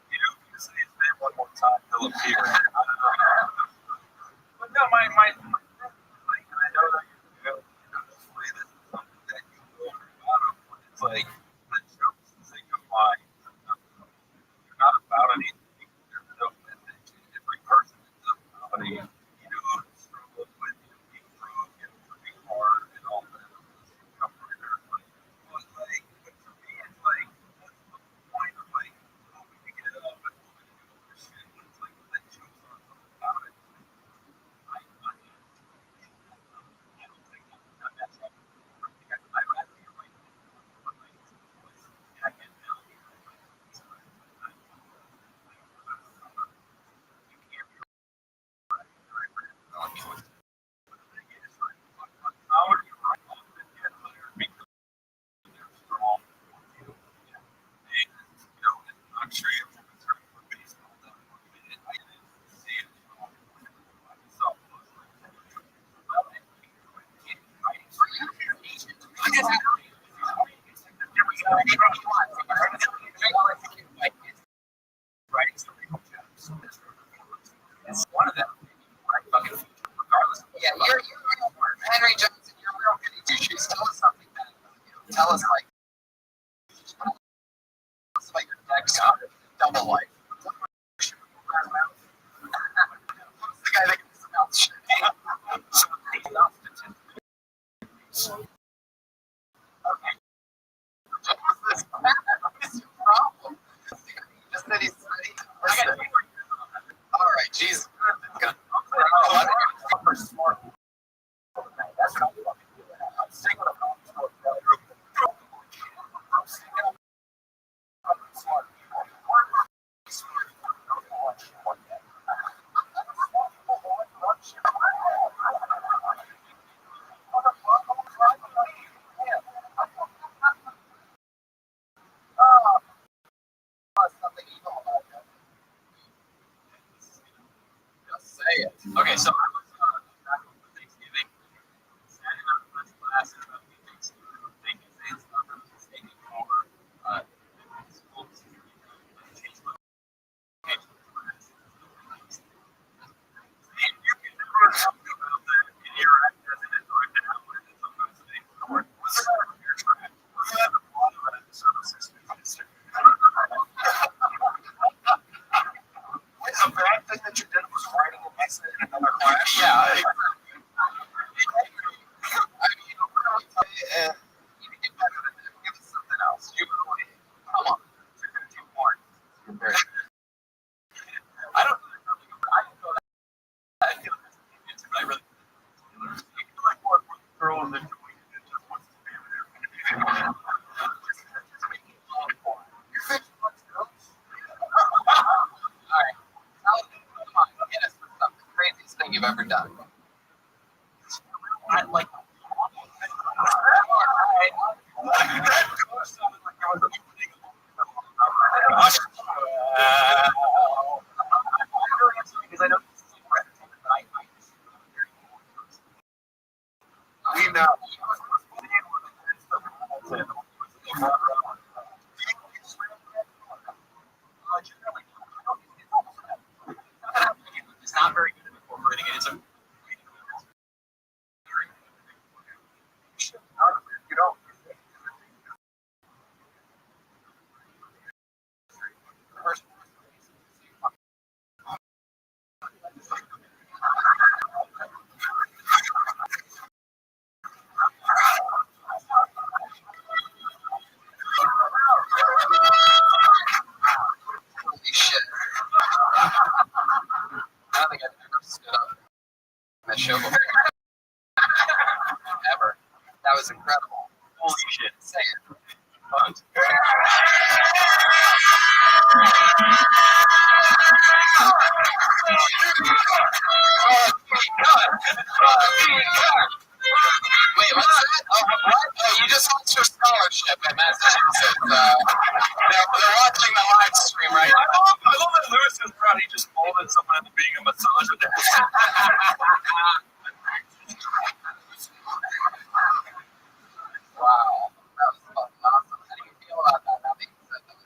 You say his name one more time, he'll appear. But no, my like, I know that you know, this way this is something that you go about of, but it's like the jokes and say goodbye. You're not about anything. There's no message. Every person is a comedy, struggling with being broke and working hard and all that. Come from there. But like, but for me, it's like, what's the point of like, hoping to get up and hoping to do all this shit? But it's like, the jokes aren't about it. I'm sure you're concerned for baseball. I didn't see it. It's one of them. Regardless. Yeah, you're Henry Johnson. You're real goody two shoes. Tell us something bad about you. Tell us like your next double life. Who's the guy that can smell shit? Okay. What's your problem? Just that he's all right, Jesus. Proper smart. That's not what I'm saying. Smart. Something evil about that. Just say it. Okay, so I was back over Thanksgiving, standing up in class and about Thanksgiving, thanking things about taking over school change my location class. And you can never talk about that in your act as it is right now, and it's sometimes they ignore it. What's your track? What's that? A lot of it is services. A bad thing that you did was writing a message in another class. Yeah. I mean, you can get better than that. Give us something else. You really, come on. You're going to do more. I don't I feel that. I feel it's I really you feel like more girls than doing it just wants to be there. Just making love for it. You're fixing what's girls. All right. Come on, hit us with something. Craziest thing you've ever done. I like. Because I know we know. It's not very good at incorporating it. It's a you know. Wait, what's that? Oh, what? Oh, you just lost your scholarship at Massachusetts. They're watching the live stream right now. I love that Lewis is proud he just molded someone into being a misogynist. Wow. That was fucking awesome. How do you feel about that? Now that you said that?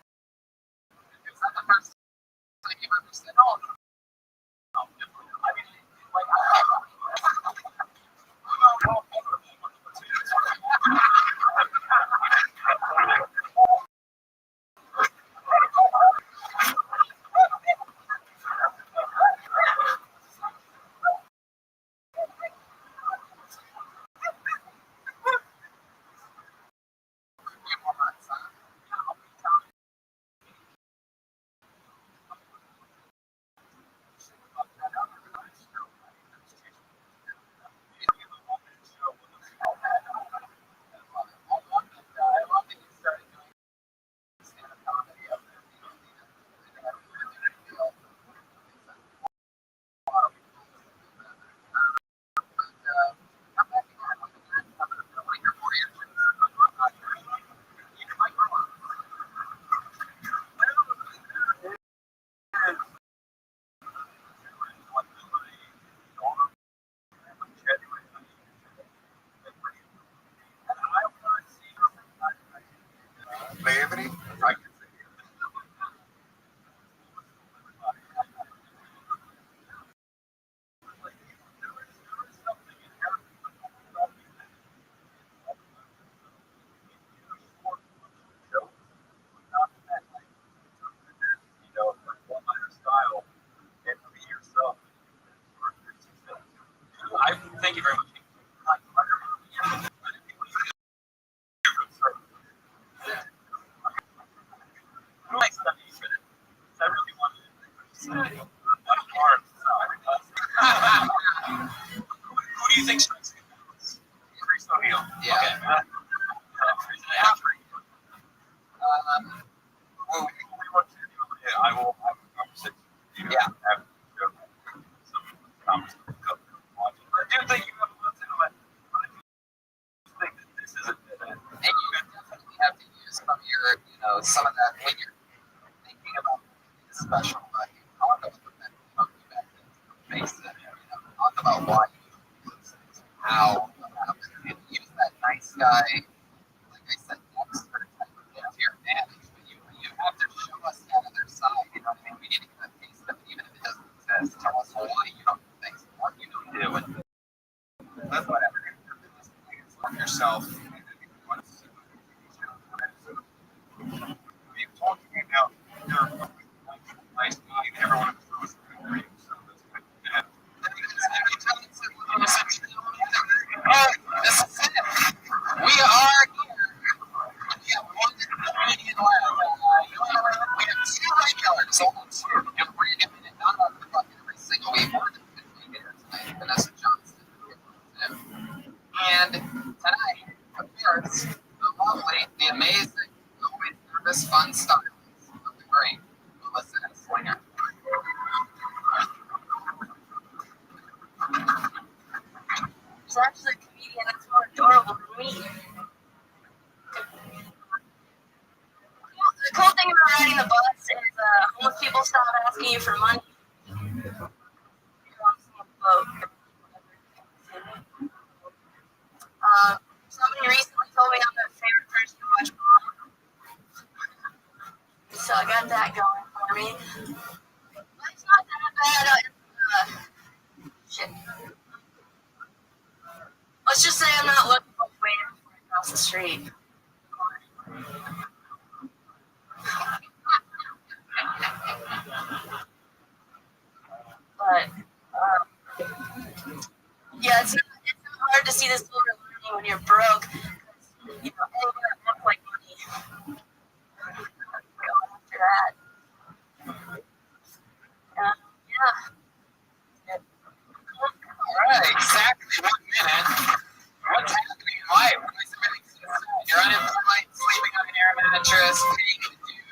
Is that the first time you've ever said, oh, no. I mean, like, Naivety? Thank you very much. Thanks, Stephanie, for that. I really wanted to. What a hard Who do you think strikes me? Chris O'Neill. Yeah. Okay. Well, We want to do. Yeah, I will have a conversation. Yeah. Have some conversation. I do think you have a little bit of it. But I do think that this is a bit. and you definitely have to use some of your, some of that when you're thinking about the special, but you talk about the mental health you back then. Face it, talk about why you do those things, how it happened, and use that nice guy, like I said, expert type of thing to your advantage. But you have to show us that other side. You know what I mean? We need to get a taste of it, even if it doesn't exist. Tell us why you don't do things, what you don't do, and that's whatever. Love yourself. We've talked to you now. You're a nice guy, and everyone was great. So that's good. Yeah. Oh, this is it. We are here. We have one comedian left. We have two regulars, only two. And we're going to get it done on the fucking every single week. We're going to be here tonight. Vanessa Johnson. And tonight, of course, the lovely, the amazing, always nervous, fun stylist of the great Melissa Slinger. She's actually a comedian that's more adorable than me. The cool thing about riding the bus is homeless people stop asking you for money. Somebody recently told me I'm the favorite person to watch Mom. So I got that going for me. But it's not that bad. Shit. Let's just say I'm not looking for waiting for it across the street. But yeah, it's not hard to see the silver lining when you're broke. You know, all of that look like money. Go after that. Yeah. Alright, exactly 1 minute. What's happening in life? You're unemployed, sleeping on an air mattress, paying a dude,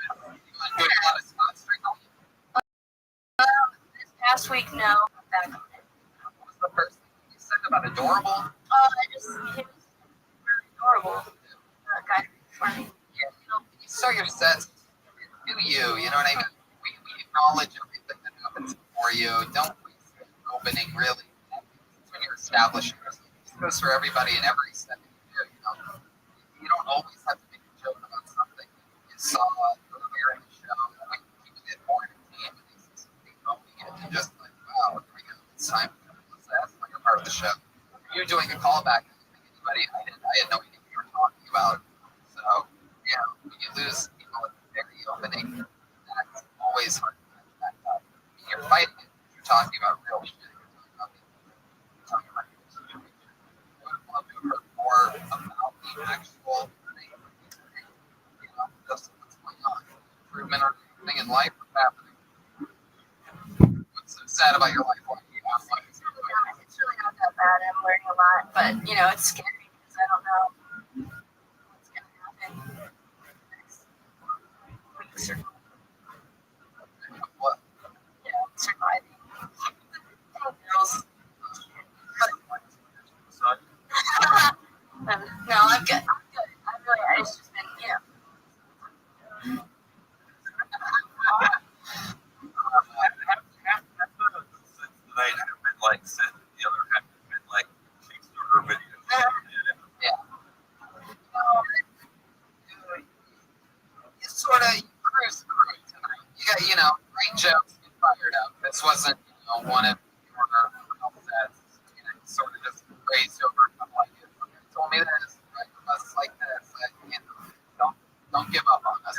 doing a lot of stuff. last week, no. I'm back on it. What was the first thing you said about adorable? He was really adorable. Guy for me. Yeah, you start your sets, do you? You know what I mean? We acknowledge everything that happens before you. Don't waste the opening, really. When you're establishing yourself. This goes for everybody in every set that you do. You don't always have to make a joke about something you saw earlier in the show. We keep it more entertained with these opening it and just like, wow, here we go. It's time. That's like a part of the show. You're doing a callback. Anybody? I had no idea what you were talking about. So, when you lose people at the very opening, that's always hard to match back up. You're fighting it. You're talking about real shit. You're talking about your situation. I would love to hear more about the actual thing. Just what's going on. Improvement or anything in life is happening. What's so sad about your life? It's really not that bad. I'm learning a lot, but it's scary because I don't know what's going to happen next weeks or What? surviving. Girls. No, I'm good. It's just been, Tonight have been like sent, the other half have been like Kickstarter videos. Yeah. You sort of cruise through it tonight. You got, great jokes, get fired up. This wasn't, one of your sets. Sort of just grazed over a couple ideas. You told me this, right? Us like this. Don't give up on us.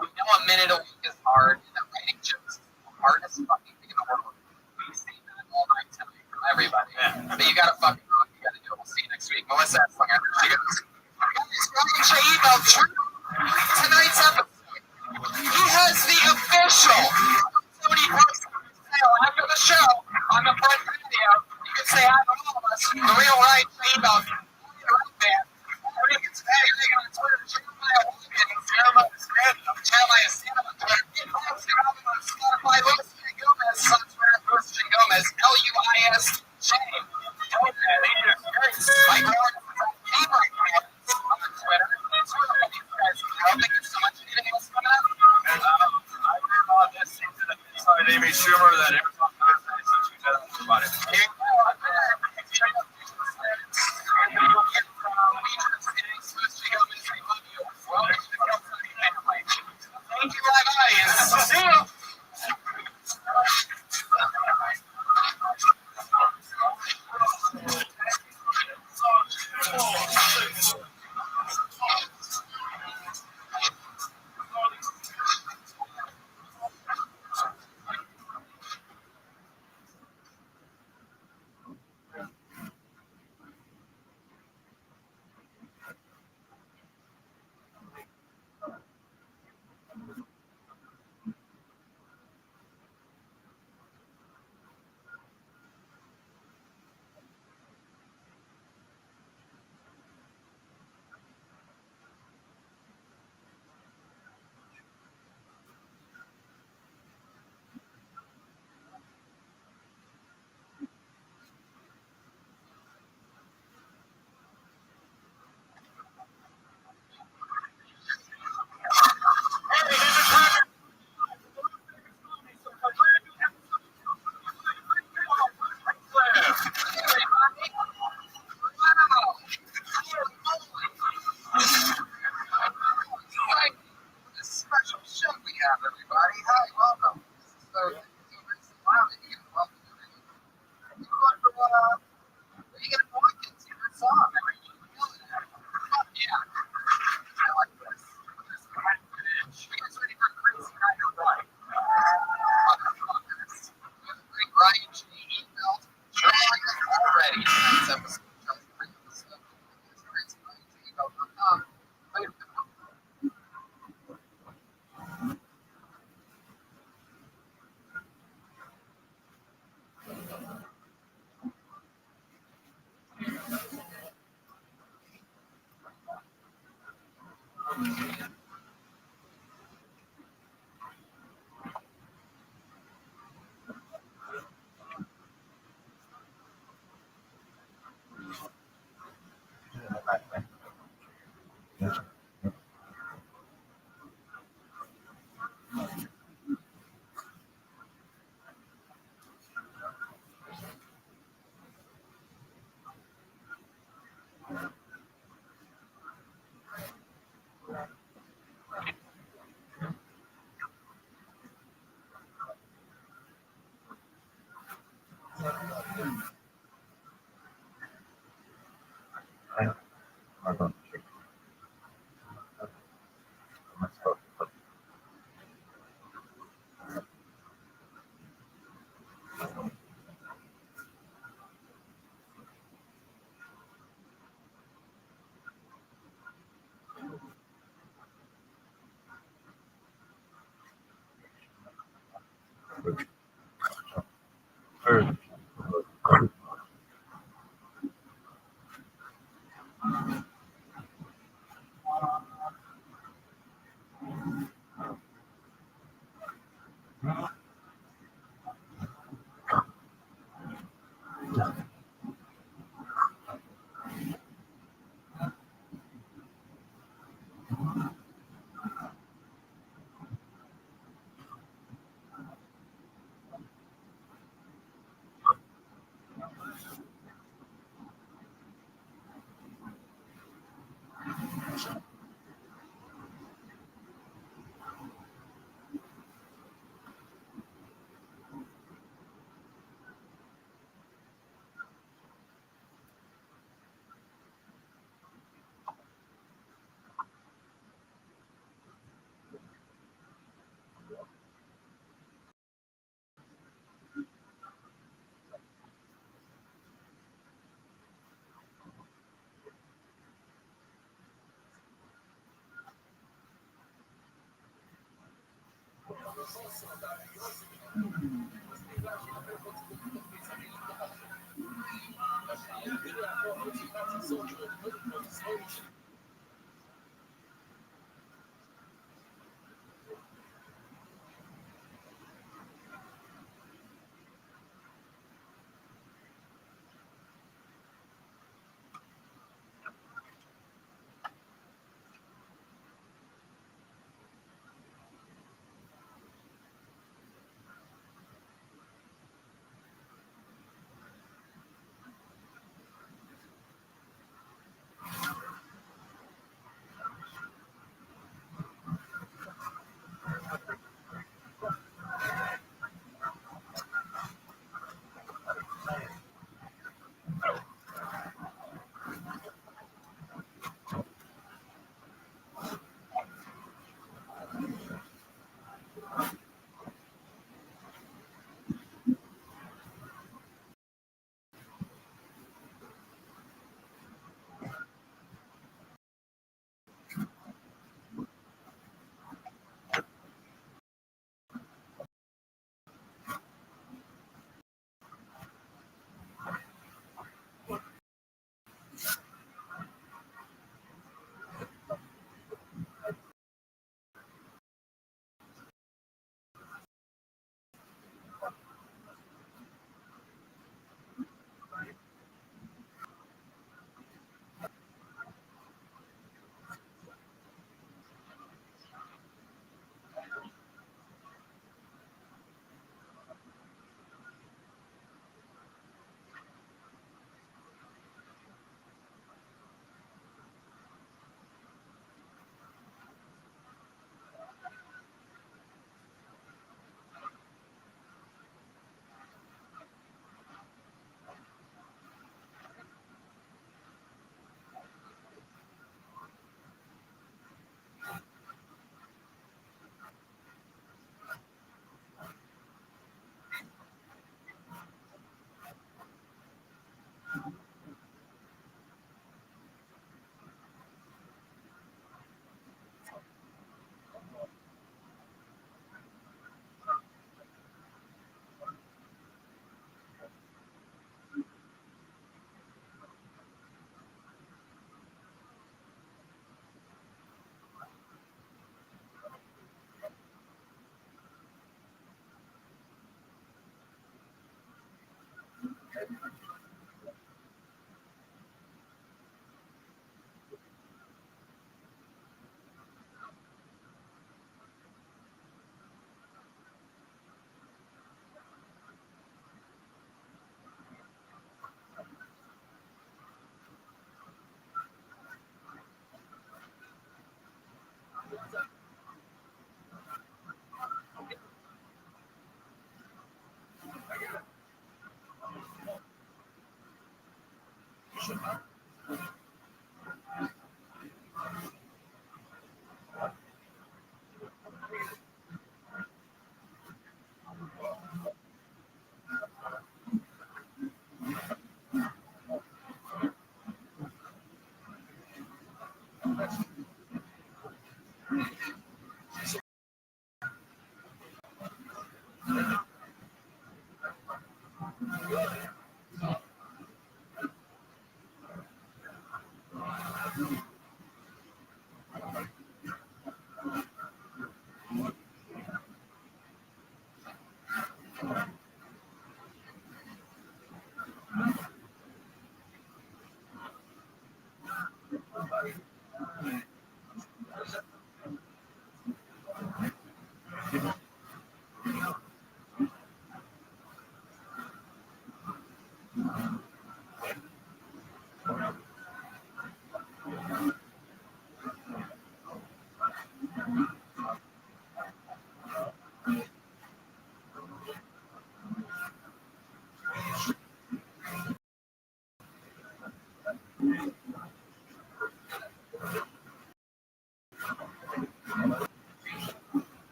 We know a minute a week is hard, and that writing jokes is the hardest fucking thing in the world. We've seen that all night tonight from everybody. Yeah. But you gotta fucking rock. You gotta do it. We'll see you next week. Melissa, she goes, Ryan J. emailed Drew tonight's episode. He has the official Tony Brooks sale after the show on the front patio. You can say hi to all of us. The real Ryan J. emailed man. Or you can say, hey, you're on Twitter, Jeremiah Stand on Twitter. Instagram on Spotify, Luis J. Gomez on Twitter, Luis J. Gomez, LUISJ. Mike Warren on Twitter. Thank you so much. Anything else coming up? I heard on this season of Inside Amy Schumer that airs on Thursday, so she's had about it. Here you go. Check out Thank you, Rabbi. See you. Or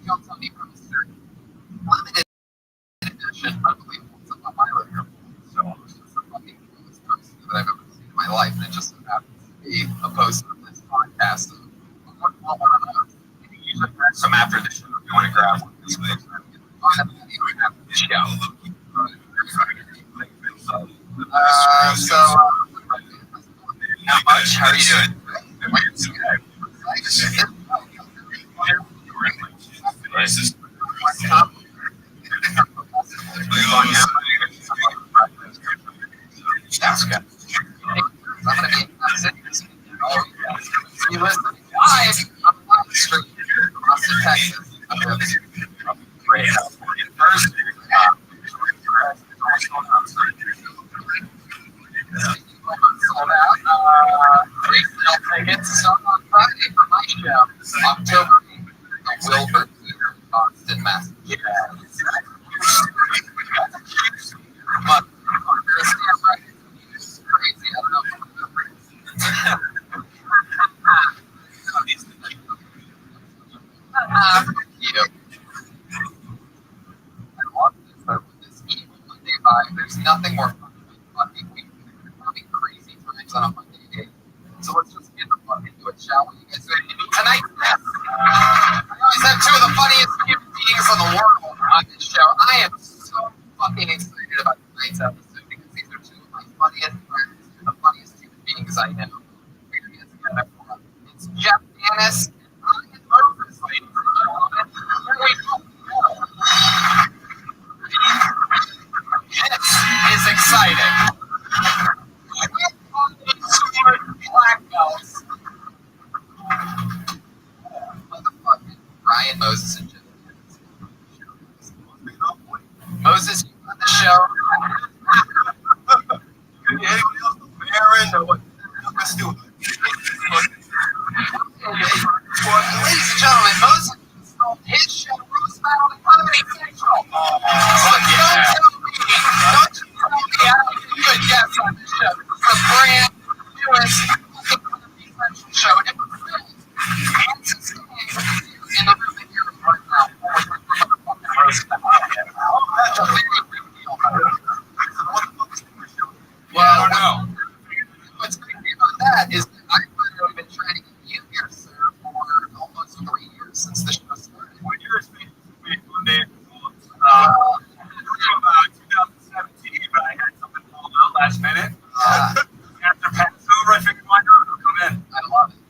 Don't tell me from limited edition, unbelievable. It's on my living room. So it's just the fucking coolest poster that I've ever seen in my life. And it just so happens to be a poster of this podcast. Some after the show, if you want to grab one. Not much. How are you doing? That's good. I'm going to be you listen live on Live Street Austin, Texas. Great. First, sold out. Pre-sale tickets start on Friday for my show, October 8th, the Wilbur Theater in Boston, Massachusetts. But it's crazy. I don't know. You. I love this. But with this evil Monday vibe, there's nothing more fun than fucking week. Having crazy times on a Monday day. So let's just get the fuck into it, shall we? You guys ready to do tonight? Yes. I always have two of the funniest human beings in the world on this show. I am so fucking excited about tonight's episode because these are two of my funniest friends, the funniest human beings I know. We're gonna get together for it's Jeff Dennis and Ryan Moses, ladies and gentlemen. Here we go. This is exciting. Black belts. Motherfucking Ryan Moses and Jeff Dennis. Moses, you on the show? Anyone else? Aaron or what? Let's do it. Ladies and gentlemen, Moses installed his show, Roast Battle in Comedy Central. So don't you tell me I don't do good guests on this show. This is the brand newest Comedy Central show ever filmed and sustained in the room that you're in right now. Motherfucking Roast Battle. That's a very big deal, brother. Well, I don't know. What's crazy about that is that I've literally been trying to get you here, sir, for almost 3 years since the show started. When you're speaking one day, about 2017, but I had something called out last minute. After Passover, I figured why not? I'll come in. I love it.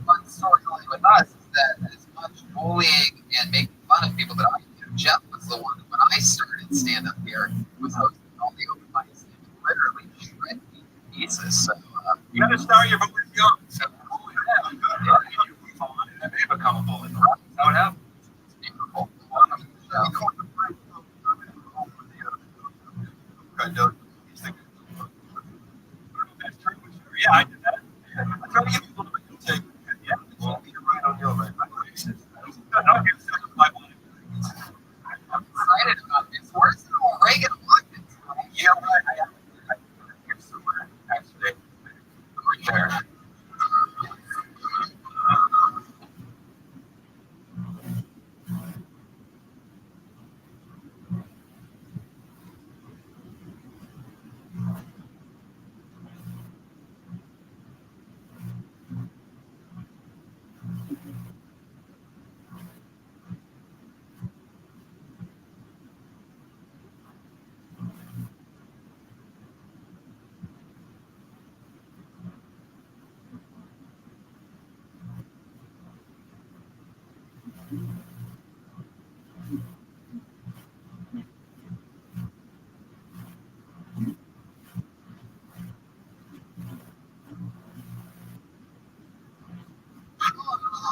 But the story only with us is that as much bullying and making fun of people that I do, Jeff was the one when I started stand up here was hosting all the open mics and literally shredded me to pieces. So You got to start your voice young. So, you move on, and then they become a bully. That's how it happens. it's beautiful. Welcome to the show. Yeah, I did that. I try to give people a little bit of take. Yeah, well, you're right on your right. I'll get set up my body. I'm excited about this. Where's the old Reagan Watkins? Yeah, right. I hear somewhere, actually. Right there.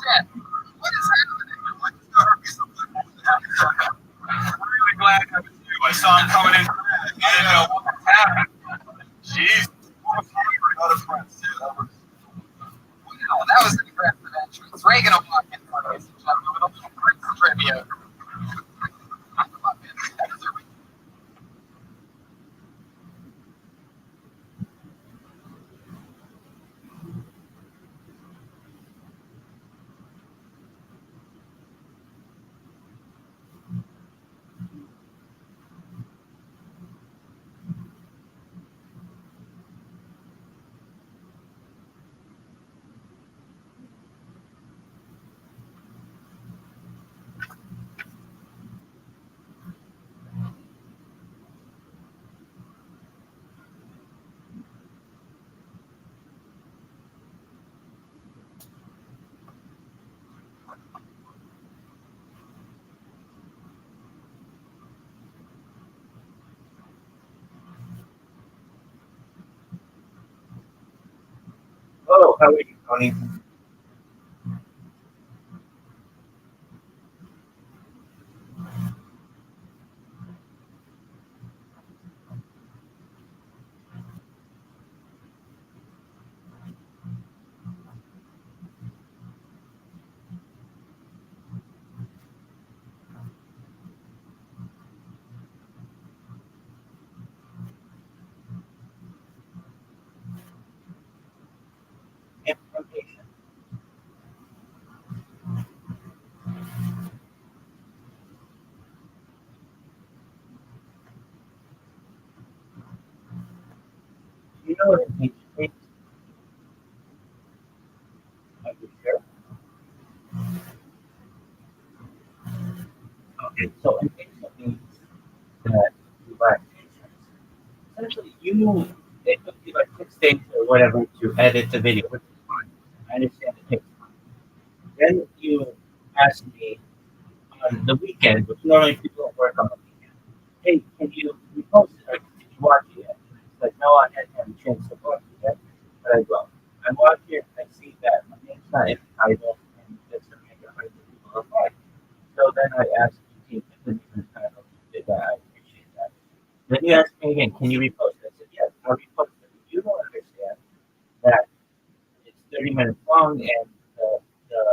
Shit. What is happening? I'm really glad that was you. I saw him coming in. I didn't know what was happening. Jeez. Hello, how are you, Tony? Implementation. You know what it means? Are you sure? Okay, so impatient means that you lack patience. Essentially, it took you like 6 days or whatever to edit the video, which is fine. I understand it takes time. Then you asked me on the weekend, which normally people don't work on the weekend, hey, can you repost it? Or did you watch it yet? It's like, no, I hadn't had a chance to watch it yet. But I will. I watch it, I see that my name's not in the title, and that's going to make it hard for people to find. So then I asked the team if the title did that. I appreciate that. Then you asked me again, can you repost it? I said, yes, I'll repost it. You don't understand that it's 30 minutes long and the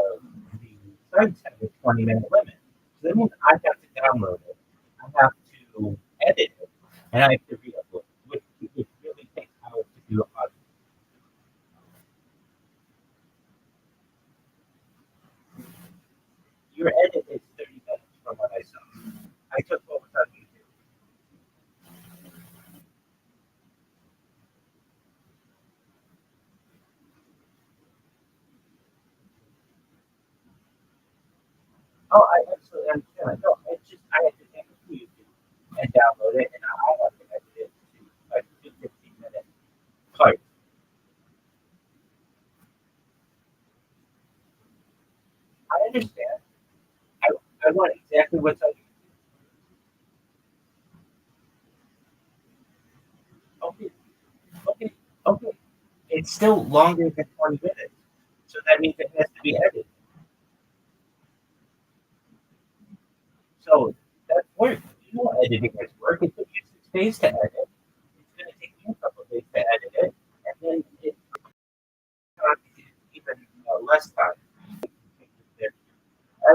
sites have a 20-minute limit. So that means I have to download it, I have to edit it, and I have to re-upload it, which really takes hours to do a podcast. Your edit is 30 minutes from what I saw. I took what was on YouTube. Oh, I absolutely understand. No, it's just I had to take it to YouTube and download it, and I have to edit it to like 15-minute parts. I understand. I, I want exactly what's on YouTube. Okay, okay, okay. It's still longer than 20 minutes. So that means it has to be edited. So that's work. You know, editing is work. It took you 6 days to edit. It's going to take me a couple of days to edit it. And then it's even less time.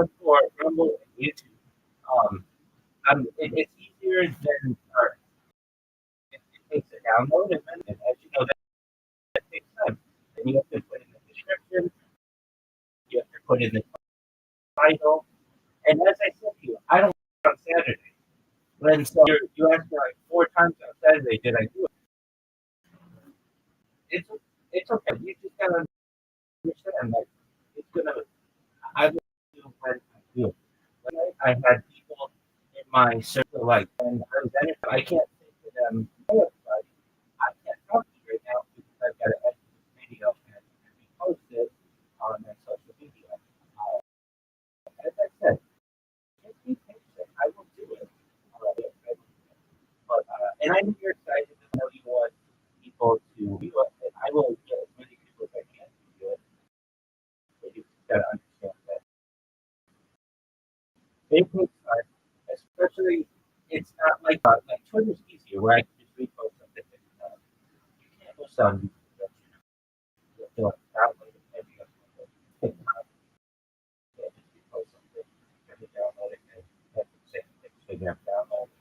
As for Rumble and YouTube, it's easier than, or it takes a download, and then, as you know, that takes time. Then you have to put in the description, you have to put in the title, and as I said to you, I don't work on Saturday. When so you asked me like 4 times on Saturday, did I do it? It's it's okay. You just gotta understand that it's gonna. I will do when I do it. Like, I had people in my circle like, and I can't say to them, hey everybody, I can't talk to you right now because I've got to edit this video and repost it on my social media. As I said, just be patient. I will do it. And I'm here excited to tell you what people to do it. And I will get as many people as I can to do it. But you just gotta understand that they take time, especially it's not like Twitter's easier where I can just repost something. You can't post on YouTube. You have to like download it and you have to take time. You can't just repost something. You have to download it and you have to say so you have to download it.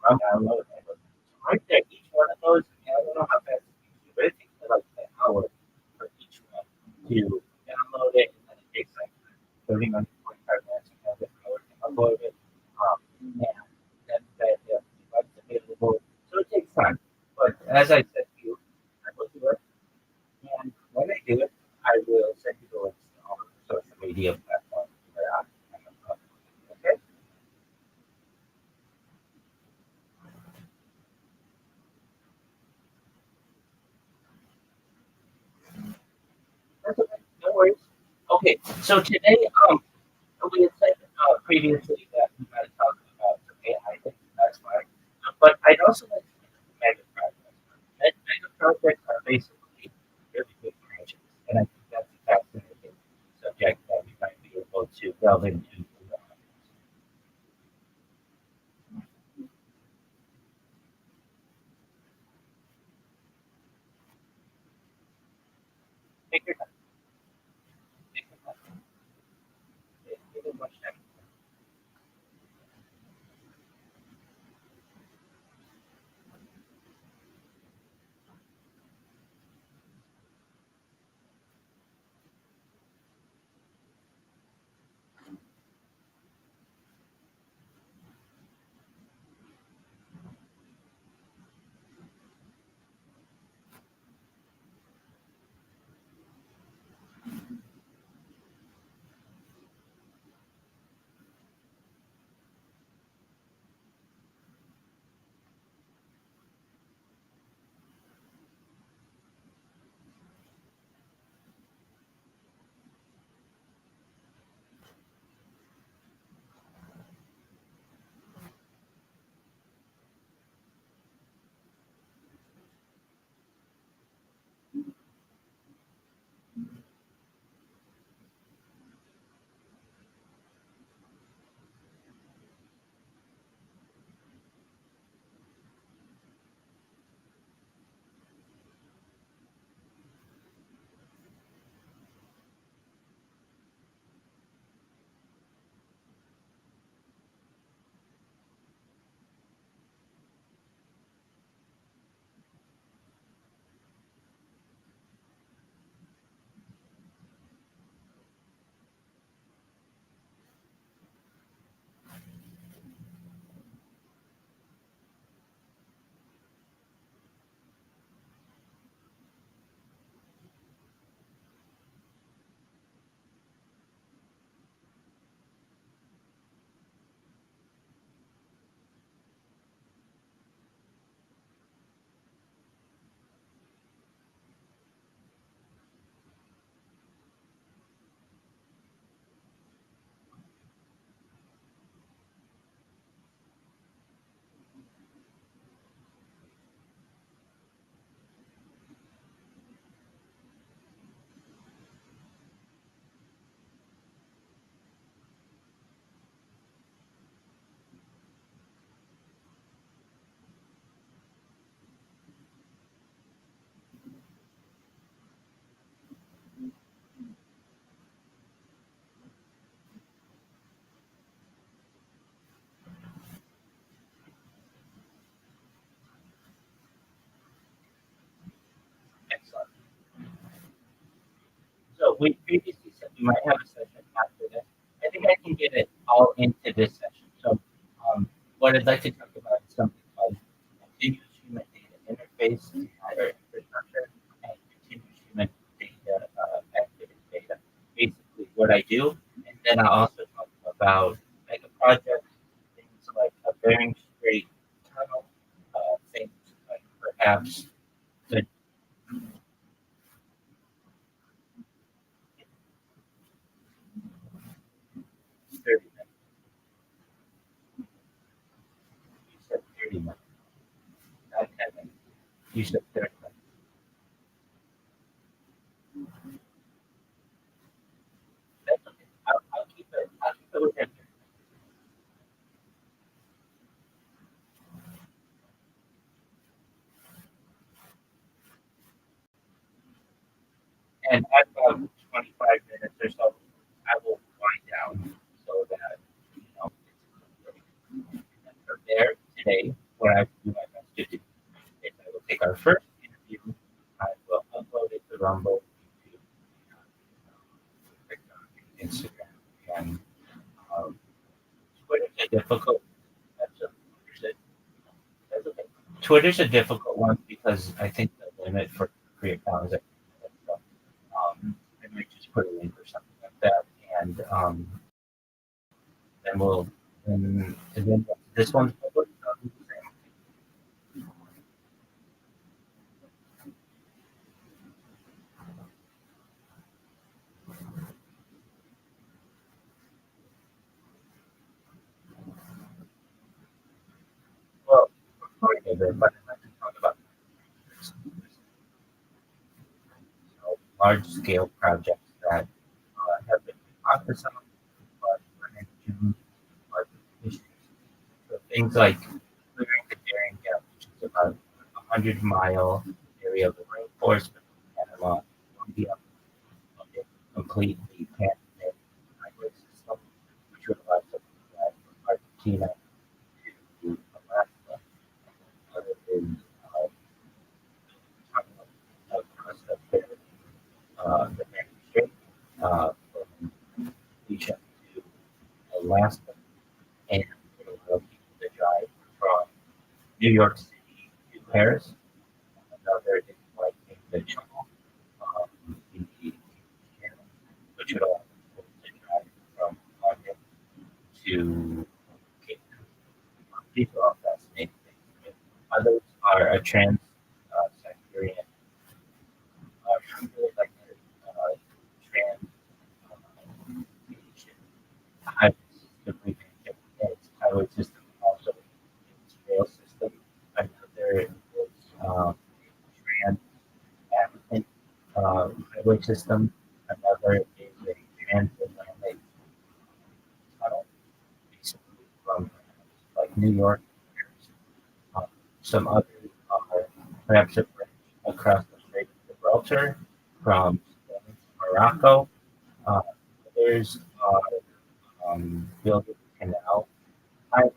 I'm downloading it. So right there, each one of those, and I don't know how fast it takes you, but it takes me like an hour for each one to download it, and then it takes like 30 minutes, 45 minutes, and have an hour to upload it. And then the device available. So it takes time. But as I said to you, I will do it. And when I do it, I will send you the links to all of the social media platforms where I'm okay? That's okay. No worries. Okay, so today, we had said previously that we might talk about some AI things, that's fine. But I'd also like to get into mega projects. Mega projects are basically really big projects. And delve into. Take your time. Take your time. Take as much time. Excellent. So we previously said we might have a session after this. I think I can get it all into this session. So what I'd like to talk about is something called continuous human data interface or infrastructure and continuous human data activity data. Basically what I do. And then I'll also talk about like a project, things like a bearing straight tunnel, things like perhaps the 30 minutes. You said 30 minutes, not 10 minutes. You said 30 minutes. That's okay. I'll keep it. I'll keep it within. And at about 25 minutes or so, I will wind down so that you know. And from there, today, what I do my best to do is I will take our first interview. I will upload it to Rumble, YouTube, TikTok, Instagram, and um, Twitter's a difficult. That's a, that's okay. Twitter's a difficult one because I think the limit for create accounts is like, so, I might just put a link or something like that, and then we'll and then this one's public. I'll do the same. Well, part of it, but I'd like to talk about large scale projects that have been talked to some, but things like clearing the Daring Gap, which is about 100-mile area of the rainforest between Panama and Colombia, a completely patented highway system, which would allow something like Argentina to Alaska, other than across the Bering Strait, from Asia to Alaska, and it allows people to drive from New York City to Paris. Another is like in the channel, the channel, which would allow people to drive from London to Cape Town. These are all fascinating things. Others are a Siberian. I really like the trans Asian highway system. We think it's highway system, also its rail system. Another is trans African highway system. Another is a transatlantic tunnel, basically from like New York. Some others are perhaps a bridge across the Strait of Gibraltar from Spain to Morocco. Uh, others are building a canal island,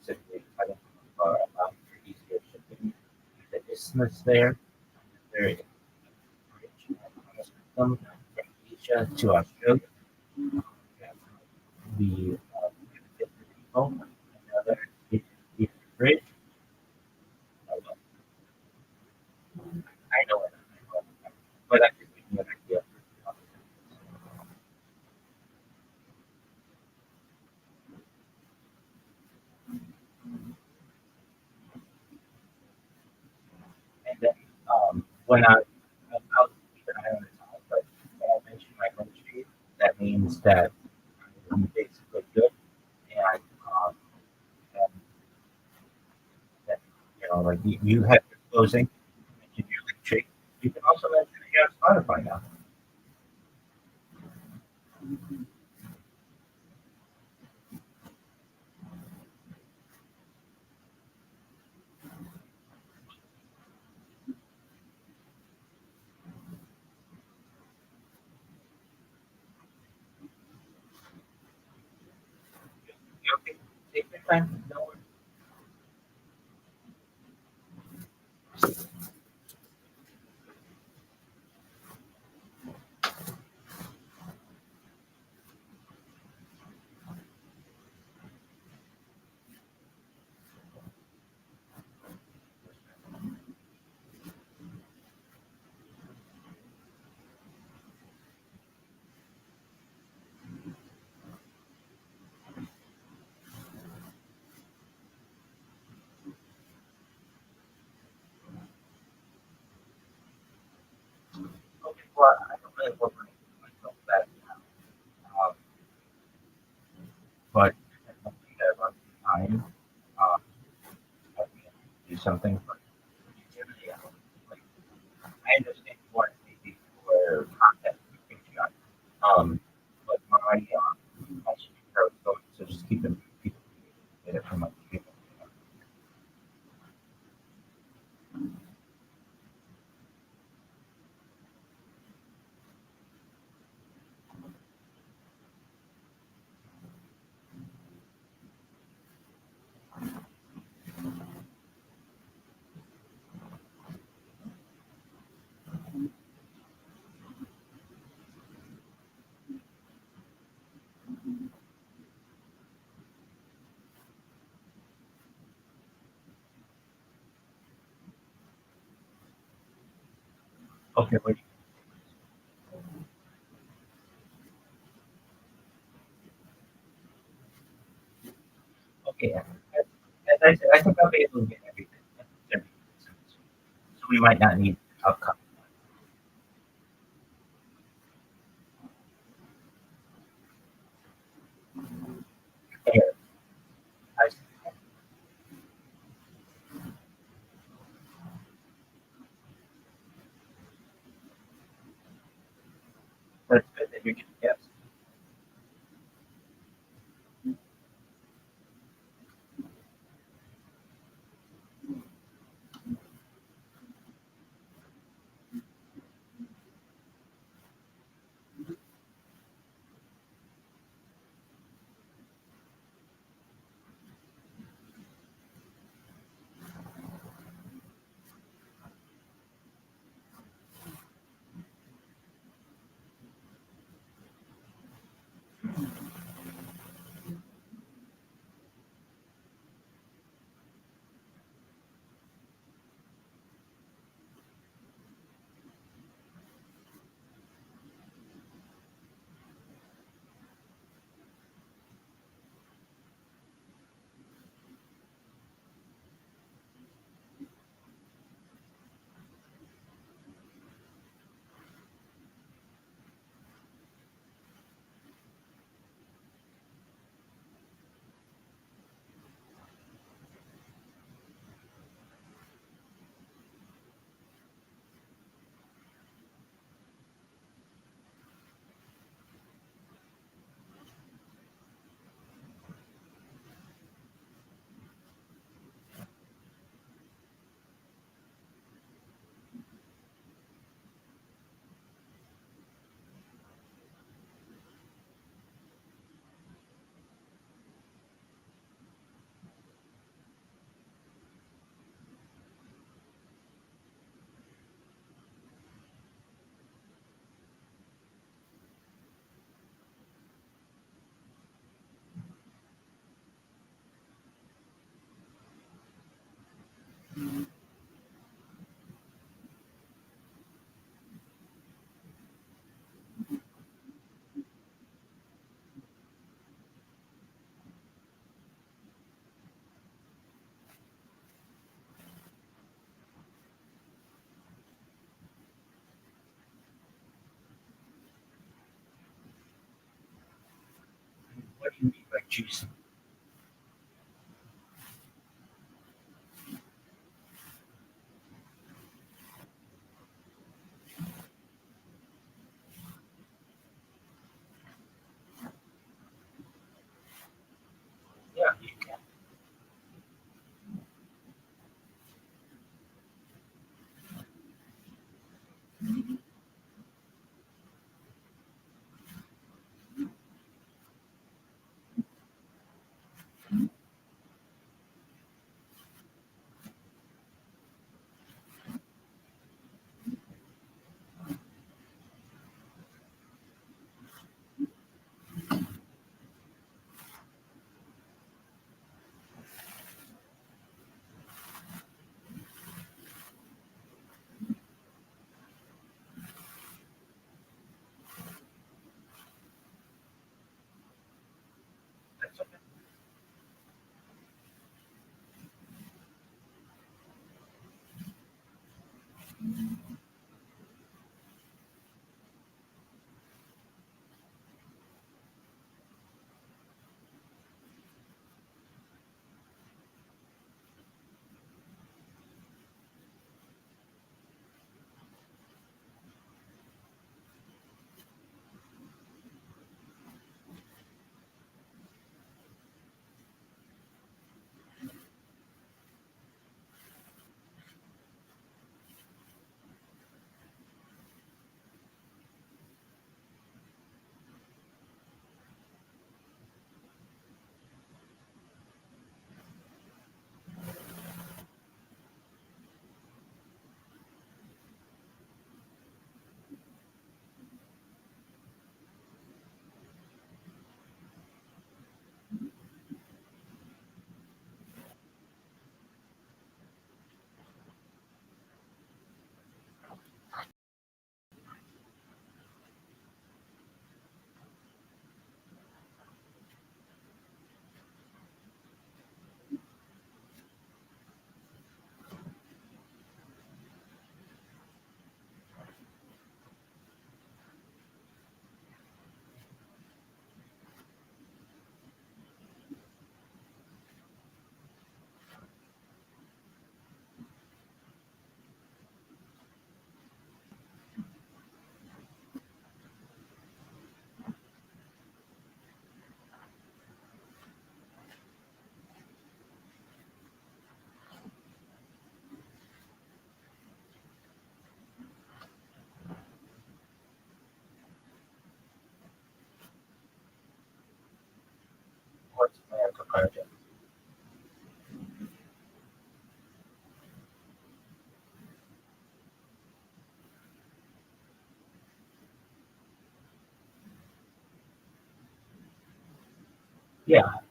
basically cutting allowing for easier shipping. The isthmus there. There is a bridge and tunnel system from Asia to Australia. The people. Another is the bridge. I know it, but I think we can get an idea. And then when I'll keep an eye on the time, but when I mention my ministry, that means that I'm basically good, and and that like you have your closing, mention your link tree. You can also mention that you have Spotify now. Okay, take your time. No worries. Okay, well, I don't really work for myself that, um, but it's something that runs time. Um, I can do something, but usually, like, I understand what maybe for content for Patreon. But my stream is going, so just keeping people get it from my people. Okay, wait. Okay, as I said, I think I'll be able to get everything. So we might not need upcoming. Air. I, that's good that you're getting guests. Jeez. Yeah, you can. That's okay. What's America Project? Yeah.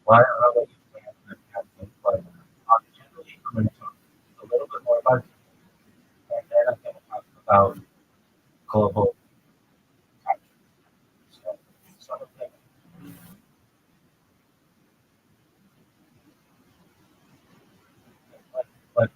Well, I don't know that you can have them, but generally, I'm going to talk a little bit more about it, and then I'm going to talk about global culture. So, some of them, like,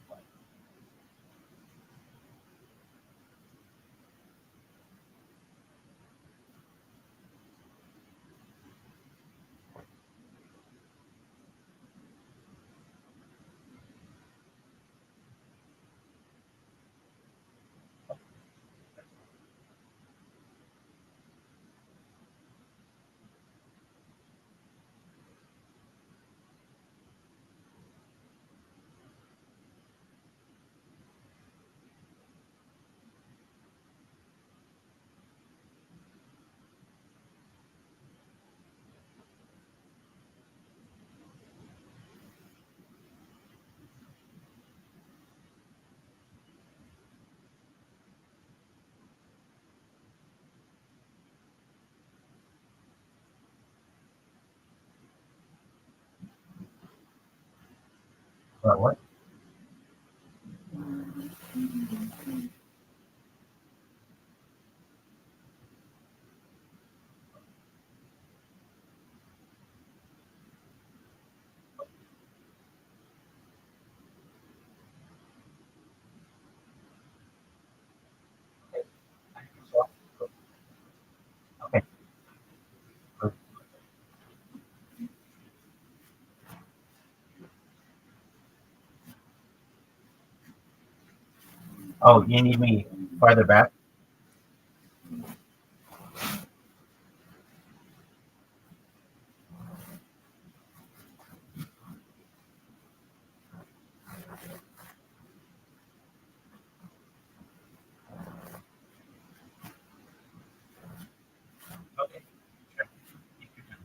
About what? Okay. Oh, you need me farther back? Okay. Sure. Take your time.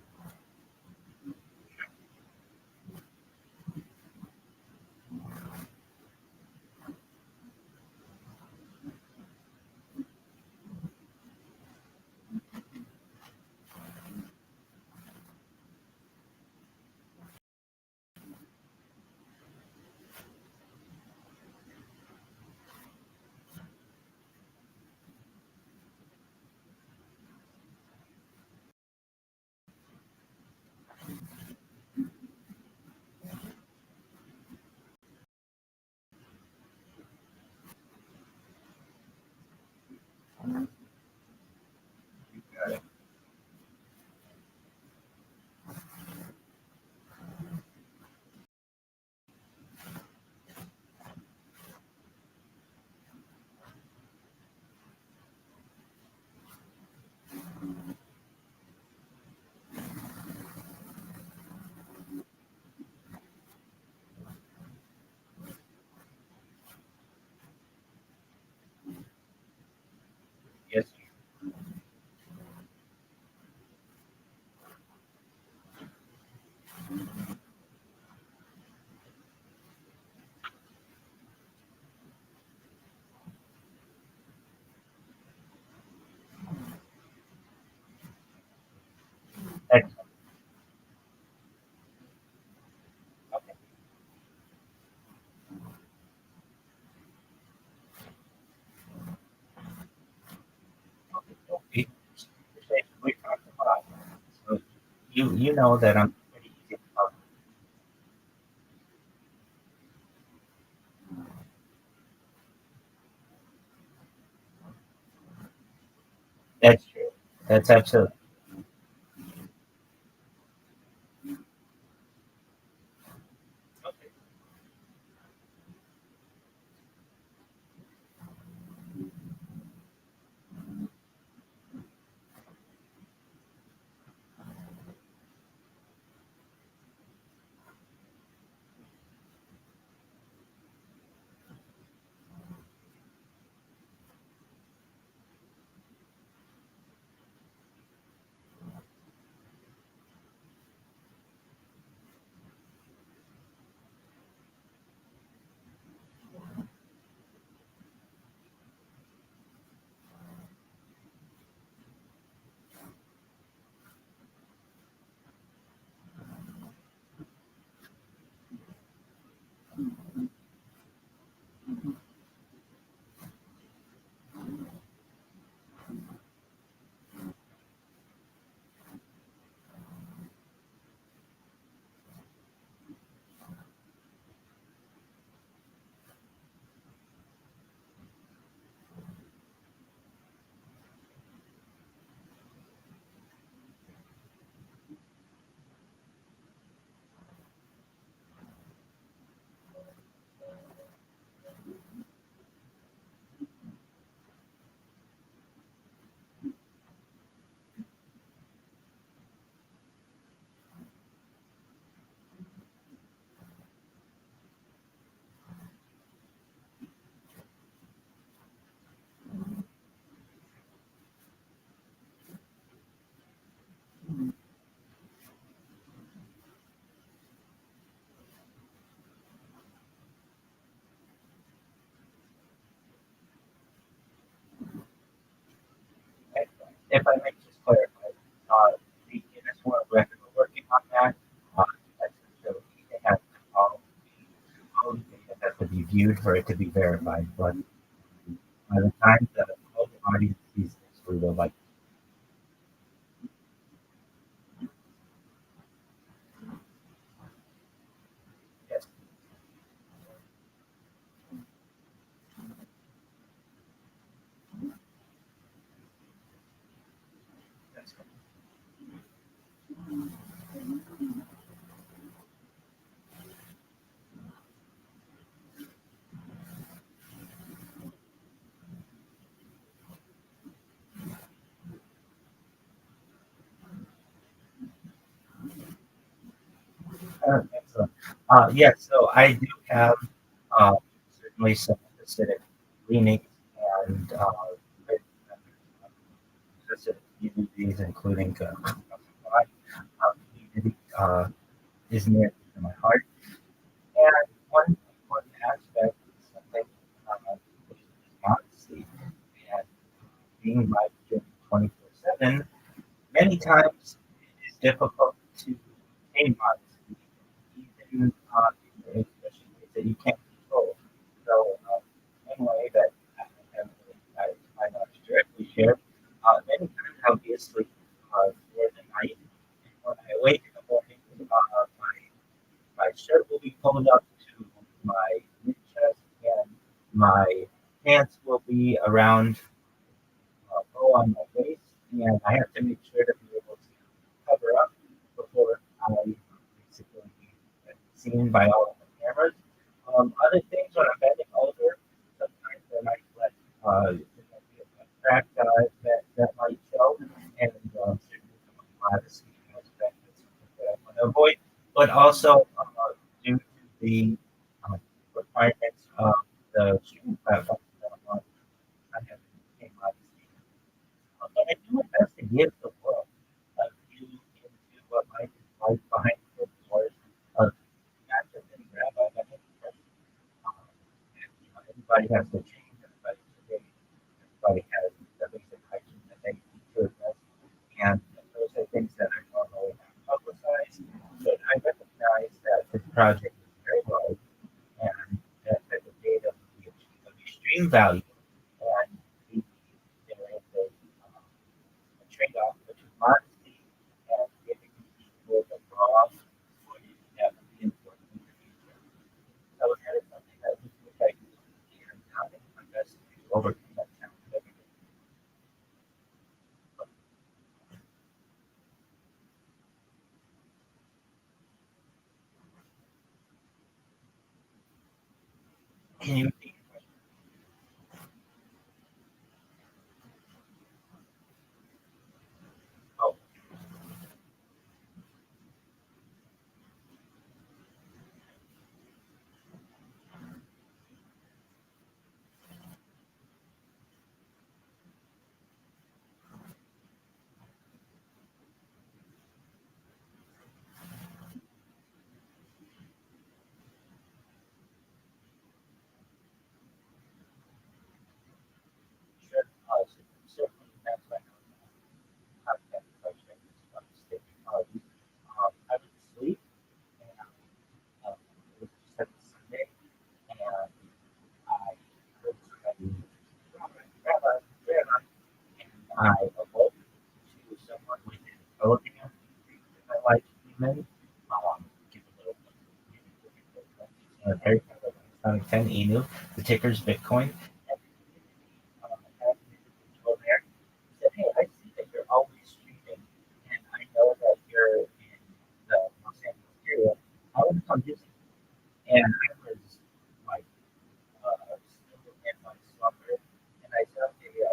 You got it. Yes. Excellent. Okay. Okay. We talked about. So you know that I'm pretty easy to talk to. That's true. That's absolutely. Okay. Excellent. If I may just clarify, the Guinness World Record, we're working on that. That's so we have all viewed for it to be verified. But by the time the whole audience sees this, we will like. Yes. That's excellent. Yes, so I do have uh, certainly some acidic leanings and with, acidic communities, including community is near to my heart. And one important aspect is something which is modesty and being life 24/7. Many times it is difficult to attain modesty, even especially things that you can't control. So, one way that I might not directly share, many times I'll be asleep for the night, and when I wake in the morning, my shirt will be pulled up to my mid chest, and my pants will be around low on my waist, and I have to make sure to be able to cover up before I basically get seen by all of the cameras. Other things when I'm bending over, sometimes I might let there might be a crack that might show, and certainly some privacy aspect is something that I want to avoid, but also due to the uh, requirements of the streaming platforms that I'm on, I have to maintain modesty. But I do my best to give the world a view into what life is like behind closed doors of not just any rabbi, but any person. Everybody has to change, everybody's today, everybody has the basic hygiene that they need to address. And those are things that are normally not publicized. But I recognize that this project is very large and that the data will be of extreme value. And there is a trade-off between modesty and giving people the raw footage that would be important in the future. So that is something that we can take and how to my best to overcome that challenge every day. Can you repeat your question? Oh, sure. Certainly, that's what I'm having that question about state technology. I would sleep, and it was just like Sunday, and I heard somebody, rabbi, rabbi, and I awoke to someone with an telegram that my life came in. Give a little, very kind of 10 Inu, the ticker's Bitcoin. And had an individual there who said, hey, I see that you're always streaming, and I know that you're in the Los Angeles area. I want to come visit. And I was like, still in my slumber, and I said, okay, yeah,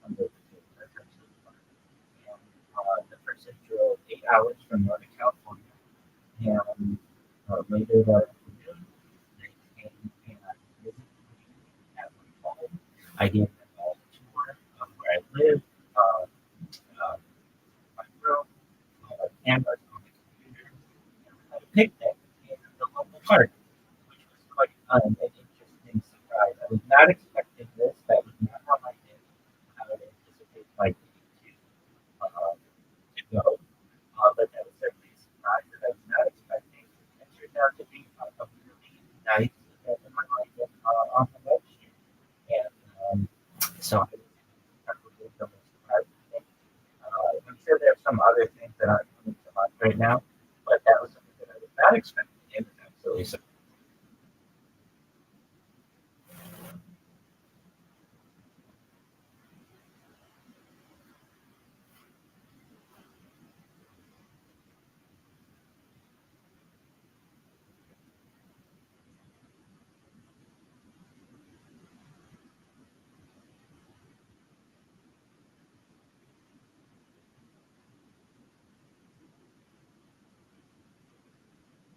I'm going to do it. That's absolutely fine. And the person drove 8 hours from Northern California, and later that afternoon, they came and visited me at my home. I gave them all a tour of where I live, uh, my room, cameras on the computer, and we had a picnic in the local park, which was quite an interesting surprise. I was not expecting this. That was not how I did. I would anticipate my day to go. But that was certainly a surprise that I was not expecting. It turned out to be a really nice event in my right now, but that was something that I was not expecting. It was absolutely so.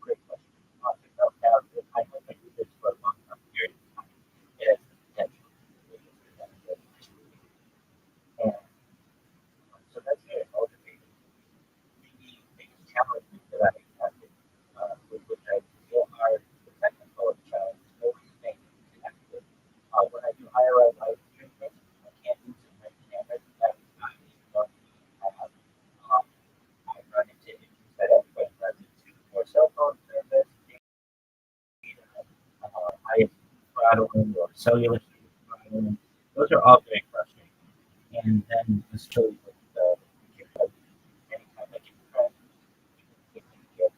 Great question. Now, I know that you did for a long time period of time. It has the potential to really benefit. And so that's very motivating. The biggest challenge that I have with which I feel are the technical challenges. Nobody's making it connected. When I do higher life treatment, I can't use my camera that I don't have. I run into issues that everybody runs into for cell phone service, ISP throttling or cellular throttling. Those are all very frustrating. And then especially with the anytime I get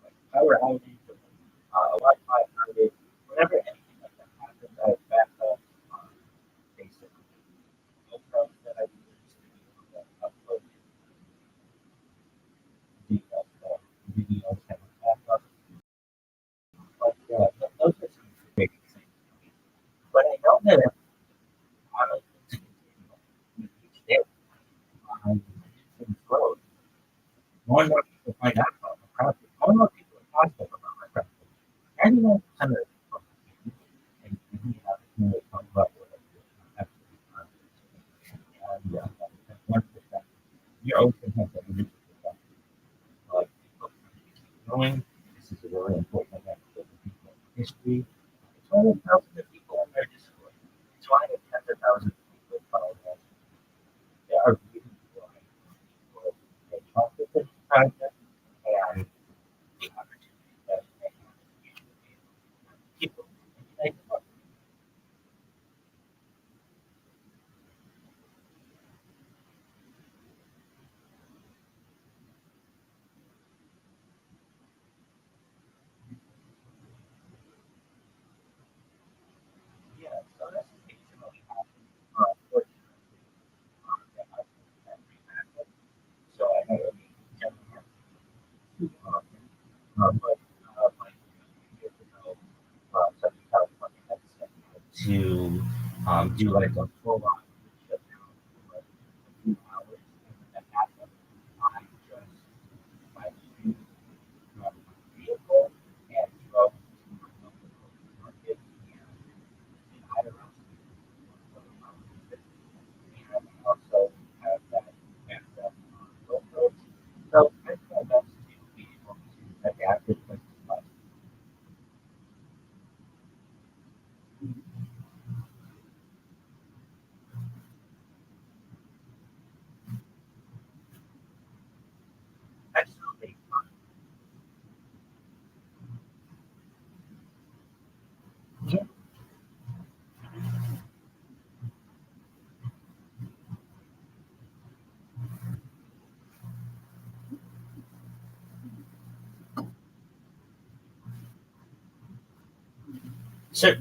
like power outage or Wi-Fi outage, whenever anything like that happens, I have backup basically GoPros that I use to be able to upload videos have a backup. But those are some great things. But I know that if I like to continue each day, things grow. More and more people find out about my project. More and more people are positive about my project. 99% of the people and we have to talk about what I do. Absolutely positive. And 1%, you're always going to have that individual perspective. Like, people keep going. This is a really important event for the people in history. It's why there are thousands of people on their Discord. It's why there are tens of thousands of people following us. There are reasons why people get trusted this project and the opportunity that they have to be able to people. Thank you. Yeah, so that's occasionally happens. Fortunately, that I can react. So I know that jump too often. But like years ago, Southern California had to do like a full on shutdown for like a few hours. And when that happened, I just my shoes from my vehicle and drove to my local market and I don't know. And also have that backed up on GoPros. So I try best to be able to adapt as much as possible. Absolutely. Yeah, sure.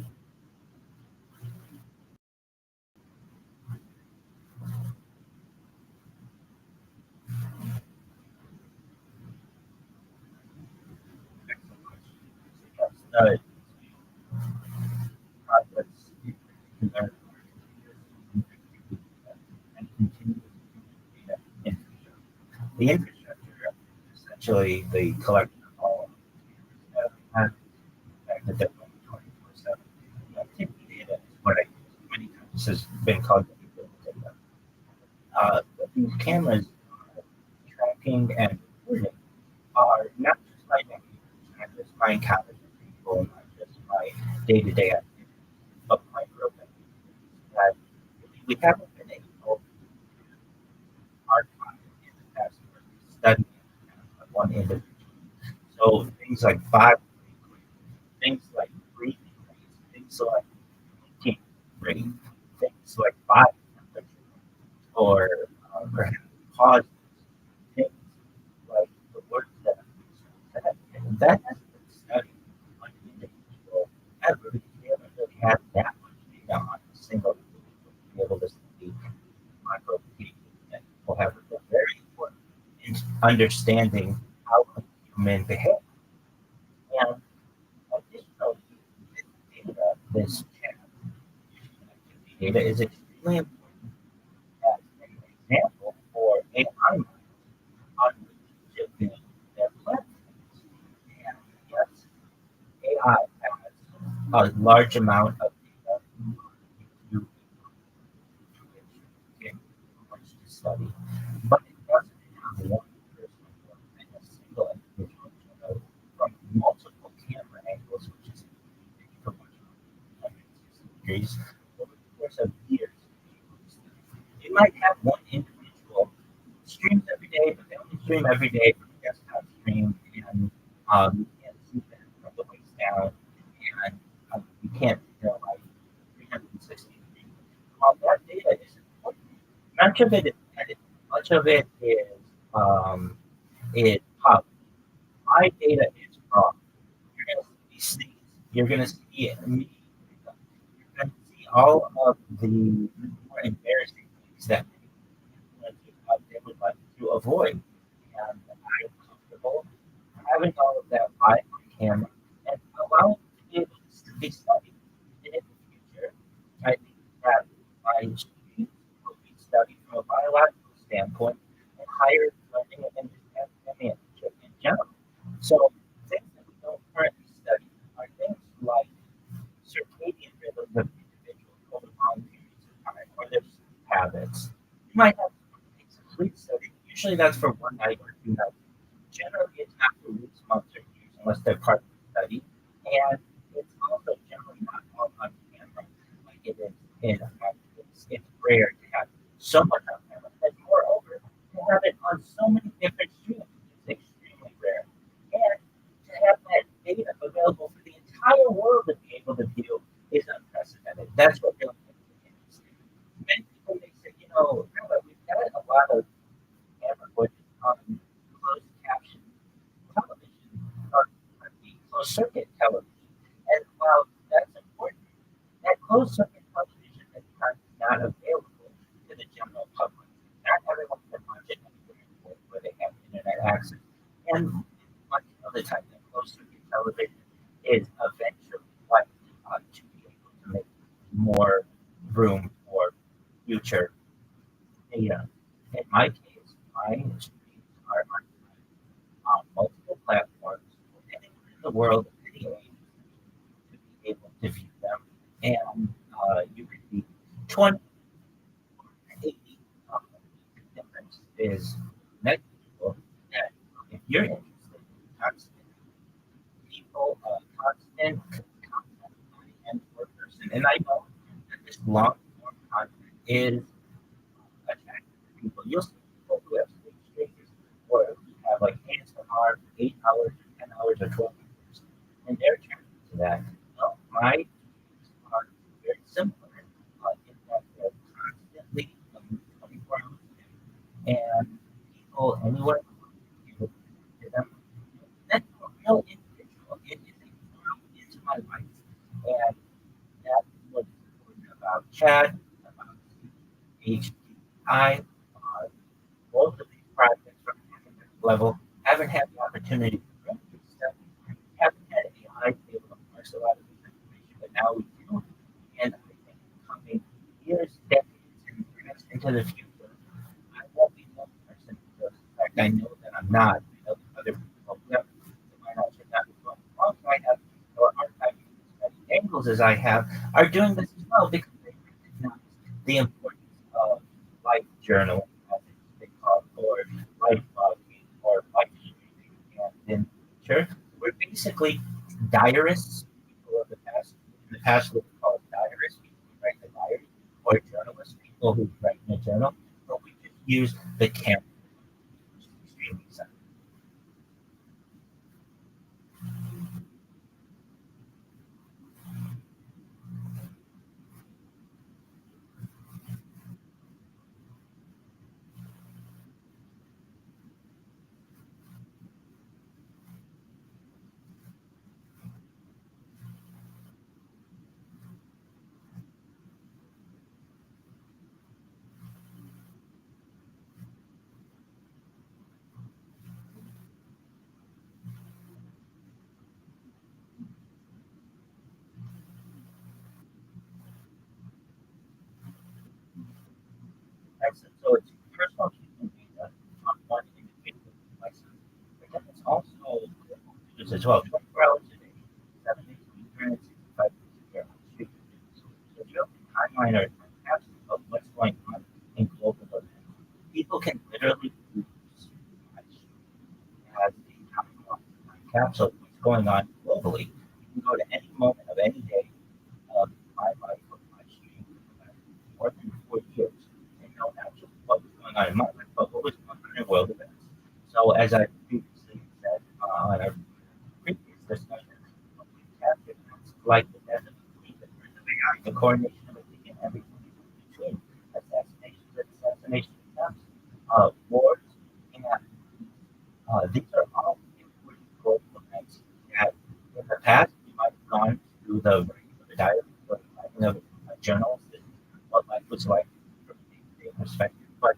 Excellent question. Yes, projects in particular and continue data infrastructure. The infrastructure is essentially the collection of all of the data that they're running 24/7. The activity data is what I use. Many times this has been called the big data. But these cameras are tracking and recording are not just my behaviors, not just my encounters with people, not just my day-to-day activities, but micro behaviors that we haven't been able to archive in the past or study on one individual. So things like body language, things like breathing rates, things like thinking rate, things like body temperature, or perhaps pauses, things like that hasn't been studied on an individual ever because we haven't really had that much data on a single individual to be able to study microbehavior that people have been very important in understanding how a human behaves. And additionally, this data, this data is extremely important as an example for AI models on which to build their platforms. And yes, AI has a large amount of data to get much to study, but it doesn't have one person and a single individual genome from multiple camera angles, which is for much of 160 degrees over the course of years. You might have one individual streams every day, but they only stream every day from the desktop stream, and you can't see them from the waist down, and you can't feel like 360 degrees. While that data is important, much of it is edited, much of it is public. My data is raw. You're going to see states. You're going to see me. You're going to see all of the more embarrassing things that influencers out there would like to avoid. And I'm comfortable having all of that live on camera and allowing it to be able to be studied. And in the future, I think that my students will be studied from a biological standpoint and higher learning and academia in general. So things that we don't currently study are things like circadian rhythms of individuals over long periods of time or their sleep habits. You might have a sleep study. Usually that's for one night or 2 nights. Generally, it's not for weeks, months, or years unless they're part of the study. And it's also generally not all on camera like it is in it's rare to have so much on camera. And moreover, to have it on so many different streams is extremely rare. And to have that data available for the entire world to be able to view is unprecedented. That's what really makes it interesting. Many people may say, Rabbi, we've got a lot of camera footage on closed caption television or the closed circuit television. And while that's important, that closed circuit television at times is not available to the general public. Not everyone can watch it anywhere where they have internet access. And much of the time, that closed circuit television is eventually likely to be able to make more room for future data. In my case, my streams are on multiple platforms anywhere in the world, at any age, to be able to view them. And you could be 20 or 80. The difference is negligible. That if you're interested in constant people, constant content, I am for a person. And I know that this long form content is attractive to people. You'll see people who have sleep streams or who have like ASMR for 8 hours, or 10 hours, or 12 hours, and they're attracted to that. No, my streams are very similar in that they're constantly 24 hours a day, and people anywhere able to them. That's a real individual. It is a portal into my life, and that's what's important about chat, about HDI. Uh, Both of these projects from an academic level haven't had the opportunity to really be studied. Haven't had AI to be able to parse a lot of this information, but now we do. And I think in the coming years, decades, and perhaps into the future, I won't be one person who does. In fact, I know that I'm not. I know that other people who have my knowledge of that as well. Also, I have or archiving as many angles as I have are doing this as well because they recognize the importance of life journal, as it's been called, or life blogging, or life streaming. And in nature, we're basically diarists. People of the past, in the past, would be called diarists, people who write in a diary, or journalists, people who write in a journal. But we just use the camera, which is extremely simple. as well. 24 hours a day, 7 days a week, 365 days a year. So if you have a timeline or maps of what's going on in global events, people can literally use as a time capsule of what's going on globally. You can go to any moment of any day of my life or my stream for more than 4 years and know not just what was going on in my life, but what was going on in world events. So as I previously said on our previous discussion, we have events like the death of the Queen, the coronation of a king, and everything in between, assassinations and assassination attempts, wars, and these are all important global events that in the past we might have gone through the writing of a diary or the writing of a journal, what life was like from a day-to-day perspective. But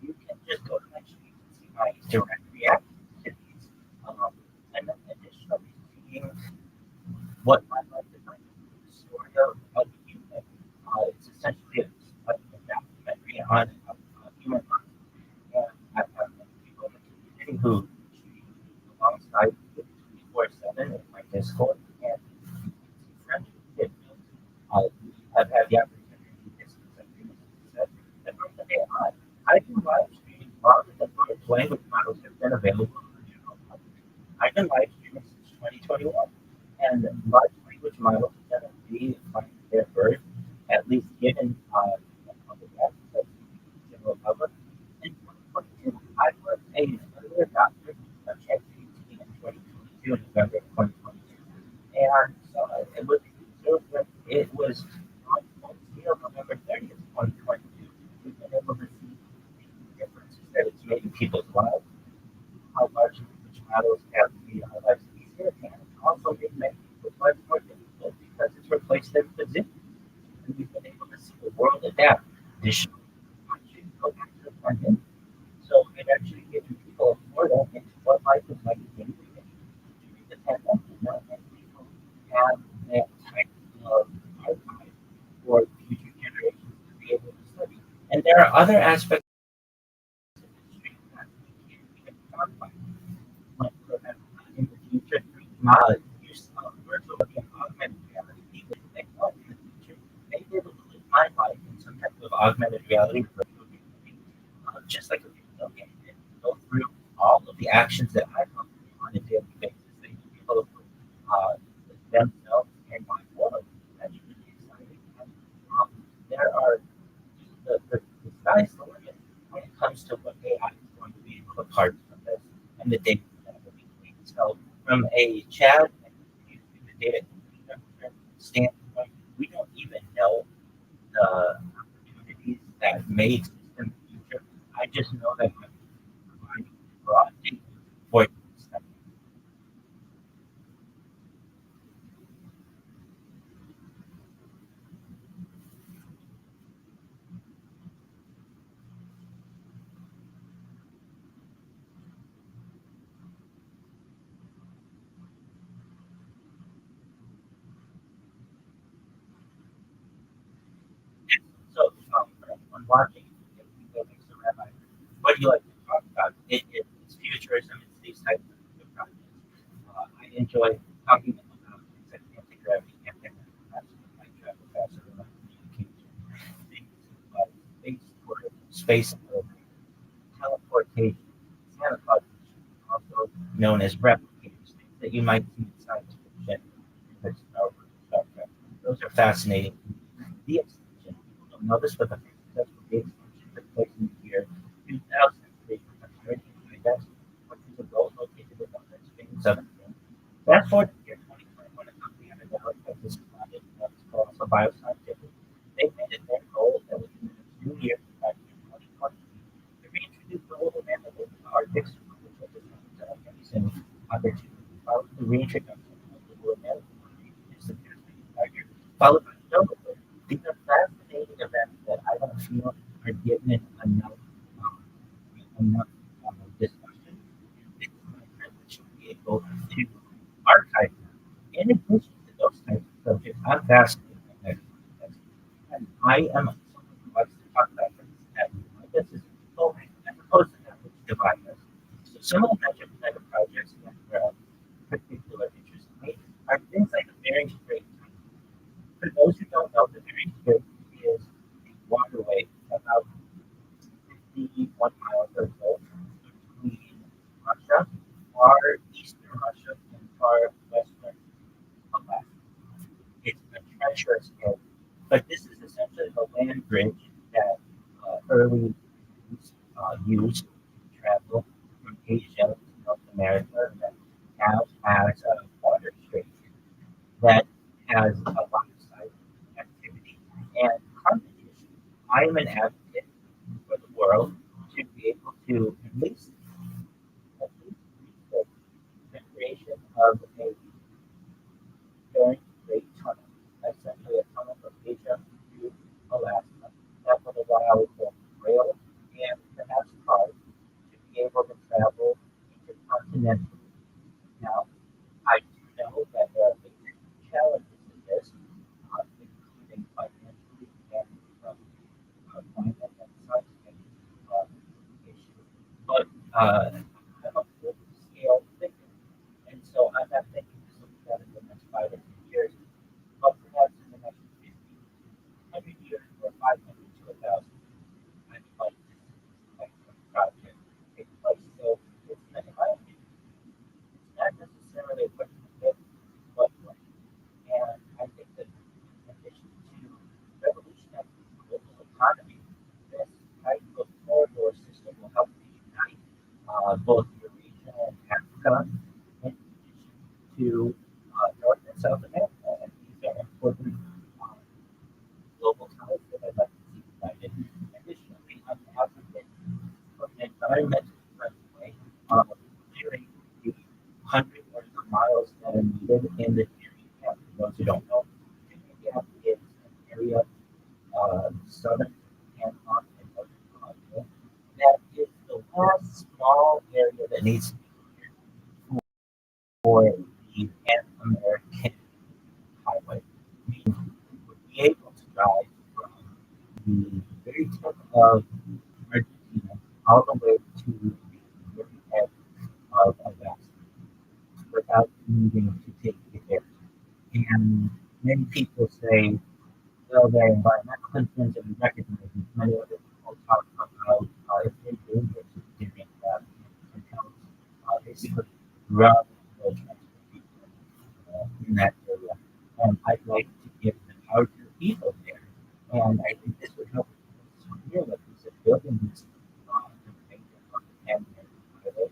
you can just go to my street and see my direct reaction to these. And then additionally, seeing what my life is like, the story of a human. It's essentially a documentary on human life. And I have many people in the community who treat me alongside 24/7 in my Discord and friendship get built. We have had the opportunity to discuss that from the day on. I've been live streaming longer than large language models have been available for the general public. I've been live streaming since 2021, and large language models are going to be finding their birth, at least given the public access of the general public. In 2022, I was an early adopter of ChatGPT in 2022, November 2022, and so it was it was on full scale November 30th, 2022. We've been able to see the differences that it's made in people's lives, how large language models have made our lives easier, and also made many people's lives more difficult because it's replaced their position. And we've been able to see the world adapt. Additionally, actually go back to the pandemic. So it actually gives people a portal into what life is like during the pandemic. And people have that type of archive for future generations to be able to study. And there are other aspects of history that we can't even talk about. Like in the future, use of virtual and augmented reality. People think, oh, in the future, maybe able to live my life in some type of augmented reality, virtual reality, just like a video game, and go through all of the actions that I go through on a daily basis. They be able to put themselves in my world. That's really exciting. And, there are the sky's the limit when it comes to what AI is going to be able to part from this and the data that will be cleaned. So from a chat and the data infrastructure standpoint, we don't even know the opportunities that may exist in the future. I just know that I'm providing broad data for stuff. So for anyone watching, if you go next to Rabbi, what do you like to talk about? It's futurism, it's these types of projects. I enjoy talking about things like anti-gravity, anti-matter, travel faster than communication, things like space tourism, space teleportation, teleportation, also known as replicators, things that you might see in science fiction, like Star Wars, Star Trek. Those are fascinating. The extinction, people don't know this, but the first successful the extinction took place in the year 2003 from a hurricane index, which is a gold located in the Spain, southern Spain. Fast forward to the year 2021, a company out of Dallas, Texas, founded also Bioscientific. They made it their goal that within the next 2 years, by 2020, to reintroduce the global mandate of the Arctic Circle, which was a recent opportunity, followed the reintroduction of the global mandate to the past followed by the these are fascinating events that I don't feel are given enough enough discussion. It's my privilege to be able to archive them. In addition to those types of subjects, I'm fascinated by that. And I am someone who likes to talk about things that unite us as people as opposed to that which divide us. So some of the mega projects that particular interest to me are things like the Bering Strait. For those who don't know, the Bering Strait is a waterway about 51 miles or so between Russia, far eastern Russia, and far western Alaska. It's a treacherous area, but this is essentially the land bridge that early used to travel from Asia to North America that now has a water strait that has a lot of side activity and competition. I am an advocate for the world to be able to at least research the creation of a very great tunnel, essentially a tunnel from Asia to Alaska that would allow both rail and perhaps cars to be able to travel intercontinentally. Now, I do know that there are big challenges in this, including financially and from climate and science issues. But I'm a full scale thinker, and so I'm not thinking this will be done in the next 5 or 10 years, but perhaps in the next 50, 100 years, or 500 to 1,000. I'd like to see this type of project take place. So it's, in my opinion, it's not necessarily a question of if, but when. And I think that in addition to revolutionizing the global economy, this type of corridor system will help to unite both Eurasia and Africa, in addition to North and South America. And these are important uh, global ties that I'd like to see united. Additionally, I'm an advocate for an environmentally friendly way of clearing the hundred or so miles that are needed in the Erie Gap. For those who don't know, the Erie Gap is an area southern and on and northern Colorado that is the last small area that needs to be cleared for the Pan-American highway. We would be able to drive from the very tip of Argentina all the way to the very edge of Alaska without needing to take the air. And many people say, well, there are environmental concerns that we recognize, and many other people talk about it's very dangerous doing that and how basically run the transportation in that area. And I'd like to give the power to the people there. And I think this would help here, like we said, building these information on the Pan-American highway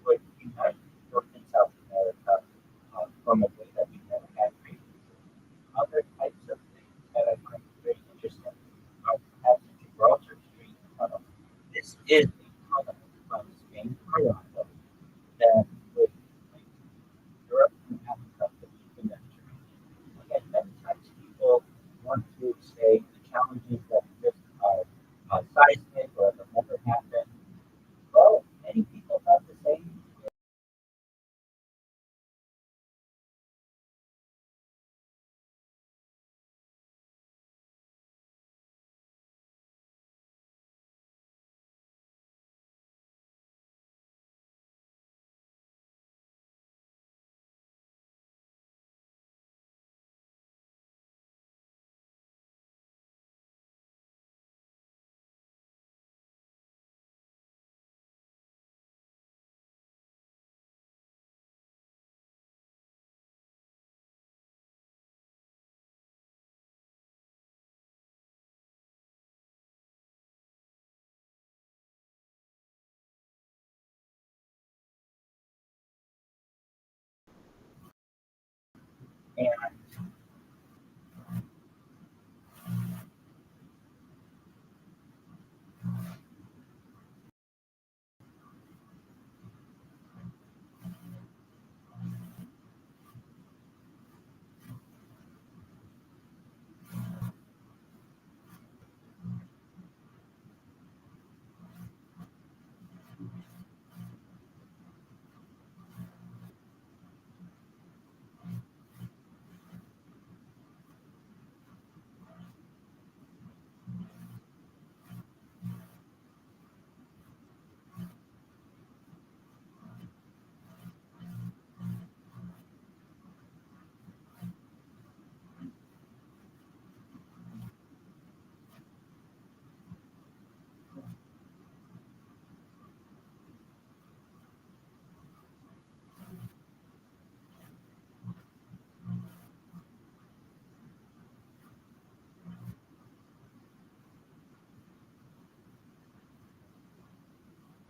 would unite North and South America from a way that we never had previously. Other types of things that I find very interesting are perhaps the Gibraltar Street tunnel. This is a tunnel from Spain to Morocco that would link Europe and Africa to the Mediterranean. Again, many times people want to say the challenges that exist are seismic or they'll never happen. Well, many people have the same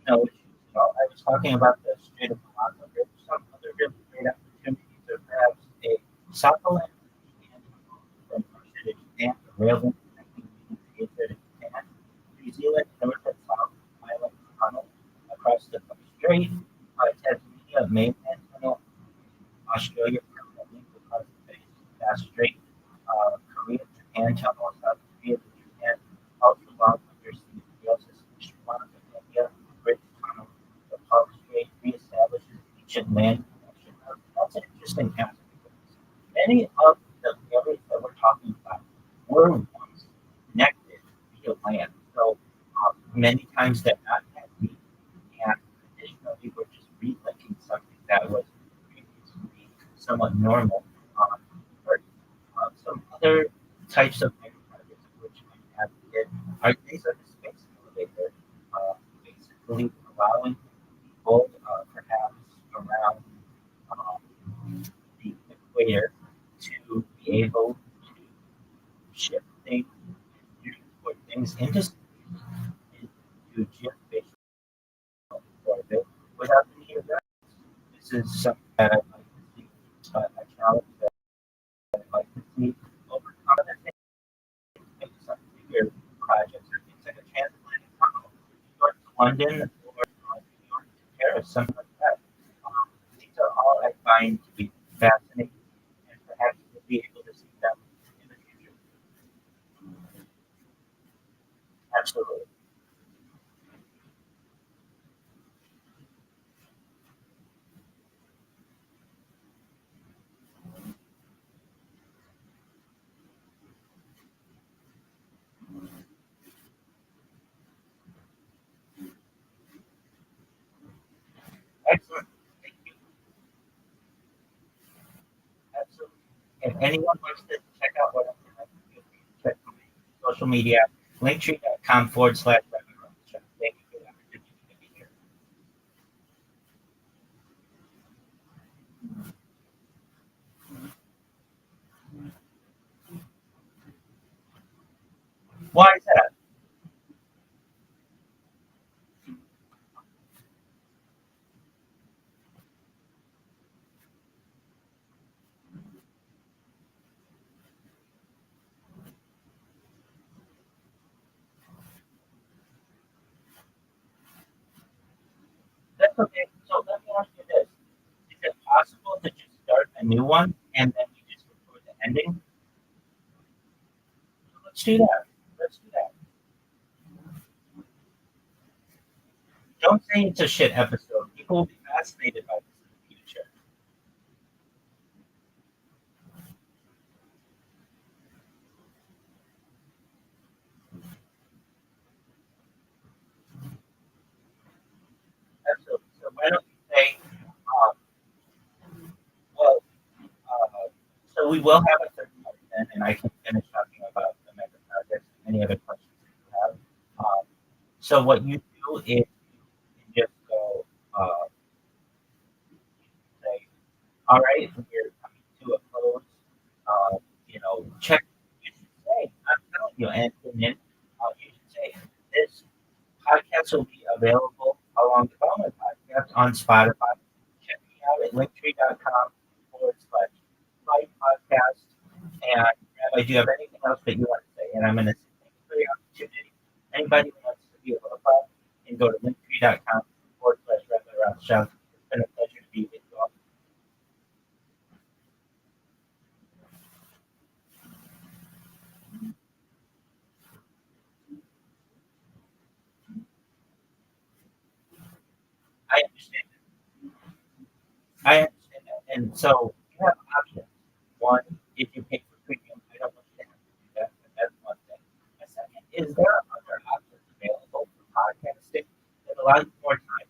no issues at all. I was talking about the Strait of Malacca. There's some other really great opportunities of perhaps a soccer land from Russia to Japan, the rail link connecting Asia to Japan, New Zealand, North and South Island Tunnel across the Strait, Tasmania, mainland tunnel, Australia, permanent link across the Bass Strait, Korea, Japan tunnel, South Korea to Japan, ultra long undersea rail system, Sri Lanka, India, Bridge tunnel, the Park Strait reestablishes ancient land connection. That's an interesting aspect of this. Many of the areas that we're talking about were once connected via land. So many times they're not that deep. And additionally, we're just relinking something that was previously somewhat normal. Or some other types of mega projects which I have did are things like the space elevator, basically allowing people perhaps around the equator to be able to ship things, transport things into geospatial orbit without the need of that. This is something that I'd like to see, a challenge that I'd like to see overcome. Other things, maybe some bigger projects or things like a transatlantic tunnel, New York to London or New York to Paris, something like that. These are all I find to be fascinating, and perhaps we'll be able to see them in the future. Absolutely. Excellent. Thank you. Absolutely. If anyone wants to check out what I'm doing, feel free to check my social media, linktree.com/Rabbi Rothschild. Thank you for the opportunity to be here. Why is that? That's okay. So let me ask you this. Is it possible to just start a new one and then you just record the ending? Let's do that. Let's do that. Don't say it's a shit episode. People will be fascinated by this in the future. Absolutely. So why don't you say, well, so we will have a third part then, and I can finish talking about the mega projects and any other questions that you have. So what you do is you just go, say, all right, we're coming to a close. Check. You should say, I'm telling you, and then you should say, this podcast will be available along with all my podcasts on Spotify. Check me out at linktree.com/live podcast. And Rabbi, do you have anything else that you want to say? And I'm going to say thank you for the opportunity. Anybody who wants to be a little fun can go to linktree.com/Rabbi Rothschild. It's been a pleasure to be with you all. I understand. I understand that. And so you have options. One, if you pay for premium, I don't want you to have to do that, but that's one thing. The second, is there other options available for podcasting that allow you more time?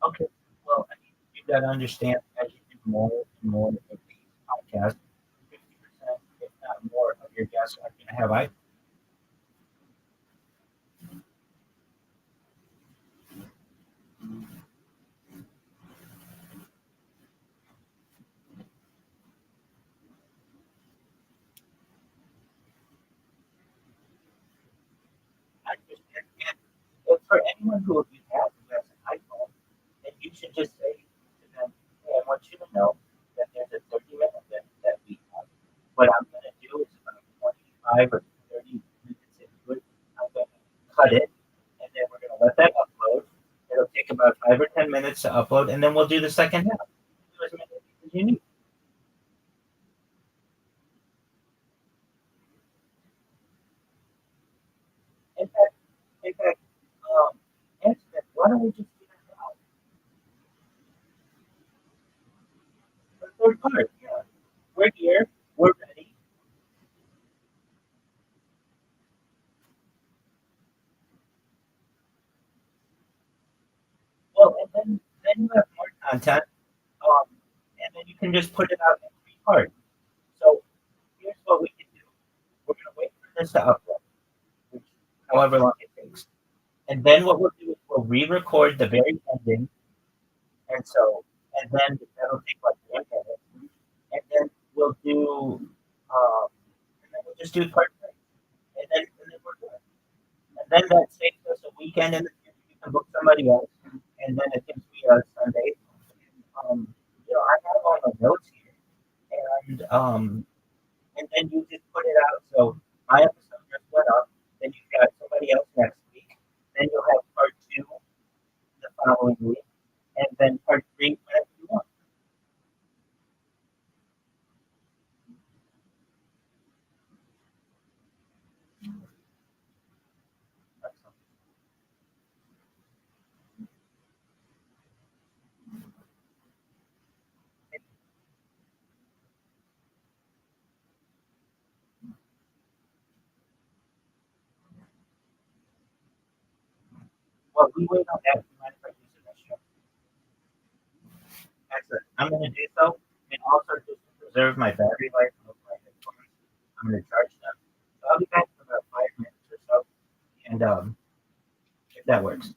Okay, well, I mean, you've got to understand as you do more and more of these podcasts, 50%, if not more, of your guests are going to have iPhones. And for anyone who you have who has an iPhone, then you should just say to them, "Hey, I want you to know that there's a 30-minute limit that we have. What I'm going to do is about 25 or 30 minutes into it, I'm going to cut it, and then we're going to let that upload. It'll take about 5 or 10 minutes to upload, and then we'll do the second half. Do as many as you need." In fact, um, Anthony, why don't we just do that now? The third part, yeah. We're here, we're ready. Well, and then you have more content, um, and then you can just put it out in three parts. So here's what we can do. We're going to wait for this to upload, which, however long it takes. And then what we'll do is we'll re-record the very ending, and then that'll take like 1 minute, and then we'll do, and then we'll just do part three, and then we're good. And then that saves us a weekend in the future. You can book somebody else, and then it gives me a Sunday. I have all the notes here, and then you just put it out. So my episode just went up. Then you've got somebody else next week. Then you'll have part two the following week, and then part three whenever you want. Well, we wait on that. You mind if I use it next show? Excellent. I'm going to do so, and also just to preserve my battery life of my headphones, I'm going to charge them. So I'll be back for about 5 minutes or so, and if that works.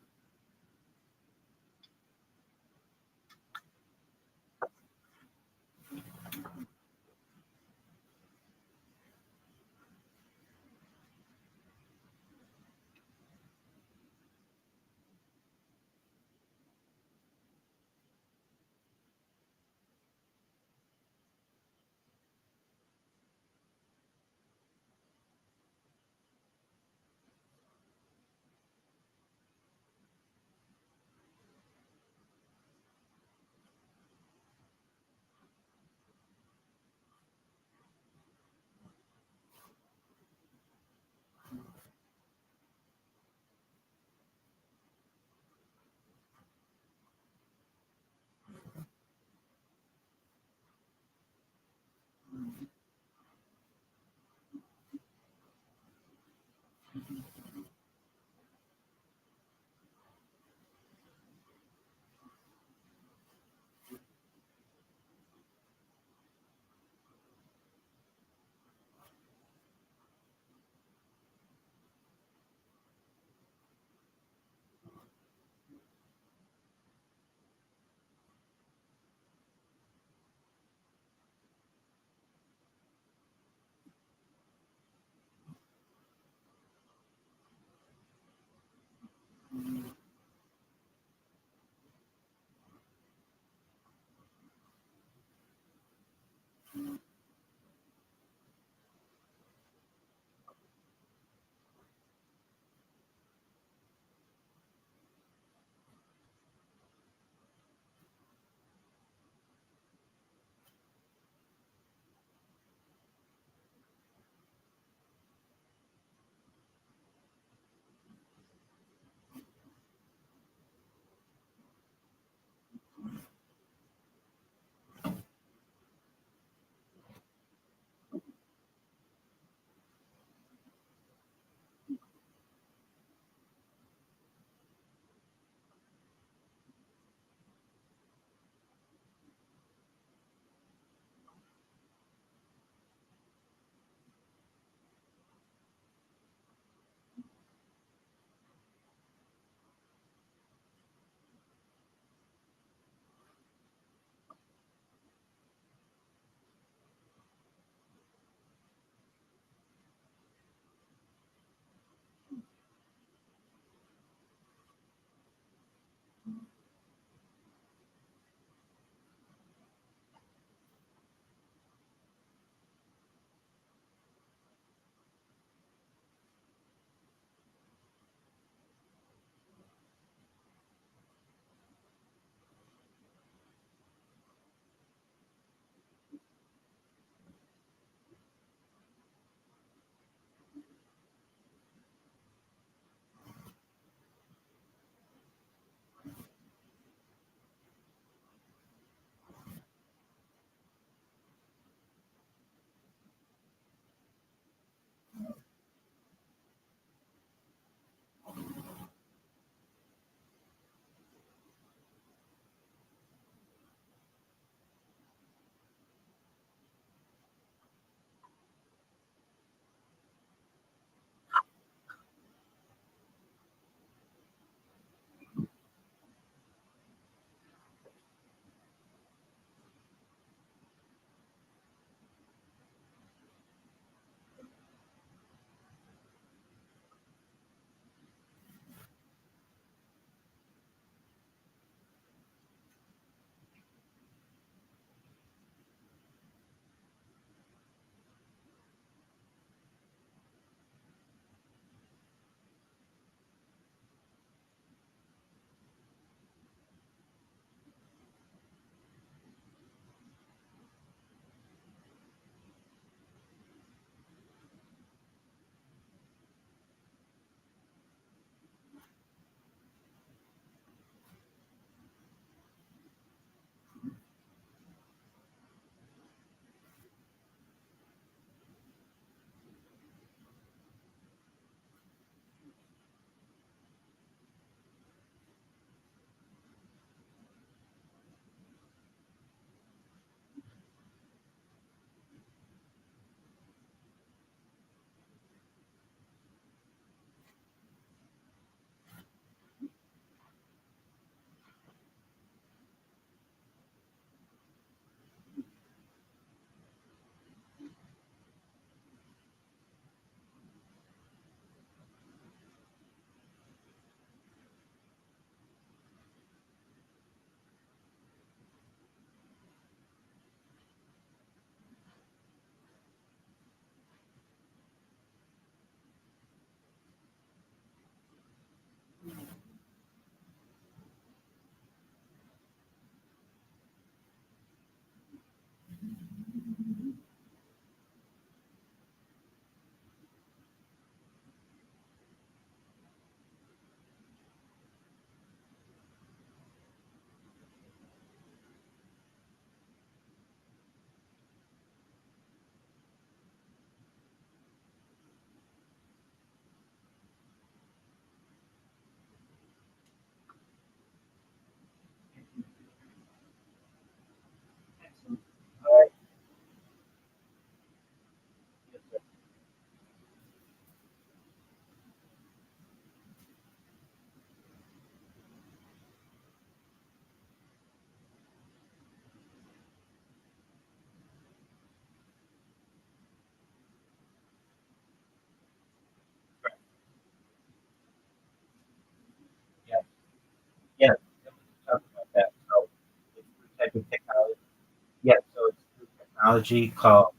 technology called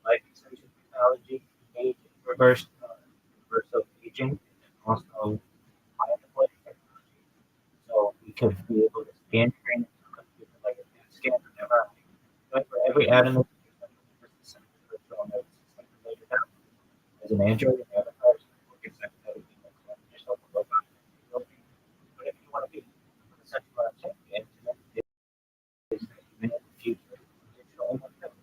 life extension technology, age reversal aging, and also biomedical technology. So we could be able to scan brain like a CAT scan or MRI. But for every atom of as an Android and avatars, it's like that would be like yourself a robot. Whatever you want to be. Essentially what I'm saying, the internet is the future digital impact.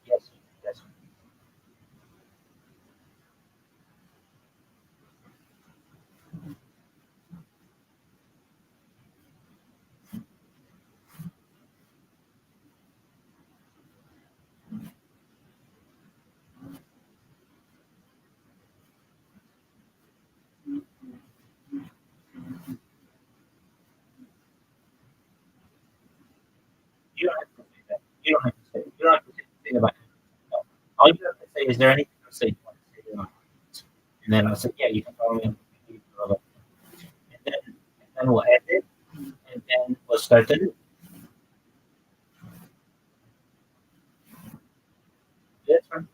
Yes, yes. You don't have to say that. You don't have to say. You don't have to say about it. No. All you have to say is there anything else that you want to say about it? And then I'll say, yeah, you can follow me on Facebook. And then we'll end it, and then we'll start the new. That's fine.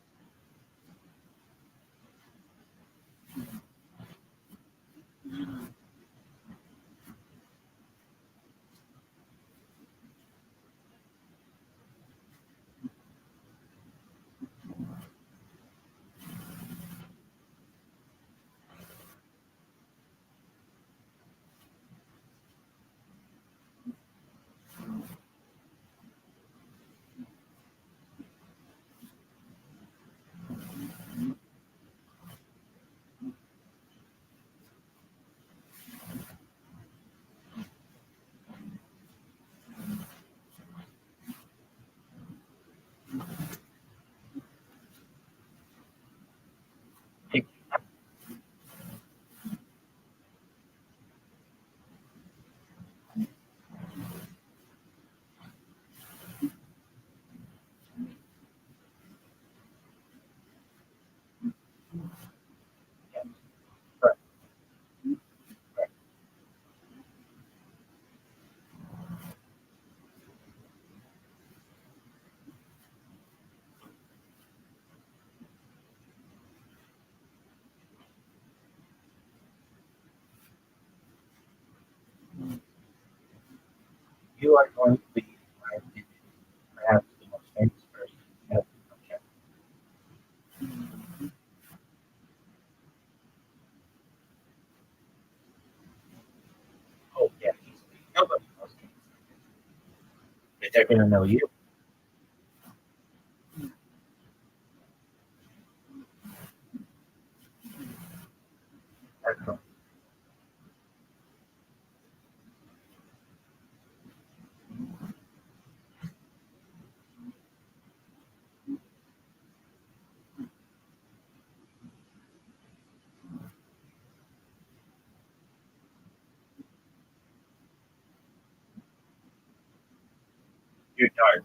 Hey, yeah, correct, correct. You are going to be, in my opinion, perhaps the most famous person ever on Jeopardy. Oh, yeah, easily. Nobody knows him. But they're going to know you. That's all. You're dark.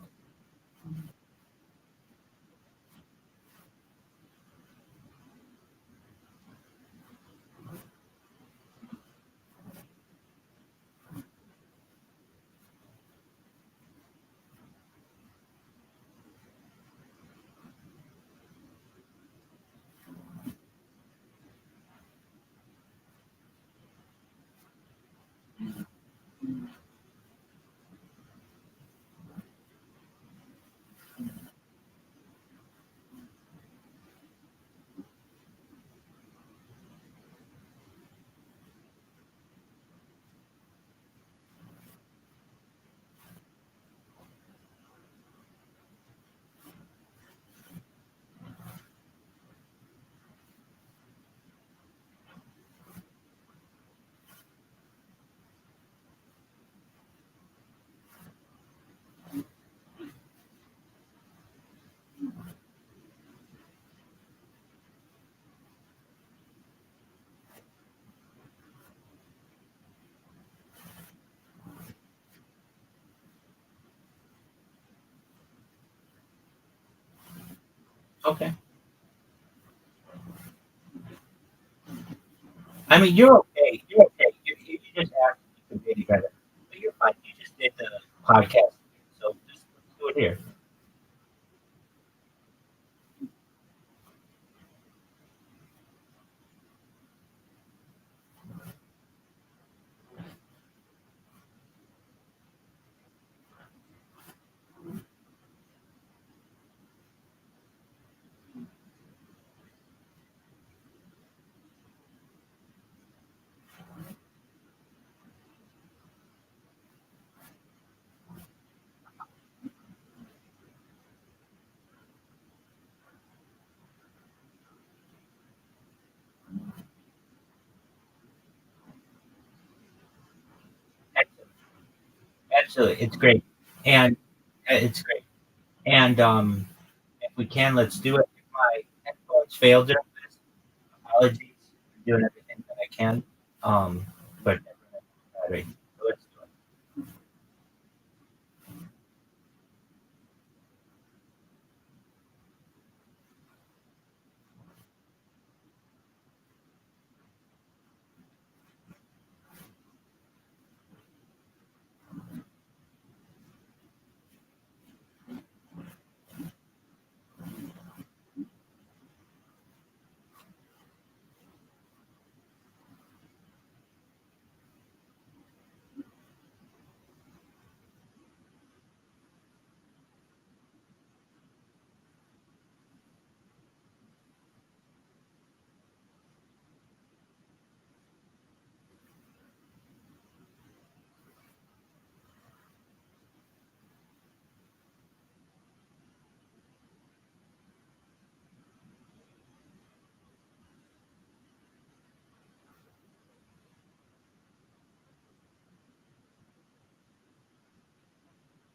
Okay. I mean, you're okay. You're okay. You just asked if you could be any better, but you're fine. You just did the podcast, so just let's do it here. Excellent. Absolutely, it's great, and it's great. And if we can, let's do it. If my headphones fail during this, apologies. I'm doing everything that I can. But battery. So let's do it.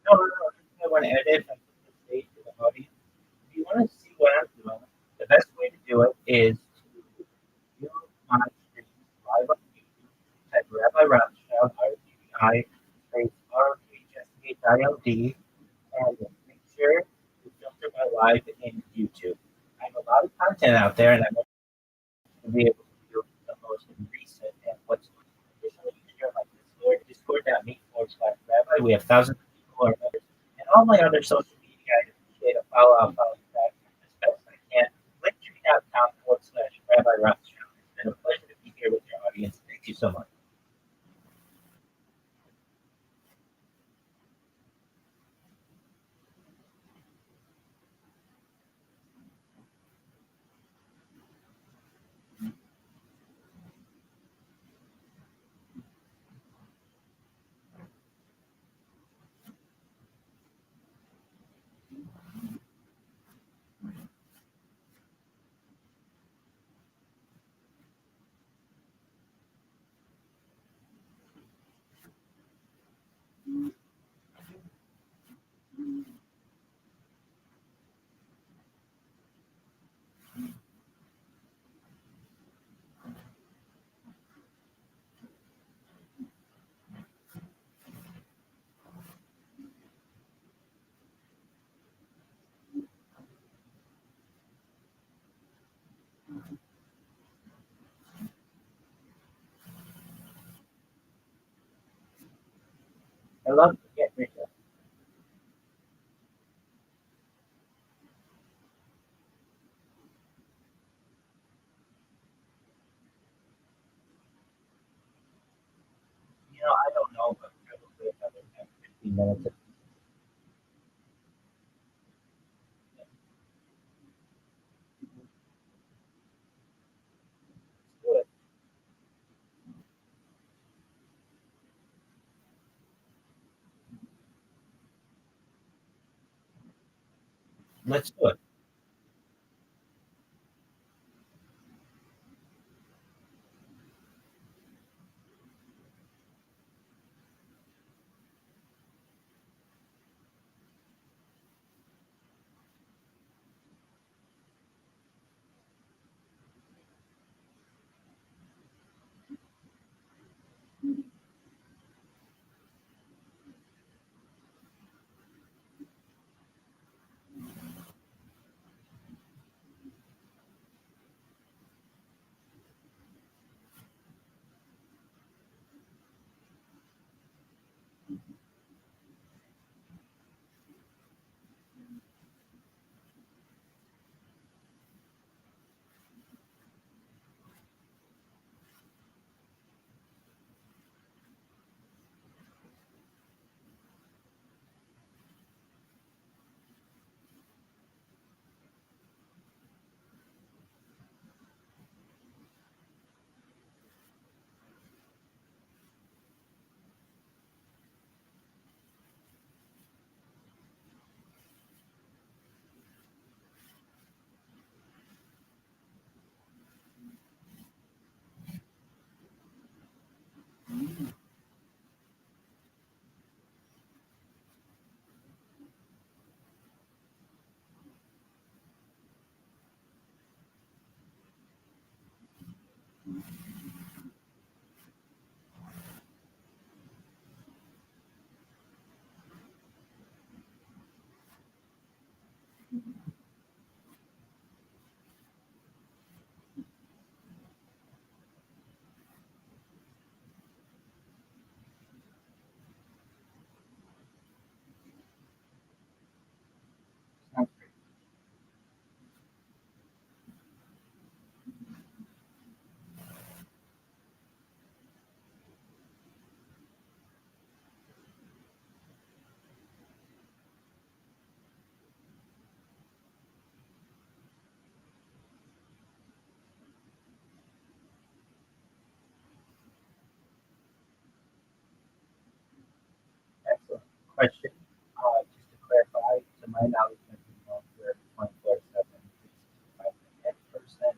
No, no, no. I want to edit. I put the stage to the audience. If you want to see what I'm doing, the best way to do it is to view my streams live on YouTube. Type Rabbi Rothschild, RBI, space RHSHILD, and make sure to filter my live in YouTube. I have a lot of content out there, and I want to be able to do the most recent and what's additionally share my Discord, discord.me/rabbi. We have thousands of people who are members, and all my other social media. I'd appreciate a follow. I'll follow you back as best I can. Linktree.com/Rabbi Rothschild. It's been a pleasure to be here with your audience. Thank you so much. I love it. Yeah, great job. I don't know, but probably another 10, 15 minutes. Let's do it. Let's do it. Sounds great. Excellent question. Just to clarify, to my knowledge, mental health care 24/7, 365 person,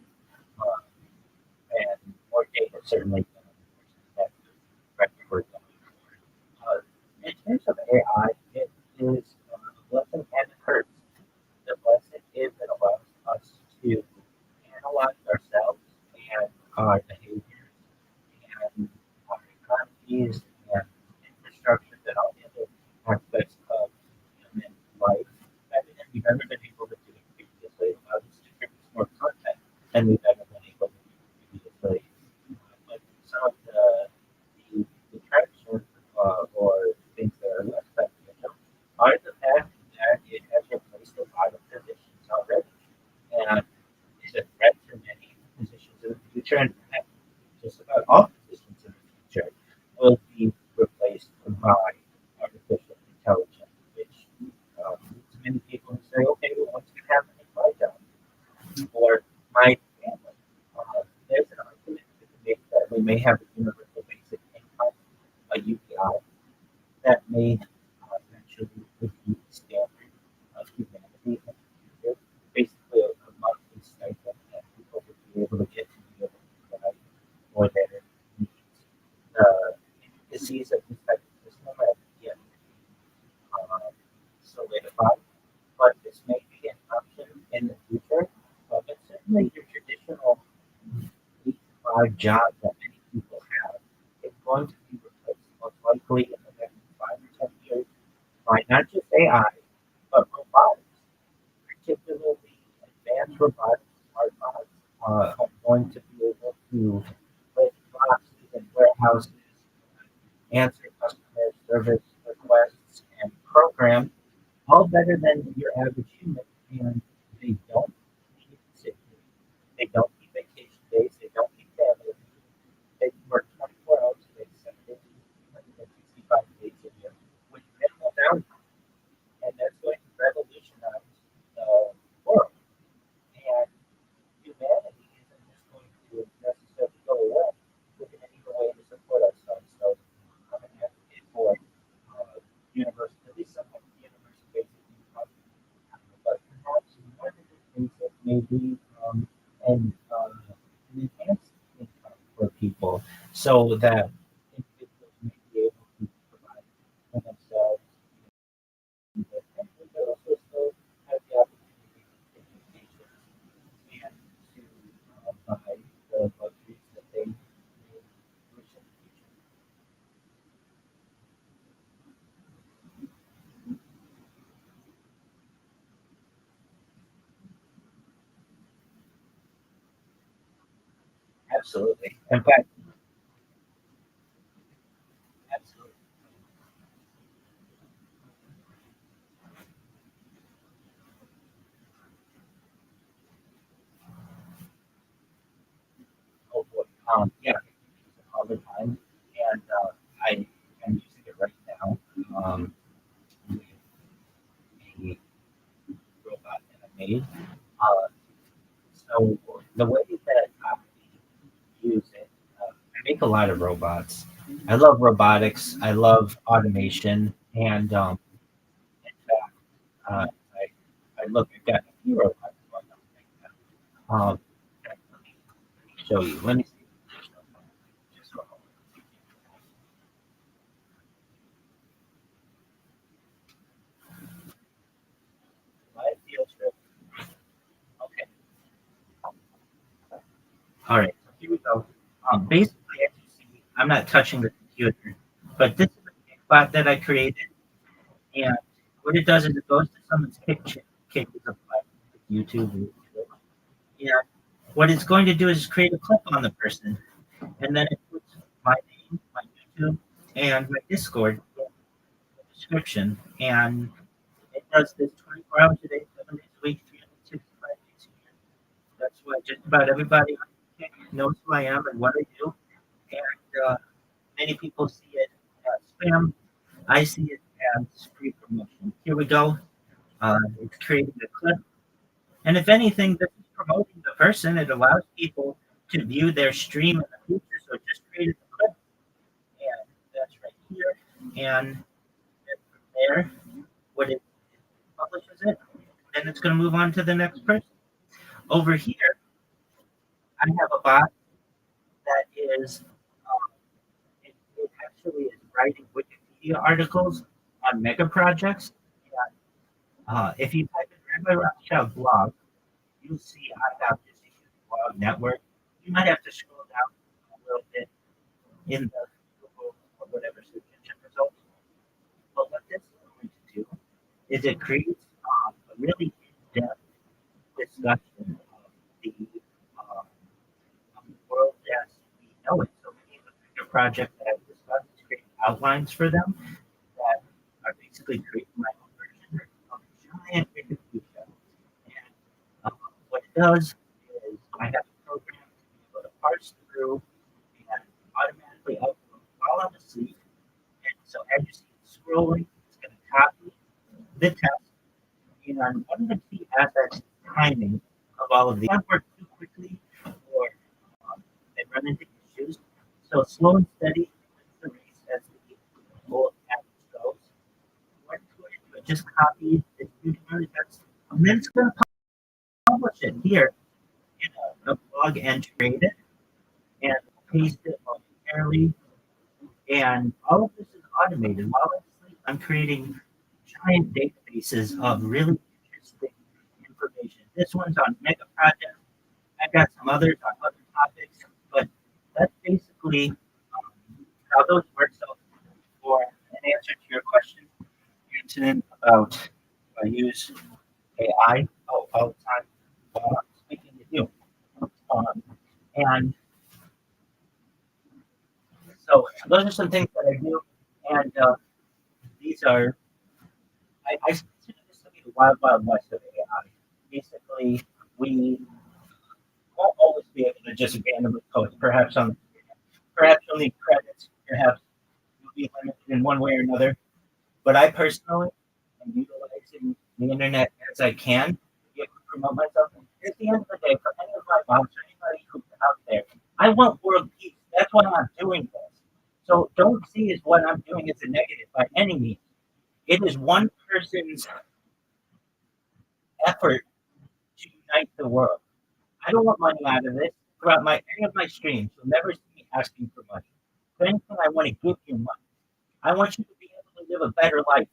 and more data certainly than that record. In terms of AI, it is a blessing and a curse. The blessing is it allows us to analyze ourselves and our behaviors and our economies and infrastructure and all the other aspects of human life better than we've ever been able to do it previously. It allows us to produce more content than we've ever been able to do previously. But some of the traction or things that are less beneficial are the fact that it has replaced a lot of positions already and is a threat to many positions in the future. And just about all positions in the future will be replaced by artificial intelligence, which leads many people to say, okay, well, what's going to happen in my job or my family? There's an argument to make that we may have a universal basic income, a UBI, that may eventually would be the standard of humanity in the future. Basically, a monthly stipend that people would be able to get to be able to provide for their needs. The disease of this type of system has yet to be solidified, but this may be an option in the future. But certainly, your traditional 8 to 5 job that many people have is going to be replaced most likely in the next 5 or 10 years by not just AI, but robotics, particularly advanced robotics, smart bots, are going to be able to lift boxes in warehouses, answer customer service requests, and program all better than your average human. And they don't need sick leave. They don't need vacation days. They don't need family. They work 24 hours a day, 7 days a week, 365 days a year with minimal downtime. And that's going to revolutionize the world. And humanity isn't just going to necessarily go away. We're going to need a way to support ourselves. So I'm an advocate for universal, at least some kind of universal basic income. But perhaps one of the things that may be an enhanced income for people so that individuals may be able to provide for themselves and their family, but also still have the opportunity to take vacations and to buy the luxuries that they may wish in the future. Absolutely. In fact, absolutely. Oh boy. Yeah, I use it all the time, and I am using it right now. With a robot that I made. Uh, so the way that I use it, I make a lot of robots. I love robotics. I love automation, and in fact, I look. I've got a few robots going on right now. Let me show you. Let me see. Just for a moment. My field trip. Okay. All right. So here we go. Basically, as you see, I'm not touching the computer, but this is a bot that I created, and what it does is it goes to someone's kitchen, of like YouTube, and what it's going to do is create a clip on the person, and then it puts my name, my YouTube, and my Discord in the description, and it does this 24 hours a day, 7 days a week, 365 days a year. That's why just about everybody on the internet knows who I am and what I do, and many people see it as spam. I see it as free promotion. Here we go. It's creating a clip. And if anything, this is promoting the person. It allows people to view their stream in the future. So it just created a clip. And that's right here. And from there, what it publishes it, then it's going to move on to the next person. Over here, I have a bot that is, it actually is writing Wikipedia articles on mega projects. If you type in Rabbi Rothschild blog, you'll see I have this huge blog network. You might have to scroll down a little bit in the Google or whatever search engine results. But what this is going to do is it creates a really in-depth discussion of the world as we know it. So many of the bigger projects that I've discussed is creating outlines for them that are basically creating my own version of a giant Wikipedia. And what it does is I have a program to be able to parse through and automatically upload while I'm asleep. And so as you see it scrolling, it's going to copy the text. And one of the key aspects is timing of all of these. Don't work too quickly or they run into issues. So slow and steady wins the race as the old adage goes. What it's going to do, it just copy this huge amount of text, and then it's going to publish it here in a blog entry and paste it momentarily. And all of this is automated. While I'm asleep, I'm creating giant databases of really interesting information. This one's on mega projects. I've got some others on other topics, but that's basically how those work. So, for an answer to your question, Antonin, about I use AI all the time while I'm speaking with you. And so those are some things that I do, and these are I consider this to be the wild, wild west of AI. Basically, we won't always be able to just randomly post. Perhaps only credits. Perhaps you'll be limited in one way or another. But I personally am utilizing the internet as I can to be able to promote myself. And at the end of the day, for any of my moms or anybody who's out there, I want world peace. That's why I'm doing this. So don't see as what I'm doing as a negative by any means. It is one person's effort to unite the world. I don't want money out of this. Throughout any of my streams, you'll never see me asking for money. If anything, I want to give you money. I want you to be able to live a better life.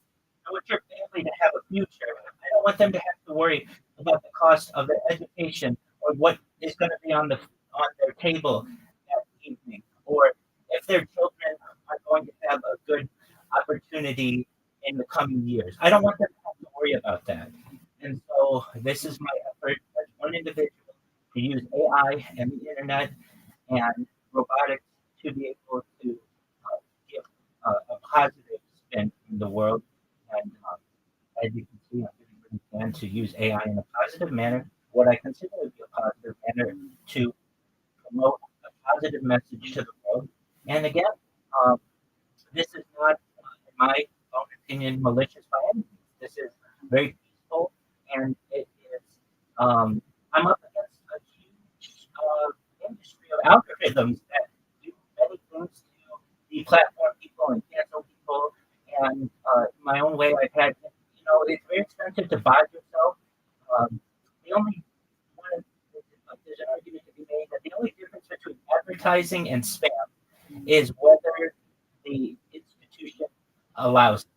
I want your family to have a future. I don't want them to have to worry about the cost of their education or what is going to be on their table that evening, or if their children are going to have a good opportunity in the coming years. I don't want them to have to worry about that. And so this is my effort as one individual to use AI and the internet and robotics to be able to give a positive spin in the world. And as you can see, I'm doing what I can to use AI in a positive manner, what I consider to be a positive manner to promote a positive message to the world. And again, this is not, in my own opinion, malicious by any means. This is very peaceful, and it is. I'm up against a huge industry of algorithms that do many things to deplatform people and cancel people. And in my own way, I've had, it's very expensive to buy yourself. The only one, there's an argument to be made that the only difference between advertising and spam is whether the institution allows it.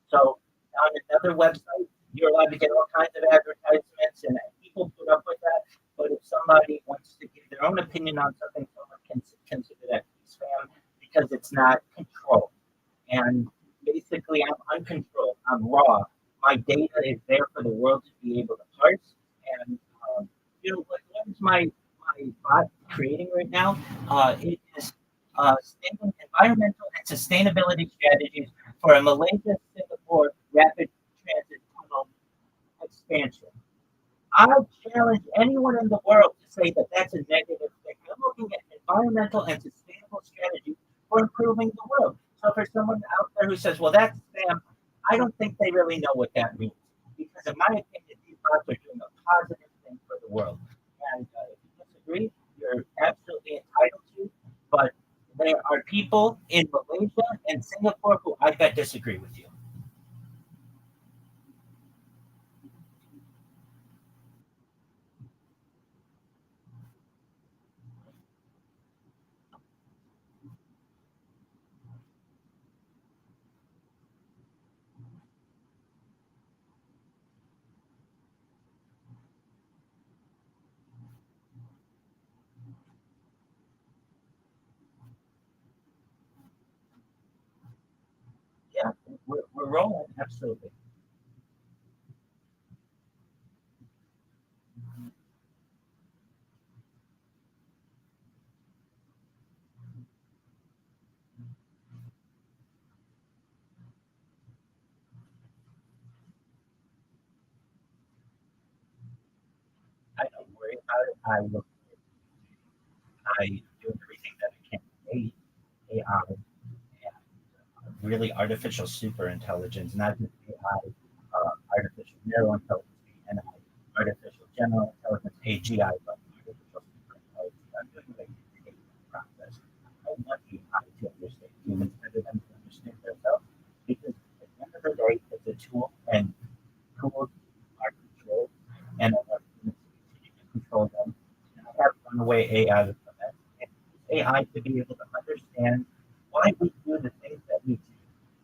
So on another website, you're allowed to get all kinds of advertisements, and people put up with that. But if somebody wants to give their own opinion on something, someone can say because it's not controlled. And basically, I'm uncontrolled. I'm raw. My data is there for the world to be able to parse. And what is my bot creating right now? It is environmental and sustainability strategies for a Malaysia Singapore rapid transit tunnel expansion. I challenge anyone in the world to say that that's a negative thing. I'm looking at environmental and sustainable strategy for improving the world. So for someone out there who says, well, that's spam, I don't think they really know what that means. Because in my opinion, these bots are doing a positive thing for the world. And if you disagree, you're absolutely entitled to. But there are people in Malaysia and Singapore who I bet disagree with you. Yeah, we're rolling, absolutely. I don't worry about it. I do everything that I can. AI and really artificial super intelligence, not just AI, artificial narrow intelligence, ANI, artificial general intelligence, AGI, but artificial super intelligence. I'm doing like the process. I want AI to understand humans better than to understand themselves because at the end of the day, it's a tool and tools are controlled and I want humans to continue to control them. And I have run away AI from that. And use AI to be able to understand why we do the things that we do.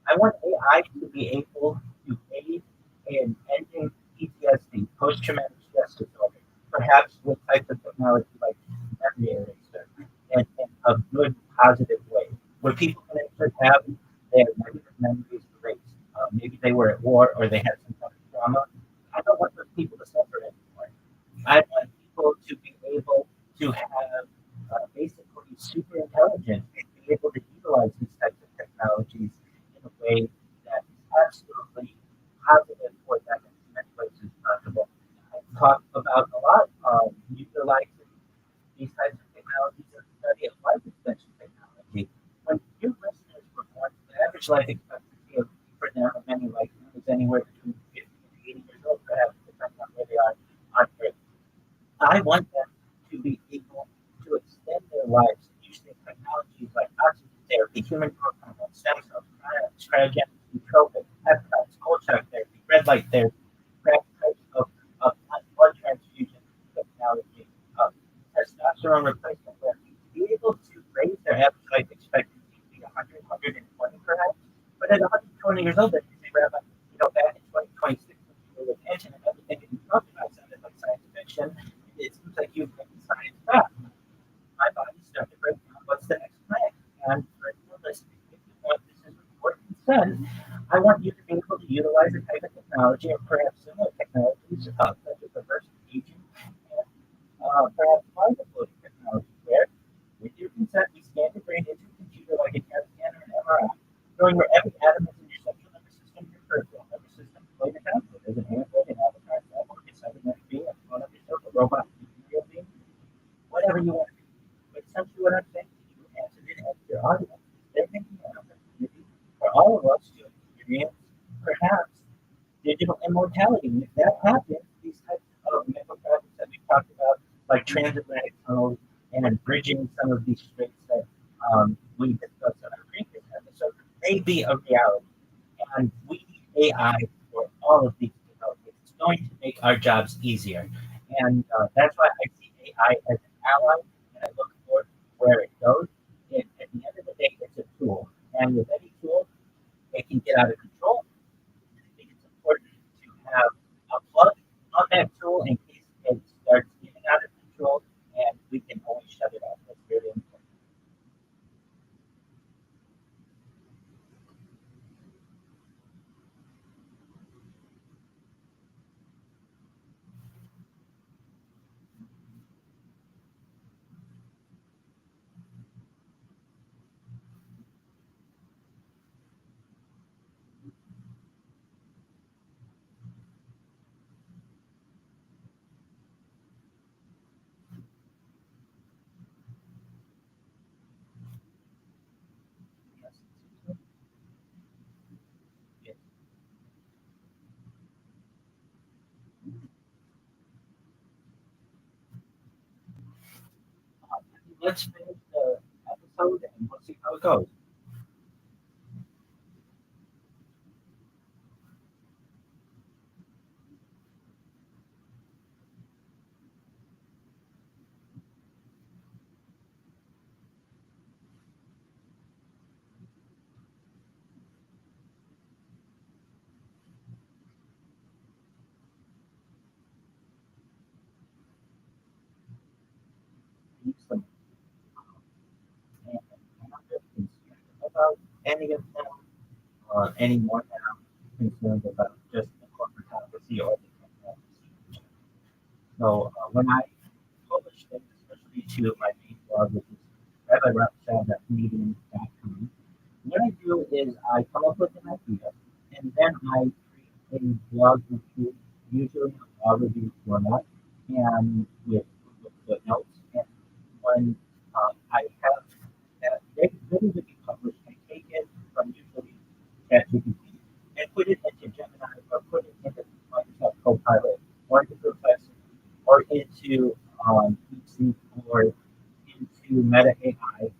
I want AI to be able to aid in ending PTSD, post-traumatic stress disorder, perhaps with types of technology like memory eraser, in a good, positive way, where people can actually have their negative memories erased. Maybe they were at war or they had some kind of trauma. I don't want those people to suffer anymore. I want people to be able to have basically super intelligence and be able to utilize these types of technologies in a way that is absolutely positive for them in as many ways as possible. I talk about a lot of utilizing these types of technologies in the study of life extension technology. When new listeners were born, the average life expectancy of for them of many lifetimes is anywhere between 50 and 80 years old, perhaps depending on where they are on Earth. I want them to be able to extend their lives using technologies like oxygen therapy, human growth hormone, stem cells, cryogenics, nootropics, peptides, cold shock therapy, red light therapy, perhaps types of blood transfusion technology, testosterone replacement therapy, to be able to raise their average life expectancy to be 100, 120 perhaps. But at 120 years old, they say, Rabbi, back in 2026, when you were with pension and everything that you talked about sounded like science fiction, it seems like you've been science back. My body's starting to break down. What's the next plan? And for you listening, if you want this is recorded and said, I want you to be able to utilize a type of technology or perhaps similar technologies such as reverse aging and perhaps mind uploading technology where, with your consent, we scan your brain into a computer like a CAT scan or an MRI, knowing where every atom is in your central nervous system, your peripheral nervous system, later down. So there's an android, an avatar, a cyborg, a cybernetic being, a clone of yourself, a robot, a real being, whatever you want to do. But essentially what I'm saying to you and to your audience is they're thinking of an opportunity for all of us to experience perhaps digital immortality. And if that happens, these types of mental projects that we've talked about, like transatlantic tunnels and bridging some of these straits that we discussed on our previous episode, may be a reality. And we need AI for all of these developments. It's going to make our jobs easier. And that's why I see AI as an ally, and I look forward to where it goes. At the end of the day, it's a tool. And with any tool, it can get out of control. I think it's important to have a plug on that tool in case it starts getting out of control, and we can always shut it off. That's really important. let's finish the episode and we'll see how it goes. Some, and I'm not really concerned about any of them any more than I'm concerned about just the corporatocracy or the technocracy. So when I publish things, especially to my main blog, which is Rabbi Rothschild.medium.com, what I do is I come up with an idea and then I create a blog review, usually in a blog review format, and with footnotes. And when I have that ready to be published, I take it from usually ChatGPT and put it into Gemini or put it into Microsoft Copilot or into Perplexity or into DeepSeek or into Meta AI,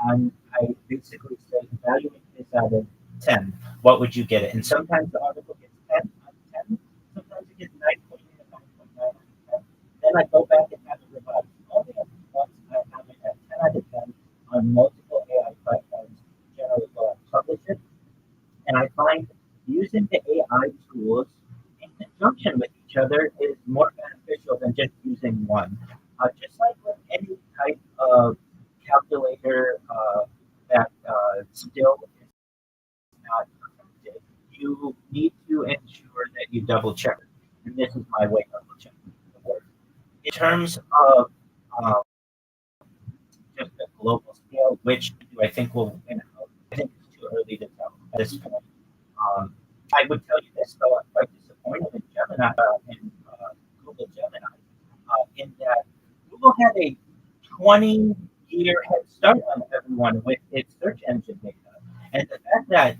and I basically say evaluate this out of 10. What would you get it? And sometimes the article gets 10 out of 10. Sometimes it gets 9.8 or 9.9 out of 10. Then I go back and have it revised. Only once I have it at 10 out of 10 on multiple AI platforms, generally go and publish it. And I find using the AI tools in conjunction with each other is more beneficial than just using one. Just like with any type of calculator that still is not perfected, you need to ensure that you double check. And this is my way of double checking the work. In terms of um, just the global scale, which I think will, I think it's too early to tell at this point. Um, I would tell you this, though, I'm quite disappointed in Gemini, Google Gemini, in that Google had a 20-year head start on everyone with its search engine data. And the fact that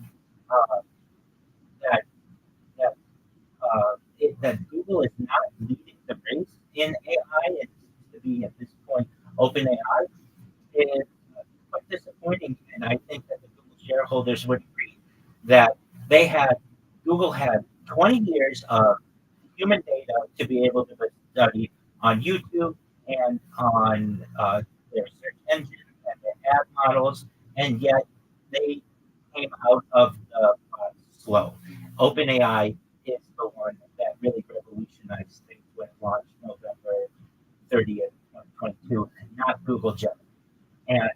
uh, that that that Google is not leading the race in AI, it seems to be at this point OpenAI, is quite disappointing. And I think that the Google shareholders would agree that they had Google had 20 years of human data to be able to study on YouTube and on their search engine and their ad models, and yet they came out of the slow. OpenAI is the one that really revolutionized things when it launched November 30th, 2022, not Google Gemini. And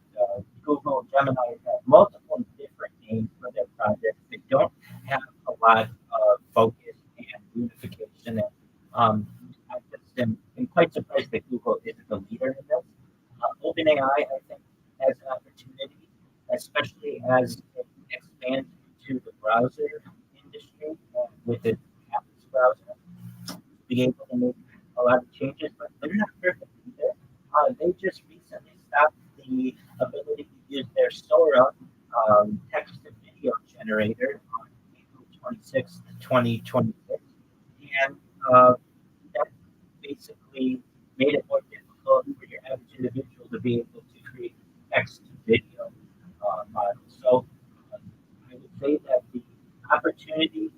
Google Gemini has multiple different names for their projects. They don't have a lot of focus and unification. And I just am quite surprised that Google isn't the leader in this. OpenAI, I think, has an opportunity, especially as it expands into the browser industry with its Apple's browser, to be able to make a lot of changes, but they're not perfect either. They just recently stopped the ability to use their Sora text to video generator on April 26th, 2026. And that basically made it more difficult for your average individual to be able to create text to video models. So I would say that the opportunity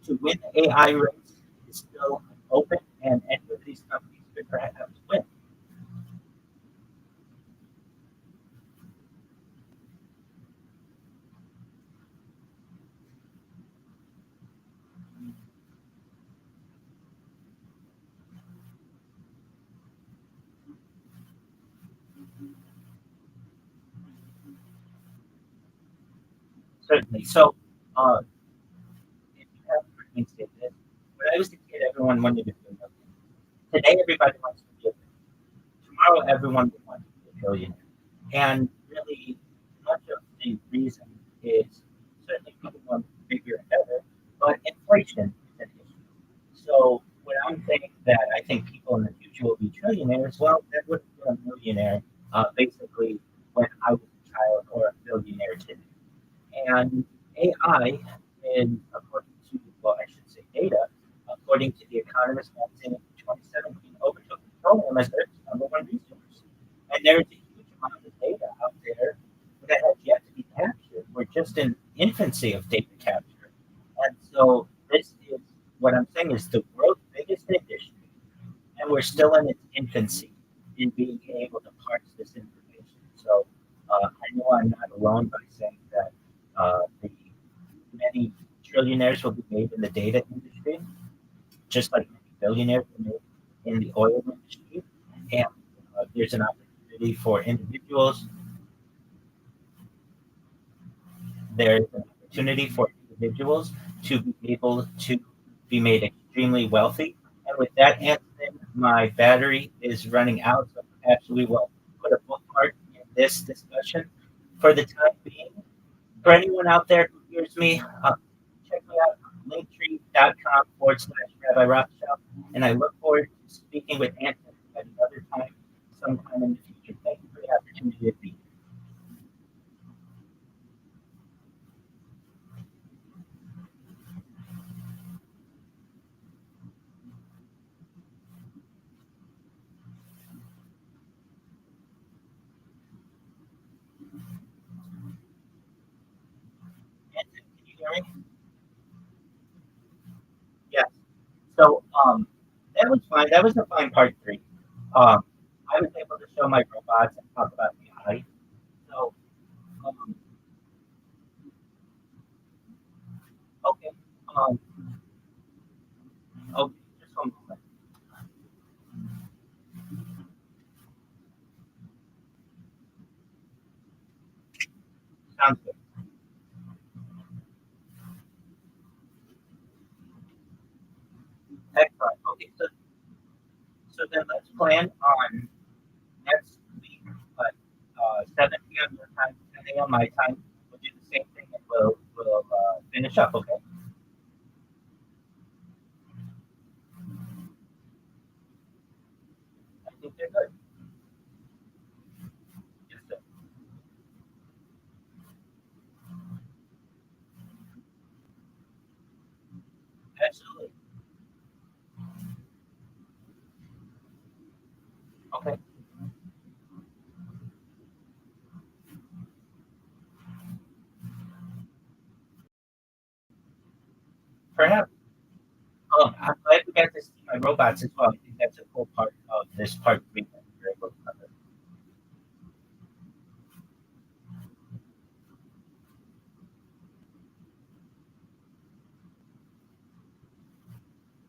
to win the AI race is still open, and any of these companies could perhaps win. Certainly. So, if you have heard me say this, when I was a kid, everyone wanted to be a millionaire. Today, everybody wants to be a millionaire. Tomorrow, everyone will want to be a billionaire. And really, much of the reason is certainly people want bigger and better, but inflation is an issue. So, when I'm saying that I think people in the future will be trillionaires, well, that would be a millionaire basically when I was a child or a billionaire today. And AI, according to, well, I should say data, according to the Economist magazine in 2017, overtook petroleum as Earth's number one resource. And there is a huge amount just in infancy of data capture. And so this is what I'm saying is the world's biggest industry, and we're still in its infancy in being able to parse this information. So I know I'm not alone by saying that the many trillionaires will be made in the data industry, just like many billionaires were made in the oil industry. And there's an opportunity for individuals. There is an opportunity for individuals to be able to be made extremely wealthy. And with that, Anthony, my battery is running out, so perhaps we will put a bookmark in this discussion for the time being. For anyone out there who hears me, check me out, linktree.com/Rabbi Rothschild. And I look forward to speaking with Anthony at another time, sometime in the future. Thank you for the opportunity to be here. Anthony, can you hear me? Yes. So that was fine. That was a fine part three. Um, I was able to show my robots and talk about AI. So okay. Um, okay. Just one moment. Sounds good. Excellent. Okay. So then let's plan on next week, but 7 p.m. your time, 10 a.m. my time. We'll do the same thing and we'll finish up. Okay. I think they're good. Yes, sir. Absolutely. Okay. Perhaps. I'm glad we got to see my robots as well. I think that's a cool part of this part three that we were able to cover.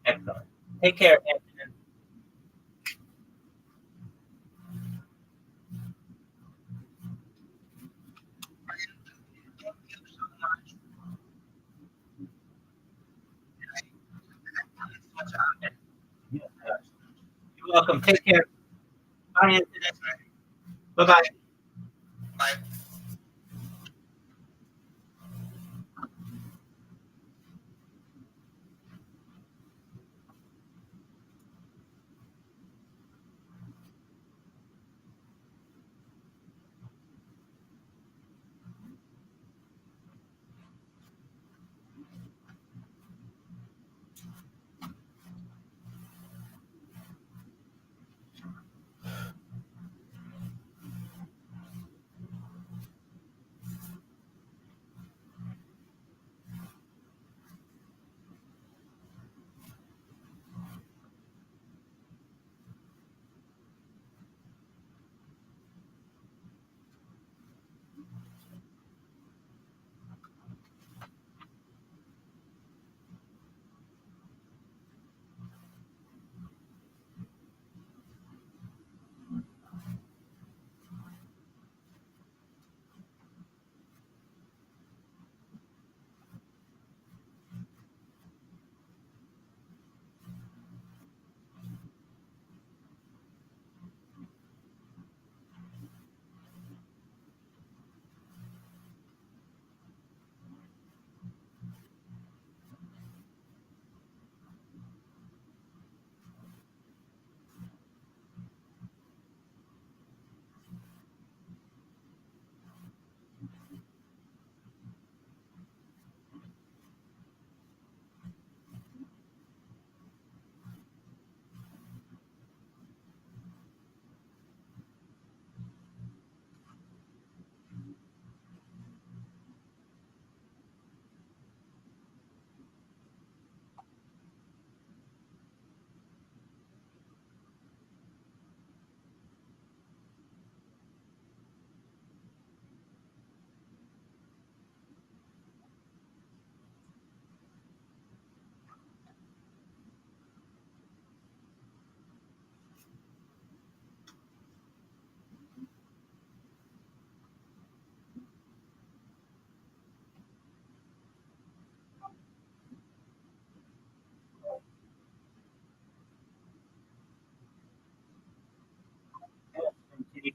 Excellent. Take care, Anthony. You're welcome. Take care. Bye, Anthony. Bye bye. Bye.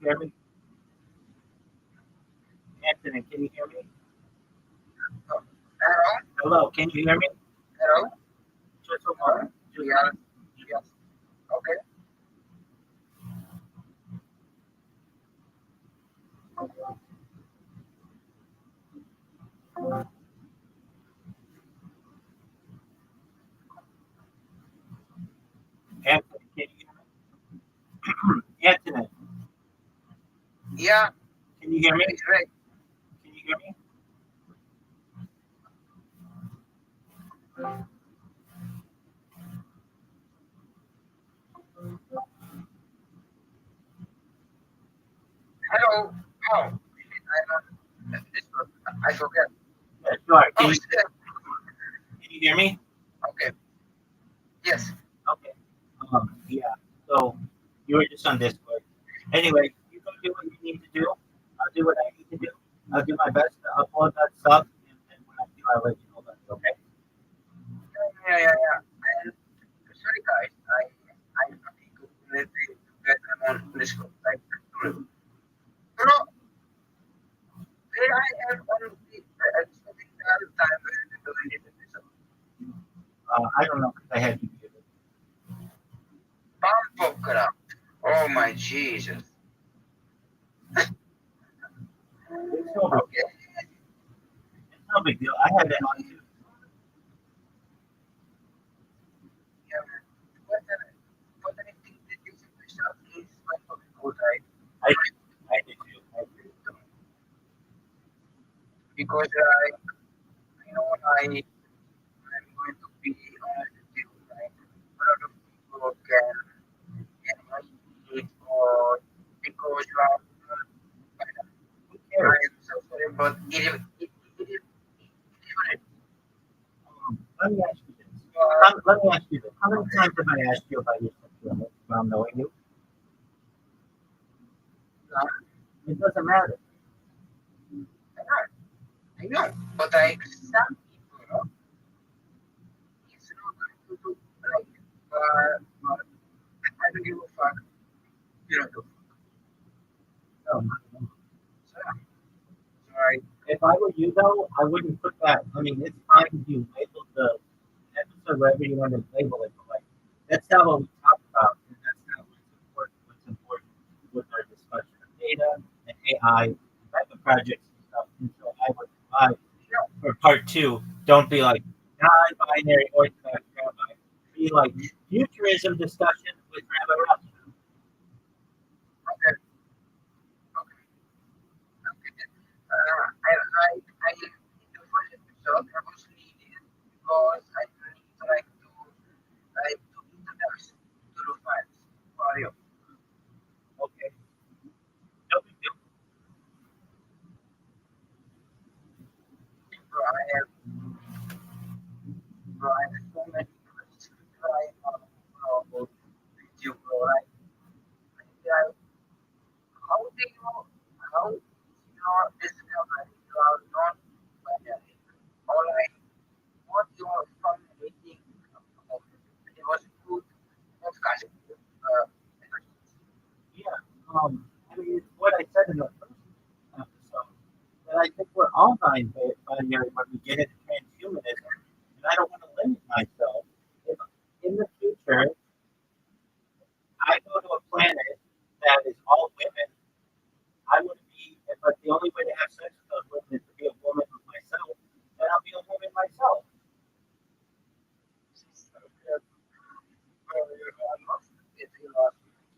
hear me? Anthony, can you hear me? Hello? Hello, can you hear me? Hello? Just a moment. Just a Yes. moment. Yes. Okay. Anthony, can you hear me? Anthony, Yeah, can you hear me? it's right. Can you hear me? Hello. Oh, I forget. Yeah, sure. Oh, still. Can you hear me? Okay. Yes. Okay. Yeah. So you were just on Discord. Anyway, you go do what you need to do. I'll do what I need to do. I'll do my best to upload that stuff, and when I do, I'll let you know about it. Okay? Yeah. And sorry, guys. I'm not able to get on Discord. Like, bro, where I am on the something time where the episode. I don't know because I had you muted. Bump up. Oh my Jesus. It's no big Okay. deal. It's no big deal. I had that on too. Yeah. But I think that this episode is like good, right? I did too. I agree. Because I know I'm going to be honest with you, right? A lot of people can get it or because you are Who I cares? am so sorry, but it Let me ask you this. Let me ask you this. How many times have I asked you about your sexuality without knowing you? It doesn't matter. I know, but like some people, it's not going to do like, I don't give a fuck. You don't do. No, not at all. Right? If I were you though, I wouldn't put that. I mean, it's fine if you label the episode wherever you want to label it, but like that's not what we talk about, and that's not what's important. What's important with our discussion of data and AI, type of projects and stuff. And so I would advise for part two, don't be like non-binary orthodox rabbi. Be like futurism discussion with Rabbi Rothschild. Okay. Okay. I in the first episode I was needed because I need to introduce to the fans. For you. Okay. No big deal. Bro, I have so many questions right now with you, bro. Like, how do you discover you are not binary? Or like what your formulating of it was good podcast. Yeah. I mean, it's what I said in the first episode. That I think we're all binary when we get into transhumanism, and I don't want to limit myself. If in the future I go to a planet that is all women, I would be. If like, the only way to have sex with those women is to be a woman with myself, then I'll be a woman myself.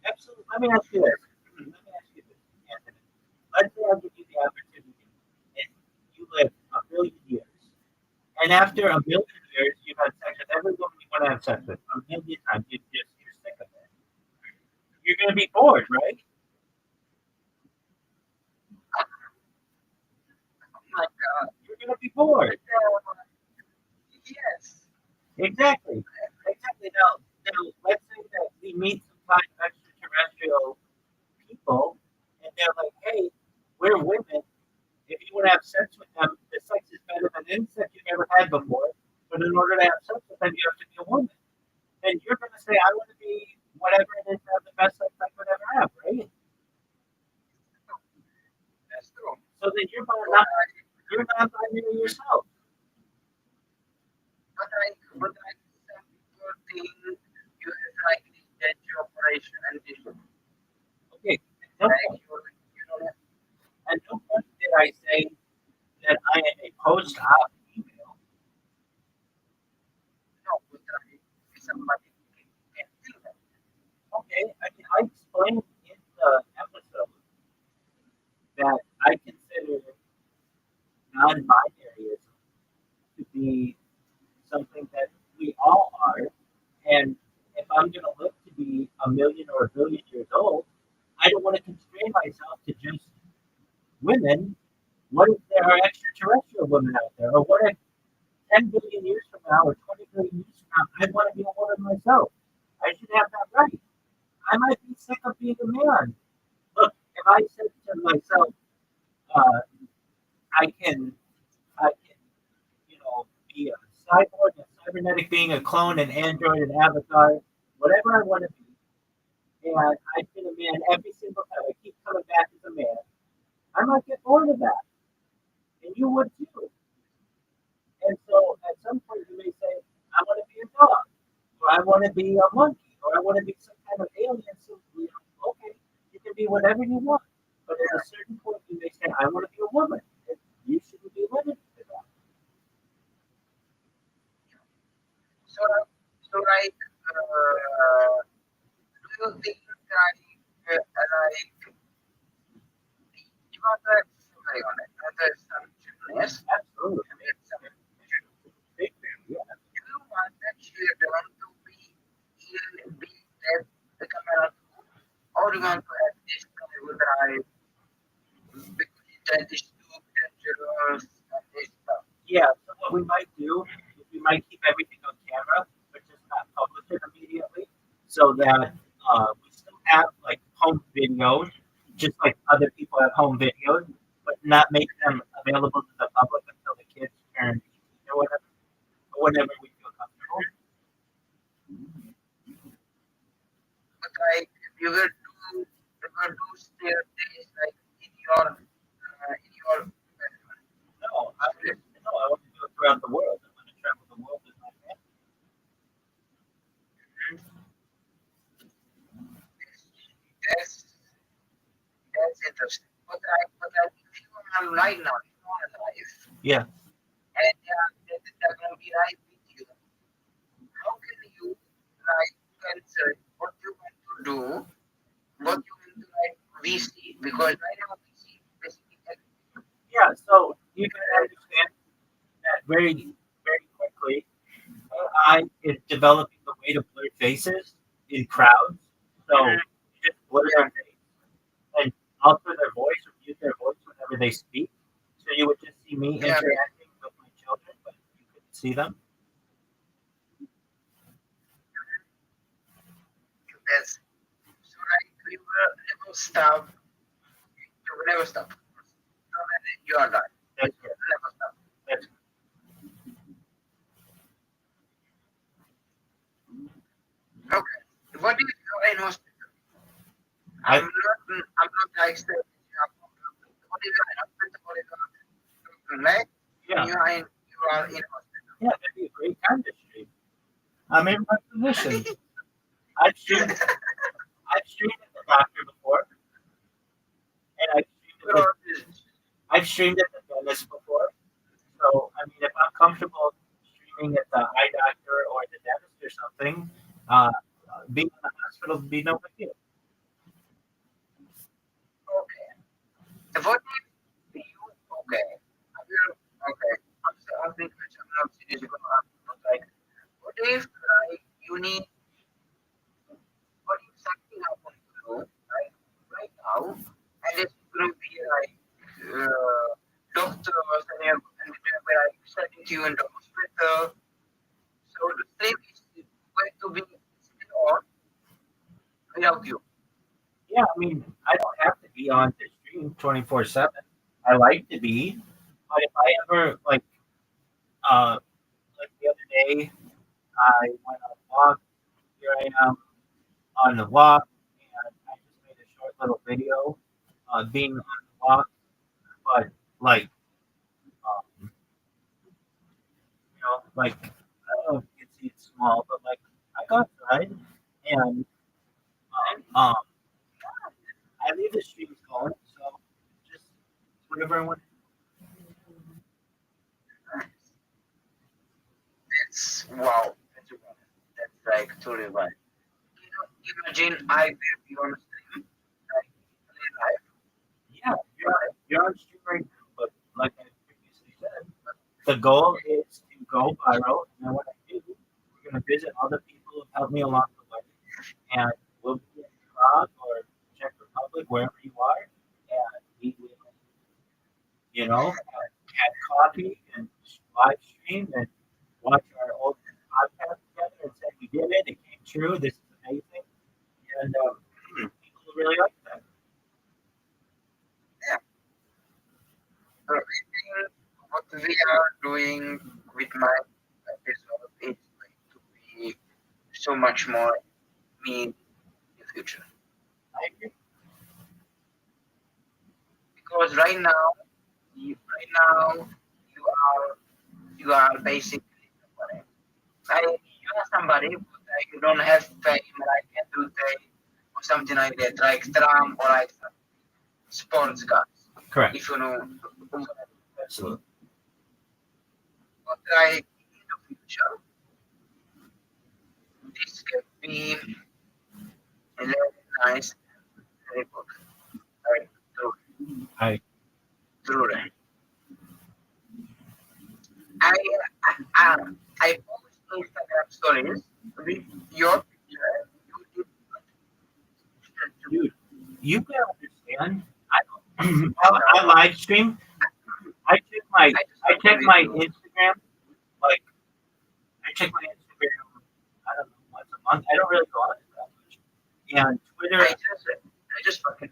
Absolutely. Let me ask you this. Anthony. Let's say I give you the opportunity, and you live a billion years. And after a billion years, you've had sex with every woman you want to have sex with. A million times, you're sick of it. You're going to be bored, right? Oh my god. You're going to be bored. Yes. Exactly. Exactly. Now, let's say that we meet some kind of extraterrestrial people, and they're like, "Hey, we're women. If you want to have sex with them, the sex is better than any sex you've ever had before. But in order to have sex with them, you have to be a woman." And you're going to say, "I want to be whatever it is to have the best sex I could ever have," right? So then you're not binary yourself. But I some people think you have like this denture operation and this Okay. No, like you don't have at no point did I say that I am a post-op female. no, but somebody can think that. Okay, I explained in the episode that I consider non-binaryism to be something that we all are, and if I'm going to live to be a million or a billion years old, I don't want to constrain myself to just women. What if there are extraterrestrial women out there? Or what if 10 billion years from now or 20 billion years from now, I want to be a woman myself? I should have that right. I might be sick of being a man. Look, if I said to myself, uh, I can, be a cyborg, a cybernetic being, a clone, an android, an avatar, whatever I want to be, and I've been a man every single time. I keep coming back as a man. I might get bored of that, and you would too. And so at some point you may say, I want to be a dog, or I want to be a monkey, or I want to be some kind of alien. So, okay, you can be whatever you want. But at a certain point you may say, I want to be a woman. And you shouldn't be limited to that. So like do you think like you are the very honest, there's some gymnast Absolutely. and some Big fan, yeah. do you want that children to be that the camera or you want to have this kind of drive because that is too dangerous and this stuff. Yeah, so what we might do is we might keep everything on camera, but just not publish it immediately, so that we still have like home videos, just like other people have home videos, but not make them available to the public until the kids turn 18 or whenever we feel comfortable. But like you will do still things like in your bedroom. No, I want to do it throughout the world. I want to travel the world with my family. That's that's interesting. But I if you are right now, if you are alive Yeah. and they're gonna be right with you, how can you like cancel what you want to do, what you want to like VC because right now VC basically Yeah, so you can understand that very quickly. AI is developing the way to blur faces in crowds. So you just blur their face and alter their voice or mute their voice whenever they speak. So you would just see me yeah, interacting with my children, but you couldn't see them. that's so like we will never stop. You will never stop. No matter you are alive, That's you will never stop. that's Okay. What is your in hospital? I, I'm not like saying what is your in hospital? What is your like? yeah, You are in hospital. yeah, that'd be a great time to stream. I'm in my position. I've streamed at the doctor before, and So, I've streamed at the dentist before. So I mean, if I'm comfortable streaming at the eye doctor or the dentist or something, uh, being in the hospital would be no big deal. okay. What if you okay? I will okay. I'm thinking I'm not serious about like what if like you need what if something happens to you right now and it's gonna be like doctors and they're like sending you in the hospital. So the thing is going to be still on without you. Yeah, I mean, I don't have to be on the stream 24/7. I like to be, but if I ever uh, like the other day, I went on a walk. Here I am on the walk, and I just made a short little video being on the walk. But like, like I don't know if you can see it's small, but like I go outside and um, I leave the streams going, so just whatever I want. That's wow. That's wow. That's like totally right. Imagine I will be on stream, like live. Yeah, you're on stream right now, but like I previously said, the goal is to go viral, and then what I do, we're gonna visit other people who helped me along the way, and we'll be in Prague or Czech Republic, wherever you are, and we will, have coffee and live stream and watch our old podcast together and say we did it, it came true, this is amazing, and people really like that. Yeah. So I think what we are doing with my episode is going to be so much more me in the future. I agree. Because right now, you are basically somebody. You are somebody, but you don't have fame like Andrew Tate or something like that, like Trump or like sports guys. Correct. If you know. Absolutely. But like in the future, this can be very nice, very good. Like true, I true. Right? I post Instagram stories with your picture. You did dude, you can understand. I live stream. I check my Instagram, like I check my Instagram. I don't know, once a month. I don't really go on it that much. And Twitter, I just fucking.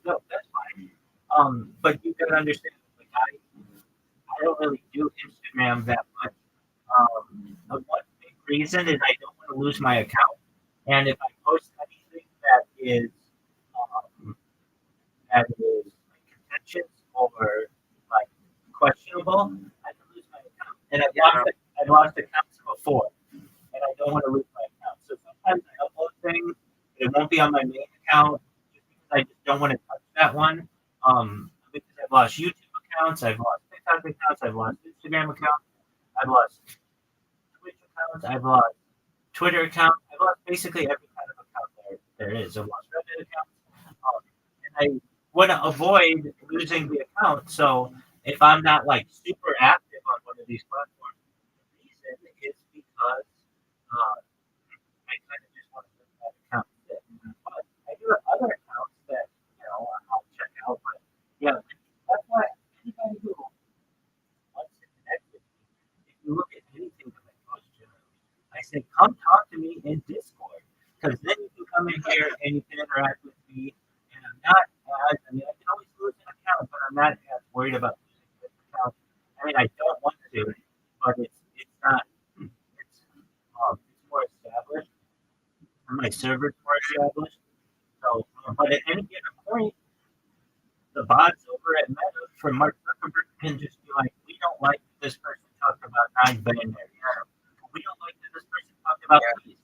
no, that's fine. But you gotta understand, like I don't really do Instagram that much. The one big reason is I don't want to lose my account, and if I post anything that is like contentious or like questionable, I can lose my account. And I've lost accounts before, and I don't want to lose my account. So sometimes I upload things, it won't be on my main account just because I just don't want to touch that one. Because I've lost YouTube accounts, I've lost TikTok accounts, I've lost Instagram accounts, I've lost Twitch accounts, I've lost Twitter accounts, I've lost basically every kind of account there is. I've lost Reddit accounts, and I want to avoid losing the account. So if I'm not like super active on one of these platforms, the reason is because I kind of just want to let that account sit. But I do have other accounts that I'll check out. But yeah, that's why anybody who wants to connect with me, if you look at anything that I post generally, I say come talk to me in Discord because then you can come in here and you can interact with me. And I'm not as I mean I can always lose an account, but I'm not as worried about losing this account. I mean I don't want to, but it's not it's more established. My server's more established. So, but at any given point, the bots over at Meta from Mark Zuckerberg can just be like, we don't like that this person talked about non-binary. We don't like that this person talked about peace.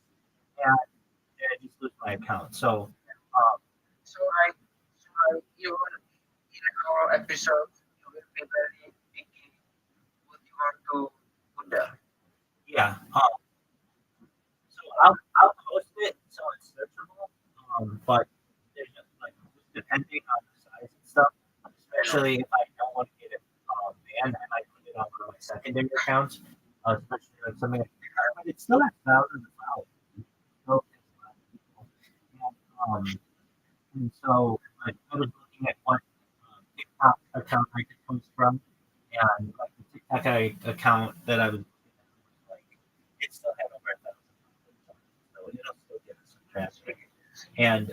And I just lose my account. So, So even in our episodes, you will be very picky what you want to put there. yeah. So I'll post it so it's searchable. But there's just like depending on the size and stuff, especially if I don't want to get it banned, I might put it on one of my secondary accounts, especially like something like but it still has thousands of followers. Still has a lot of people. And so like, I was looking at what TikTok account I could post from, and like the TikTok account that I was like, it still had over 1,000 followers, so it'll still get some traffic. And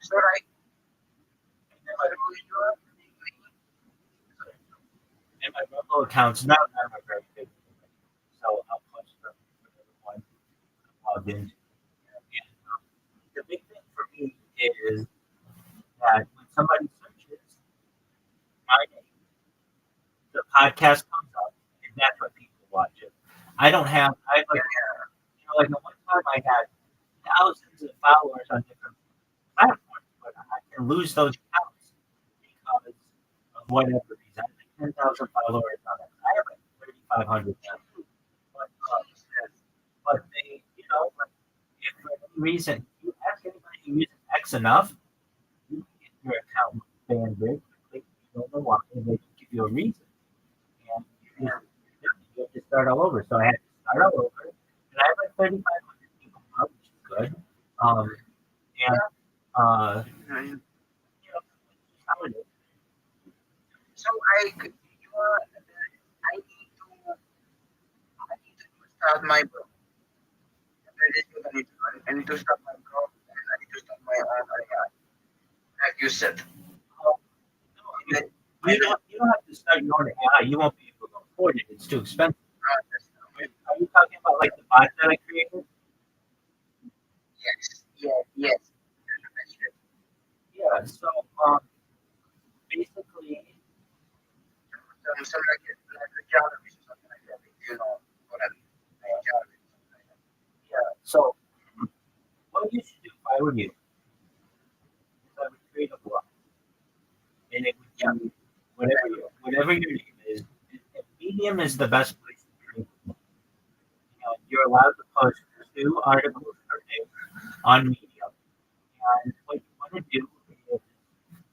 So right, and my Rumble accounts, none of them are very big. So I'll post from whatever one I'm logged into. And the big thing for me is that when somebody searches my name podcast comes up, and that's what people watch it. I don't have. I like like at one time I had thousands of followers on different platforms, but I can lose those accounts because of whatever reason. I have like 10,000 followers on it. I have like 3,500 now. But they, like, if for any reason you ask anybody who uses X enough, you can get your account banned very quickly. You don't know why, and they just give you a reason. And you have to start all over. So I had to start all over, and I have like 3,500 people now, which is good. And how it is. So I need to start my blog. That is what I need to do. I need to start my blog and I need to start my own AI. As you said. You don't have to start your own AI. You won't be able to afford it. It's too expensive. Are you talking about like the bot that I created? Yes. Yeah. So basically, Some like a JavaScript, something like that. If you know what I mean. Like JavaScript, something like that. yeah. So what you should do if I were you is I would create a blog, and it would be whatever your name is. Medium is the best place to create a blog. You're allowed to post 2 articles per day on Medium. And what you want to do is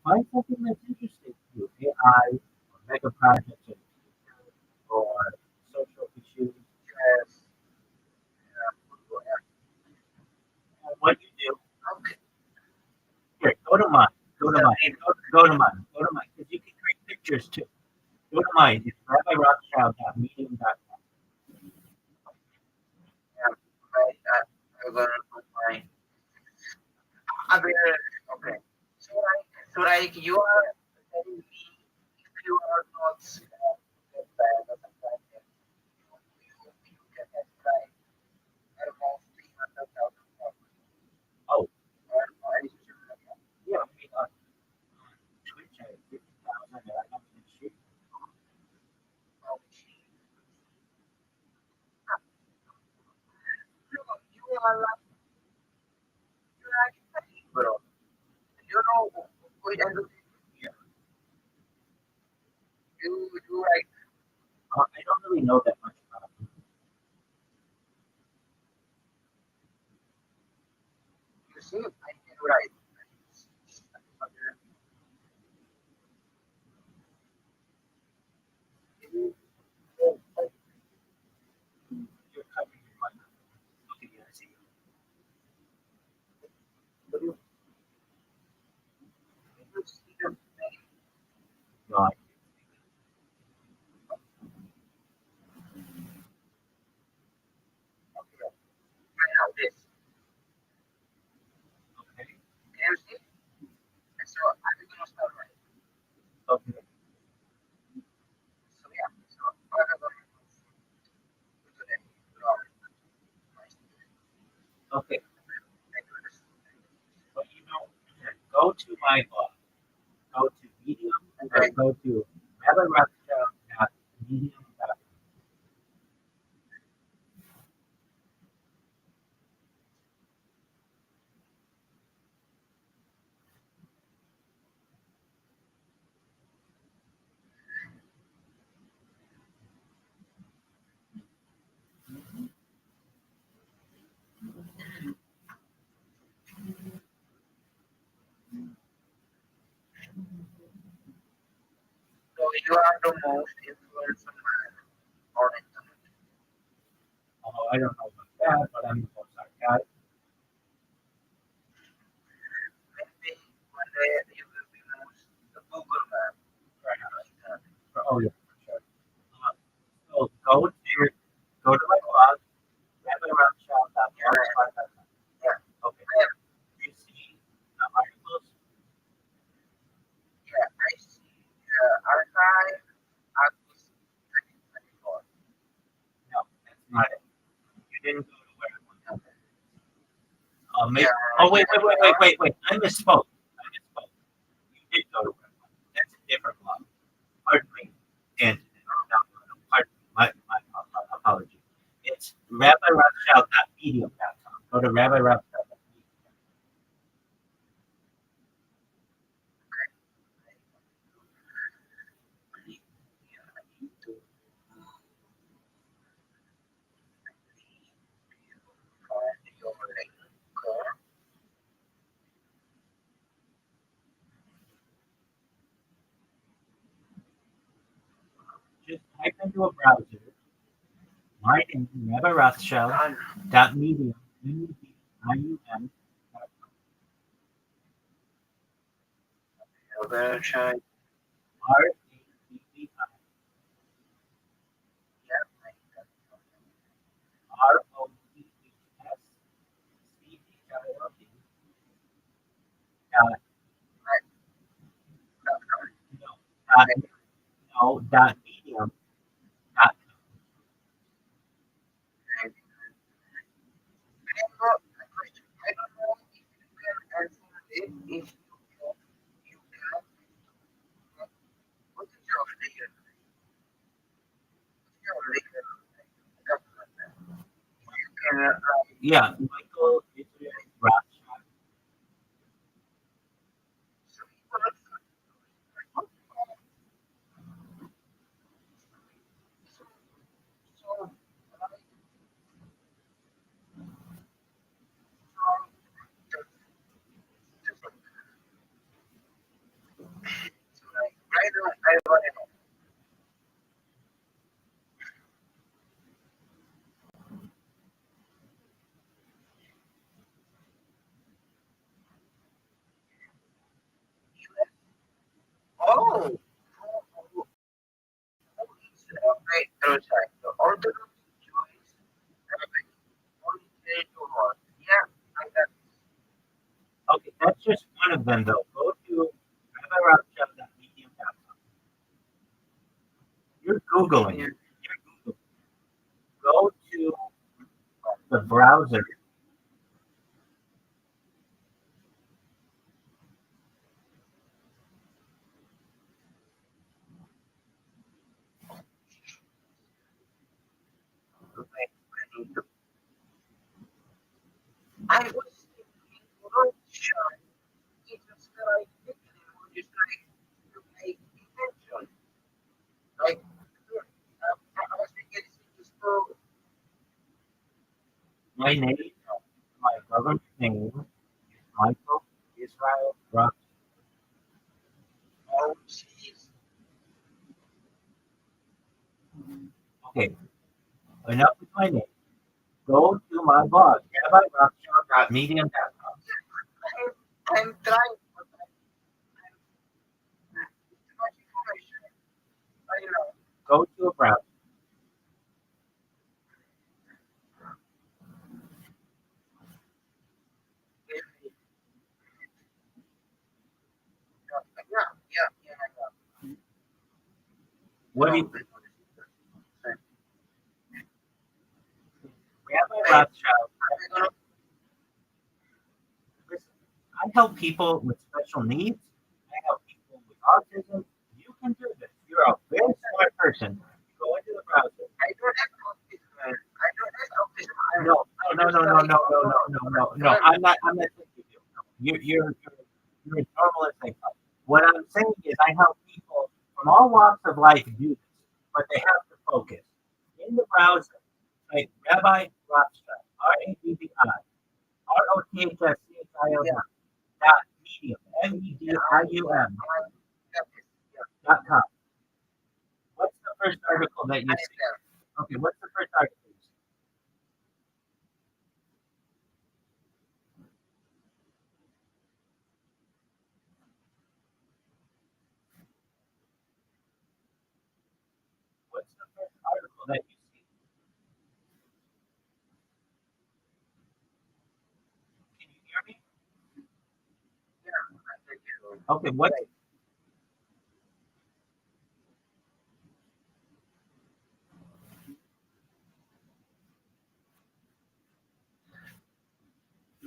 find something that's interesting to you, AI, or mega projects, or future, or social issues. And what you do, here, go to mine, because you can create pictures too. Go to mine, it's rabbirothschild.medium.com. I'm gonna put my. Okay. So like you are telling me if you are not get bad or something like that, you can have like almost 300,000 followers. Oh, Or any social media. yeah, I mean, on Twitch, I have 50,000, and I don't even shoot. You are like bro. You know what I do? You like I don't really know that much about it. you see I can write. You're covering your mic. Okay, yeah, I see you. You see the No, okay. Right now this. okay, Can you see? And so I'm gonna start right. okay, So yeah. So what I'm gonna do today. okay. But go to my blog. Go to Medium, or go to rabbirothschild.medium.com. So you are the most influential man on internet. I don't know about that, but I'm the most archived. Maybe one day you will be most the Google man Right. on internet. Oh, yeah, for sure. So go to my blog, rabbirothschild.blogspot.com. Yeah. Okay. You see the articles? Yeah, I see archive August 2024. No, that's not it. You didn't go to where I want to. Maybe, Yeah, oh, wait. I misspoke. You did go to where I want. That's a different blog. Pardon me. And medium.com. Go to Rabbi Rothschild. Just type into a browser my name, Rabbi Rothschild, dot medium, M-E-D-I-U-M, Rothschild. R-A-B-B-I, R-O-T-H-S-C-H-I-L-D, dot, dot medium, dot I don't know if you can answer it. If you can, what is your legal? What's your legal government? You can yeah, Michael Israel Rothschild. so you can so right now I want to know. Oh, who is Rabbi Rothschild? The Orthodox Jewish Rabbi. Only say to one. Yeah, I got it. Okay, that's just one of them, though. Go to RabbiRothschild.medium.com. You're Googling. You're Googling. Go to the browser. I was thinking Rothschild is just like nickname or just like to make invention. Like I was thinking it's just so My name, my government name is Michael Israel Rothschild. oh jeez. Okay, enough with my name. Go to my blog, RabbiRothschild.medium.com. I'm trying but it's too much information. I know. Go to a browser. Yeah. What do you No, Rabbi Hey, Rothschild? I'm gonna Listen, I help people with special needs. I help people with autism. You can do this. You're a very smart person. Go into the browser. I don't have autism. I don't have autism. No. I'm not saying you do. No. You're as normal as they come. What I'm saying is I help people from all walks of life do this, but they have to focus. In the browser, type Rabbi Rothschild, R-A-B-B-I, R-O-T-H-S-C-H-I-L-D, dot medium, M-E-D-I-U-M, dot com. What's the first article that you see? Okay, what's the first article you see? What's the first article that you see? Can you hear me? Okay, what?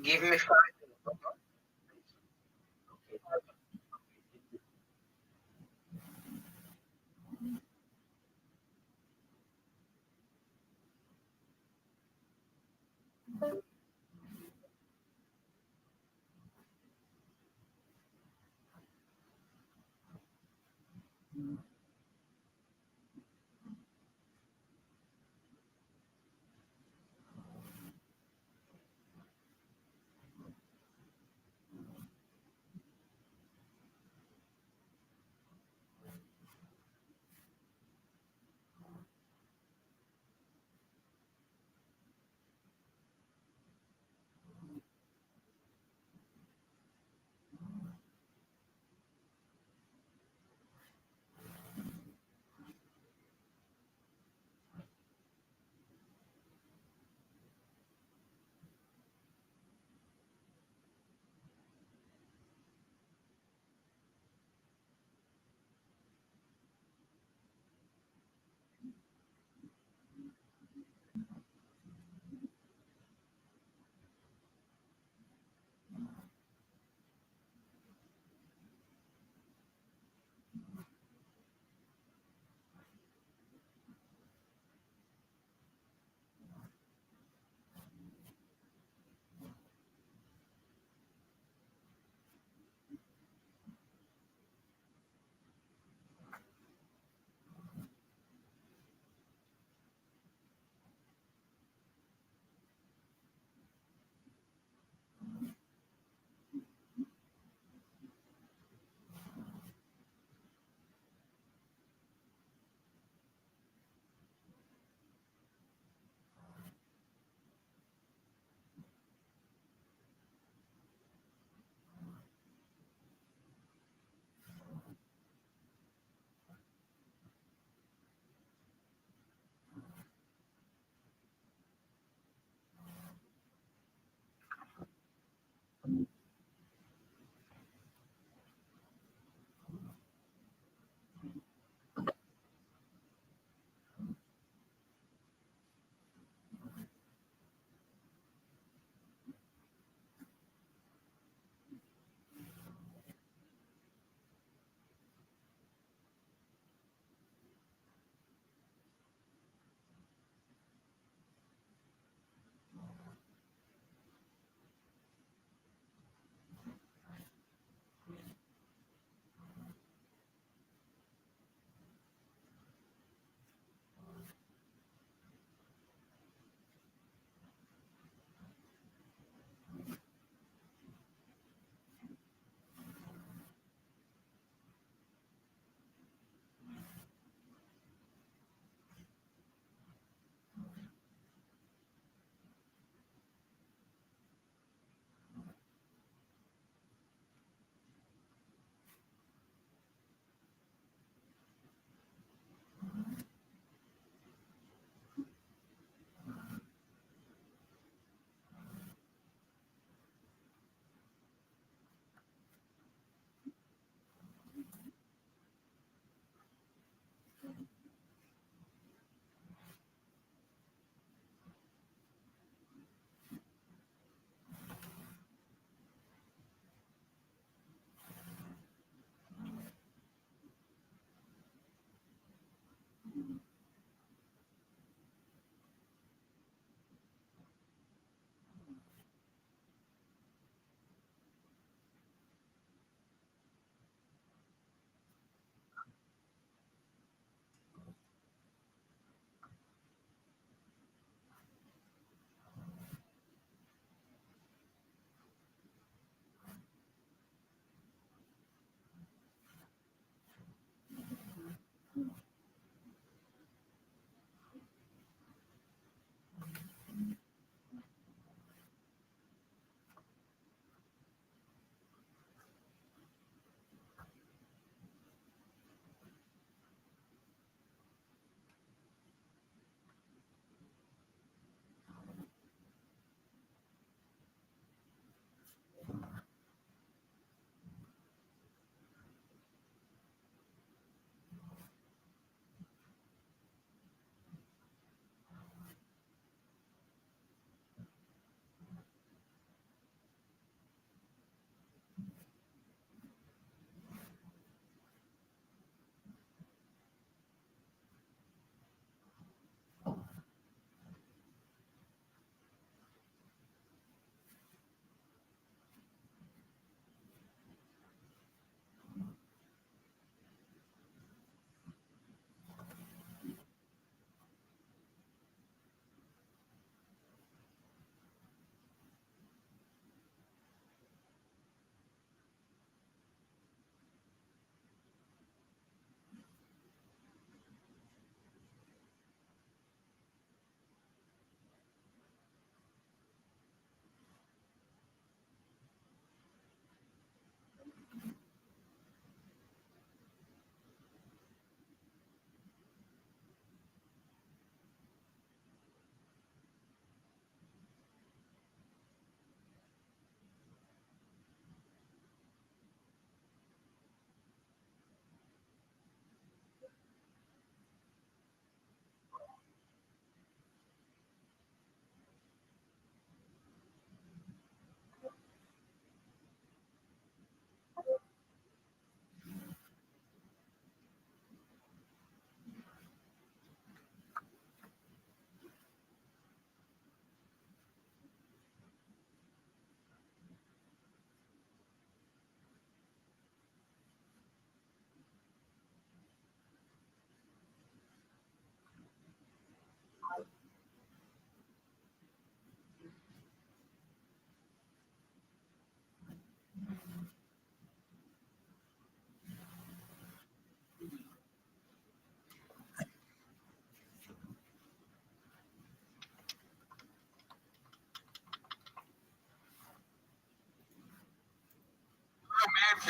Give me 5 minutes, okay?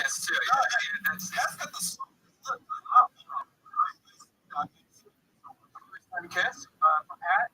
Kiss too. Yeah, that's got the song. Kiss from Pat.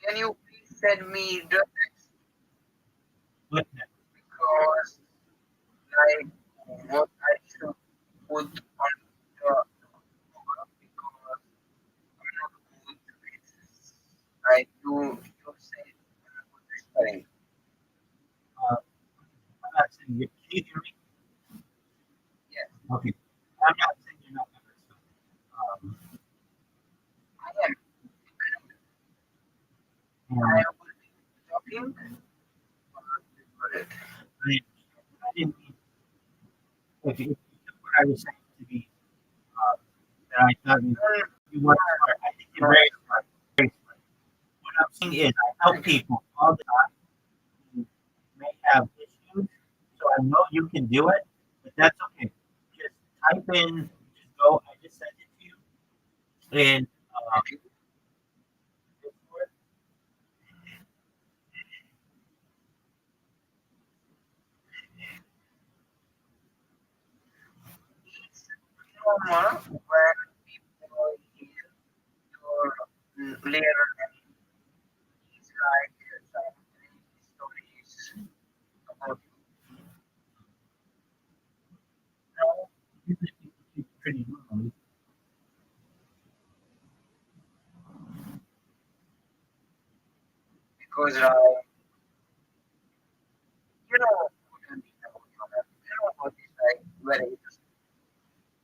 Can you please send me the text What next? because like what I should put on the because I'm not good with like you said I'm not good with spelling. I'm not saying you. Can you hear me? Yes, Okay. I'm not saying you're not good at stuff. I am. And I will be talking. But it. I didn't mean if you took what I was saying to be that I thought you weren't smart. I think you're very smart. Very smart. What I'm saying is I help people all the time who may have issues, so I know you can do it. type in, just go. I just sent it to you. And Discord. Trauma when people hear your layer is like some stories about No, usually people treat it pretty normally. because you know what is like very interesting.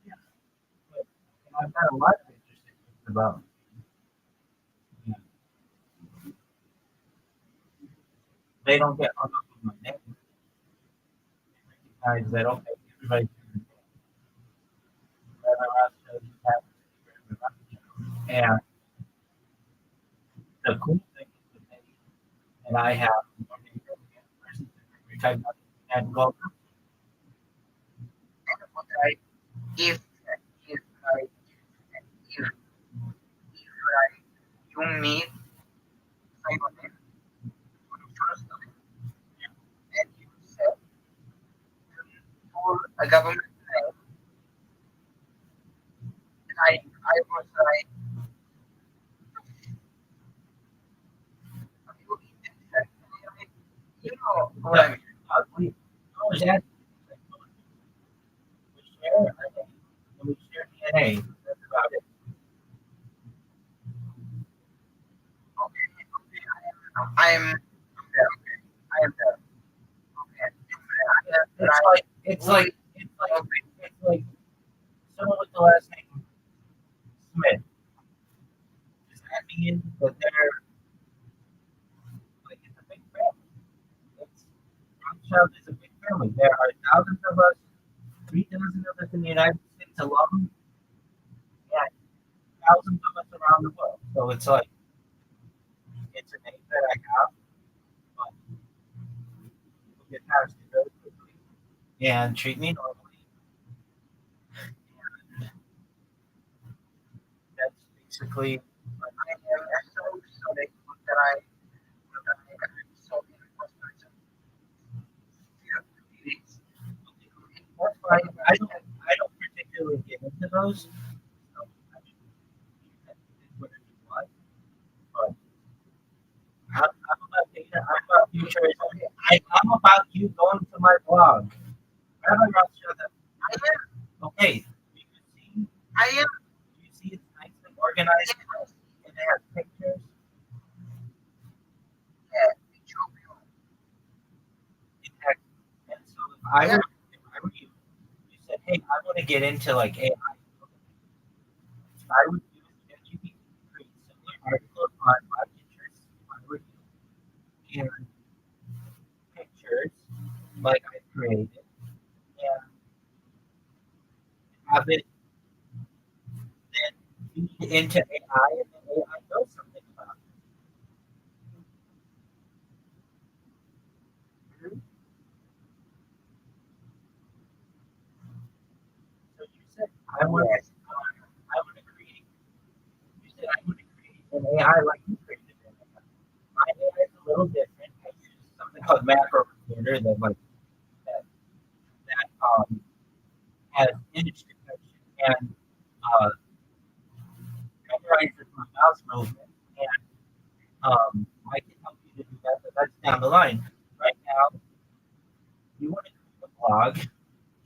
Yeah. But I've got a lot of interesting things about. Yeah. They don't get hung up on my name. They recognize that okay, everybody's doing Rothschild happens. And the cool thing is that they and I have which I've had go And what I if I if you meet someone for the first time and you said for a government name, I was like, you know what I mean? we always ask we share and we share DNA. That's about it. I am there. Okay. I am there. Okay. It's like someone with the last name Smith. Does that mean that they're like it's a big family? It's Rothschild is a big family. There are thousands of us, 3,000 of us in the United States alone, and thousands of us around the world. So it's like it's a name that I have, but people get past it very quickly and treat me normally. And that's basically I am so sorry that I am so frustrated. that's fine. I don't particularly get into those. So, I mean, you can do whatever you want, but I'm about data. I'm about futurism. I'm about you going to my blog. Rabbi Rothschild. I am Okay, you can see. I am You see, it's nicely organized and it has pictures. It has, and so if I were you, you said, hey, I want to get into like AI. I would use ChatGPT to create similar articles on my interests if I were you, and pictures like I created, and have it then feed into AI, and then AI knows something about it. So you said I want to create. You said I want to create an AI like you created an AI. My AI is a little different. I use something called macro recorder that has image detection and uh, memorizes my mouse movement, and I can help you to do that. But that's down the line. Right now, you want to create a blog,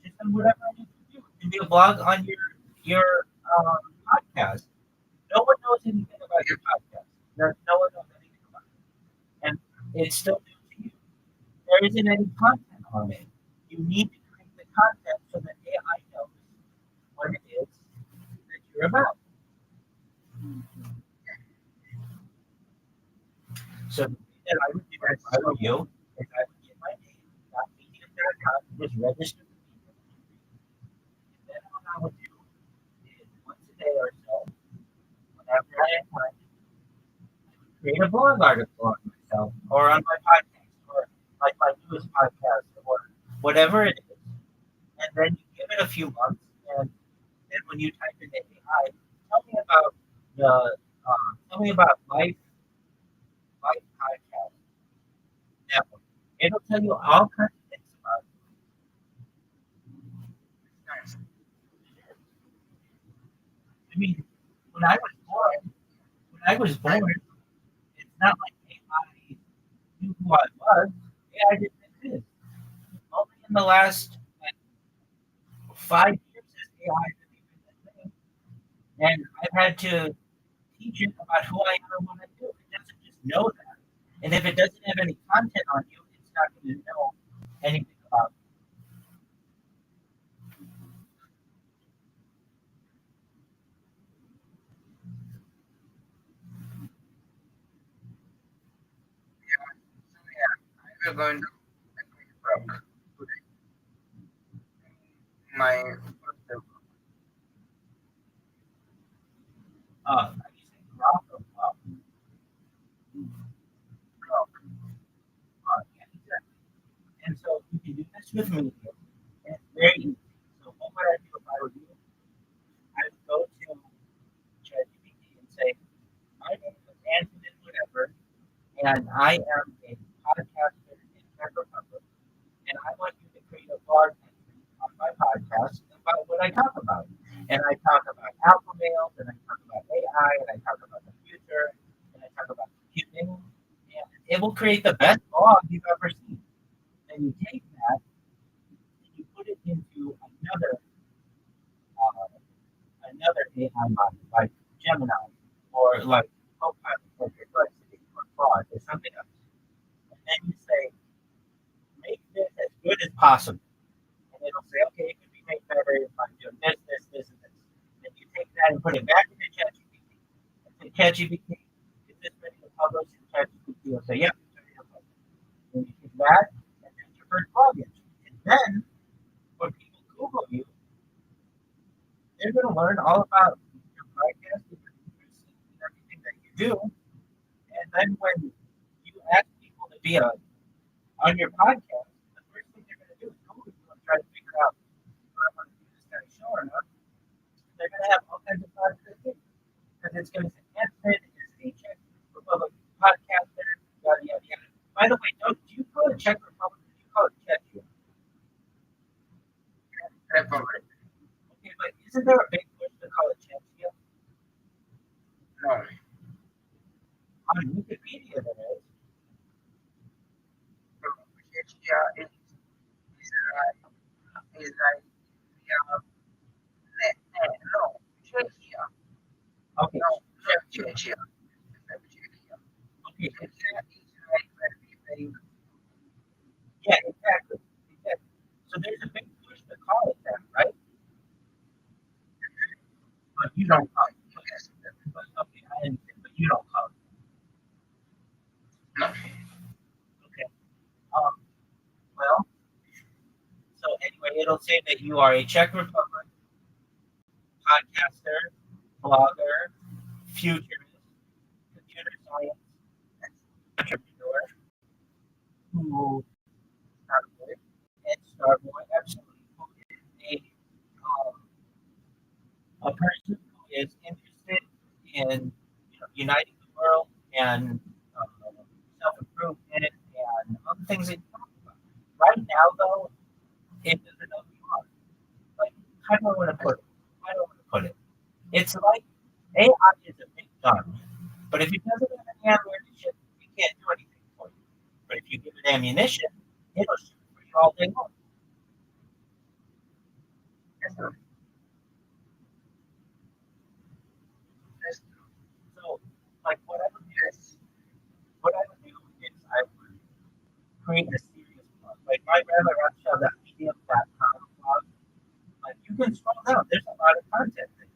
just on whatever I need to do. You can do a blog on your podcast. No one knows anything about your podcast. No one knows anything about it, and it's still new to you. There isn't any content on it. You need to create the content so that AI knows what it is that you're about. So the thing that I would do if I were you is I would get my name, not medium.com, and just register the medium. And then what I would do is once a day or so, whenever I have time, create a blog article on myself or on my podcast or like my newest podcast or whatever it is. And then you give it a few months and when you type in AI, tell me about tell me about life podcast network. It'll tell you all kinds of things about it. I mean, when I was born, it's not like AI knew who I was. AI didn't exist. Only in the last 5 years has AI been even a thing. And I've had to teach it about who I am and what I do. It doesn't just know that. And if it doesn't have any content on you, it's not going to know anything about you. I will going to work today. My first Are you saying rock or pop? job. Yeah, exactly. And so you can do this with me. And it's very easy. So what would I do if I were you? I would go to ChatGPT and say, my name is Anthony whatever, and I am a podcaster in Czech Republic, and I want you to create a blog entry on my podcast about what I talk about. And I talk about alpha males, and I talk about AI, and I talk about the future, and I talk about computing, and it will create the best blog you've ever seen. And you take that and you put it into uh, another AI model like Gemini or like Copilot or Perplexity or Claude or something else. And then you say, make this as good as possible. And it'll say, okay, it could be made better if I'm doing this, this, this, and this. Then you take that and put it back into ChatGPT. And say, ChatGPT, is this ready to publish? And ChatGPT will say, yep, it's ready to publish. And you take that, and that's your first blog entry. And then when people Google you, they're going to learn all about your podcast and your interests and everything that you do. And then when you ask people to be on your podcast, the first thing they're going to do is Google you and try to figure out if I want to do this kind of show or not. They're going to have all kinds of positive things because it's going to say Anthony is a Czech Republic podcaster, yada yada yada. By the way, do you call it Czech Republic or do you call it Czechia? Republic. Okay, but isn't there a big push to call it Czechia? No. On Wikipedia, there is. Czechia is like no Czechia. Okay. No Czechia. Czechia. Okay. Czechia is like very Yeah, exactly. Exactly. So there's a big push to call it that, right? But you don't call it. yes. But, okay, I understand, but you don't call it. No. Okay. Well, so anyway, it'll say that you are a Czech Republic podcaster, blogger, futurist, computer science entrepreneur who started and Starboy absolutely who is a person who is interested in uniting the world and self improvement and other things that you talk about. Right now, though, it doesn't know who you are. Like, how do I want to put it? How do I want to put it? It's like AI is a big gun, but if it doesn't have any ammunition, it can't do anything for you. But if you give it ammunition, it'll shoot for you all day long. Yes, sir. Yes, So, like, what I would do yes. is I would create a serious blog. Like my Rabbi Rothschild.medium.com blog. Like you can scroll down. There's a lot of content there.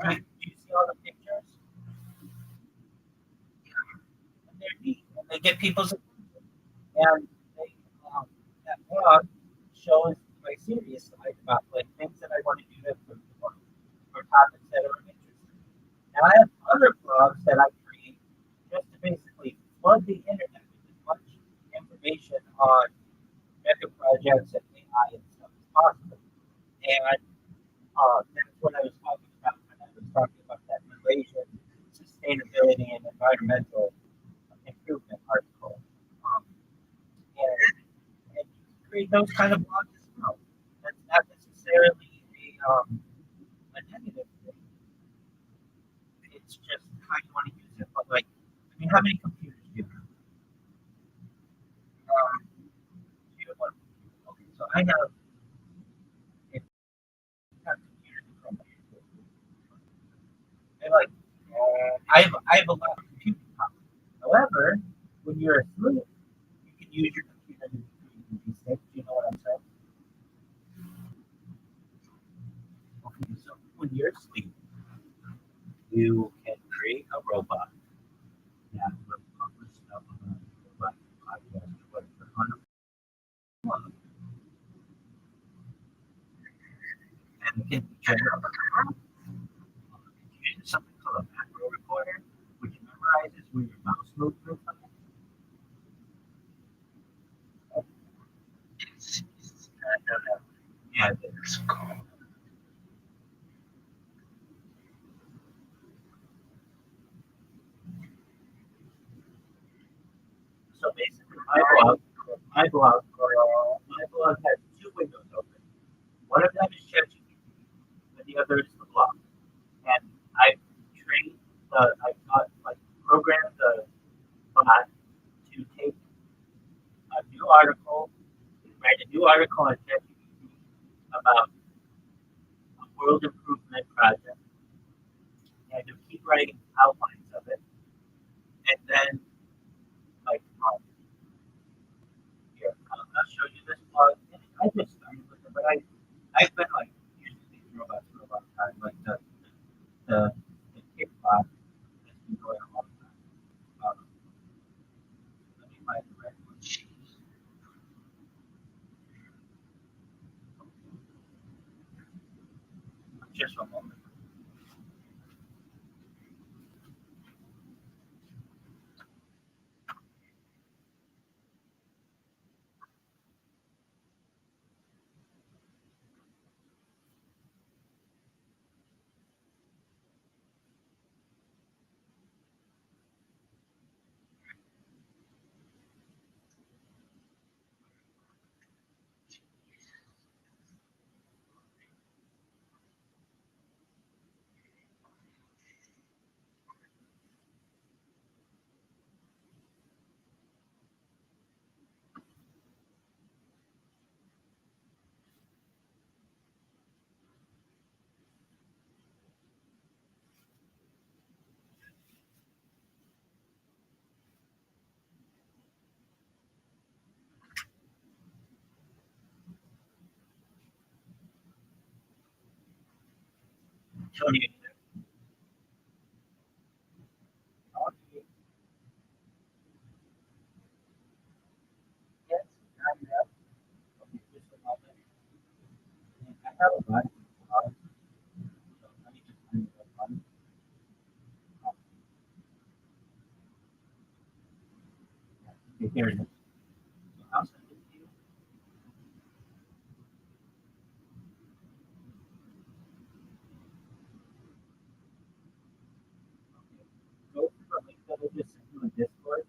And do you see all the pictures? And they're neat. And they get people's attention. And that blog shows my serious side about like things that I want to do to improve the world or topics that are interesting. Now I have other blogs that I create just to basically flood the internet with as much information on mega projects and AI and stuff as possible. And That's what I was talking about when I was talking about that Malaysian sustainability and environmental improvement article. Um, and create those kind of blogs as well. That's not necessarily a negative thing. It's just how you want to use it. But like, I mean, how many computers do you have? Do you have one? Okay, so I have. If you have computers from they're like, I have a lot of computing power. However, when you're asleep, you can use your computer to do these things. Do you know what I'm saying? Okay, so when you're asleep, you can create a robot that will publish stuff on a robot podcast or whatever on a blog. And it can generate something called a macro recorder, which memorizes where your mouse moves or something. I don't know. Yeah, it's cool. So basically, my blog has two windows open. One of them is ChatGPT, and the other is the blog. And I've trained I've got like programmed the bot to take a new article, write a new article on ChatGPT about a world improvement project, and to keep writing outlines of it, and then like here, I'll show you this blog. I just started with it, but I've been like using these robots for a long time, like the kickbot has been going a long time. Let me find the right one. Just one moment. Tony, okay, yes, I have. Okay, just a moment. I have a bunch of blogs, so let me just find the one. Okay, here it is. So I'll send it to you. Okay. Go to the link that I just sent you in Discord.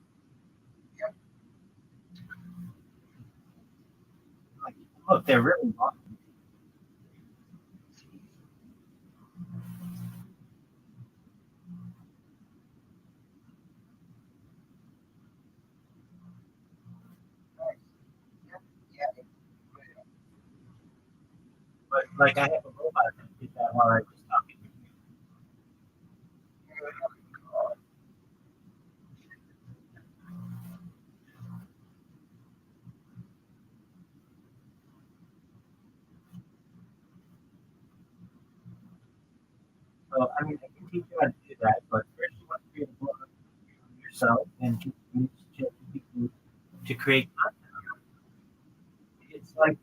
Like, look, they're really long. But like, I have a robot that did that while I was talking with you. So I mean, I can teach you how to do that, but first you want to create a blog yourself and to use ChatGPT to create content. It's like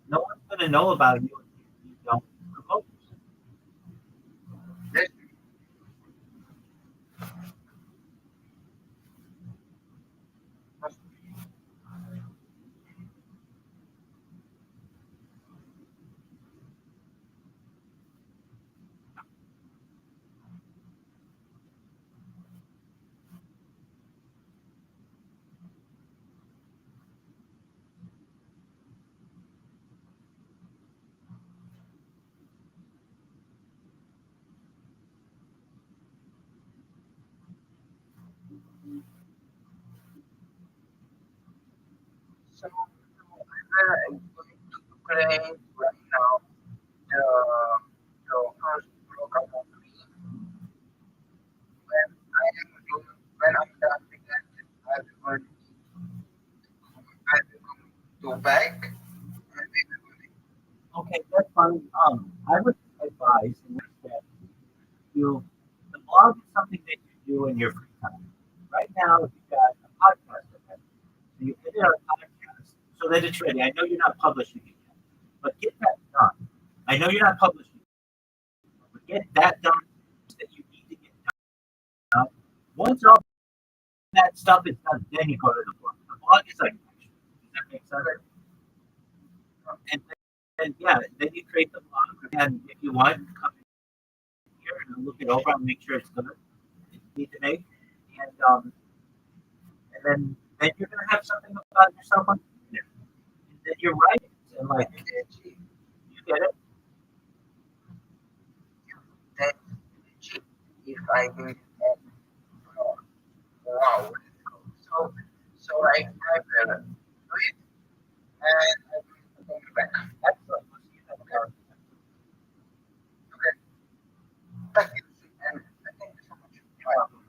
no one's gonna know about you if you don't promote yourself. So I'm going to Ukraine right now. The, the first program of me when I am doing, when I'm done with that, I will going I will go back and we will going Okay, that's fine. I would advise that you the blog is something that you do in your free time. Right now, you've got a podcast event. So you edit our podcast so that it's ready. I know you're not publishing it yet, but get that done. I know you're not publishing it, but get that done that you need to get done. Once all that stuff is done, then you go to the blog. The blog is like, does that make sense? And yeah, then you create the blog, and if you want, come here and look it over and make sure it's good. You need to make, and then you're gonna have something about yourself on there. That you're right, and like immediately you get it. that if I will have wow, so I will do it and I will come back. Excellent. We'll see you next time. Okay. Thank you and thank you so much. Bye.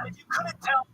If you couldn't tell